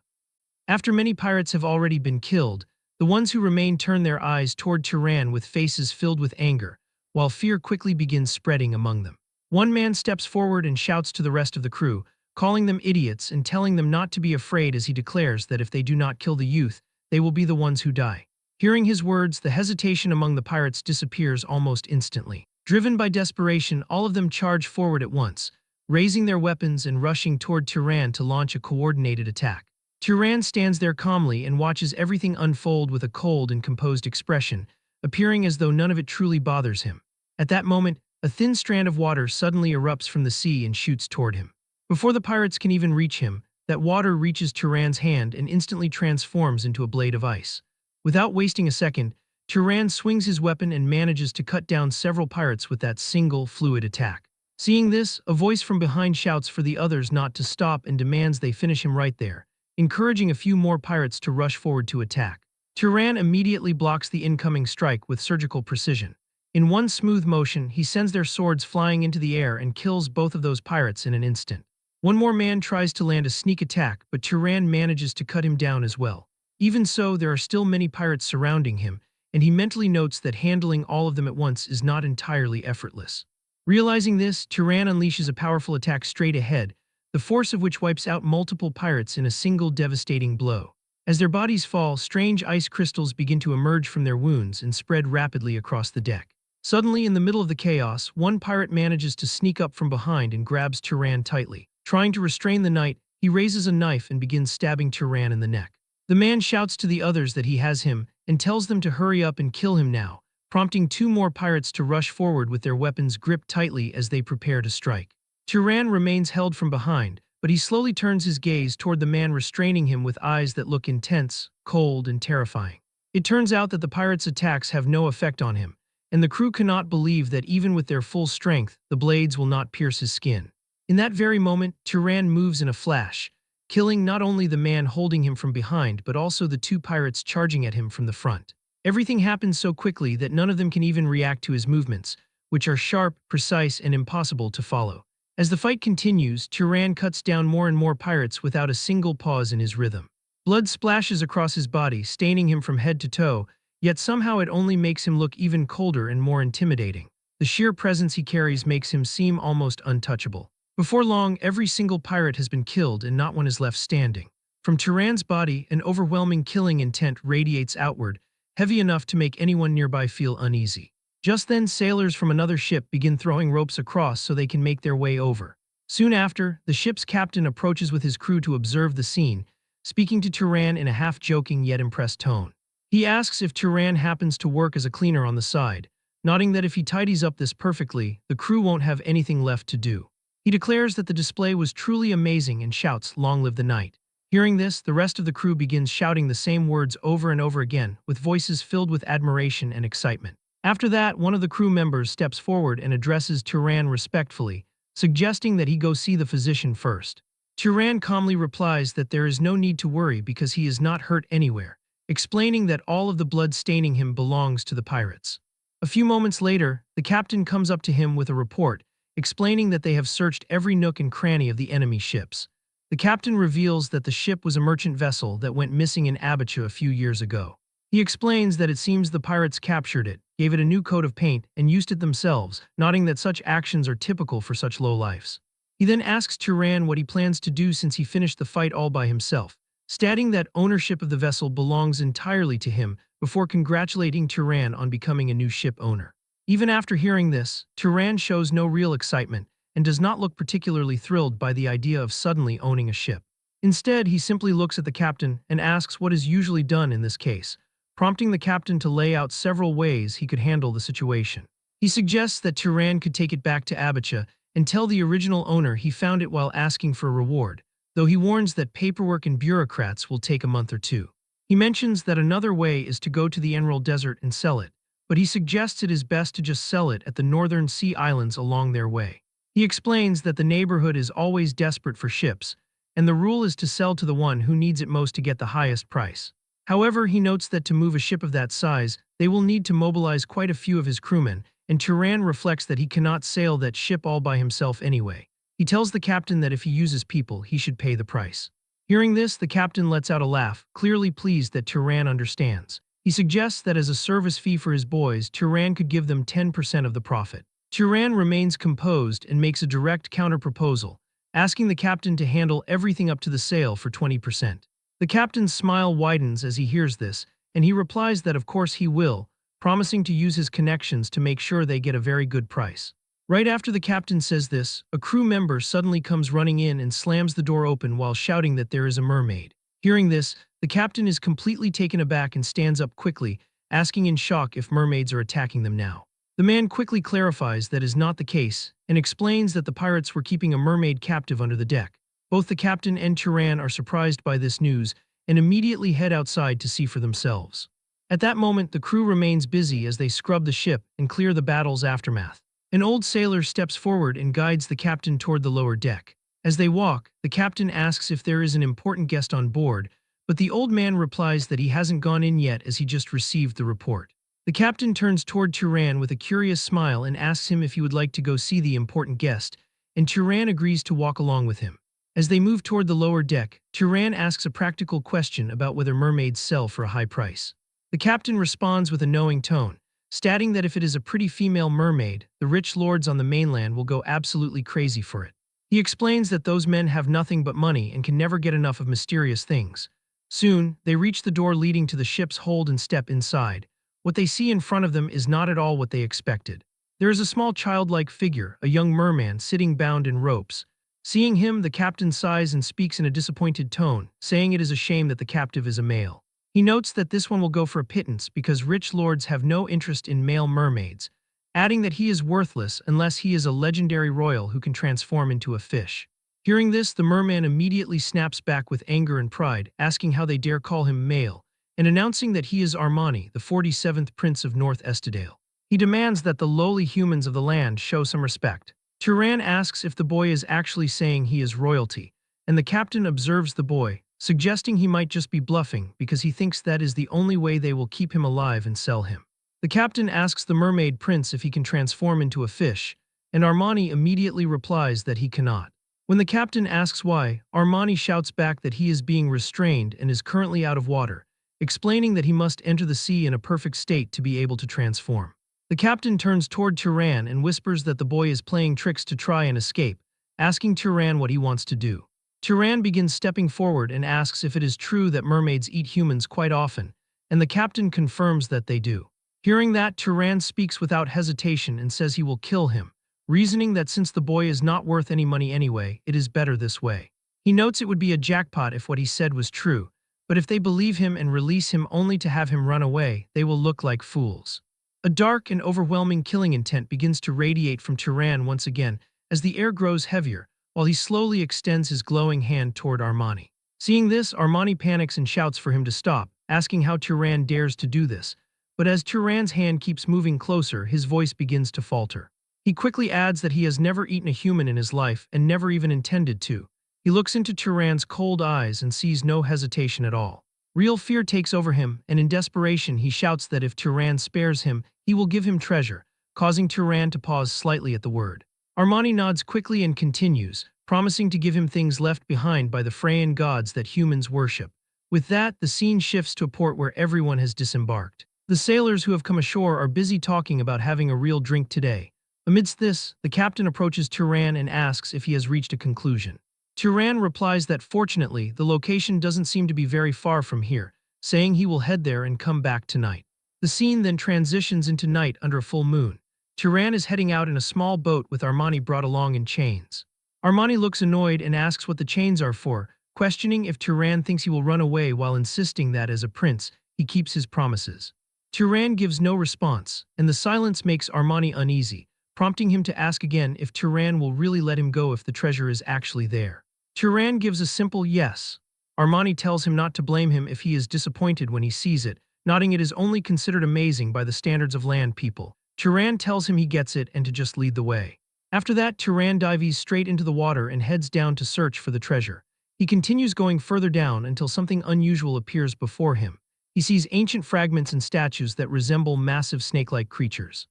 After many pirates have already been killed, the ones who remain turn their eyes toward Turan with faces filled with anger, while fear quickly begins spreading among them. One man steps forward and shouts to the rest of the crew, calling them idiots and telling them not to be afraid as he declares that if they do not kill the youth, they will be the ones who die. Hearing his words, the hesitation among the pirates disappears almost instantly. Driven by desperation, all of them charge forward at once, raising their weapons and rushing toward Turan to launch a coordinated attack. Turan stands there calmly and watches everything unfold with a cold and composed expression, appearing as though none of it truly bothers him. At that moment, a thin strand of water suddenly erupts from the sea and shoots toward him. Before the pirates can even reach him, that water reaches Turan's hand and instantly transforms into a blade of ice. Without wasting a second, Turan swings his weapon and manages to cut down several pirates with that single, fluid attack. Seeing this, a voice from behind shouts for the others not to stop and demands they finish him right there, encouraging a few more pirates to rush forward to attack. Turan immediately blocks the incoming strike with surgical precision. In one smooth motion, he sends their swords flying into the air and kills both of those pirates in an instant. One more man tries to land a sneak attack, but Turan manages to cut him down as well. Even so, there are still many pirates surrounding him, and he mentally notes that handling all of them at once is not entirely effortless. Realizing this, Turan unleashes a powerful attack straight ahead, the force of which wipes out multiple pirates in a single devastating blow. As their bodies fall, strange ice crystals begin to emerge from their wounds and spread rapidly across the deck. Suddenly, in the middle of the chaos, one pirate manages to sneak up from behind and grabs Turan tightly. Trying to restrain the knight, he raises a knife and begins stabbing Turan in the neck. The man shouts to the others that he has him and tells them to hurry up and kill him now, prompting two more pirates to rush forward with their weapons gripped tightly as they prepare to strike. Turan remains held from behind, but he slowly turns his gaze toward the man restraining him with eyes that look intense, cold, and terrifying. It turns out that the pirates' attacks have no effect on him, and the crew cannot believe that even with their full strength, the blades will not pierce his skin. In that very moment, Turan moves in a flash, killing not only the man holding him from behind but also the two pirates charging at him from the front. Everything happens so quickly that none of them can even react to his movements, which are sharp, precise, and impossible to follow. As the fight continues, Turan cuts down more and more pirates without a single pause in his rhythm. Blood splashes across his body, staining him from head to toe, yet somehow it only makes him look even colder and more intimidating. The sheer presence he carries makes him seem almost untouchable. Before long, every single pirate has been killed and not one is left standing. From Turan's body, an overwhelming killing intent radiates outward, heavy enough to make anyone nearby feel uneasy. Just then, sailors from another ship begin throwing ropes across so they can make their way over. Soon after, the ship's captain approaches with his crew to observe the scene, speaking to Turan in a half-joking yet impressed tone. He asks if Turan happens to work as a cleaner on the side, nodding that if he tidies up this perfectly, the crew won't have anything left to do. He declares that the display was truly amazing and shouts, "Long live the knight." Hearing this, the rest of the crew begins shouting the same words over and over again, with voices filled with admiration and excitement. After that, one of the crew members steps forward and addresses Turan respectfully, suggesting that he go see the physician first. Turan calmly replies that there is no need to worry because he is not hurt anywhere, explaining that all of the blood staining him belongs to the pirates. A few moments later, the captain comes up to him with a report, explaining that they have searched every nook and cranny of the enemy ships. The captain reveals that the ship was a merchant vessel that went missing in Abacha a few years ago. He explains that it seems the pirates captured it, gave it a new coat of paint, and used it themselves, nodding that such actions are typical for such lowlifes. He then asks Turan what he plans to do since he finished the fight all by himself, stating that ownership of the vessel belongs entirely to him before congratulating Turan on becoming a new ship owner. Even after hearing this, Turan shows no real excitement and does not look particularly thrilled by the idea of suddenly owning a ship. Instead, he simply looks at the captain and asks what is usually done in this case, prompting the captain to lay out several ways he could handle the situation. He suggests that Turan could take it back to Abacha and tell the original owner he found it while asking for a reward, though he warns that paperwork and bureaucrats will take a month or two. He mentions that another way is to go to the Emerald Desert and sell it, but he suggests it is best to just sell it at the northern sea islands along their way. He explains that the neighborhood is always desperate for ships, and the rule is to sell to the one who needs it most to get the highest price. However, he notes that to move a ship of that size, they will need to mobilize quite a few of his crewmen, and Turan reflects that he cannot sail that ship all by himself anyway. He tells the captain that if he uses people, he should pay the price. Hearing this, the captain lets out a laugh, clearly pleased that Turan understands. He suggests that as a service fee for his boys, Turan could give them 10% of the profit. Turan remains composed and makes a direct counter-proposal, asking the captain to handle everything up to the sale for 20%. The captain's smile widens as he hears this, and he replies that of course he will, promising to use his connections to make sure they get a very good price. Right after the captain says this, a crew member suddenly comes running in and slams the door open while shouting that there is a mermaid. Hearing this, the captain is completely taken aback and stands up quickly, asking in shock if mermaids are attacking them now. The man quickly clarifies that is not the case and explains that the pirates were keeping a mermaid captive under the deck. Both the captain and Turan are surprised by this news and immediately head outside to see for themselves. At that moment, the crew remains busy as they scrub the ship and clear the battle's aftermath. An old sailor steps forward and guides the captain toward the lower deck. As they walk, the captain asks if there is an important guest on board, but the old man replies that he hasn't gone in yet as he just received the report. The captain turns toward Turan with a curious smile and asks him if he would like to go see the important guest, and Turan agrees to walk along with him. As they move toward the lower deck, Turan asks a practical question about whether mermaids sell for a high price. The captain responds with a knowing tone, stating that if it is a pretty female mermaid, the rich lords on the mainland will go absolutely crazy for it. He explains that those men have nothing but money and can never get enough of mysterious things. Soon, they reach the door leading to the ship's hold and step inside. What they see in front of them is not at all what they expected. There is a small childlike figure, a young merman, sitting bound in ropes. Seeing him, the captain sighs and speaks in a disappointed tone, saying it is a shame that the captive is a male. He notes that this one will go for a pittance because rich lords have no interest in male mermaids, adding that he is worthless unless he is a legendary royal who can transform into a fish. Hearing this, the merman immediately snaps back with anger and pride, asking how they dare call him male, and announcing that he is Armani, the 47th Prince of North Estadale. He demands that the lowly humans of the land show some respect. Turan asks if the boy is actually saying he is royalty, and the captain observes the boy, suggesting he might just be bluffing because he thinks that is the only way they will keep him alive and sell him. The captain asks the mermaid prince if he can transform into a fish, and Armani immediately replies that he cannot. When the captain asks why, Armani shouts back that he is being restrained and is currently out of water, explaining that he must enter the sea in a perfect state to be able to transform. The captain turns toward Turan and whispers that the boy is playing tricks to try and escape, asking Turan what he wants to do. Turan begins stepping forward and asks if it is true that mermaids eat humans quite often, and the captain confirms that they do. Hearing that, Turan speaks without hesitation and says he will kill him, reasoning that since the boy is not worth any money anyway, it is better this way. He notes it would be a jackpot if what he said was true, but if they believe him and release him only to have him run away, they will look like fools. A dark and overwhelming killing intent begins to radiate from Turan once again as the air grows heavier, while he slowly extends his glowing hand toward Armani. Seeing this, Armani panics and shouts for him to stop, asking how Turan dares to do this. But as Turan's hand keeps moving closer, his voice begins to falter. He quickly adds that he has never eaten a human in his life and never even intended to. He looks into Turan's cold eyes and sees no hesitation at all. Real fear takes over him, and in desperation he shouts that if Turan spares him, he will give him treasure, causing Turan to pause slightly at the word. Armani nods quickly and continues, promising to give him things left behind by the Freyan gods that humans worship. With that, the scene shifts to a port where everyone has disembarked. The sailors who have come ashore are busy talking about having a real drink today. Amidst this, the captain approaches Turan and asks if he has reached a conclusion. Turan replies that fortunately, the location doesn't seem to be very far from here, saying he will head there and come back tonight. The scene then transitions into night under a full moon. Turan is heading out in a small boat with Armani brought along in chains. Armani looks annoyed and asks what the chains are for, questioning if Turan thinks he will run away while insisting that as a prince, he keeps his promises. Turan gives no response, and the silence makes Armani uneasy, prompting him to ask again if Turan will really let him go if the treasure is actually there. Turan gives a simple yes. Armani tells him not to blame him if he is disappointed when he sees it, nodding it is only considered amazing by the standards of land people. Turan tells him he gets it and to just lead the way. After that, Turan dives straight into the water and heads down to search for the treasure. He continues going further down until something unusual appears before him. He sees ancient fragments and statues that resemble massive snake-like creatures.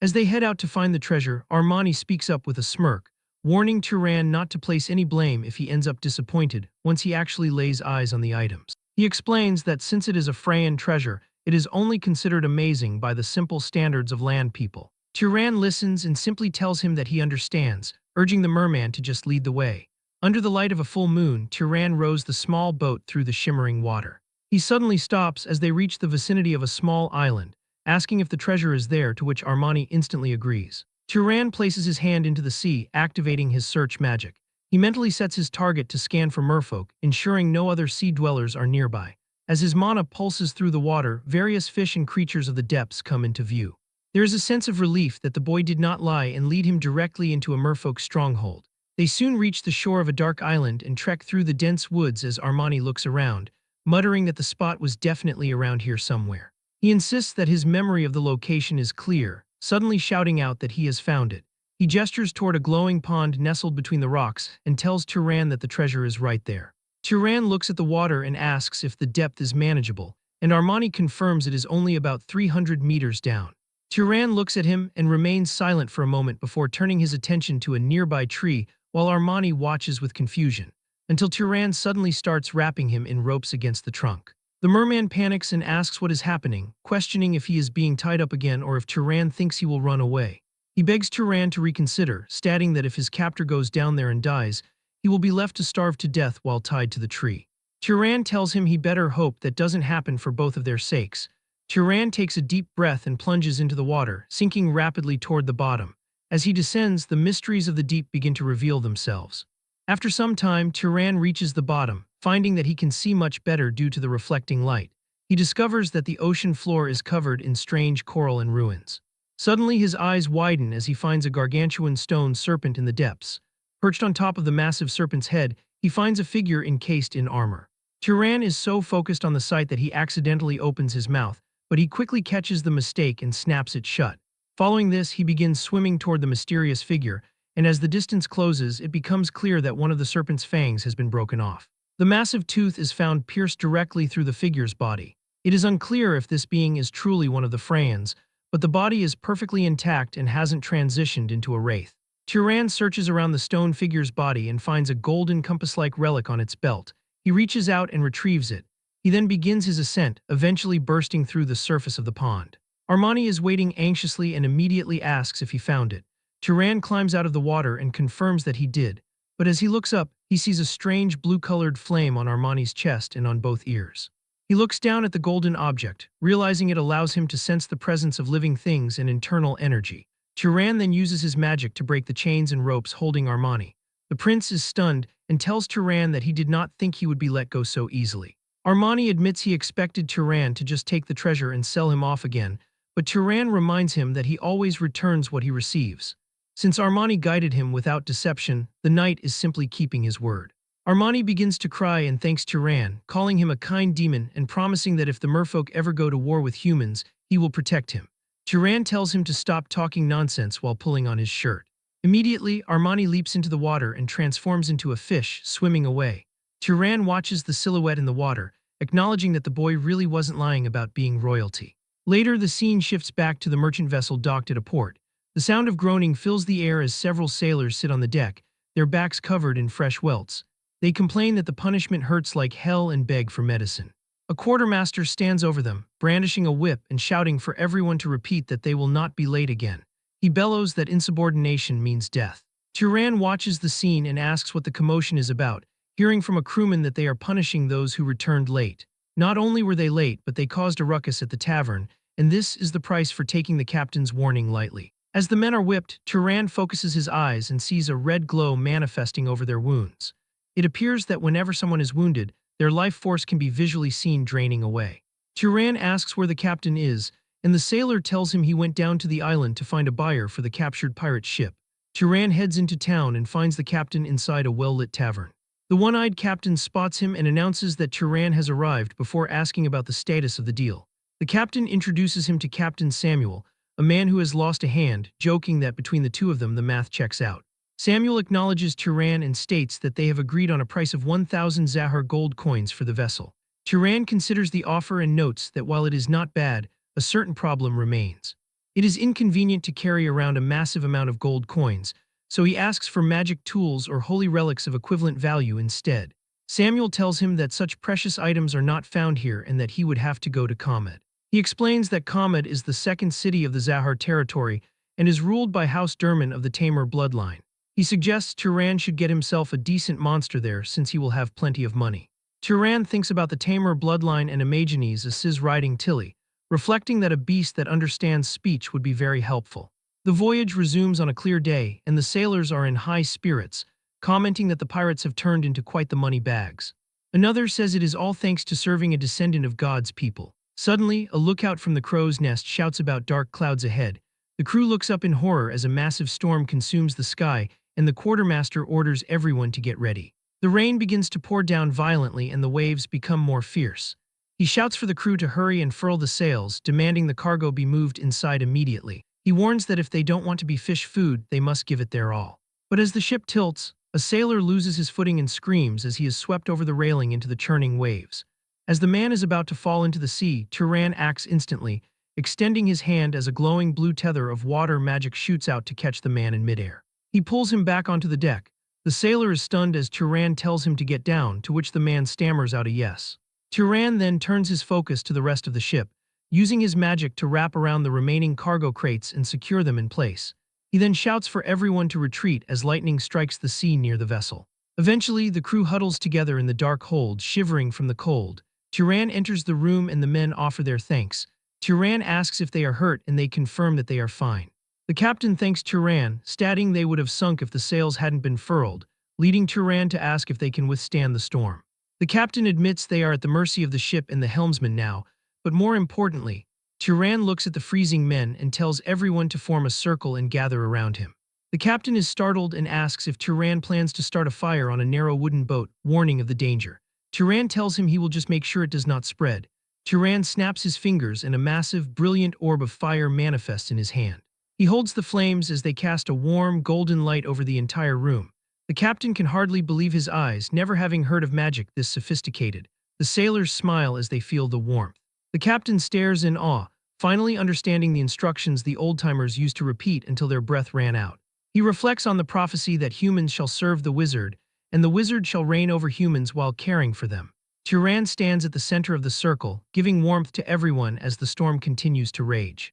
As they head out to find the treasure, Armani speaks up with a smirk, warning Turan not to place any blame if he ends up disappointed once he actually lays eyes on the items. He explains that since it is a Freyan treasure, it is only considered amazing by the simple standards of land people. Turan listens and simply tells him that he understands, urging the merman to just lead the way. Under the light of a full moon, Turan rows the small boat through the shimmering water. He suddenly stops as they reach the vicinity of a small island, asking if the treasure is there, to which Armani instantly agrees. Turan places his hand into the sea, activating his search magic. He mentally sets his target to scan for merfolk, ensuring no other sea dwellers are nearby. As his mana pulses through the water, various fish and creatures of the depths come into view. There is a sense of relief that the boy did not lie and lead him directly into a merfolk stronghold. They soon reach the shore of a dark island and trek through the dense woods as Armani looks around, muttering that the spot was definitely around here somewhere. He insists that his memory of the location is clear, suddenly shouting out that he has found it. He gestures toward a glowing pond nestled between the rocks and tells Turan that the treasure is right there. Turan looks at the water and asks if the depth is manageable, and Armani confirms it is only about 300 meters down. Turan looks at him and remains silent for a moment before turning his attention to a nearby tree while Armani watches with confusion, until Turan suddenly starts wrapping him in ropes against the trunk. The merman panics and asks what is happening, questioning if he is being tied up again or if Turan thinks he will run away. He begs Turan to reconsider, stating that if his captor goes down there and dies, he will be left to starve to death while tied to the tree. Turan tells him he better hope that doesn't happen for both of their sakes. Turan takes a deep breath and plunges into the water, sinking rapidly toward the bottom. As he descends, the mysteries of the deep begin to reveal themselves. After some time, Turan reaches the bottom, finding that he can see much better due to the reflecting light. He discovers that the ocean floor is covered in strange coral and ruins. Suddenly his eyes widen as he finds a gargantuan stone serpent in the depths. Perched on top of the massive serpent's head, he finds a figure encased in armor. Turan is so focused on the sight that he accidentally opens his mouth, but he quickly catches the mistake and snaps it shut. Following this, he begins swimming toward the mysterious figure, and as the distance closes, it becomes clear that one of the serpent's fangs has been broken off. The massive tooth is found pierced directly through the figure's body. It is unclear if this being is truly one of the Freyans, but the body is perfectly intact and hasn't transitioned into a wraith. Turan searches around the stone figure's body and finds a golden compass-like relic on its belt. He reaches out and retrieves it. He then begins his ascent, eventually bursting through the surface of the pond. Armani is waiting anxiously and immediately asks if he found it. Turan climbs out of the water and confirms that he did, but as he looks up, he sees a strange blue-colored flame on Armani's chest and on both ears. He looks down at the golden object, realizing it allows him to sense the presence of living things and internal energy. Turan then uses his magic to break the chains and ropes holding Armani. The prince is stunned and tells Turan that he did not think he would be let go so easily. Armani admits he expected Turan to just take the treasure and sell him off again, but Turan reminds him that he always returns what he receives. Since Armani guided him without deception, the knight is simply keeping his word. Armani begins to cry and thanks Turan, calling him a kind demon and promising that if the merfolk ever go to war with humans, he will protect him. Turan tells him to stop talking nonsense while pulling on his shirt. Immediately, Armani leaps into the water and transforms into a fish, swimming away. Turan watches the silhouette in the water, acknowledging that the boy really wasn't lying about being royalty. Later, the scene shifts back to the merchant vessel docked at a port. The sound of groaning fills the air as several sailors sit on the deck, their backs covered in fresh welts. They complain that the punishment hurts like hell and beg for medicine. A quartermaster stands over them, brandishing a whip and shouting for everyone to repeat that they will not be late again. He bellows that insubordination means death. Turan watches the scene and asks what the commotion is about, hearing from a crewman that they are punishing those who returned late. Not only were they late, but they caused a ruckus at the tavern, and this is the price for taking the captain's warning lightly. As the men are whipped, Turan focuses his eyes and sees a red glow manifesting over their wounds. It appears that whenever someone is wounded, their life force can be visually seen draining away. Turan asks where the captain is, and the sailor tells him he went down to the island to find a buyer for the captured pirate ship. Turan heads into town and finds the captain inside a well-lit tavern. The one-eyed captain spots him and announces that Turan has arrived before asking about the status of the deal. The captain introduces him to Captain Samuel, a man who has lost a hand, joking that between the two of them the math checks out. Samuel acknowledges Turan and states that they have agreed on a price of 1,000 Zahar gold coins for the vessel. Turan considers the offer and notes that while it is not bad, a certain problem remains. It is inconvenient to carry around a massive amount of gold coins, so he asks for magic tools or holy relics of equivalent value instead. Samuel tells him that such precious items are not found here and that he would have to go to Kamad. He explains that Kamad is the second city of the Zahar territory and is ruled by House Durman of the Tamer bloodline. He suggests Turan should get himself a decent monster there since he will have plenty of money. Turan thinks about the Tamer bloodline and imagines a Sis riding Tilly, reflecting that a beast that understands speech would be very helpful. The voyage resumes on a clear day, and the sailors are in high spirits, commenting that the pirates have turned into quite the money bags. Another says it is all thanks to serving a descendant of God's people. Suddenly, a lookout from the crow's nest shouts about dark clouds ahead. The crew looks up in horror as a massive storm consumes the sky, and the quartermaster orders everyone to get ready. The rain begins to pour down violently and the waves become more fierce. He shouts for the crew to hurry and furl the sails, demanding the cargo be moved inside immediately. He warns that if they don't want to be fish food, they must give it their all. But as the ship tilts, a sailor loses his footing and screams as he is swept over the railing into the churning waves. As the man is about to fall into the sea, Turan acts instantly, extending his hand as a glowing blue tether of water magic shoots out to catch the man in midair. He pulls him back onto the deck. The sailor is stunned as Turan tells him to get down, to which the man stammers out a yes. Turan then turns his focus to the rest of the ship, using his magic to wrap around the remaining cargo crates and secure them in place. He then shouts for everyone to retreat as lightning strikes the sea near the vessel. Eventually, the crew huddles together in the dark hold, shivering from the cold. Turan enters the room and the men offer their thanks. Turan asks if they are hurt and they confirm that they are fine. The captain thanks Turan, stating they would have sunk if the sails hadn't been furled, leading Turan to ask if they can withstand the storm. The captain admits they are at the mercy of the ship and the helmsman now, but more importantly, Turan looks at the freezing men and tells everyone to form a circle and gather around him. The captain is startled and asks if Turan plans to start a fire on a narrow wooden boat, warning of the danger. Turan tells him he will just make sure it does not spread. Turan snaps his fingers and a massive, brilliant orb of fire manifests in his hand. He holds the flames as they cast a warm, golden light over the entire room. The captain can hardly believe his eyes, never having heard of magic this sophisticated. The sailors smile as they feel the warmth. The captain stares in awe, finally understanding the instructions the old-timers used to repeat until their breath ran out. He reflects on the prophecy that humans shall serve the wizard, and the wizard shall reign over humans while caring for them. Turan stands at the center of the circle, giving warmth to everyone as the storm continues to rage.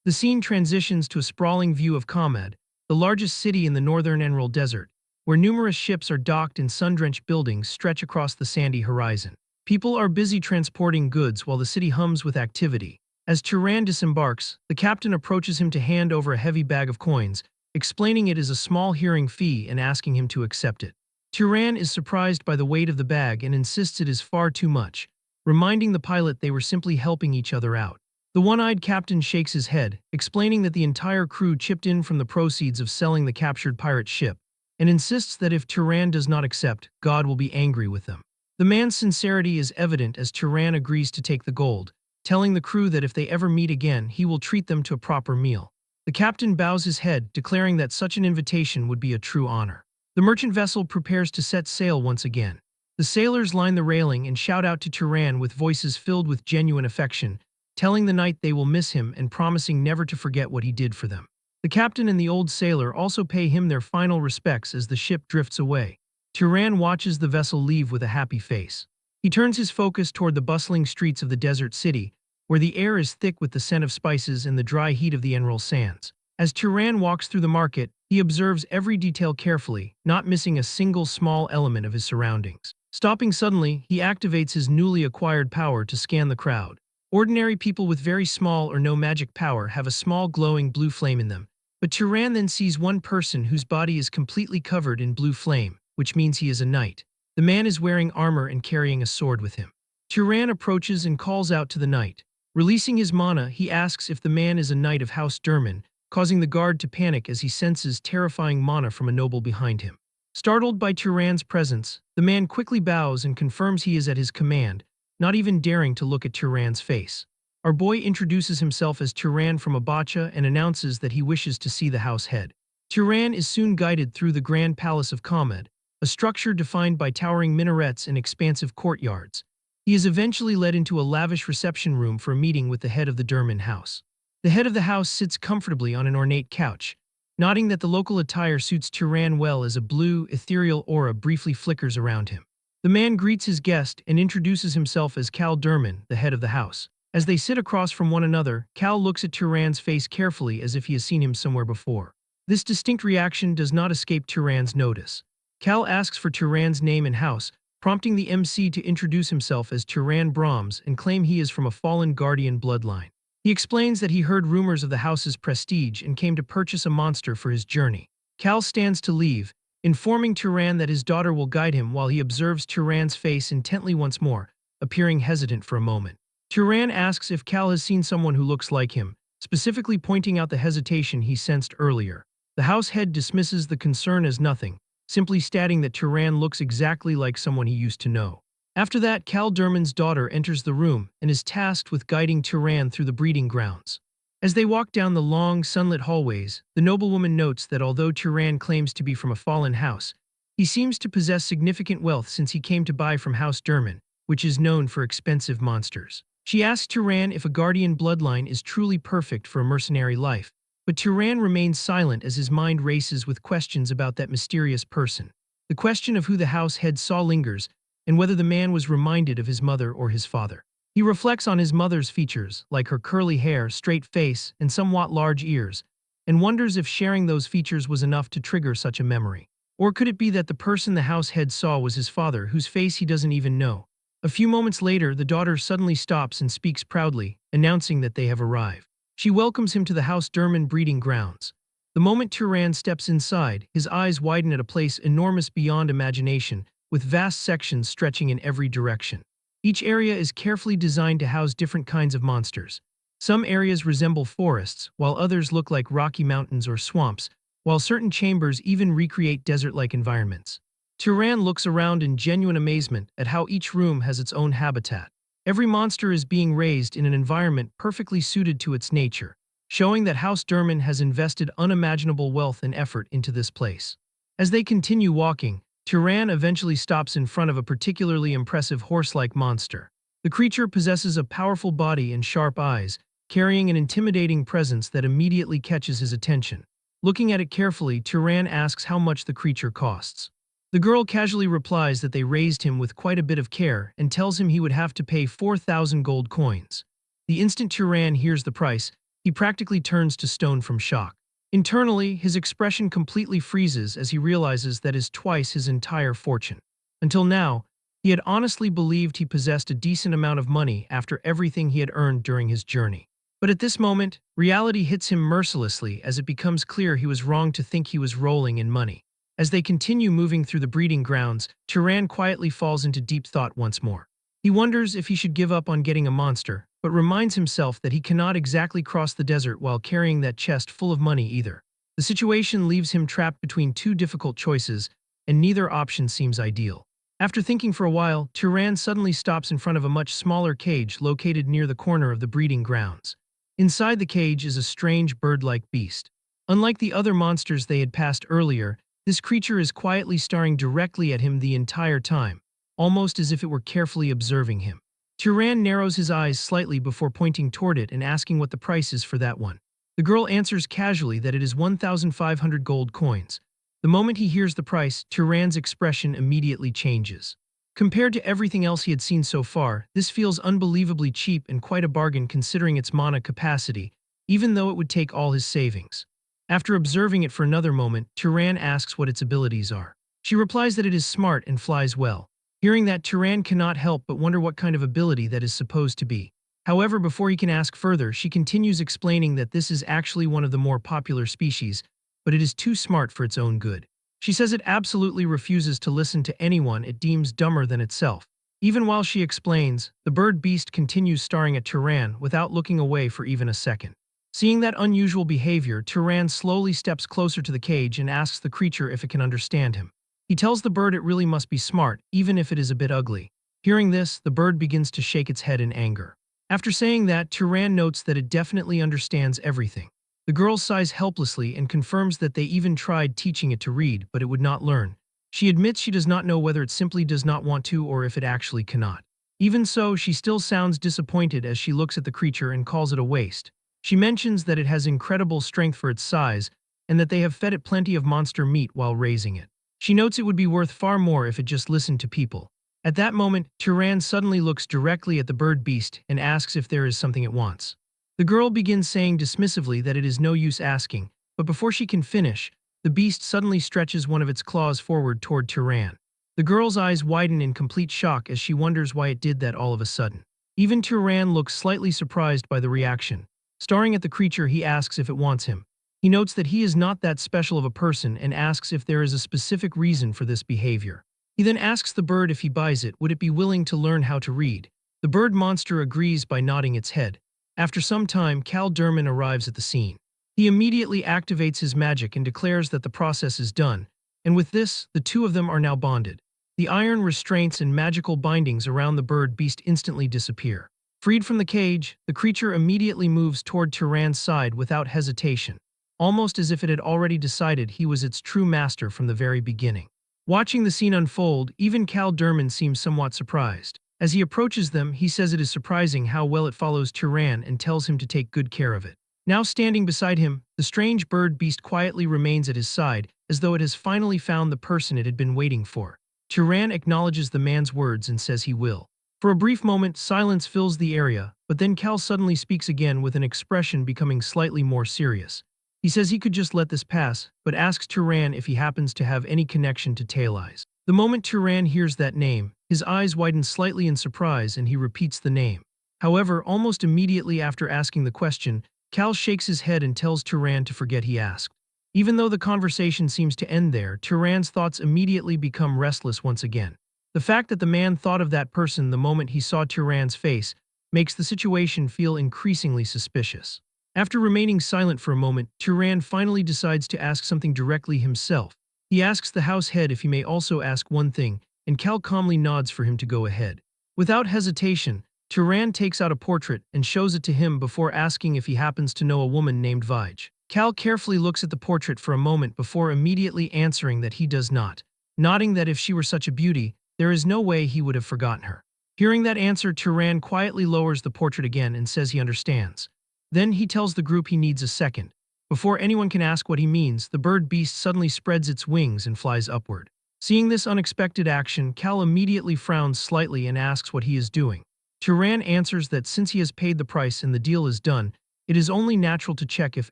The scene transitions to a sprawling view of Kamad, the largest city in the northern Emerald Desert. where numerous ships are docked and sun-drenched buildings stretch across the sandy horizon. People are busy transporting goods while the city hums with activity. As Turan disembarks, the captain approaches him to hand over a heavy bag of coins, explaining it is a small hearing fee and asking him to accept it. Turan is surprised by the weight of the bag and insists it is far too much, reminding the pilot they were simply helping each other out. The one-eyed captain shakes his head, explaining that the entire crew chipped in from the proceeds of selling the captured pirate ship, and insists that if Turan does not accept, God will be angry with them. The man's sincerity is evident as Turan agrees to take the gold, telling the crew that if they ever meet again, he will treat them to a proper meal. The captain bows his head, declaring that such an invitation would be a true honor. The merchant vessel prepares to set sail once again. The sailors line the railing and shout out to Turan with voices filled with genuine affection, telling the knight they will miss him and promising never to forget what he did for them. The captain and the old sailor also pay him their final respects as the ship drifts away. Turan watches the vessel leave with a happy face. He turns his focus toward the bustling streets of the desert city, where the air is thick with the scent of spices and the dry heat of the emerald sands. As Turan walks through the market, he observes every detail carefully, not missing a single small element of his surroundings. Stopping suddenly, he activates his newly acquired power to scan the crowd. Ordinary people with very small or no magic power have a small glowing blue flame in them, but Turan then sees one person whose body is completely covered in blue flame, which means he is a knight. The man is wearing armor and carrying a sword with him. Turan approaches and calls out to the knight. Releasing his mana, he asks if the man is a knight of House Durman, causing the guard to panic as he senses terrifying mana from a noble behind him. Startled by Turan's presence, the man quickly bows and confirms he is at his command, not even daring to look at Turan's face. Our boy introduces himself as Turan from Abacha and announces that he wishes to see the house head. Turan is soon guided through the Grand Palace of Kamed, a structure defined by towering minarets and expansive courtyards. He is eventually led into a lavish reception room for a meeting with the head of the Durman house. The head of the house sits comfortably on an ornate couch, nodding that the local attire suits Turan well as a blue, ethereal aura briefly flickers around him. The man greets his guest and introduces himself as Cal Durman, the head of the house. As they sit across from one another, Cal looks at Turan's face carefully as if he has seen him somewhere before. This distinct reaction does not escape Turan's notice. Cal asks for Turan's name and house, prompting the MC to introduce himself as Turan Brahms and claim he is from a fallen guardian bloodline. He explains that he heard rumors of the house's prestige and came to purchase a monster for his journey. Cal stands to leave, informing Turan that his daughter will guide him while he observes Turan's face intently once more, appearing hesitant for a moment. Turan asks if Cal has seen someone who looks like him, specifically pointing out the hesitation he sensed earlier. The house head dismisses the concern as nothing, simply stating that Turan looks exactly like someone he used to know. After that, Cal Durman's daughter enters the room and is tasked with guiding Turan through the breeding grounds. As they walk down the long, sunlit hallways, the noblewoman notes that although Turan claims to be from a fallen house, he seems to possess significant wealth since he came to buy from House Durman, which is known for expensive monsters. She asks Turan if a guardian bloodline is truly perfect for a mercenary life, but Turan remains silent as his mind races with questions about that mysterious person. The question of who the house head saw lingers, and whether the man was reminded of his mother or his father. He reflects on his mother's features, like her curly hair, straight face, and somewhat large ears, and wonders if sharing those features was enough to trigger such a memory. Or could it be that the person the house head saw was his father, whose face he doesn't even know? A few moments later, the daughter suddenly stops and speaks proudly, announcing that they have arrived. She welcomes him to the House Durman breeding grounds. The moment Turan steps inside, his eyes widen at a place enormous beyond imagination, with vast sections stretching in every direction. Each area is carefully designed to house different kinds of monsters. Some areas resemble forests, while others look like rocky mountains or swamps, while certain chambers even recreate desert-like environments. Turan looks around in genuine amazement at how each room has its own habitat. Every monster is being raised in an environment perfectly suited to its nature, showing that House Durman has invested unimaginable wealth and effort into this place. As they continue walking, Turan eventually stops in front of a particularly impressive horse-like monster. The creature possesses a powerful body and sharp eyes, carrying an intimidating presence that immediately catches his attention. Looking at it carefully, Turan asks how much the creature costs. The girl casually replies that they raised him with quite a bit of care and tells him he would have to pay 4,000 gold coins. The instant Turan hears the price, he practically turns to stone from shock. Internally, his expression completely freezes as he realizes that is twice his entire fortune. Until now, he had honestly believed he possessed a decent amount of money after everything he had earned during his journey. But at this moment, reality hits him mercilessly as it becomes clear he was wrong to think he was rolling in money. As they continue moving through the breeding grounds, Turan quietly falls into deep thought once more. He wonders if he should give up on getting a monster, but reminds himself that he cannot exactly cross the desert while carrying that chest full of money either. The situation leaves him trapped between two difficult choices, and neither option seems ideal. After thinking for a while, Turan suddenly stops in front of a much smaller cage located near the corner of the breeding grounds. Inside the cage is a strange bird-like beast. Unlike the other monsters they had passed earlier, this creature is quietly staring directly at him the entire time, almost as if it were carefully observing him. Turan narrows his eyes slightly before pointing toward it and asking what the price is for that one. The girl answers casually that it is 1,500 gold coins. The moment he hears the price, Turan's expression immediately changes. Compared to everything else he had seen so far, this feels unbelievably cheap and quite a bargain considering its mana capacity, even though it would take all his savings. After observing it for another moment, Turan asks what its abilities are. She replies that it is smart and flies well. Hearing that, Turan cannot help but wonder what kind of ability that is supposed to be. However, before he can ask further, she continues explaining that this is actually one of the more popular species, but it is too smart for its own good. She says it absolutely refuses to listen to anyone it deems dumber than itself. Even while she explains, the bird beast continues staring at Turan without looking away for even a second. Seeing that unusual behavior, Turan slowly steps closer to the cage and asks the creature if it can understand him. He tells the bird it really must be smart, even if it is a bit ugly. Hearing this, the bird begins to shake its head in anger. After saying that, Turan notes that it definitely understands everything. The girl sighs helplessly and confirms that they even tried teaching it to read, but it would not learn. She admits she does not know whether it simply does not want to or if it actually cannot. Even so, she still sounds disappointed as she looks at the creature and calls it a waste. She mentions that it has incredible strength for its size, and that they have fed it plenty of monster meat while raising it. She notes it would be worth far more if it just listened to people. At that moment, Turan suddenly looks directly at the bird beast and asks if there is something it wants. The girl begins saying dismissively that it is no use asking, but before she can finish, the beast suddenly stretches one of its claws forward toward Turan. The girl's eyes widen in complete shock as she wonders why it did that all of a sudden. Even Turan looks slightly surprised by the reaction. Staring at the creature, he asks if it wants him. He notes that he is not that special of a person and asks if there is a specific reason for this behavior. He then asks the bird if he buys it, would it be willing to learn how to read. The bird monster agrees by nodding its head. After some time, Cal Durman arrives at the scene. He immediately activates his magic and declares that the process is done, and with this, the two of them are now bonded. The iron restraints and magical bindings around the bird beast instantly disappear. Freed from the cage, the creature immediately moves toward Turan's side without hesitation, almost as if it had already decided he was its true master from the very beginning. Watching the scene unfold, even Cal Durman seems somewhat surprised. As he approaches them, he says it is surprising how well it follows Turan and tells him to take good care of it. Now standing beside him, the strange bird beast quietly remains at his side, as though it has finally found the person it had been waiting for. Turan acknowledges the man's words and says he will. For a brief moment, silence fills the area, but then Cal suddenly speaks again with an expression becoming slightly more serious. He says he could just let this pass, but asks Turan if he happens to have any connection to Tail Eyes. The moment Turan hears that name, his eyes widen slightly in surprise and he repeats the name. However, almost immediately after asking the question, Cal shakes his head and tells Turan to forget he asked. Even though the conversation seems to end there, Turan's thoughts immediately become restless once again. The fact that the man thought of that person the moment he saw Turan's face makes the situation feel increasingly suspicious. After remaining silent for a moment, Turan finally decides to ask something directly himself. He asks the house head if he may also ask one thing, and Cal calmly nods for him to go ahead. Without hesitation, Turan takes out a portrait and shows it to him before asking if he happens to know a woman named Vij. Cal carefully looks at the portrait for a moment before immediately answering that he does not, nodding that if she were such a beauty, there is no way he would have forgotten her. Hearing that answer, Turan quietly lowers the portrait again and says he understands. Then he tells the group he needs a second. Before anyone can ask what he means, the bird beast suddenly spreads its wings and flies upward. Seeing this unexpected action, Cal immediately frowns slightly and asks what he is doing. Turan answers that since he has paid the price and the deal is done, it is only natural to check if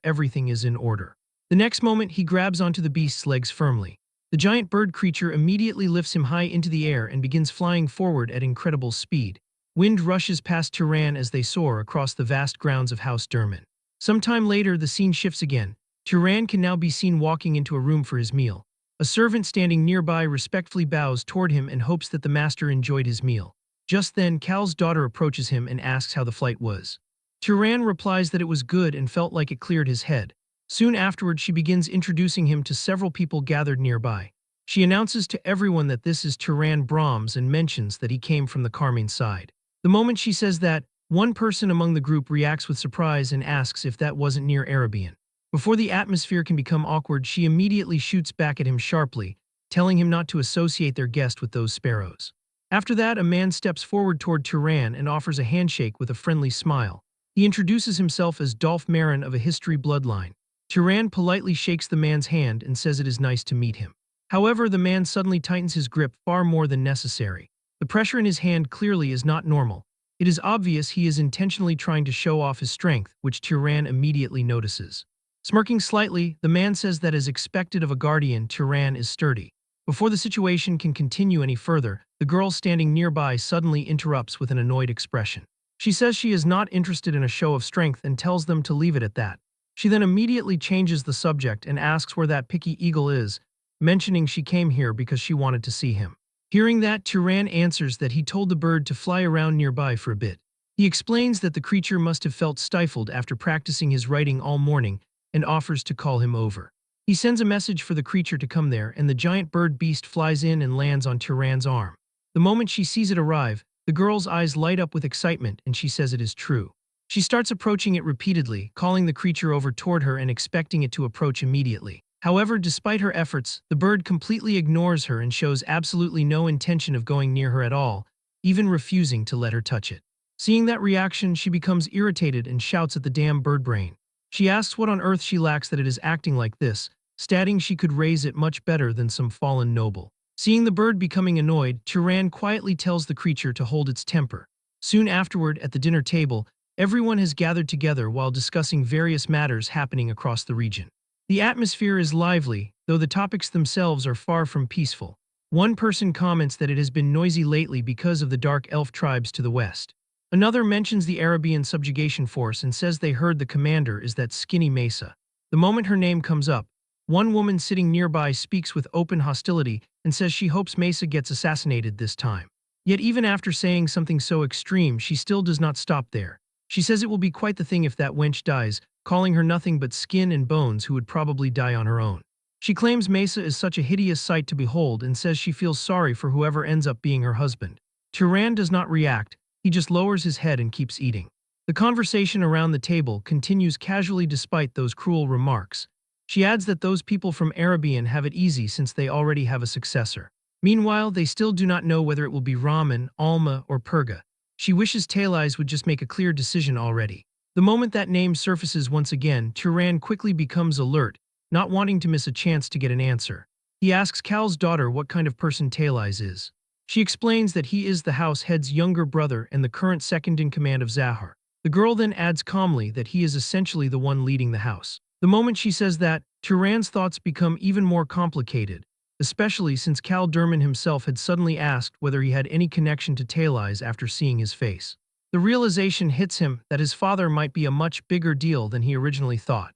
everything is in order. The next moment, he grabs onto the beast's legs firmly. The giant bird creature immediately lifts him high into the air and begins flying forward at incredible speed. Wind rushes past Turan as they soar across the vast grounds of House Durman. Sometime later, the scene shifts again. Turan can now be seen walking into a room for his meal. A servant standing nearby respectfully bows toward him and hopes that the master enjoyed his meal. Just then, Cal's daughter approaches him and asks how the flight was. Turan replies that it was good and felt like it cleared his head. Soon afterward, she begins introducing him to several people gathered nearby. She announces to everyone that this is Turan Brahms and mentions that he came from the Carmine side. The moment she says that, one person among the group reacts with surprise and asks if that wasn't near Arabian. Before the atmosphere can become awkward, she immediately shoots back at him sharply, telling him not to associate their guest with those sparrows. After that, a man steps forward toward Turan and offers a handshake with a friendly smile. He introduces himself as Dolph Marin of a history bloodline. Turan politely shakes the man's hand and says it is nice to meet him. However, the man suddenly tightens his grip far more than necessary. The pressure in his hand clearly is not normal. It is obvious he is intentionally trying to show off his strength, which Turan immediately notices. Smirking slightly, the man says that as expected of a guardian, Turan is sturdy. Before the situation can continue any further, the girl standing nearby suddenly interrupts with an annoyed expression. She says she is not interested in a show of strength and tells them to leave it at that. She then immediately changes the subject and asks where that picky eagle is, mentioning she came here because she wanted to see him. Hearing that, Turan answers that he told the bird to fly around nearby for a bit. He explains that the creature must have felt stifled after practicing his writing all morning and offers to call him over. He sends a message for the creature to come there, and the giant bird beast flies in and lands on Turan's arm. The moment she sees it arrive, the girl's eyes light up with excitement and she says it is true. She starts approaching it repeatedly, calling the creature over toward her and expecting it to approach immediately. However, despite her efforts, the bird completely ignores her and shows absolutely no intention of going near her at all, even refusing to let her touch it. Seeing that reaction, she becomes irritated and shouts at the damn bird brain. She asks what on earth she lacks that it is acting like this, stating she could raise it much better than some fallen noble. Seeing the bird becoming annoyed, Turan quietly tells the creature to hold its temper. Soon afterward, at the dinner table, everyone has gathered together while discussing various matters happening across the region. The atmosphere is lively, though the topics themselves are far from peaceful. One person comments that it has been noisy lately because of the dark elf tribes to the west. Another mentions the Arabian subjugation force and says they heard the commander is that skinny Mesa. The moment her name comes up, one woman sitting nearby speaks with open hostility and says she hopes Mesa gets assassinated this time. Yet even after saying something so extreme, she still does not stop there. She says it will be quite the thing if that wench dies, calling her nothing but skin and bones who would probably die on her own. She claims Mesa is such a hideous sight to behold and says she feels sorry for whoever ends up being her husband. Turan does not react, he just lowers his head and keeps eating. The conversation around the table continues casually despite those cruel remarks. She adds that those people from Arabian have it easy since they already have a successor. Meanwhile, they still do not know whether it will be Raman, Alma, or Perga. She wishes Talais would just make a clear decision already. The moment that name surfaces once again, Turan quickly becomes alert, not wanting to miss a chance to get an answer. He asks Cal's daughter what kind of person Talais is. She explains that he is the house head's younger brother and the current second-in-command of Zahar. The girl then adds calmly that he is essentially the one leading the house. The moment she says that, Turan's thoughts become even more complicated, especially since Cal Durman himself had suddenly asked whether he had any connection to Talais after seeing his face. The realization hits him that his father might be a much bigger deal than he originally thought.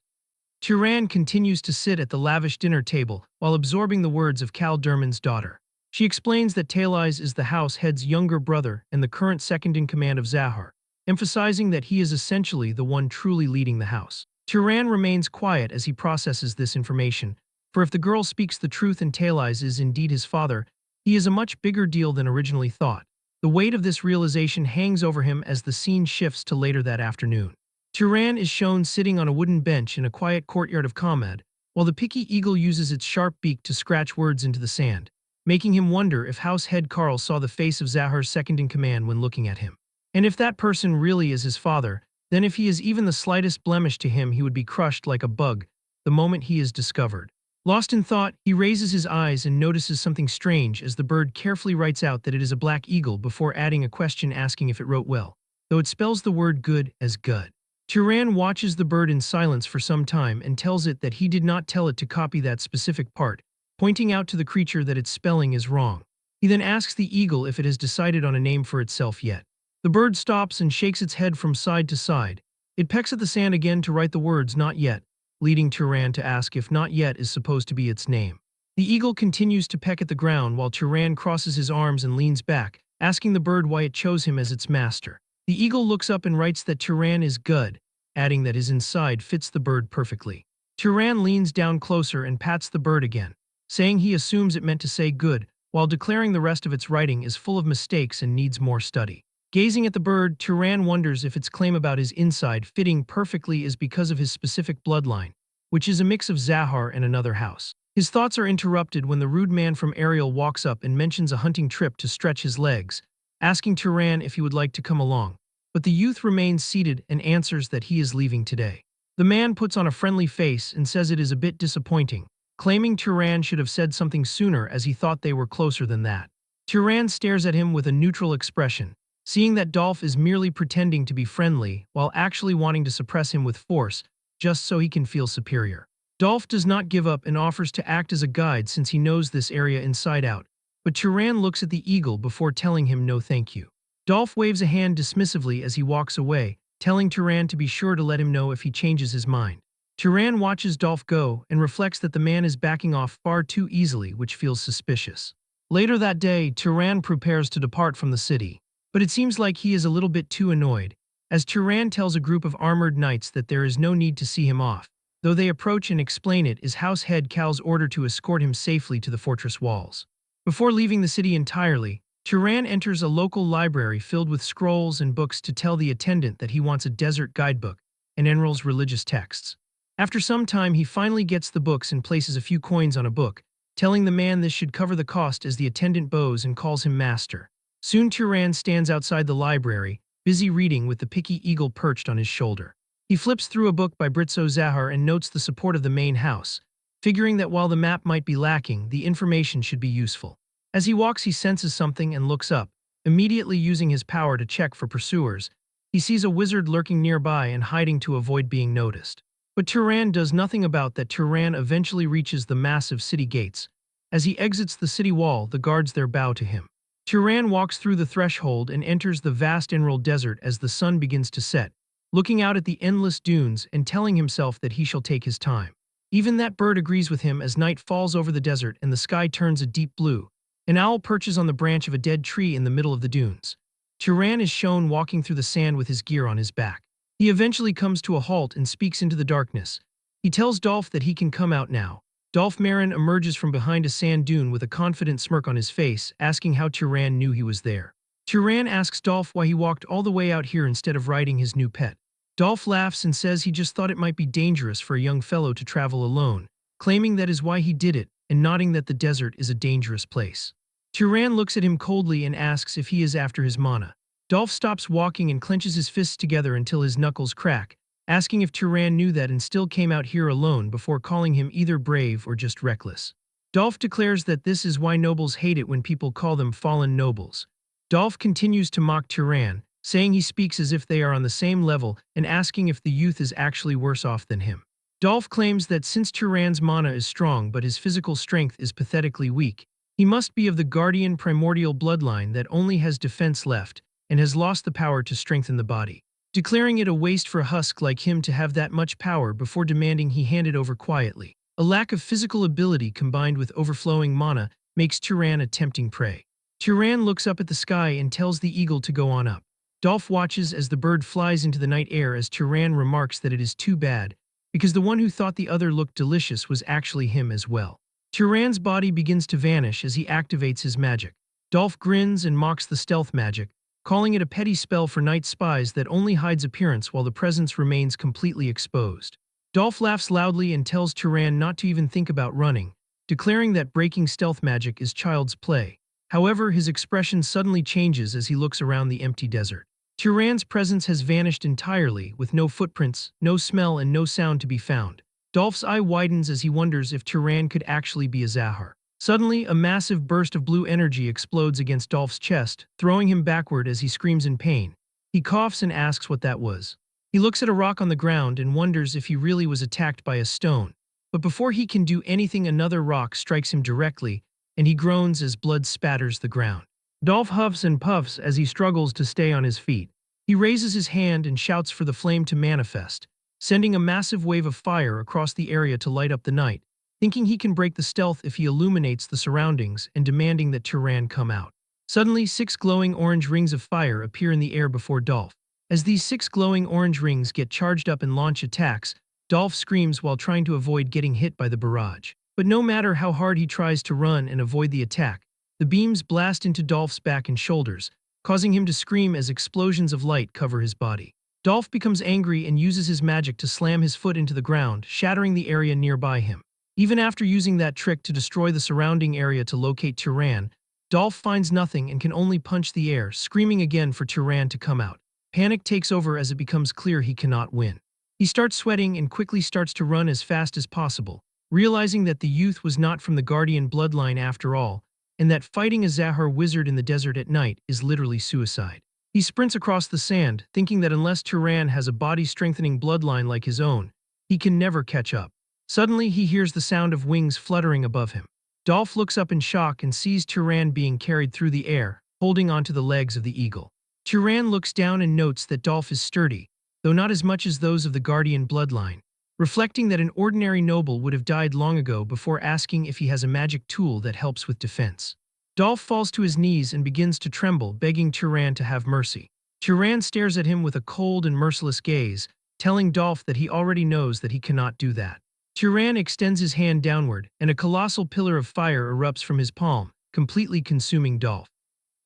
Turan continues to sit at the lavish dinner table while absorbing the words of Cal Durman's daughter. She explains that Talais is the house head's younger brother and the current second-in-command of Zahar, emphasizing that he is essentially the one truly leading the house. Turan remains quiet as he processes this information, for if the girl speaks the truth and Talais is indeed his father, he is a much bigger deal than originally thought. The weight of this realization hangs over him as the scene shifts to later that afternoon. Turan is shown sitting on a wooden bench in a quiet courtyard of Kamad, while the picky eagle uses its sharp beak to scratch words into the sand, making him wonder if House Head Carl saw the face of Zahar's second-in-command when looking at him. And if that person really is his father, then if he is even the slightest blemish to him, he would be crushed like a bug the moment he is discovered. Lost in thought, he raises his eyes and notices something strange as the bird carefully writes out that it is a black eagle before adding a question asking if it wrote well, though it spells the word good as good. Turan watches the bird in silence for some time and tells it that he did not tell it to copy that specific part, pointing out to the creature that its spelling is wrong. He then asks the eagle if it has decided on a name for itself yet. The bird stops and shakes its head from side to side. It pecks at the sand again to write the words "not yet," leading Turan to ask if "not yet" is supposed to be its name. The eagle continues to peck at the ground while Turan crosses his arms and leans back, asking the bird why it chose him as its master. The eagle looks up and writes that Turan is good, adding that his inside fits the bird perfectly. Turan leans down closer and pats the bird again, saying he assumes it meant to say good, while declaring the rest of its writing is full of mistakes and needs more study. Gazing at the bird, Turan wonders if its claim about his inside fitting perfectly is because of his specific bloodline, which is a mix of Zahar and another house. His thoughts are interrupted when the rude man from Ariel walks up and mentions a hunting trip to stretch his legs, asking Turan if he would like to come along. But the youth remains seated and answers that he is leaving today. The man puts on a friendly face and says it is a bit disappointing, claiming Turan should have said something sooner as he thought they were closer than that. Turan stares at him with a neutral expression, seeing that Dolph is merely pretending to be friendly while actually wanting to suppress him with force, just so he can feel superior. Dolph does not give up and offers to act as a guide since he knows this area inside out, but Turan looks at the eagle before telling him no thank you. Dolph waves a hand dismissively as he walks away, telling Turan to be sure to let him know if he changes his mind. Turan watches Dolph go and reflects that the man is backing off far too easily, which feels suspicious. Later that day, Turan prepares to depart from the city, but it seems like he is a little bit too annoyed, as Turan tells a group of armored knights that there is no need to see him off, though they approach and explain it is House Head Cal's order to escort him safely to the fortress walls. Before leaving the city entirely, Turan enters a local library filled with scrolls and books to tell the attendant that he wants a desert guidebook and enrolls religious texts. After some time, he finally gets the books and places a few coins on a book, telling the man this should cover the cost as the attendant bows and calls him master. Soon Turan stands outside the library, busy reading with the picky eagle perched on his shoulder. He flips through a book by Britso Zahar and notes the support of the main house, figuring that while the map might be lacking, the information should be useful. As he walks, he senses something and looks up, immediately using his power to check for pursuers. He sees a wizard lurking nearby and hiding to avoid being noticed. But Turan does nothing about that. Turan eventually reaches the massive city gates. As he exits the city wall, the guards there bow to him. Turan walks through the threshold and enters the vast emerald desert as the sun begins to set, looking out at the endless dunes and telling himself that he shall take his time. Even that bird agrees with him as night falls over the desert and the sky turns a deep blue. An owl perches on the branch of a dead tree in the middle of the dunes. Turan is shown walking through the sand with his gear on his back. He eventually comes to a halt and speaks into the darkness. He tells Dolph that he can come out now. Dolph Marin emerges from behind a sand dune with a confident smirk on his face, asking how Turan knew he was there. Turan asks Dolph why he walked all the way out here instead of riding his new pet. Dolph laughs and says he just thought it might be dangerous for a young fellow to travel alone, claiming that is why he did it, and nodding that the desert is a dangerous place. Turan looks at him coldly and asks if he is after his mana. Dolph stops walking and clenches his fists together until his knuckles crack, asking if Turan knew that and still came out here alone before calling him either brave or just reckless. Dolph declares that this is why nobles hate it when people call them fallen nobles. Dolph continues to mock Turan, saying he speaks as if they are on the same level and asking if the youth is actually worse off than him. Dolph claims that since Turan's mana is strong but his physical strength is pathetically weak, he must be of the guardian primordial bloodline that only has defense left and has lost the power to strengthen the body, declaring it a waste for a husk like him to have that much power before demanding he hand it over quietly. A lack of physical ability combined with overflowing mana makes Turan a tempting prey. Turan looks up at the sky and tells the eagle to go on up. Dolph watches as the bird flies into the night air as Turan remarks that it is too bad, because the one who thought the other looked delicious was actually him as well. Turan's body begins to vanish as he activates his magic. Dolph grins and mocks the stealth magic, calling it a petty spell for night spies that only hides appearance while the presence remains completely exposed. Dolph laughs loudly and tells Turan not to even think about running, declaring that breaking stealth magic is child's play. However, his expression suddenly changes as he looks around the empty desert. Turan's presence has vanished entirely, with no footprints, no smell, and no sound to be found. Dolph's eye widens as he wonders if Turan could actually be a Zahar. Suddenly, a massive burst of blue energy explodes against Dolph's chest, throwing him backward as he screams in pain. He coughs and asks what that was. He looks at a rock on the ground and wonders if he really was attacked by a stone. But before he can do anything, another rock strikes him directly, and he groans as blood spatters the ground. Dolph huffs and puffs as he struggles to stay on his feet. He raises his hand and shouts for the flame to manifest, sending a massive wave of fire across the area to light up the night, thinking he can break the stealth if he illuminates the surroundings and demanding that Turan come out. Suddenly, 6 glowing orange rings of fire appear in the air before Dolph. As these 6 glowing orange rings get charged up and launch attacks, Dolph screams while trying to avoid getting hit by the barrage. But no matter how hard he tries to run and avoid the attack, the beams blast into Dolph's back and shoulders, causing him to scream as explosions of light cover his body. Dolph becomes angry and uses his magic to slam his foot into the ground, shattering the area nearby him. Even after using that trick to destroy the surrounding area to locate Turan, Dolph finds nothing and can only punch the air, screaming again for Turan to come out. Panic takes over as it becomes clear he cannot win. He starts sweating and quickly starts to run as fast as possible, realizing that the youth was not from the Guardian bloodline after all, and that fighting a Zahar wizard in the desert at night is literally suicide. He sprints across the sand, thinking that unless Turan has a body-strengthening bloodline like his own, he can never catch up. Suddenly, he hears the sound of wings fluttering above him. Dolph looks up in shock and sees Turan being carried through the air, holding onto the legs of the eagle. Turan looks down and notes that Dolph is sturdy, though not as much as those of the Guardian bloodline, reflecting that an ordinary noble would have died long ago before asking if he has a magic tool that helps with defense. Dolph falls to his knees and begins to tremble, begging Turan to have mercy. Turan stares at him with a cold and merciless gaze, telling Dolph that he already knows that he cannot do that. Turan extends his hand downward, and a colossal pillar of fire erupts from his palm, completely consuming Dolph.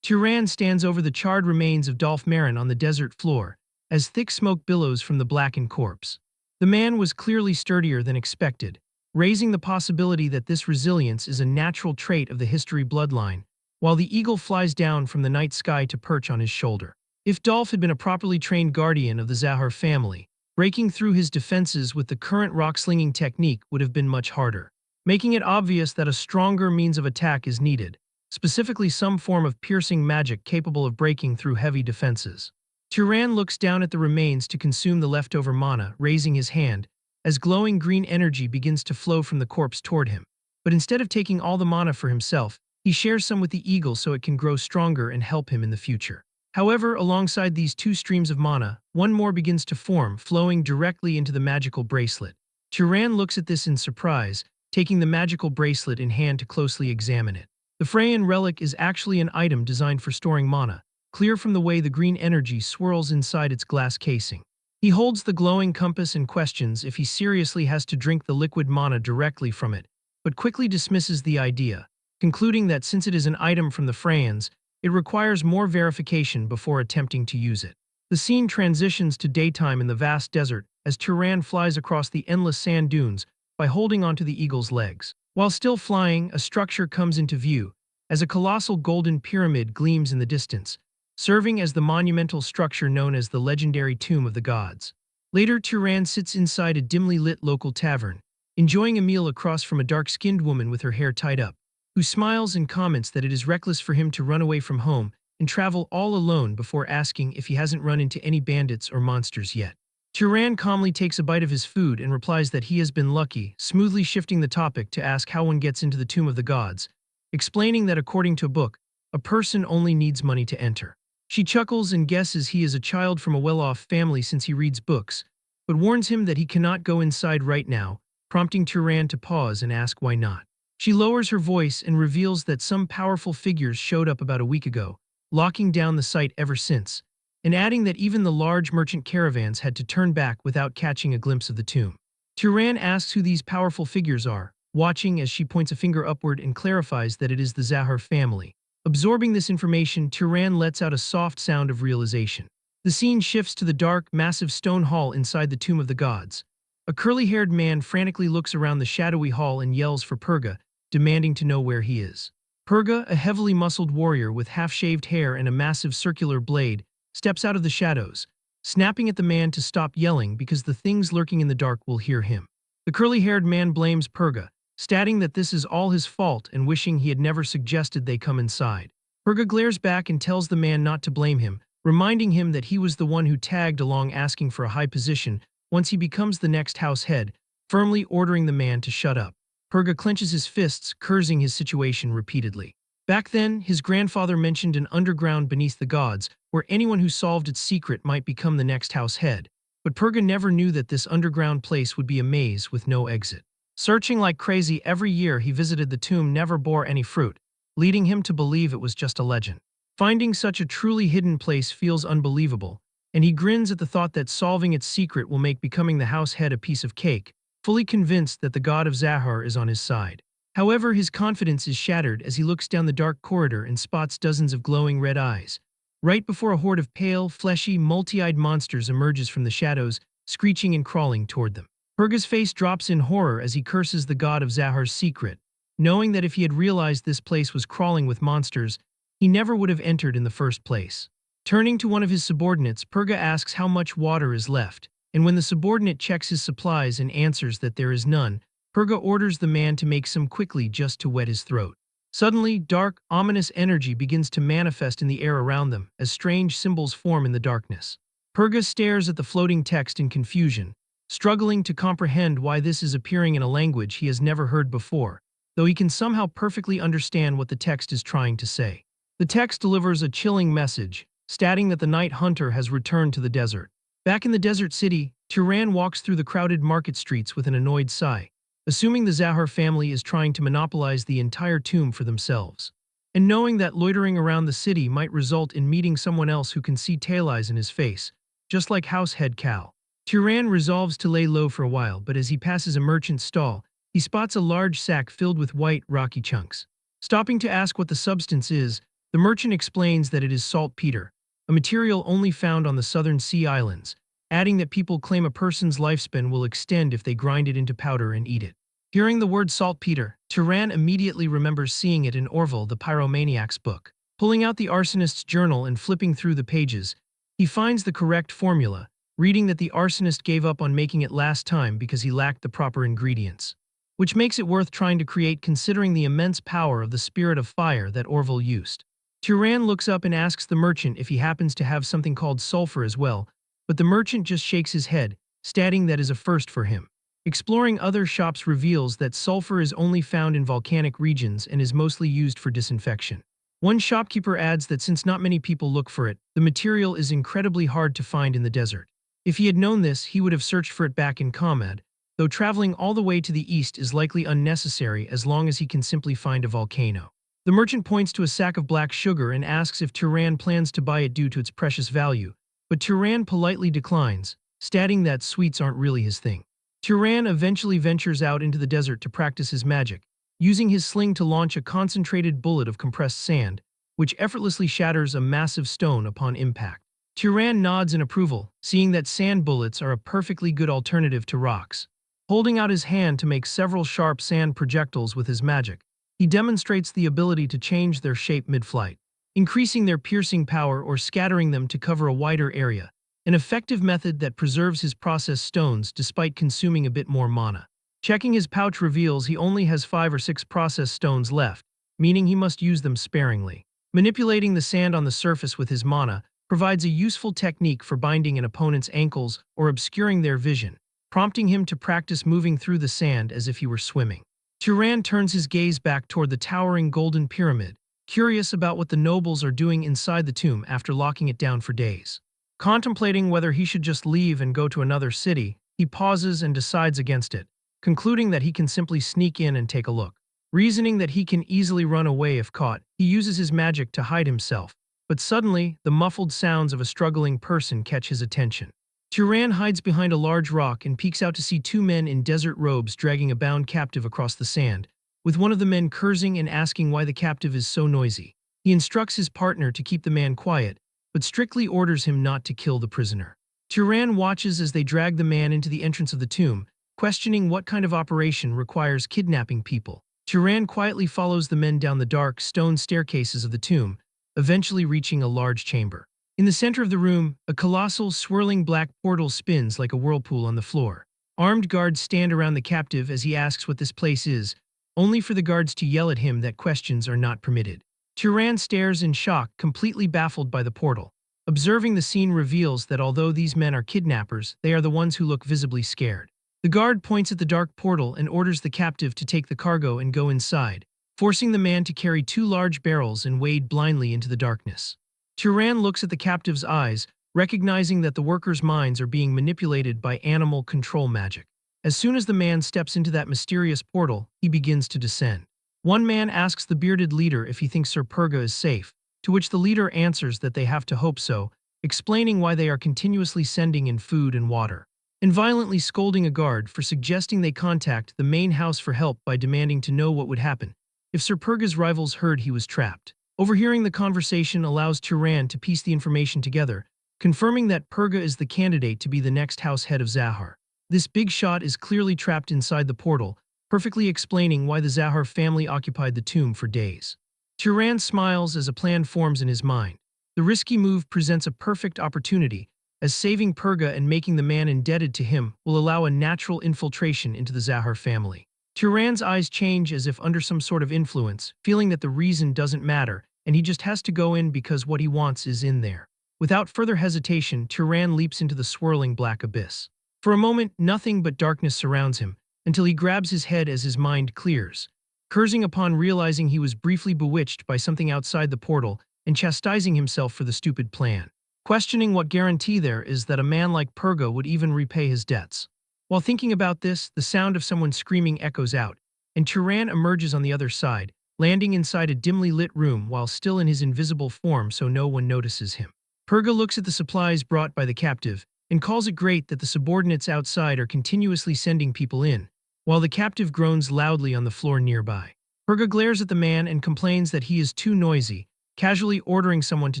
Turan stands over the charred remains of Dolph Marin on the desert floor, as thick smoke billows from the blackened corpse. The man was clearly sturdier than expected, raising the possibility that this resilience is a natural trait of the history bloodline, while the eagle flies down from the night sky to perch on his shoulder. If Dolph had been a properly trained guardian of the Zahar family, breaking through his defenses with the current rock-slinging technique would have been much harder, making it obvious that a stronger means of attack is needed, specifically some form of piercing magic capable of breaking through heavy defenses. Turan looks down at the remains to consume the leftover mana, raising his hand, as glowing green energy begins to flow from the corpse toward him. But instead of taking all the mana for himself, he shares some with the eagle so it can grow stronger and help him in the future. However, alongside these 2 streams of mana, one more begins to form, flowing directly into the magical bracelet. Turan looks at this in surprise, taking the magical bracelet in hand to closely examine it. The Freyan relic is actually an item designed for storing mana, clear from the way the green energy swirls inside its glass casing. He holds the glowing compass and questions if he seriously has to drink the liquid mana directly from it, but quickly dismisses the idea, concluding that since it is an item from the Freyans, it requires more verification before attempting to use it. The scene transitions to daytime in the vast desert as Turan flies across the endless sand dunes by holding onto the eagle's legs. While still flying, a structure comes into view as a colossal golden pyramid gleams in the distance, serving as the monumental structure known as the legendary Tomb of the Gods. Later, Turan sits inside a dimly lit local tavern, enjoying a meal across from a dark-skinned woman with her hair tied up, who smiles and comments that it is reckless for him to run away from home and travel all alone before asking if he hasn't run into any bandits or monsters yet. Turan calmly takes a bite of his food and replies that he has been lucky, smoothly shifting the topic to ask how one gets into the Tomb of the Gods, explaining that according to a book, a person only needs money to enter. She chuckles and guesses he is a child from a well-off family since he reads books, but warns him that he cannot go inside right now, prompting Turan to pause and ask why not. She lowers her voice and reveals that some powerful figures showed up about a week ago, locking down the site ever since, and adding that even the large merchant caravans had to turn back without catching a glimpse of the tomb. Turan asks who these powerful figures are, watching as she points a finger upward and clarifies that it is the Zahar family. Absorbing this information, Turan lets out a soft sound of realization. The scene shifts to the dark, massive stone hall inside the Tomb of the Gods. A curly-haired man frantically looks around the shadowy hall and yells for Purga, demanding to know where he is. Purga, a heavily muscled warrior with half-shaved hair and a massive circular blade, steps out of the shadows, snapping at the man to stop yelling because the things lurking in the dark will hear him. The curly-haired man blames Purga, stating that this is all his fault and wishing he had never suggested they come inside. Purga glares back and tells the man not to blame him, reminding him that he was the one who tagged along asking for a high position once he becomes the next house head, firmly ordering the man to shut up. Purga clenches his fists, cursing his situation repeatedly. Back then, his grandfather mentioned an underground beneath the gods, where anyone who solved its secret might become the next house head. But Purga never knew that this underground place would be a maze with no exit. Searching like crazy every year he visited the tomb never bore any fruit, leading him to believe it was just a legend. Finding such a truly hidden place feels unbelievable, and he grins at the thought that solving its secret will make becoming the house head a piece of cake, fully convinced that the god of Zahar is on his side. However, his confidence is shattered as he looks down the dark corridor and spots dozens of glowing red eyes. Right before a horde of pale, fleshy, multi-eyed monsters emerges from the shadows, screeching and crawling toward them. Purga's face drops in horror as he curses the god of Zahar's secret, knowing that if he had realized this place was crawling with monsters, he never would have entered in the first place. Turning to one of his subordinates, Purga asks how much water is left, and when the subordinate checks his supplies and answers that there is none, Purga orders the man to make some quickly just to wet his throat. Suddenly, dark, ominous energy begins to manifest in the air around them as strange symbols form in the darkness. Purga stares at the floating text in confusion, struggling to comprehend why this is appearing in a language he has never heard before, though he can somehow perfectly understand what the text is trying to say. The text delivers a chilling message, stating that the night hunter has returned to the desert. Back in the desert city, Turan walks through the crowded market streets with an annoyed sigh, assuming the Zahar family is trying to monopolize the entire tomb for themselves. And knowing that loitering around the city might result in meeting someone else who can see tail eyes in his face, just like house head Cal. Turan resolves to lay low for a while, but as he passes a merchant's stall, he spots a large sack filled with white, rocky chunks. Stopping to ask what the substance is, the merchant explains that it is saltpeter, a material only found on the southern sea islands, adding that people claim a person's lifespan will extend if they grind it into powder and eat it. Hearing the word saltpeter, Turan immediately remembers seeing it in Orville the Pyromaniac's book. Pulling out the arsonist's journal and flipping through the pages, he finds the correct formula, reading that the arsonist gave up on making it last time because he lacked the proper ingredients, which makes it worth trying to create considering the immense power of the spirit of fire that Orville used. Turan looks up and asks the merchant if he happens to have something called sulfur as well, but the merchant just shakes his head, stating that is a first for him. Exploring other shops reveals that sulfur is only found in volcanic regions and is mostly used for disinfection. One shopkeeper adds that since not many people look for it, the material is incredibly hard to find in the desert. If he had known this, he would have searched for it back in Kamad, though traveling all the way to the east is likely unnecessary as long as he can simply find a volcano. The merchant points to a sack of black sugar and asks if Turan plans to buy it due to its precious value, but Turan politely declines, stating that sweets aren't really his thing. Turan eventually ventures out into the desert to practice his magic, using his sling to launch a concentrated bullet of compressed sand, which effortlessly shatters a massive stone upon impact. Turan nods in approval, seeing that sand bullets are a perfectly good alternative to rocks. Holding out his hand to make several sharp sand projectiles with his magic, he demonstrates the ability to change their shape mid-flight, increasing their piercing power or scattering them to cover a wider area, an effective method that preserves his processed stones despite consuming a bit more mana. Checking his pouch reveals he only has 5 or 6 processed stones left, meaning he must use them sparingly. Manipulating the sand on the surface with his mana provides a useful technique for binding an opponent's ankles or obscuring their vision, prompting him to practice moving through the sand as if he were swimming. Turan turns his gaze back toward the towering golden pyramid, curious about what the nobles are doing inside the tomb after locking it down for days. Contemplating whether he should just leave and go to another city, he pauses and decides against it, concluding that he can simply sneak in and take a look. Reasoning that he can easily run away if caught, he uses his magic to hide himself, but suddenly, the muffled sounds of a struggling person catch his attention. Turan hides behind a large rock and peeks out to see 2 men in desert robes dragging a bound captive across the sand, with one of the men cursing and asking why the captive is so noisy. He instructs his partner to keep the man quiet, but strictly orders him not to kill the prisoner. Turan watches as they drag the man into the entrance of the tomb, questioning what kind of operation requires kidnapping people. Turan quietly follows the men down the dark, stone staircases of the tomb, eventually reaching a large chamber. In the center of the room, a colossal, swirling black portal spins like a whirlpool on the floor. Armed guards stand around the captive as he asks what this place is, only for the guards to yell at him that questions are not permitted. Turan stares in shock, completely baffled by the portal. Observing the scene reveals that although these men are kidnappers, they are the ones who look visibly scared. The guard points at the dark portal and orders the captive to take the cargo and go inside, forcing the man to carry two large barrels and wade blindly into the darkness. Turan looks at the captive's eyes, recognizing that the workers' minds are being manipulated by animal control magic. As soon as the man steps into that mysterious portal, he begins to descend. One man asks the bearded leader if he thinks Sir Purga is safe, to which the leader answers that they have to hope so, explaining why they are continuously sending in food and water, and violently scolding a guard for suggesting they contact the main house for help by demanding to know what would happen if Sir Purga's rivals heard he was trapped. Overhearing the conversation allows Turan to piece the information together, confirming that Purga is the candidate to be the next house head of Zahar. This big shot is clearly trapped inside the portal, perfectly explaining why the Zahar family occupied the tomb for days. Turan smiles as a plan forms in his mind. The risky move presents a perfect opportunity, as saving Purga and making the man indebted to him will allow a natural infiltration into the Zahar family. Turan's eyes change as if under some sort of influence, feeling that the reason doesn't matter, and he just has to go in because what he wants is in there. Without further hesitation, Turan leaps into the swirling black abyss. For a moment, nothing but darkness surrounds him, until he grabs his head as his mind clears, cursing upon realizing he was briefly bewitched by something outside the portal and chastising himself for the stupid plan. Questioning what guarantee there is that a man like Purga would even repay his debts. While thinking about this, the sound of someone screaming echoes out, and Turan emerges on the other side, landing inside a dimly lit room while still in his invisible form so no one notices him. Purga looks at the supplies brought by the captive and calls it great that the subordinates outside are continuously sending people in, while the captive groans loudly on the floor nearby. Purga glares at the man and complains that he is too noisy, casually ordering someone to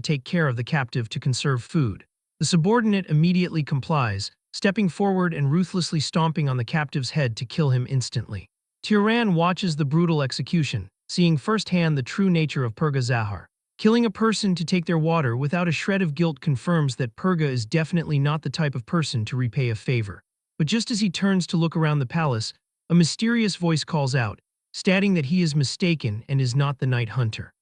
take care of the captive to conserve food. The subordinate immediately complies, stepping forward and ruthlessly stomping on the captive's head to kill him instantly. Turan watches the brutal execution, seeing firsthand the true nature of Purga Zahar. Killing a person to take their water without a shred of guilt confirms that Purga is definitely not the type of person to repay a favor. But just as he turns to look around the palace, a mysterious voice calls out, stating that he is mistaken and is not the Night Hunter.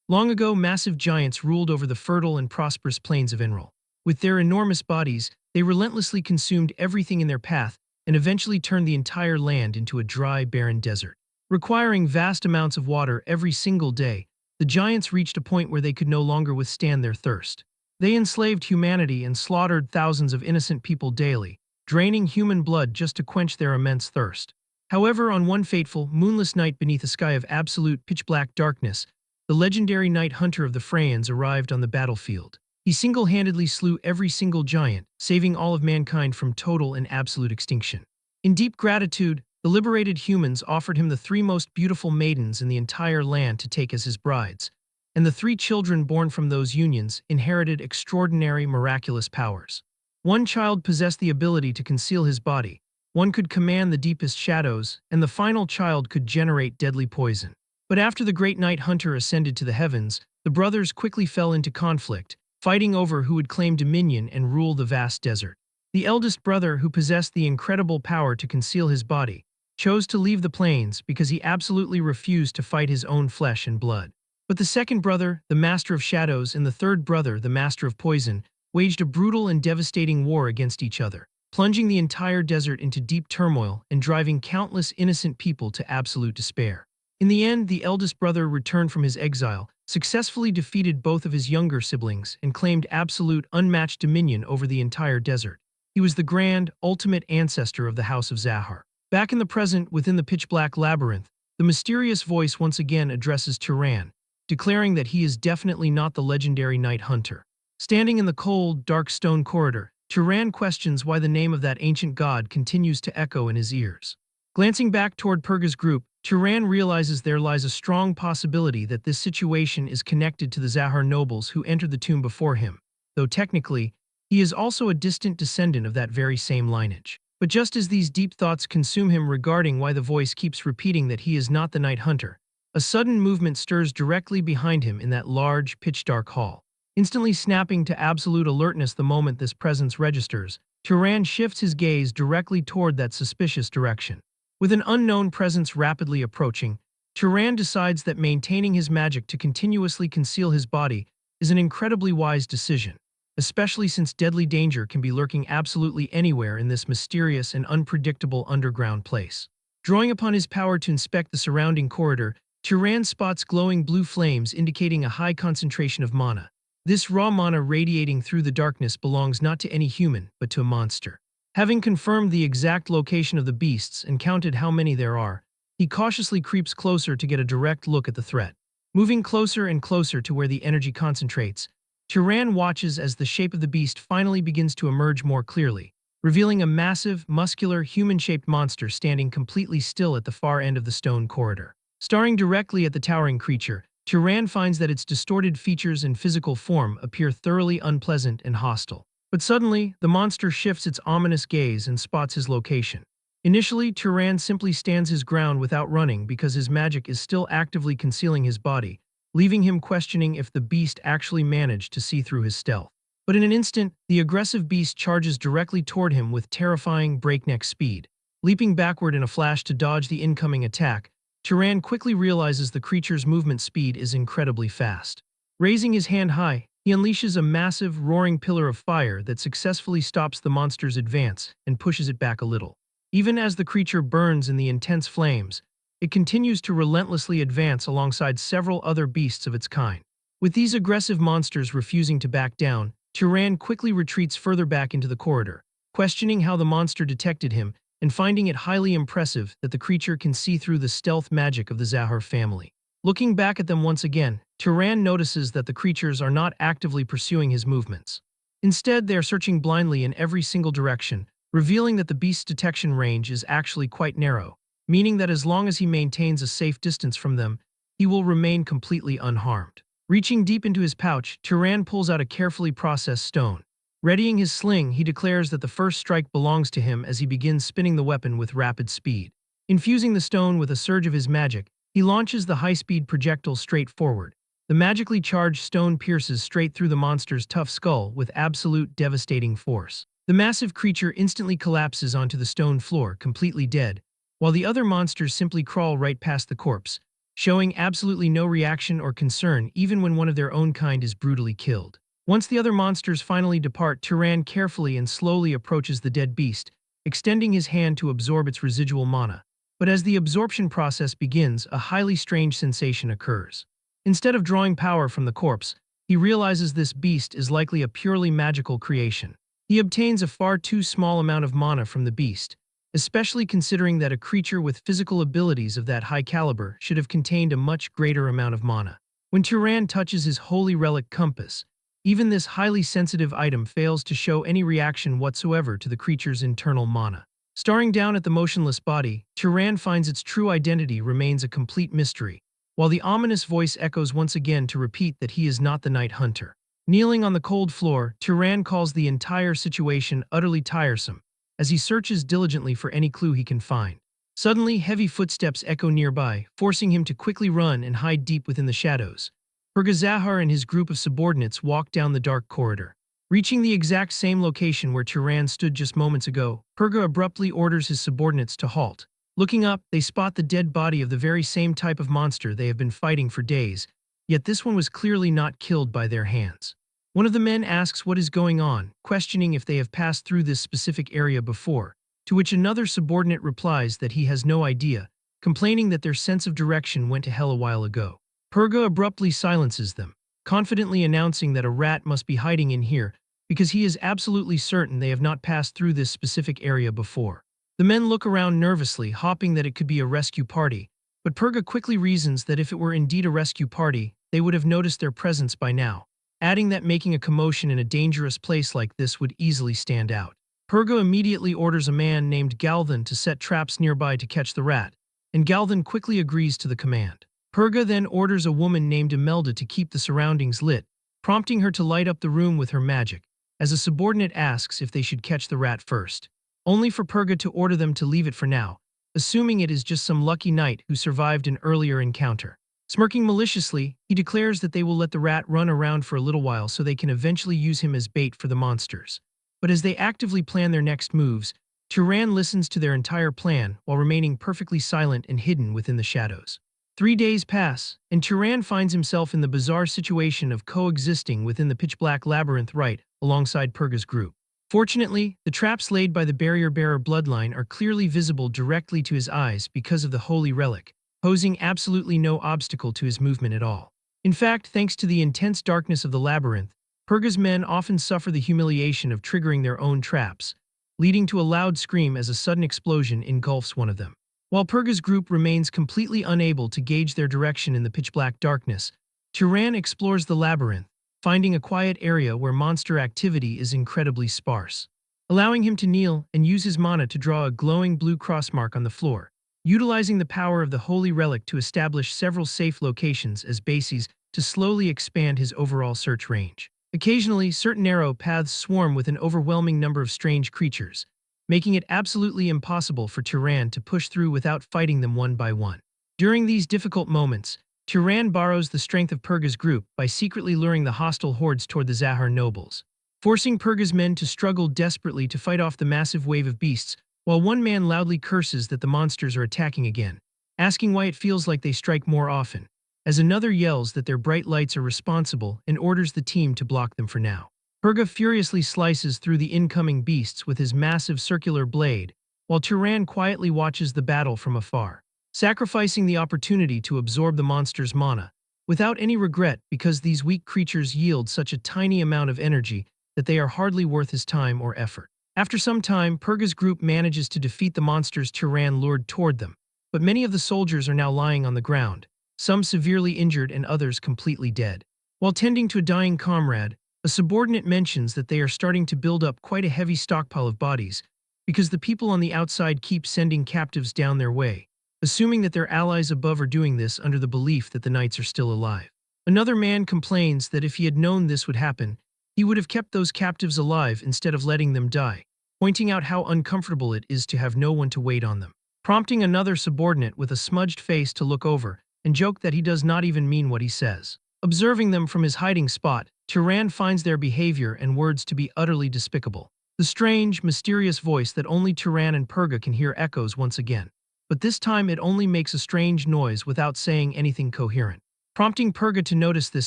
Long ago, massive giants ruled over the fertile and prosperous plains of Enril. With their enormous bodies, they relentlessly consumed everything in their path and eventually turned the entire land into a dry, barren desert. Requiring vast amounts of water every single day, the giants reached a point where they could no longer withstand their thirst. They enslaved humanity and slaughtered thousands of innocent people daily, draining human blood just to quench their immense thirst. However, on one fateful, moonless night beneath a sky of absolute pitch-black darkness, the legendary Night Hunter of the Freyans arrived on the battlefield. He single-handedly slew every single giant, saving all of mankind from total and absolute extinction. In deep gratitude, the liberated humans offered him the three most beautiful maidens in the entire land to take as his brides, and the three children born from those unions inherited extraordinary miraculous powers. One child possessed the ability to conceal his body, one could command the deepest shadows, and the final child could generate deadly poison. But after the great Night Hunter ascended to the heavens, the brothers quickly fell into conflict, fighting over who would claim dominion and rule the vast desert. The eldest brother, who possessed the incredible power to conceal his body, chose to leave the plains because he absolutely refused to fight his own flesh and blood. But the second brother, the Master of Shadows, and the third brother, the Master of Poison, waged a brutal and devastating war against each other, plunging the entire desert into deep turmoil and driving countless innocent people to absolute despair. In the end, the eldest brother returned from his exile, successfully defeated both of his younger siblings, and claimed absolute, unmatched dominion over the entire desert. He was the grand, ultimate ancestor of the House of Zahar. Back in the present, within the pitch-black labyrinth, the mysterious voice once again addresses Turan, declaring that he is definitely not the legendary Night Hunter. Standing in the cold, dark stone corridor, Turan questions why the name of that ancient god continues to echo in his ears. Glancing back toward Purga's group, Turan realizes there lies a strong possibility that this situation is connected to the Zahar nobles who entered the tomb before him, though technically, he is also a distant descendant of that very same lineage. But just as these deep thoughts consume him regarding why the voice keeps repeating that he is not the Night Hunter, a sudden movement stirs directly behind him in that large, pitch-dark hall. Instantly snapping to absolute alertness the moment this presence registers, Turan shifts his gaze directly toward that suspicious direction. With an unknown presence rapidly approaching, Turan decides that maintaining his magic to continuously conceal his body is an incredibly wise decision. especially since deadly danger can be lurking absolutely anywhere in this mysterious and unpredictable underground place. Drawing upon his power to inspect the surrounding corridor, Turan spots glowing blue flames indicating a high concentration of mana. This raw mana radiating through the darkness belongs not to any human, but to a monster. Having confirmed the exact location of the beasts and counted how many there are, he cautiously creeps closer to get a direct look at the threat. Moving closer and closer to where the energy concentrates, Turan watches as the shape of the beast finally begins to emerge more clearly, revealing a massive, muscular, human-shaped monster standing completely still at the far end of the stone corridor. Staring directly at the towering creature, Turan finds that its distorted features and physical form appear thoroughly unpleasant and hostile. But suddenly, the monster shifts its ominous gaze and spots his location. Initially, Turan simply stands his ground without running because his magic is still actively concealing his body, leaving him questioning if the beast actually managed to see through his stealth. But in an instant, the aggressive beast charges directly toward him with terrifying breakneck speed. Leaping backward in a flash to dodge the incoming attack, Turan quickly realizes the creature's movement speed is incredibly fast. Raising his hand high, he unleashes a massive, roaring pillar of fire that successfully stops the monster's advance and pushes it back a little. Even as the creature burns in the intense flames, it continues to relentlessly advance alongside several other beasts of its kind. With these aggressive monsters refusing to back down, Turan quickly retreats further back into the corridor, questioning how the monster detected him and finding it highly impressive that the creature can see through the stealth magic of the Zahar family. Looking back at them once again, Turan notices that the creatures are not actively pursuing his movements. Instead, they are searching blindly in every single direction, revealing that the beast's detection range is actually quite narrow, meaning that as long as he maintains a safe distance from them, he will remain completely unharmed. Reaching deep into his pouch, Turan pulls out a carefully processed stone. Readying his sling, he declares that the first strike belongs to him as he begins spinning the weapon with rapid speed. Infusing the stone with a surge of his magic, he launches the high-speed projectile straight forward. The magically charged stone pierces straight through the monster's tough skull with absolute devastating force. The massive creature instantly collapses onto the stone floor, completely dead, while the other monsters simply crawl right past the corpse, showing absolutely no reaction or concern even when one of their own kind is brutally killed. Once the other monsters finally depart, Turan carefully and slowly approaches the dead beast, extending his hand to absorb its residual mana. But as the absorption process begins, a highly strange sensation occurs. Instead of drawing power from the corpse, he realizes this beast is likely a purely magical creation. He obtains a far too small amount of mana from the beast, especially considering that a creature with physical abilities of that high caliber should have contained a much greater amount of mana. When Turan touches his holy relic compass, even this highly sensitive item fails to show any reaction whatsoever to the creature's internal mana. Staring down at the motionless body, Turan finds its true identity remains a complete mystery, while the ominous voice echoes once again to repeat that he is not the Night Hunter. Kneeling on the cold floor, Turan calls the entire situation utterly tiresome, as he searches diligently for any clue he can find. Suddenly, heavy footsteps echo nearby, forcing him to quickly run and hide deep within the shadows. Zahar and his group of subordinates walk down the dark corridor. Reaching the exact same location where Turan stood just moments ago, Purga abruptly orders his subordinates to halt. Looking up, they spot the dead body of the very same type of monster they have been fighting for days, yet this one was clearly not killed by their hands. One of the men asks what is going on, questioning if they have passed through this specific area before, to which another subordinate replies that he has no idea, complaining that their sense of direction went to hell a while ago. Purga abruptly silences them, confidently announcing that a rat must be hiding in here because he is absolutely certain they have not passed through this specific area before. The men look around nervously, hoping that it could be a rescue party, but Purga quickly reasons that if it were indeed a rescue party, they would have noticed their presence by now, adding that making a commotion in a dangerous place like this would easily stand out. Purga immediately orders a man named Galvan to set traps nearby to catch the rat, and Galvan quickly agrees to the command. Purga then orders a woman named Imelda to keep the surroundings lit, prompting her to light up the room with her magic, as a subordinate asks if they should catch the rat first, only for Purga to order them to leave it for now, assuming it is just some lucky knight who survived an earlier encounter. Smirking maliciously, he declares that they will let the rat run around for a little while so they can eventually use him as bait for the monsters. But as they actively plan their next moves, Turan listens to their entire plan while remaining perfectly silent and hidden within the shadows. 3 days pass, and Turan finds himself in the bizarre situation of coexisting within the pitch-black labyrinth right alongside Purga's group. Fortunately, the traps laid by the barrier-bearer bloodline are clearly visible directly to his eyes because of the holy relic, posing absolutely no obstacle to his movement at all. In fact, thanks to the intense darkness of the labyrinth, Purga's men often suffer the humiliation of triggering their own traps, leading to a loud scream as a sudden explosion engulfs one of them. While Purga's group remains completely unable to gauge their direction in the pitch-black darkness, Turan explores the labyrinth, finding a quiet area where monster activity is incredibly sparse, allowing him to kneel and use his mana to draw a glowing blue cross mark on the floor, utilizing the power of the holy relic to establish several safe locations as bases to slowly expand his overall search range. Occasionally, certain narrow paths swarm with an overwhelming number of strange creatures, making it absolutely impossible for Turan to push through without fighting them one by one. During these difficult moments, Turan borrows the strength of Purga's group by secretly luring the hostile hordes toward the Zahar nobles, forcing Purga's men to struggle desperately to fight off the massive wave of beasts, while one man loudly curses that the monsters are attacking again, asking why it feels like they strike more often, as another yells that their bright lights are responsible and orders the team to block them for now. Purga furiously slices through the incoming beasts with his massive circular blade, while Turan quietly watches the battle from afar, sacrificing the opportunity to absorb the monster's mana, without any regret because these weak creatures yield such a tiny amount of energy that they are hardly worth his time or effort. After some time, Purga's group manages to defeat the monsters Turan lured toward them, but many of the soldiers are now lying on the ground, some severely injured and others completely dead. While tending to a dying comrade, a subordinate mentions that they are starting to build up quite a heavy stockpile of bodies because the people on the outside keep sending captives down their way, assuming that their allies above are doing this under the belief that the knights are still alive. Another man complains that if he had known this would happen, he would have kept those captives alive instead of letting them die, pointing out how uncomfortable it is to have no one to wait on them, prompting another subordinate with a smudged face to look over and joke that he does not even mean what he says. Observing them from his hiding spot, Turan finds their behavior and words to be utterly despicable. The strange, mysterious voice that only Turan and Purga can hear echoes once again, but this time it only makes a strange noise without saying anything coherent, prompting Purga to notice this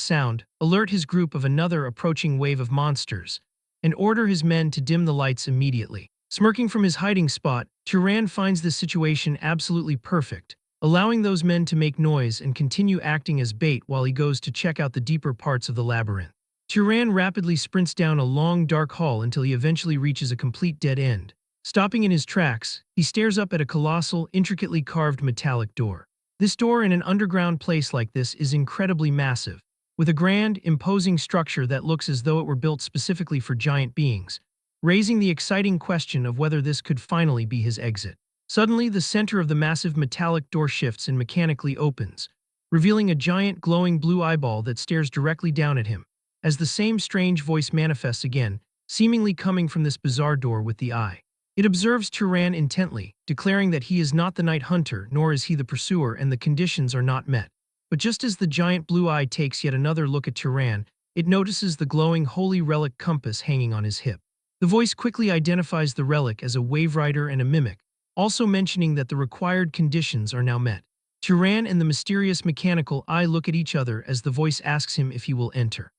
sound, alert his group of another approaching wave of monsters, and order his men to dim the lights immediately. Smirking from his hiding spot, Turan finds this situation absolutely perfect, allowing those men to make noise and continue acting as bait while he goes to check out the deeper parts of the labyrinth. Turan rapidly sprints down a long dark hall until he eventually reaches a complete dead end. Stopping in his tracks, he stares up at a colossal, intricately carved metallic door. This door in an underground place like this is incredibly massive, with a grand, imposing structure that looks as though it were built specifically for giant beings, raising the exciting question of whether this could finally be his exit. Suddenly, the center of the massive metallic door shifts and mechanically opens, revealing a giant glowing blue eyeball that stares directly down at him, as the same strange voice manifests again, seemingly coming from this bizarre door with the eye. It observes Turan intently, declaring that he is not the night hunter nor is he the pursuer and the conditions are not met. But just as the giant blue eye takes yet another look at Turan, it notices the glowing holy relic compass hanging on his hip. The voice quickly identifies the relic as a wave rider and a mimic, also mentioning that the required conditions are now met. Turan and the mysterious mechanical eye look at each other as the voice asks him if he will enter.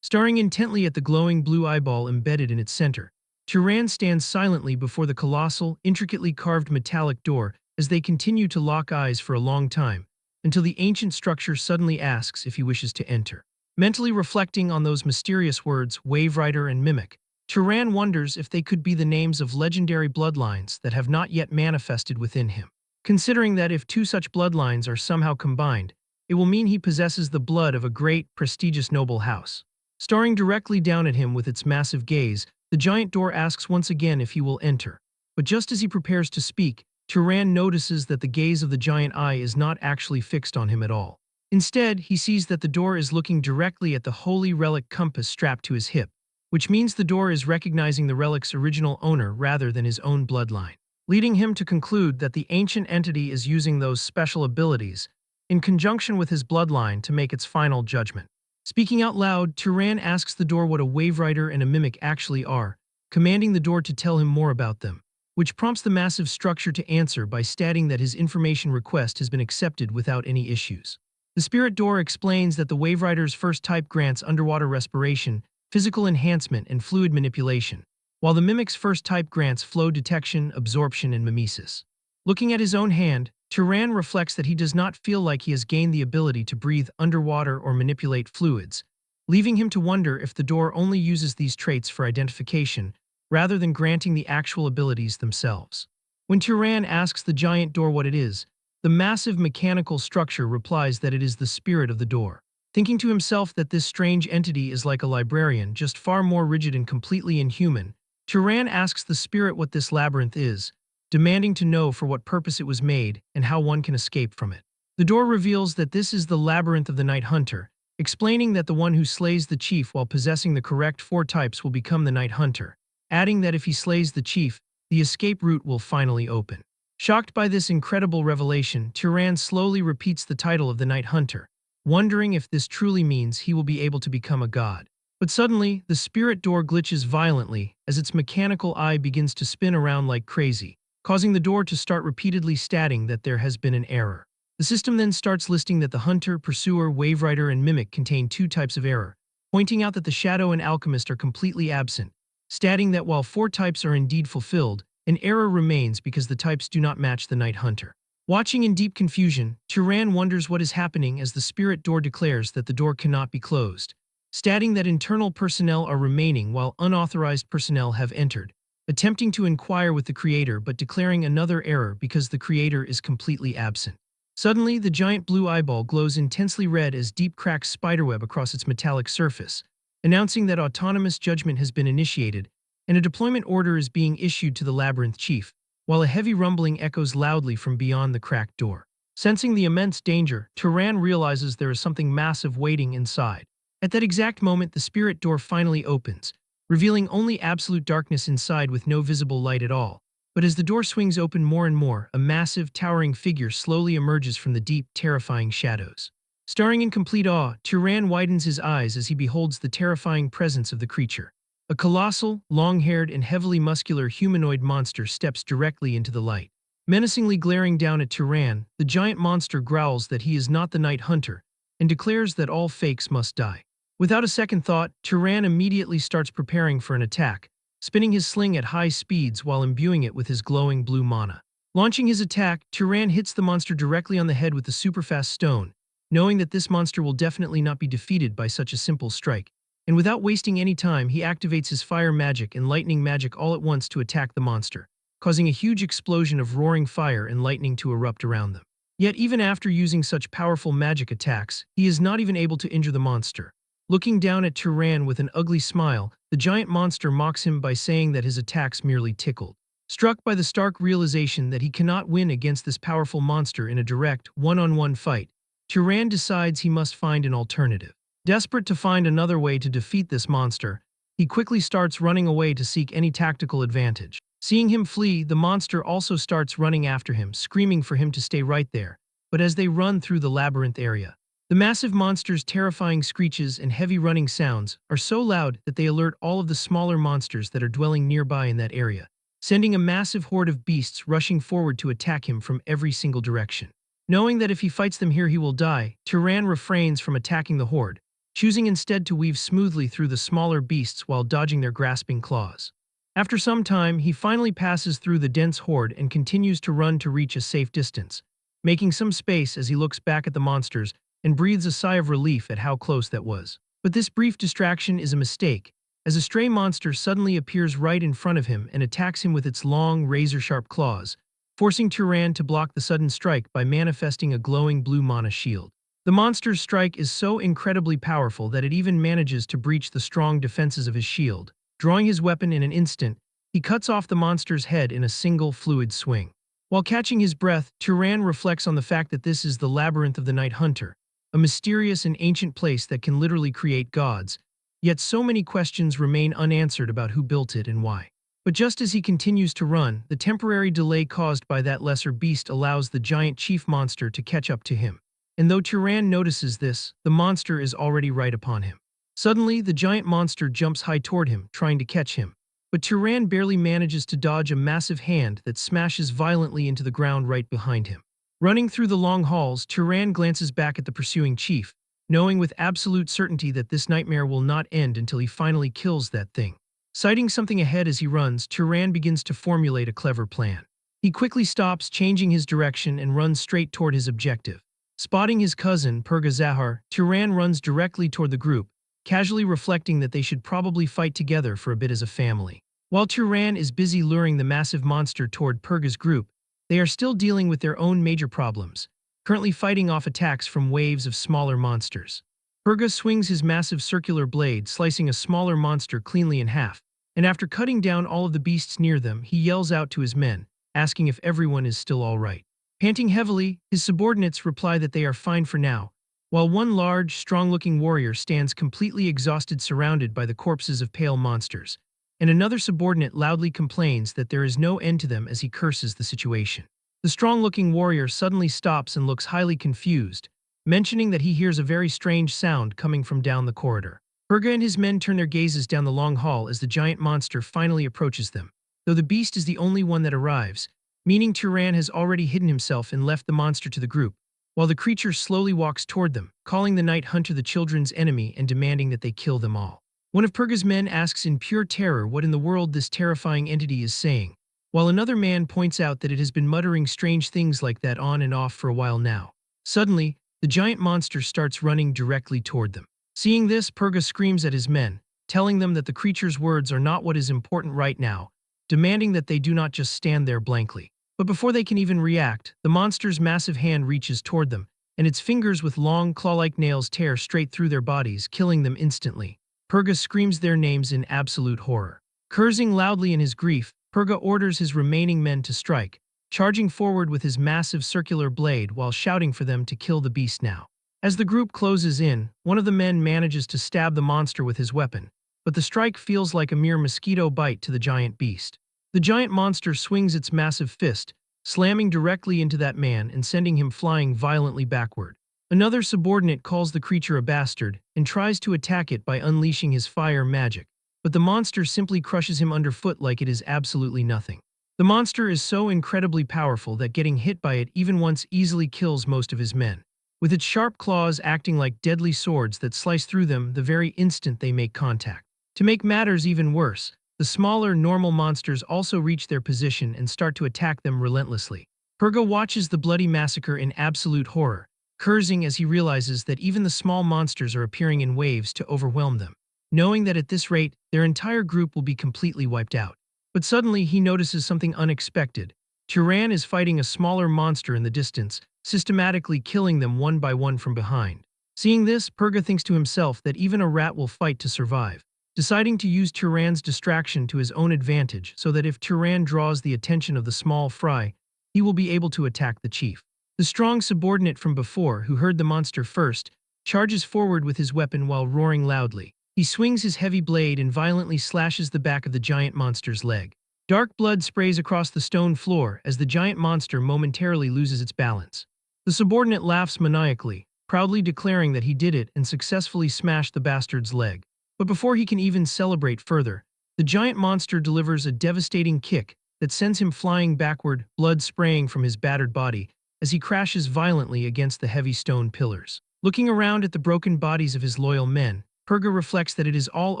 Staring intently at the glowing blue eyeball embedded in its center, Turan stands silently before the colossal, intricately carved metallic door as they continue to lock eyes for a long time, until the ancient structure suddenly asks if he wishes to enter. Mentally reflecting on those mysterious words, Wave Rider and Mimic, Turan wonders if they could be the names of legendary bloodlines that have not yet manifested within him. Considering that if two such bloodlines are somehow combined, it will mean he possesses the blood of a great, prestigious noble house. Staring directly down at him with its massive gaze, the giant door asks once again if he will enter. But just as he prepares to speak, Turan notices that the gaze of the giant eye is not actually fixed on him at all. Instead, he sees that the door is looking directly at the holy relic compass strapped to his hip, which means the door is recognizing the relic's original owner rather than his own bloodline, leading him to conclude that the ancient entity is using those special abilities in conjunction with his bloodline to make its final judgment. Speaking out loud, Turan asks the door what a wave rider and a mimic actually are, commanding the door to tell him more about them. which prompts the massive structure to answer by stating that his information request has been accepted without any issues. The spirit door explains that the Wave Rider's first type grants underwater respiration, physical enhancement, and fluid manipulation, while the Mimic's first type grants flow detection, absorption, and mimesis. Looking at his own hand, Turan reflects that he does not feel like he has gained the ability to breathe underwater or manipulate fluids, leaving him to wonder if the door only uses these traits for identification, rather than granting the actual abilities themselves. When Turan asks the giant door what it is, the massive mechanical structure replies that it is the spirit of the door. Thinking to himself that this strange entity is like a librarian, just far more rigid and completely inhuman, Turan asks the spirit what this labyrinth is, demanding to know for what purpose it was made and how one can escape from it. The door reveals that this is the labyrinth of the Night Hunter, explaining that the one who slays the chief while possessing the correct 4 types will become the Night Hunter, adding that if he slays the chief, the escape route will finally open. Shocked by this incredible revelation, Turan slowly repeats the title of the Night Hunter, wondering if this truly means he will be able to become a god. But suddenly, the spirit door glitches violently as its mechanical eye begins to spin around like crazy, causing the door to start repeatedly stating that there has been an error. The system then starts listing that the Hunter, Pursuer, Wave Rider, and Mimic contain 2 types of error, pointing out that the Shadow and Alchemist are completely absent, stating that while 4 types are indeed fulfilled, an error remains because the types do not match the Night Hunter. Watching in deep confusion, Turan wonders what is happening as the spirit door declares that the door cannot be closed, stating that internal personnel are remaining while unauthorized personnel have entered, attempting to inquire with the creator but declaring another error because the creator is completely absent. Suddenly, the giant blue eyeball glows intensely red as deep cracks spiderweb across its metallic surface, announcing that autonomous judgment has been initiated and a deployment order is being issued to the labyrinth chief, while a heavy rumbling echoes loudly from beyond the cracked door. Sensing the immense danger, Turan realizes there is something massive waiting inside. At that exact moment, the spirit door finally opens, revealing only absolute darkness inside with no visible light at all. But as the door swings open more and more, a massive, towering figure slowly emerges from the deep, terrifying shadows. Staring in complete awe, Turan widens his eyes as he beholds the terrifying presence of the creature. A colossal, long-haired, and heavily muscular humanoid monster steps directly into the light. Menacingly glaring down at Turan, the giant monster growls that he is not the Night Hunter and declares that all fakes must die. Without a second thought, Turan immediately starts preparing for an attack, spinning his sling at high speeds while imbuing it with his glowing blue mana. Launching his attack, Turan hits the monster directly on the head with the superfast stone, knowing that this monster will definitely not be defeated by such a simple strike. And without wasting any time, he activates his fire magic and lightning magic all at once to attack the monster, causing a huge explosion of roaring fire and lightning to erupt around them. Yet even after using such powerful magic attacks, he is not even able to injure the monster. Looking down at Turan with an ugly smile, the giant monster mocks him by saying that his attacks merely tickled. Struck by the stark realization that he cannot win against this powerful monster in a direct, one-on-one fight, Turan decides he must find an alternative. Desperate to find another way to defeat this monster, he quickly starts running away to seek any tactical advantage. Seeing him flee, the monster also starts running after him, screaming for him to stay right there. But as they run through the labyrinth area, the massive monster's terrifying screeches and heavy running sounds are so loud that they alert all of the smaller monsters that are dwelling nearby in that area, sending a massive horde of beasts rushing forward to attack him from every single direction. Knowing that if he fights them here he will die, Turan refrains from attacking the horde, choosing instead to weave smoothly through the smaller beasts while dodging their grasping claws. After some time, he finally passes through the dense horde and continues to run to reach a safe distance, making some space as he looks back at the monsters and breathes a sigh of relief at how close that was. But this brief distraction is a mistake, as a stray monster suddenly appears right in front of him and attacks him with its long, razor-sharp claws, forcing Turan to block the sudden strike by manifesting a glowing blue mana shield. The monster's strike is so incredibly powerful that it even manages to breach the strong defenses of his shield. Drawing his weapon in an instant, he cuts off the monster's head in a single fluid swing. While catching his breath, Turan reflects on the fact that this is the Labyrinth of the Night Hunter, a mysterious and ancient place that can literally create gods, yet so many questions remain unanswered about who built it and why. But just as he continues to run, the temporary delay caused by that lesser beast allows the giant chief monster to catch up to him. And though Turan notices this, the monster is already right upon him. Suddenly, the giant monster jumps high toward him, trying to catch him. but Turan barely manages to dodge a massive hand that smashes violently into the ground right behind him. Running through the long halls, Turan glances back at the pursuing chief, knowing with absolute certainty that this nightmare will not end until he finally kills that thing. Sighting something ahead as he runs, Turan begins to formulate a clever plan. He quickly stops, changing his direction, and runs straight toward his objective. Spotting his cousin, Purga Zahar, Turan runs directly toward the group, casually reflecting that they should probably fight together for a bit as a family. While Turan is busy luring the massive monster toward Purga's group, they are still dealing with their own major problems, currently fighting off attacks from waves of smaller monsters. Purga swings his massive circular blade, slicing a smaller monster cleanly in half, and after cutting down all of the beasts near them, he yells out to his men, asking if everyone is still all right. Panting heavily, his subordinates reply that they are fine for now, while one large, strong-looking warrior stands completely exhausted surrounded by the corpses of pale monsters, and another subordinate loudly complains that there is no end to them as he curses the situation. The strong-looking warrior suddenly stops and looks highly confused, mentioning that he hears a very strange sound coming from down the corridor. Purga and his men turn their gazes down the long hall as the giant monster finally approaches them, though the beast is the only one that arrives, meaning Turan has already hidden himself and left the monster to the group, while the creature slowly walks toward them, calling the night hunter the children's enemy and demanding that they kill them all. One of Purga's men asks in pure terror what in the world this terrifying entity is saying, while another man points out that it has been muttering strange things like that on and off for a while now. Suddenly, the giant monster starts running directly toward them. Seeing this, Purga screams at his men, telling them that the creature's words are not what is important right now, demanding that they do not just stand there blankly. But before they can even react, the monster's massive hand reaches toward them, and its fingers with long, claw-like nails tear straight through their bodies, killing them instantly. Purga screams their names in absolute horror. Cursing loudly in his grief, Purga orders his remaining men to strike, charging forward with his massive circular blade while shouting for them to kill the beast now. As the group closes in, one of the men manages to stab the monster with his weapon, but the strike feels like a mere mosquito bite to the giant beast. The giant monster swings its massive fist, slamming directly into that man and sending him flying violently backward. Another subordinate calls the creature a bastard and tries to attack it by unleashing his fire magic, but the monster simply crushes him underfoot like it is absolutely nothing. The monster is so incredibly powerful that getting hit by it even once easily kills most of his men, with its sharp claws acting like deadly swords that slice through them the very instant they make contact. To make matters even worse, the smaller, normal monsters also reach their position and start to attack them relentlessly. Purga watches the bloody massacre in absolute horror, cursing as he realizes that even the small monsters are appearing in waves to overwhelm them, knowing that at this rate, their entire group will be completely wiped out. But suddenly he notices something unexpected. Turan is fighting a smaller monster in the distance, systematically killing them one by one from behind. Seeing this, Purga thinks to himself that even a rat will fight to survive, deciding to use Turan's distraction to his own advantage so that if Turan draws the attention of the small fry, he will be able to attack the chief. The strong subordinate from before, who heard the monster first, charges forward with his weapon while roaring loudly. He swings his heavy blade and violently slashes the back of the giant monster's leg. Dark blood sprays across the stone floor as the giant monster momentarily loses its balance. The subordinate laughs maniacally, proudly declaring that he did it and successfully smashed the bastard's leg. But before he can even celebrate further, the giant monster delivers a devastating kick that sends him flying backward, blood spraying from his battered body as he crashes violently against the heavy stone pillars. Looking around at the broken bodies of his loyal men, Purga reflects that it is all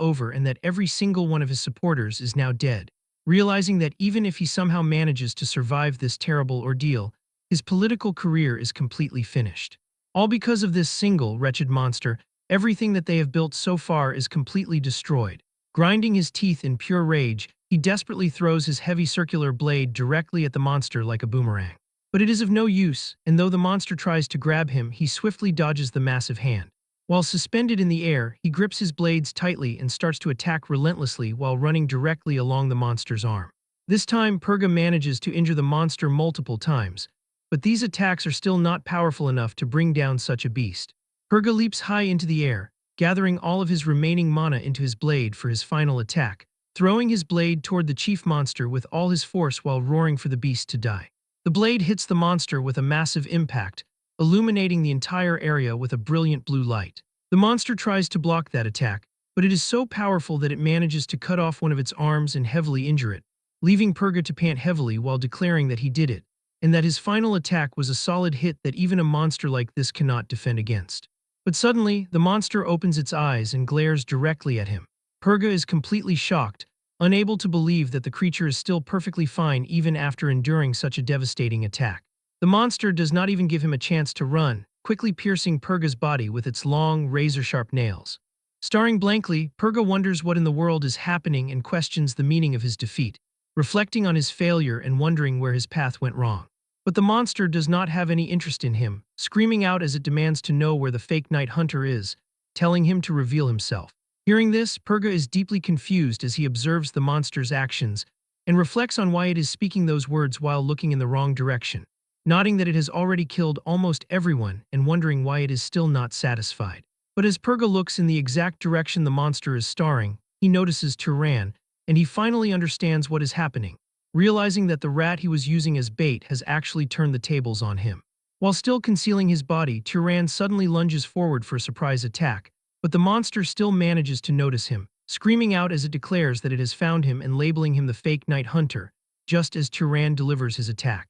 over and that every single one of his supporters is now dead. Realizing that even if he somehow manages to survive this terrible ordeal, his political career is completely finished. All because of this single, wretched monster. Everything that they have built so far is completely destroyed. Grinding his teeth in pure rage, he desperately throws his heavy circular blade directly at the monster like a boomerang. But it is of no use, and though the monster tries to grab him, he swiftly dodges the massive hand. While suspended in the air, he grips his blades tightly and starts to attack relentlessly while running directly along the monster's arm. This time, Purga manages to injure the monster multiple times, but these attacks are still not powerful enough to bring down such a beast. Purga leaps high into the air, gathering all of his remaining mana into his blade for his final attack, throwing his blade toward the chief monster with all his force while roaring for the beast to die. The blade hits the monster with a massive impact, illuminating the entire area with a brilliant blue light. The monster tries to block that attack, but it is so powerful that it manages to cut off one of its arms and heavily injure it, leaving Purga to pant heavily while declaring that he did it, and that his final attack was a solid hit that even a monster like this cannot defend against. But suddenly, the monster opens its eyes and glares directly at him. Purga is completely shocked, unable to believe that the creature is still perfectly fine even after enduring such a devastating attack. The monster does not even give him a chance to run, quickly piercing Purga's body with its long, razor-sharp nails. Staring blankly, Purga wonders what in the world is happening and questions the meaning of his defeat, reflecting on his failure and wondering where his path went wrong. But the monster does not have any interest in him, screaming out as it demands to know where the fake night hunter is, telling him to reveal himself. Hearing this, Purga is deeply confused as he observes the monster's actions and reflects on why it is speaking those words while looking in the wrong direction, nodding that it has already killed almost everyone and wondering why it is still not satisfied. But as Purga looks in the exact direction the monster is staring, he notices Turan, and he finally understands what is happening, realizing that the rat he was using as bait has actually turned the tables on him. While still concealing his body, Turan suddenly lunges forward for a surprise attack, but the monster still manages to notice him, screaming out as it declares that it has found him and labeling him the fake night hunter, just as Turan delivers his attack.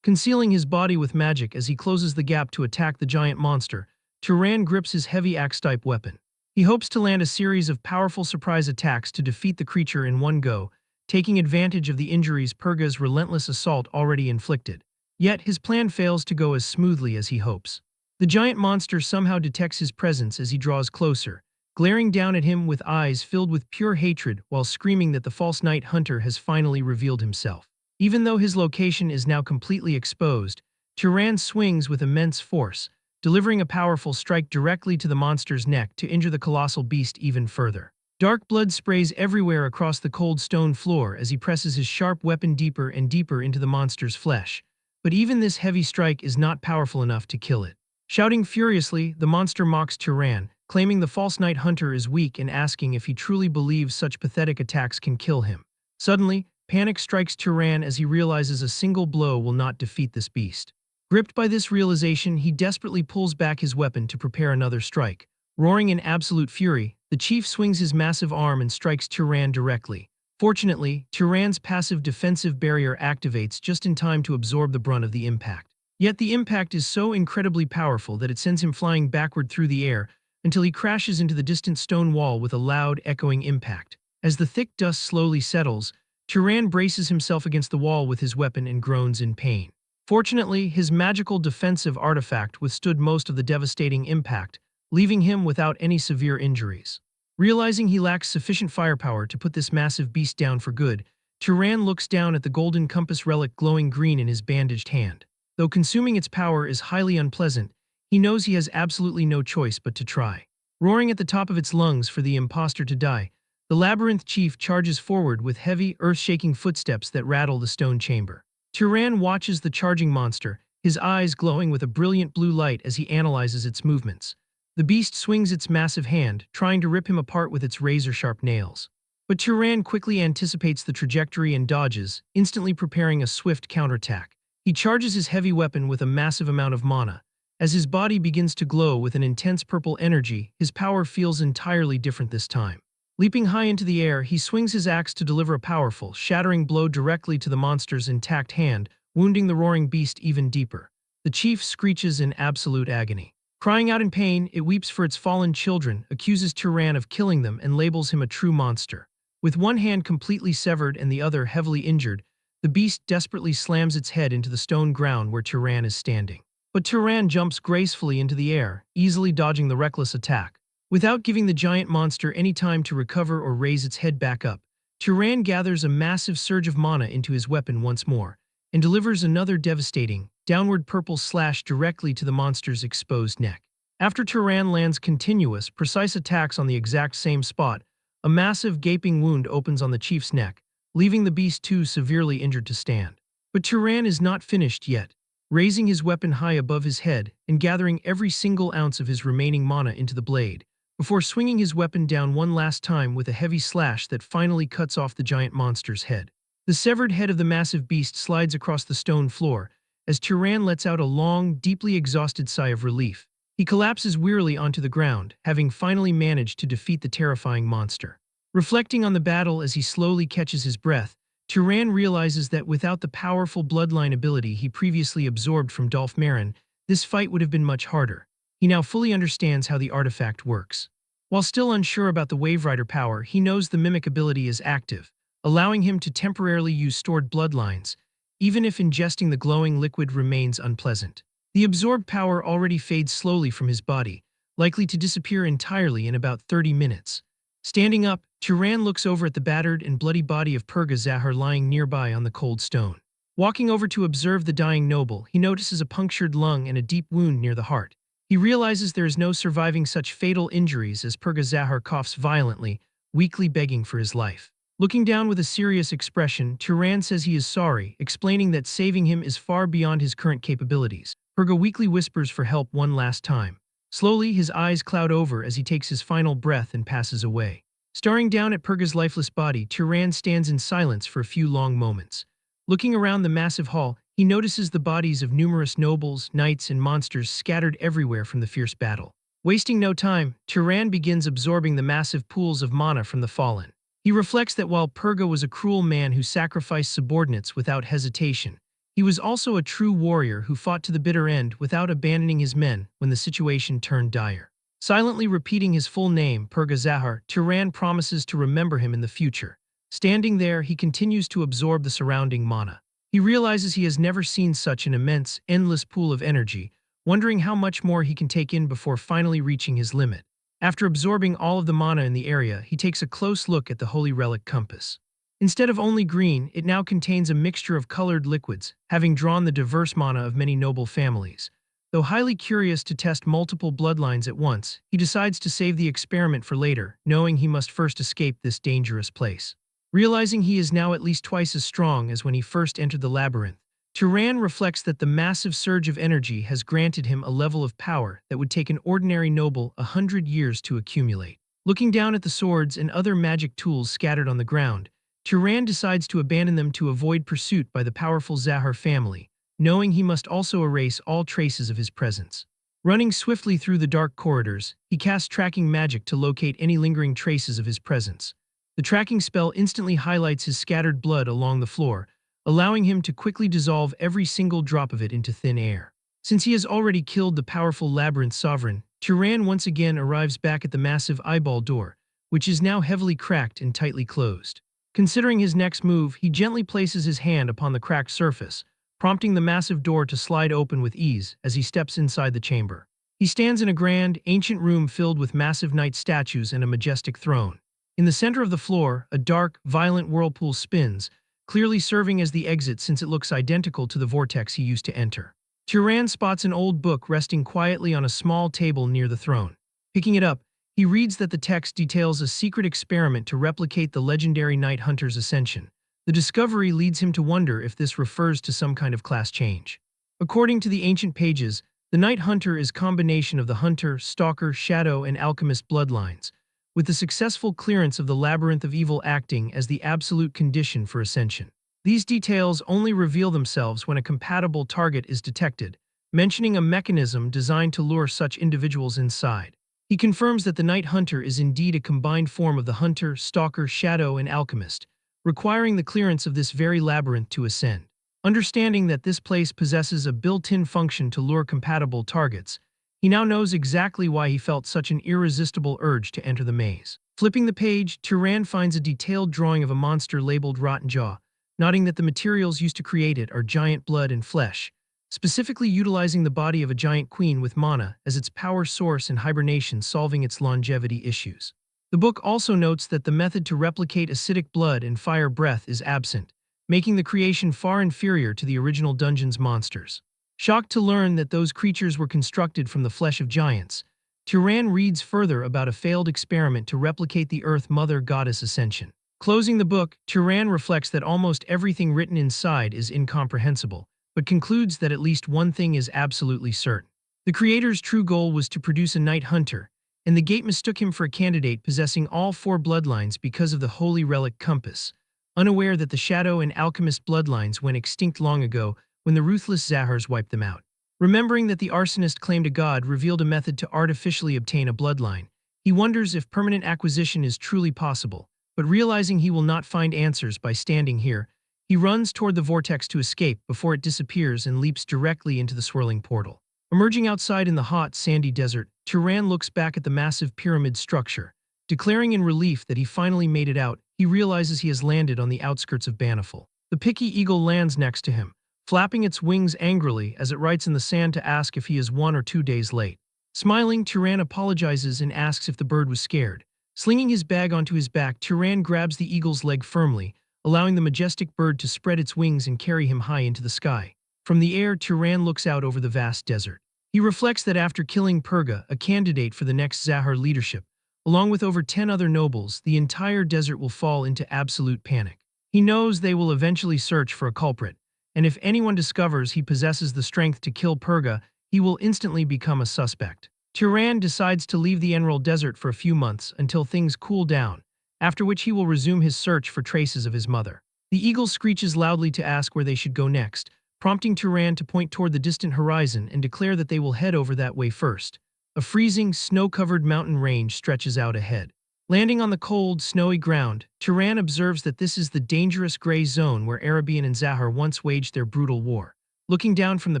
Concealing his body with magic as he closes the gap to attack the giant monster, Turan grips his heavy axe-type weapon. He hopes to land a series of powerful surprise attacks to defeat the creature in one go, taking advantage of the injuries Purga's relentless assault already inflicted. Yet his plan fails to go as smoothly as he hopes. The giant monster somehow detects his presence as he draws closer, glaring down at him with eyes filled with pure hatred while screaming that the false night hunter has finally revealed himself. Even though his location is now completely exposed, Turan swings with immense force, delivering a powerful strike directly to the monster's neck to injure the colossal beast even further. Dark blood sprays everywhere across the cold stone floor as he presses his sharp weapon deeper and deeper into the monster's flesh, but even this heavy strike is not powerful enough to kill it. Shouting furiously, the monster mocks Turan, claiming the false night hunter is weak and asking if he truly believes such pathetic attacks can kill him. Suddenly, panic strikes Turan as he realizes a single blow will not defeat this beast. Gripped by this realization, he desperately pulls back his weapon to prepare another strike. Roaring in absolute fury, the chief swings his massive arm and strikes Turan directly. Fortunately, Turan's passive defensive barrier activates just in time to absorb the brunt of the impact. Yet the impact is so incredibly powerful that it sends him flying backward through the air until he crashes into the distant stone wall with a loud, echoing impact. As the thick dust slowly settles, Turan braces himself against the wall with his weapon and groans in pain. Fortunately, his magical defensive artifact withstood most of the devastating impact, leaving him without any severe injuries. Realizing he lacks sufficient firepower to put this massive beast down for good, Turan looks down at the golden compass relic glowing green in his bandaged hand. Though consuming its power is highly unpleasant, he knows he has absolutely no choice but to try. Roaring at the top of its lungs for the imposter to die, the labyrinth chief charges forward with heavy, earth-shaking footsteps that rattle the stone chamber. Turan watches the charging monster, his eyes glowing with a brilliant blue light as he analyzes its movements. The beast swings its massive hand, trying to rip him apart with its razor-sharp nails. But Turan quickly anticipates the trajectory and dodges, instantly preparing a swift counterattack. He charges his heavy weapon with a massive amount of mana. As his body begins to glow with an intense purple energy, his power feels entirely different this time. Leaping high into the air, he swings his axe to deliver a powerful, shattering blow directly to the monster's intact hand, wounding the roaring beast even deeper. The chief screeches in absolute agony. Crying out in pain, it weeps for its fallen children, accuses Turan of killing them, and labels him a true monster. With one hand completely severed and the other heavily injured, the beast desperately slams its head into the stone ground where Turan is standing. But Turan jumps gracefully into the air, easily dodging the reckless attack. Without giving the giant monster any time to recover or raise its head back up, Turan gathers a massive surge of mana into his weapon once more, and delivers another devastating, downward purple slash directly to the monster's exposed neck. After Turan lands continuous, precise attacks on the exact same spot, a massive gaping wound opens on the chief's neck, leaving the beast too severely injured to stand. But Turan is not finished yet. Raising his weapon high above his head and gathering every single ounce of his remaining mana into the blade, before swinging his weapon down one last time with a heavy slash that finally cuts off the giant monster's head. The severed head of the massive beast slides across the stone floor as Turan lets out a long, deeply exhausted sigh of relief. He collapses wearily onto the ground, having finally managed to defeat the terrifying monster. Reflecting on the battle as he slowly catches his breath, Turan realizes that without the powerful bloodline ability he previously absorbed from Dolph Marin, this fight would have been much harder. He now fully understands how the artifact works. While still unsure about the Wave Rider power, he knows the mimic ability is active, allowing him to temporarily use stored bloodlines, even if ingesting the glowing liquid remains unpleasant. The absorbed power already fades slowly from his body, likely to disappear entirely in about 30 minutes. Standing up, Turan looks over at the battered and bloody body of Purga Zahar lying nearby on the cold stone. Walking over to observe the dying noble, he notices a punctured lung and a deep wound near the heart. He realizes there is no surviving such fatal injuries as Purga Zahar coughs violently, weakly begging for his life. Looking down with a serious expression, Turan says he is sorry, explaining that saving him is far beyond his current capabilities. Purga weakly whispers for help one last time. Slowly, his eyes cloud over as he takes his final breath and passes away. Staring down at Purga's lifeless body, Turan stands in silence for a few long moments. Looking around the massive hall, he notices the bodies of numerous nobles, knights, and monsters scattered everywhere from the fierce battle. Wasting no time, Turan begins absorbing the massive pools of mana from the fallen. He reflects that while Purga was a cruel man who sacrificed subordinates without hesitation, he was also a true warrior who fought to the bitter end without abandoning his men when the situation turned dire. Silently repeating his full name, Purga Zahar, Turan promises to remember him in the future. Standing there, he continues to absorb the surrounding mana. He realizes he has never seen such an immense, endless pool of energy, wondering how much more he can take in before finally reaching his limit. After absorbing all of the mana in the area, he takes a close look at the holy relic compass. Instead of only green, it now contains a mixture of colored liquids, having drawn the diverse mana of many noble families. Though highly curious to test multiple bloodlines at once, he decides to save the experiment for later, knowing he must first escape this dangerous place. Realizing he is now at least twice as strong as when he first entered the labyrinth, Turan reflects that the massive surge of energy has granted him a level of power that would take an ordinary noble 100 years to accumulate. Looking down at the swords and other magic tools scattered on the ground, Turan decides to abandon them to avoid pursuit by the powerful Zahar family, knowing he must also erase all traces of his presence. Running swiftly through the dark corridors, he casts tracking magic to locate any lingering traces of his presence. The tracking spell instantly highlights his scattered blood along the floor, allowing him to quickly dissolve every single drop of it into thin air. Since he has already killed the powerful labyrinth sovereign, Turan once again arrives back at the massive eyeball door, which is now heavily cracked and tightly closed. Considering his next move, he gently places his hand upon the cracked surface, prompting the massive door to slide open with ease as he steps inside the chamber. He stands in a grand, ancient room filled with massive knight statues and a majestic throne. In the center of the floor, a dark, violent whirlpool spins, clearly serving as the exit since it looks identical to the vortex he used to enter. Turan spots an old book resting quietly on a small table near the throne. Picking it up, he reads that the text details a secret experiment to replicate the legendary Night Hunter's ascension. The discovery leads him to wonder if this refers to some kind of class change. According to the ancient pages, the Night Hunter is a combination of the Hunter, Stalker, Shadow, and Alchemist bloodlines, with the successful clearance of the Labyrinth of Evil acting as the absolute condition for ascension. These details only reveal themselves when a compatible target is detected, mentioning a mechanism designed to lure such individuals inside. He confirms that the Night Hunter is indeed a combined form of the Hunter, Stalker, Shadow, and Alchemist, requiring the clearance of this very labyrinth to ascend. Understanding that this place possesses a built-in function to lure compatible targets, he now knows exactly why he felt such an irresistible urge to enter the maze. Flipping the page, Turan finds a detailed drawing of a monster labeled Rotten Jaw, noting that the materials used to create it are giant blood and flesh, specifically utilizing the body of a giant queen with mana as its power source and hibernation, solving its longevity issues. The book also notes that the method to replicate acidic blood and fire breath is absent, making the creation far inferior to the original dungeon's monsters. Shocked to learn that those creatures were constructed from the flesh of giants, Turan reads further about a failed experiment to replicate the Earth Mother Goddess Ascension. Closing the book, Turan reflects that almost everything written inside is incomprehensible, but concludes that at least one thing is absolutely certain. The creator's true goal was to produce a Night Hunter, and the gate mistook him for a candidate possessing all four bloodlines because of the holy relic compass, unaware that the Shadow and Alchemist bloodlines went extinct long ago when the ruthless Zahars wiped them out. Remembering that the arsonist claimed a god revealed a method to artificially obtain a bloodline, he wonders if permanent acquisition is truly possible, but realizing he will not find answers by standing here, he runs toward the vortex to escape before it disappears and leaps directly into the swirling portal. Emerging outside in the hot, sandy desert, Turan looks back at the massive pyramid structure. Declaring in relief that he finally made it out, he realizes he has landed on the outskirts of Banifal. The picky eagle lands next to him, flapping its wings angrily as it writes in the sand to ask if he is 1 or 2 days late. Smiling, Turan apologizes and asks if the bird was scared. Slinging his bag onto his back, Turan grabs the eagle's leg firmly, allowing the majestic bird to spread its wings and carry him high into the sky. From the air, Turan looks out over the vast desert. He reflects that after killing Purga, a candidate for the next Zahar leadership, along with over 10 other nobles, the entire desert will fall into absolute panic. He knows they will eventually search for a culprit, and if anyone discovers he possesses the strength to kill Purga, he will instantly become a suspect. Turan decides to leave the Emerald Desert for a few months until things cool down, after which he will resume his search for traces of his mother. The eagle screeches loudly to ask where they should go next, prompting Turan to point toward the distant horizon and declare that they will head over that way first. A freezing, snow-covered mountain range stretches out ahead. Landing on the cold, snowy ground, Turan observes that this is the dangerous gray zone where Arabian and Zahar once waged their brutal war. Looking down from the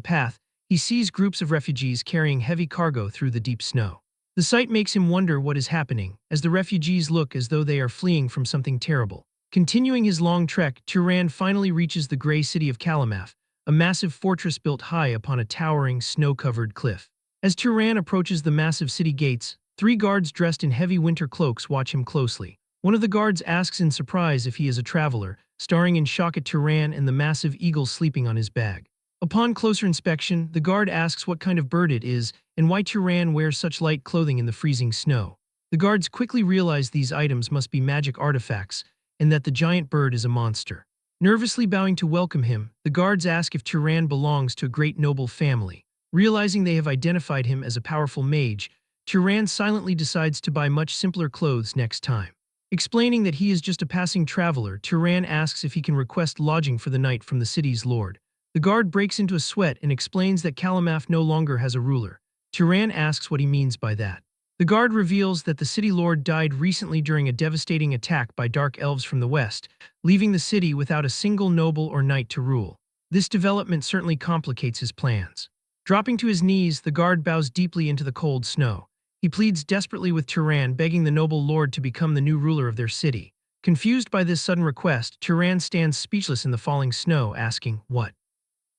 path, he sees groups of refugees carrying heavy cargo through the deep snow. The sight makes him wonder what is happening, as the refugees look as though they are fleeing from something terrible. Continuing his long trek, Turan finally reaches the gray city of Kalamaf, a massive fortress built high upon a towering, snow-covered cliff. As Turan approaches the massive city gates, 3 guards dressed in heavy winter cloaks watch him closely. One of the guards asks in surprise if he is a traveler, staring in shock at Turan and the massive eagle sleeping on his bag. Upon closer inspection, the guard asks what kind of bird it is and why Turan wears such light clothing in the freezing snow. The guards quickly realize these items must be magic artifacts and that the giant bird is a monster. Nervously bowing to welcome him, the guards ask if Turan belongs to a great noble family. Realizing they have identified him as a powerful mage, Turan silently decides to buy much simpler clothes next time. Explaining that he is just a passing traveler, Turan asks if he can request lodging for the night from the city's lord. The guard breaks into a sweat and explains that Kalamaf no longer has a ruler. Turan asks what he means by that. The guard reveals that the city lord died recently during a devastating attack by dark elves from the west, leaving the city without a single noble or knight to rule. This development certainly complicates his plans. Dropping to his knees, the guard bows deeply into the cold snow. He pleads desperately with Turan, begging the noble lord to become the new ruler of their city. Confused by this sudden request, Turan stands speechless in the falling snow, asking, "What?"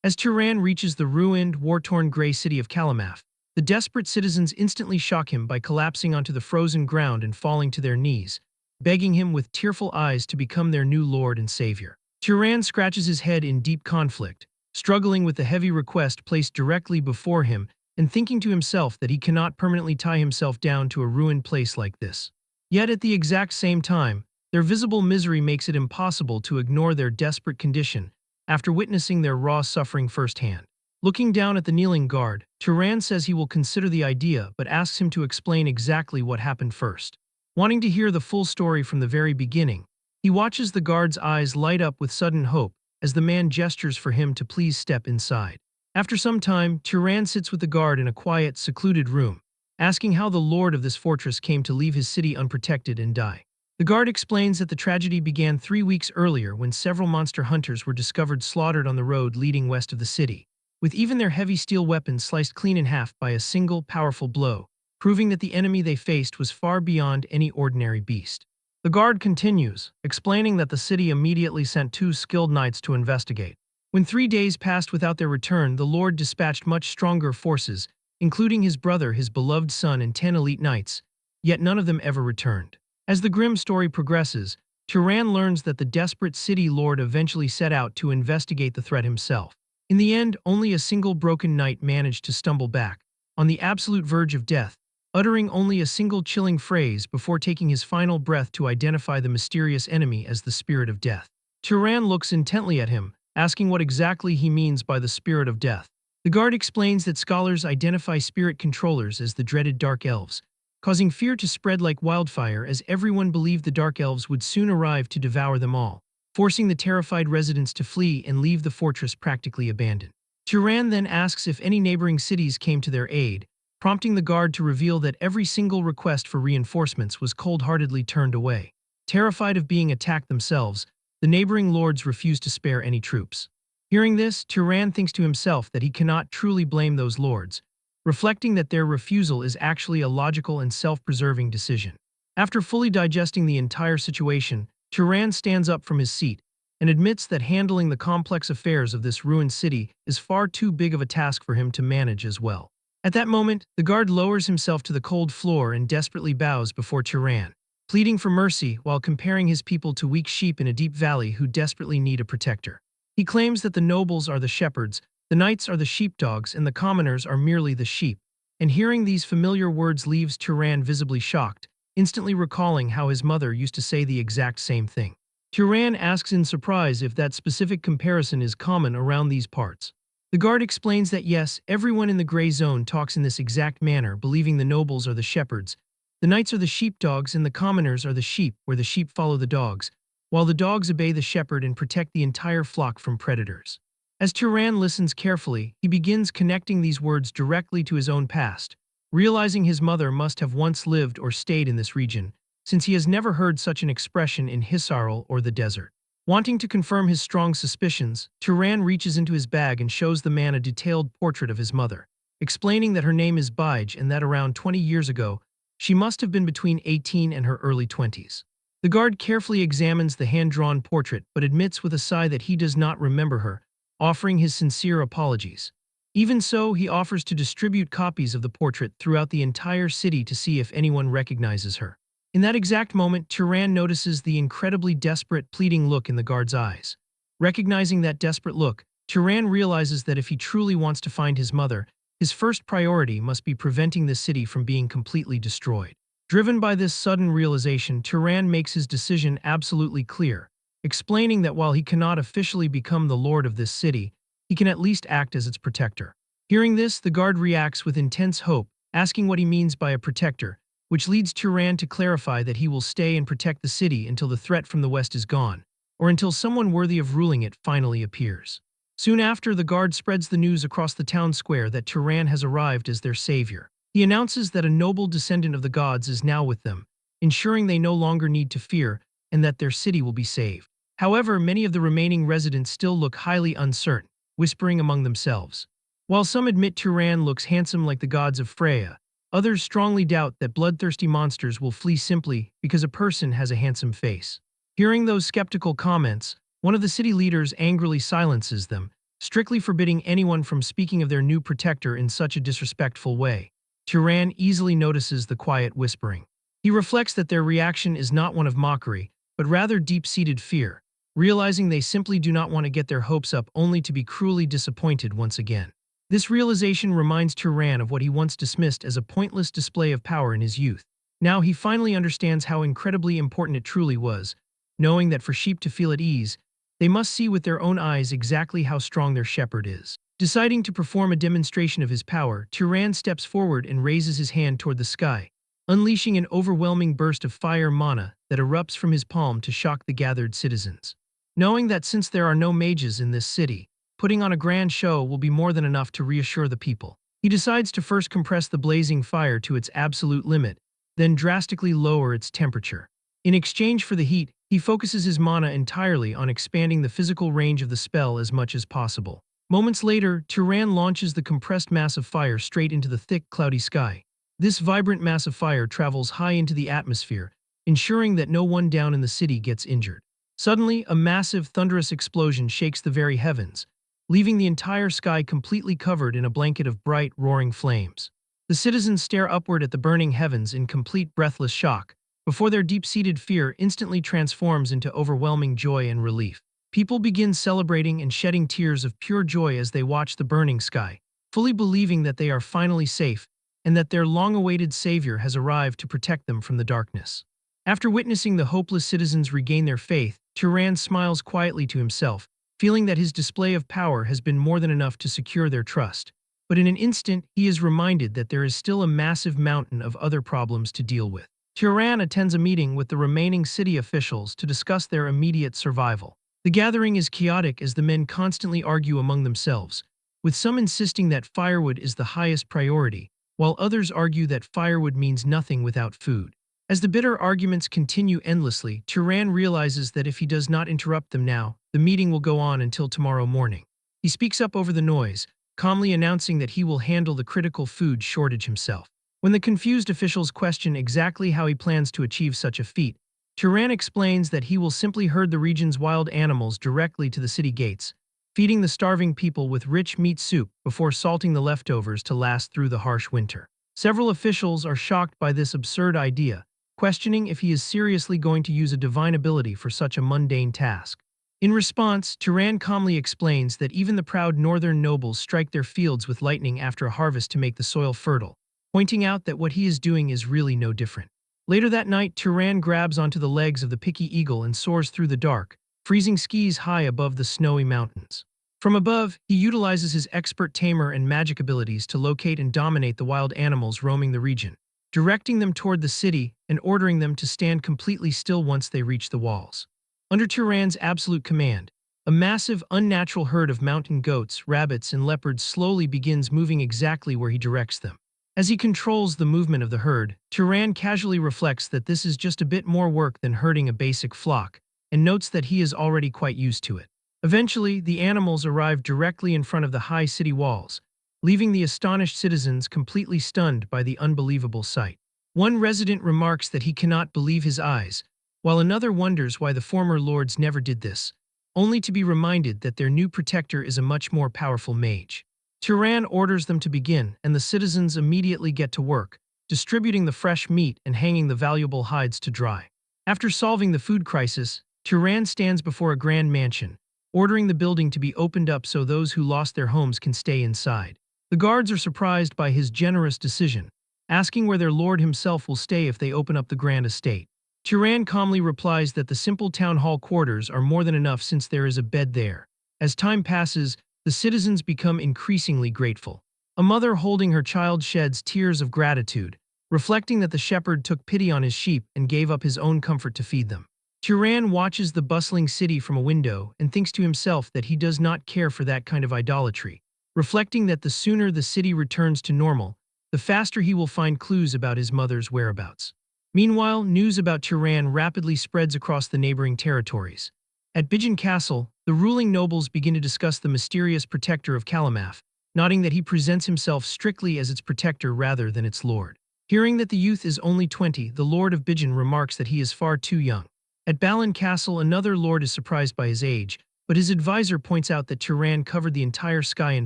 As Turan reaches the ruined, war-torn gray city of Kalamaf, the desperate citizens instantly shock him by collapsing onto the frozen ground and falling to their knees, begging him with tearful eyes to become their new lord and savior. Turan scratches his head in deep conflict, struggling with the heavy request placed directly before him and thinking to himself that he cannot permanently tie himself down to a ruined place like this. Yet at the exact same time, their visible misery makes it impossible to ignore their desperate condition after witnessing their raw suffering firsthand. Looking down at the kneeling guard, Turan says he will consider the idea but asks him to explain exactly what happened first. Wanting to hear the full story from the very beginning, he watches the guard's eyes light up with sudden hope as the man gestures for him to please step inside. After some time, Turan sits with the guard in a quiet, secluded room, asking how the lord of this fortress came to leave his city unprotected and die. The guard explains that the tragedy began 3 weeks earlier when several monster hunters were discovered slaughtered on the road leading west of the city, with even their heavy steel weapons sliced clean in half by a single, powerful blow, proving that the enemy they faced was far beyond any ordinary beast. The guard continues, explaining that the city immediately sent 2 skilled knights to investigate. When 3 days passed without their return, the lord dispatched much stronger forces, including his brother, his beloved son, and 10 elite knights, yet none of them ever returned. As the grim story progresses, Turan learns that the desperate city lord eventually set out to investigate the threat himself. In the end, only a single broken knight managed to stumble back, on the absolute verge of death, uttering only a single chilling phrase before taking his final breath to identify the mysterious enemy as the spirit of death. Turan looks intently at him, asking what exactly he means by the spirit of death. The guard explains that scholars identify spirit controllers as the dreaded dark elves, causing fear to spread like wildfire as everyone believed the dark elves would soon arrive to devour them all, forcing the terrified residents to flee and leave the fortress practically abandoned. Turan then asks if any neighboring cities came to their aid, prompting the guard to reveal that every single request for reinforcements was cold-heartedly turned away. Terrified of being attacked themselves, the neighboring lords refuse to spare any troops. Hearing this, Turan thinks to himself that he cannot truly blame those lords, reflecting that their refusal is actually a logical and self-preserving decision. After fully digesting the entire situation, Turan stands up from his seat and admits that handling the complex affairs of this ruined city is far too big of a task for him to manage as well. At that moment, the guard lowers himself to the cold floor and desperately bows before Turan, pleading for mercy while comparing his people to weak sheep in a deep valley who desperately need a protector. He claims that the nobles are the shepherds, the knights are the sheepdogs, and the commoners are merely the sheep. And hearing these familiar words leaves Turan visibly shocked, instantly recalling how his mother used to say the exact same thing. Turan asks in surprise if that specific comparison is common around these parts. The guard explains that yes, everyone in the gray zone talks in this exact manner, believing the nobles are the shepherds, the knights are the sheepdogs, and the commoners are the sheep, where the sheep follow the dogs, while the dogs obey the shepherd and protect the entire flock from predators. As Turan listens carefully, he begins connecting these words directly to his own past, realizing his mother must have once lived or stayed in this region, since he has never heard such an expression in Hisaril or the desert. Wanting to confirm his strong suspicions, Turan reaches into his bag and shows the man a detailed portrait of his mother, explaining that her name is Bige and that around 20 years ago, she must have been between 18 and her early 20s. The guard carefully examines the hand-drawn portrait but admits with a sigh that he does not remember her, offering his sincere apologies. Even so, he offers to distribute copies of the portrait throughout the entire city to see if anyone recognizes her. In that exact moment, Turan notices the incredibly desperate, pleading look in the guard's eyes. Recognizing that desperate look, Turan realizes that if he truly wants to find his mother, his first priority must be preventing the city from being completely destroyed. Driven by this sudden realization, Turan makes his decision absolutely clear, explaining that while he cannot officially become the lord of this city, he can at least act as its protector. Hearing this, the guard reacts with intense hope, asking what he means by a protector, which leads Turan to clarify that he will stay and protect the city until the threat from the west is gone, or until someone worthy of ruling it finally appears. Soon after, the guard spreads the news across the town square that Turan has arrived as their savior. He announces that a noble descendant of the gods is now with them, ensuring they no longer need to fear and that their city will be saved. However, many of the remaining residents still look highly uncertain, whispering among themselves. While some admit Turan looks handsome like the gods of Freya, others strongly doubt that bloodthirsty monsters will flee simply because a person has a handsome face. Hearing those skeptical comments, one of the city leaders angrily silences them, strictly forbidding anyone from speaking of their new protector in such a disrespectful way. Turan easily notices the quiet whispering. He reflects that their reaction is not one of mockery, but rather deep-seated fear, realizing they simply do not want to get their hopes up only to be cruelly disappointed once again. This realization reminds Turan of what he once dismissed as a pointless display of power in his youth. Now he finally understands how incredibly important it truly was, knowing that for sheep to feel at ease, they must see with their own eyes exactly how strong their shepherd is. Deciding to perform a demonstration of his power, Turan steps forward and raises his hand toward the sky, unleashing an overwhelming burst of fire mana that erupts from his palm to shock the gathered citizens. Knowing that since there are no mages in this city, putting on a grand show will be more than enough to reassure the people, he decides to first compress the blazing fire to its absolute limit, then drastically lower its temperature. In exchange for the heat, he focuses his mana entirely on expanding the physical range of the spell as much as possible. Moments later, Turan launches the compressed mass of fire straight into the thick, cloudy sky. This vibrant mass of fire travels high into the atmosphere, ensuring that no one down in the city gets injured. Suddenly, a massive, thunderous explosion shakes the very heavens, leaving the entire sky completely covered in a blanket of bright, roaring flames. The citizens stare upward at the burning heavens in complete breathless shock, before their deep-seated fear instantly transforms into overwhelming joy and relief. People begin celebrating and shedding tears of pure joy as they watch the burning sky, fully believing that they are finally safe and that their long-awaited savior has arrived to protect them from the darkness. After witnessing the hopeless citizens regain their faith, Turan smiles quietly to himself, feeling that his display of power has been more than enough to secure their trust. But in an instant, he is reminded that there is still a massive mountain of other problems to deal with. Turan attends a meeting with the remaining city officials to discuss their immediate survival. The gathering is chaotic as the men constantly argue among themselves, with some insisting that firewood is the highest priority, while others argue that firewood means nothing without food. As the bitter arguments continue endlessly, Turan realizes that if he does not interrupt them now, the meeting will go on until tomorrow morning. He speaks up over the noise, calmly announcing that he will handle the critical food shortage himself. When the confused officials question exactly how he plans to achieve such a feat, Turan explains that he will simply herd the region's wild animals directly to the city gates, feeding the starving people with rich meat soup before salting the leftovers to last through the harsh winter. Several officials are shocked by this absurd idea, questioning if he is seriously going to use a divine ability for such a mundane task. In response, Turan calmly explains that even the proud northern nobles strike their fields with lightning after a harvest to make the soil fertile, pointing out that what he is doing is really no different. Later that night, Turan grabs onto the legs of the picky eagle and soars through the dark, freezing skis high above the snowy mountains. From above, he utilizes his expert tamer and magic abilities to locate and dominate the wild animals roaming the region, directing them toward the city and ordering them to stand completely still once they reach the walls. Under Turan's absolute command, a massive, unnatural herd of mountain goats, rabbits, and leopards slowly begins moving exactly where he directs them. As he controls the movement of the herd, Turan casually reflects that this is just a bit more work than herding a basic flock, and notes that he is already quite used to it. Eventually, the animals arrive directly in front of the high city walls, leaving the astonished citizens completely stunned by the unbelievable sight. One resident remarks that he cannot believe his eyes, while another wonders why the former lords never did this, only to be reminded that their new protector is a much more powerful mage. Turan orders them to begin, and the citizens immediately get to work, distributing the fresh meat and hanging the valuable hides to dry. After solving the food crisis, Turan stands before a grand mansion, ordering the building to be opened up so those who lost their homes can stay inside. The guards are surprised by his generous decision, asking where their lord himself will stay if they open up the grand estate. Turan calmly replies that the simple town hall quarters are more than enough since there is a bed there. As time passes, the citizens become increasingly grateful. A mother holding her child sheds tears of gratitude, reflecting that the shepherd took pity on his sheep and gave up his own comfort to feed them. Turan watches the bustling city from a window and thinks to himself that he does not care for that kind of idolatry, reflecting that the sooner the city returns to normal, the faster he will find clues about his mother's whereabouts. Meanwhile, news about Turan rapidly spreads across the neighboring territories. At Bijan Castle, the ruling nobles begin to discuss the mysterious protector of Kalamaf, noting that he presents himself strictly as its protector rather than its lord. Hearing that the youth is only 20, the lord of Bijan remarks that he is far too young. At Balan Castle, another lord is surprised by his age, but his advisor points out that Turan covered the entire sky in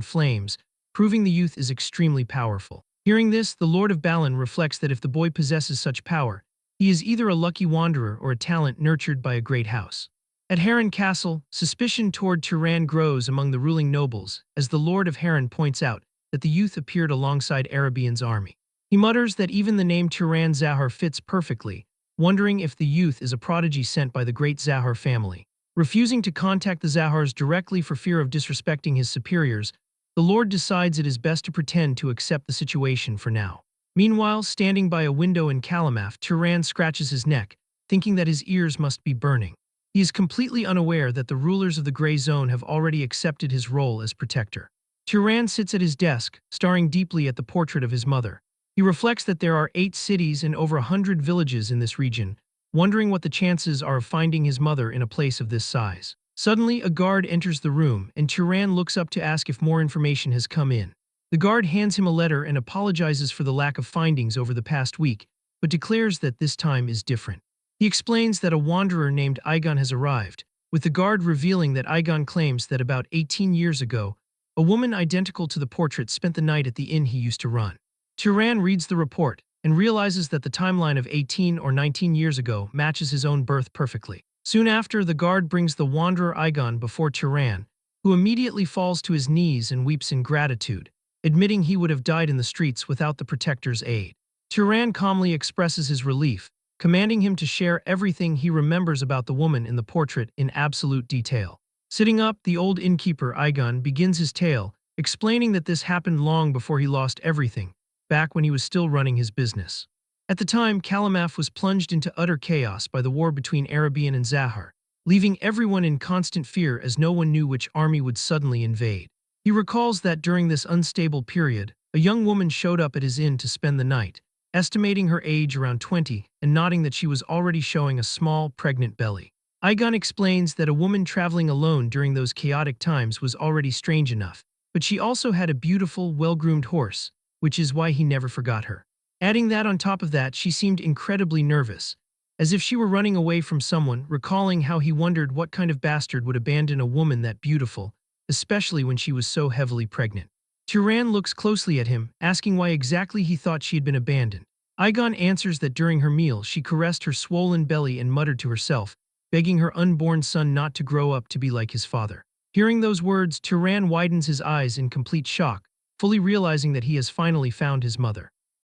flames, proving the youth is extremely powerful. Hearing this, the Lord of Balan reflects that if the boy possesses such power, he is either a lucky wanderer or a talent nurtured by a great house. At Heron Castle, suspicion toward Turan grows among the ruling nobles, as the Lord of Heron points out that the youth appeared alongside Arabian's army. He mutters that even the name Turan Zahar fits perfectly, wondering if the youth is a prodigy sent by the great Zahar family. Refusing to contact the Zahars directly for fear of disrespecting his superiors, the Lord decides it is best to pretend to accept the situation for now. Meanwhile, standing by a window in Kalamaf, Turan scratches his neck, thinking that his ears must be burning. He is completely unaware that the rulers of the Grey Zone have already accepted his role as protector. Turan sits at his desk, staring deeply at the portrait of his mother. He reflects that there are 8 cities and over 100 villages in this region, wondering what the chances are of finding his mother in a place of this size. Suddenly, a guard enters the room, and Turan looks up to ask if more information has come in. The guard hands him a letter and apologizes for the lack of findings over the past week, but declares that this time is different. He explains that a wanderer named Igon has arrived, with the guard revealing that Igon claims that about 18 years ago, a woman identical to the portrait spent the night at the inn he used to run. Turan reads the report and realizes that the timeline of 18 or 19 years ago matches his own birth perfectly. Soon after, the guard brings the wanderer Igon before Turan, who immediately falls to his knees and weeps in gratitude, admitting he would have died in the streets without the protector's aid. Turan calmly expresses his relief, commanding him to share everything he remembers about the woman in the portrait in absolute detail. Sitting up, the old innkeeper Igon begins his tale, explaining that this happened long before he lost everything, back when he was still running his business. At the time, Kalamaf was plunged into utter chaos by the war between Arabian and Zahar, leaving everyone in constant fear as no one knew which army would suddenly invade. He recalls that during this unstable period, a young woman showed up at his inn to spend the night, estimating her age around 20 and nodding that she was already showing a small, pregnant belly. Igon explains that a woman traveling alone during those chaotic times was already strange enough, but she also had a beautiful, well-groomed horse, which is why he never forgot her. Adding that on top of that, she seemed incredibly nervous, as if she were running away from someone, recalling how he wondered what kind of bastard would abandon a woman that beautiful, especially when she was so heavily pregnant. Turan looks closely at him, asking why exactly he thought she had been abandoned. Igon answers that during her meal she caressed her swollen belly and muttered to herself, begging her unborn son not to grow up to be like his father. Hearing those words, Turan widens his eyes in complete shock, fully realizing that he has finally found his mother.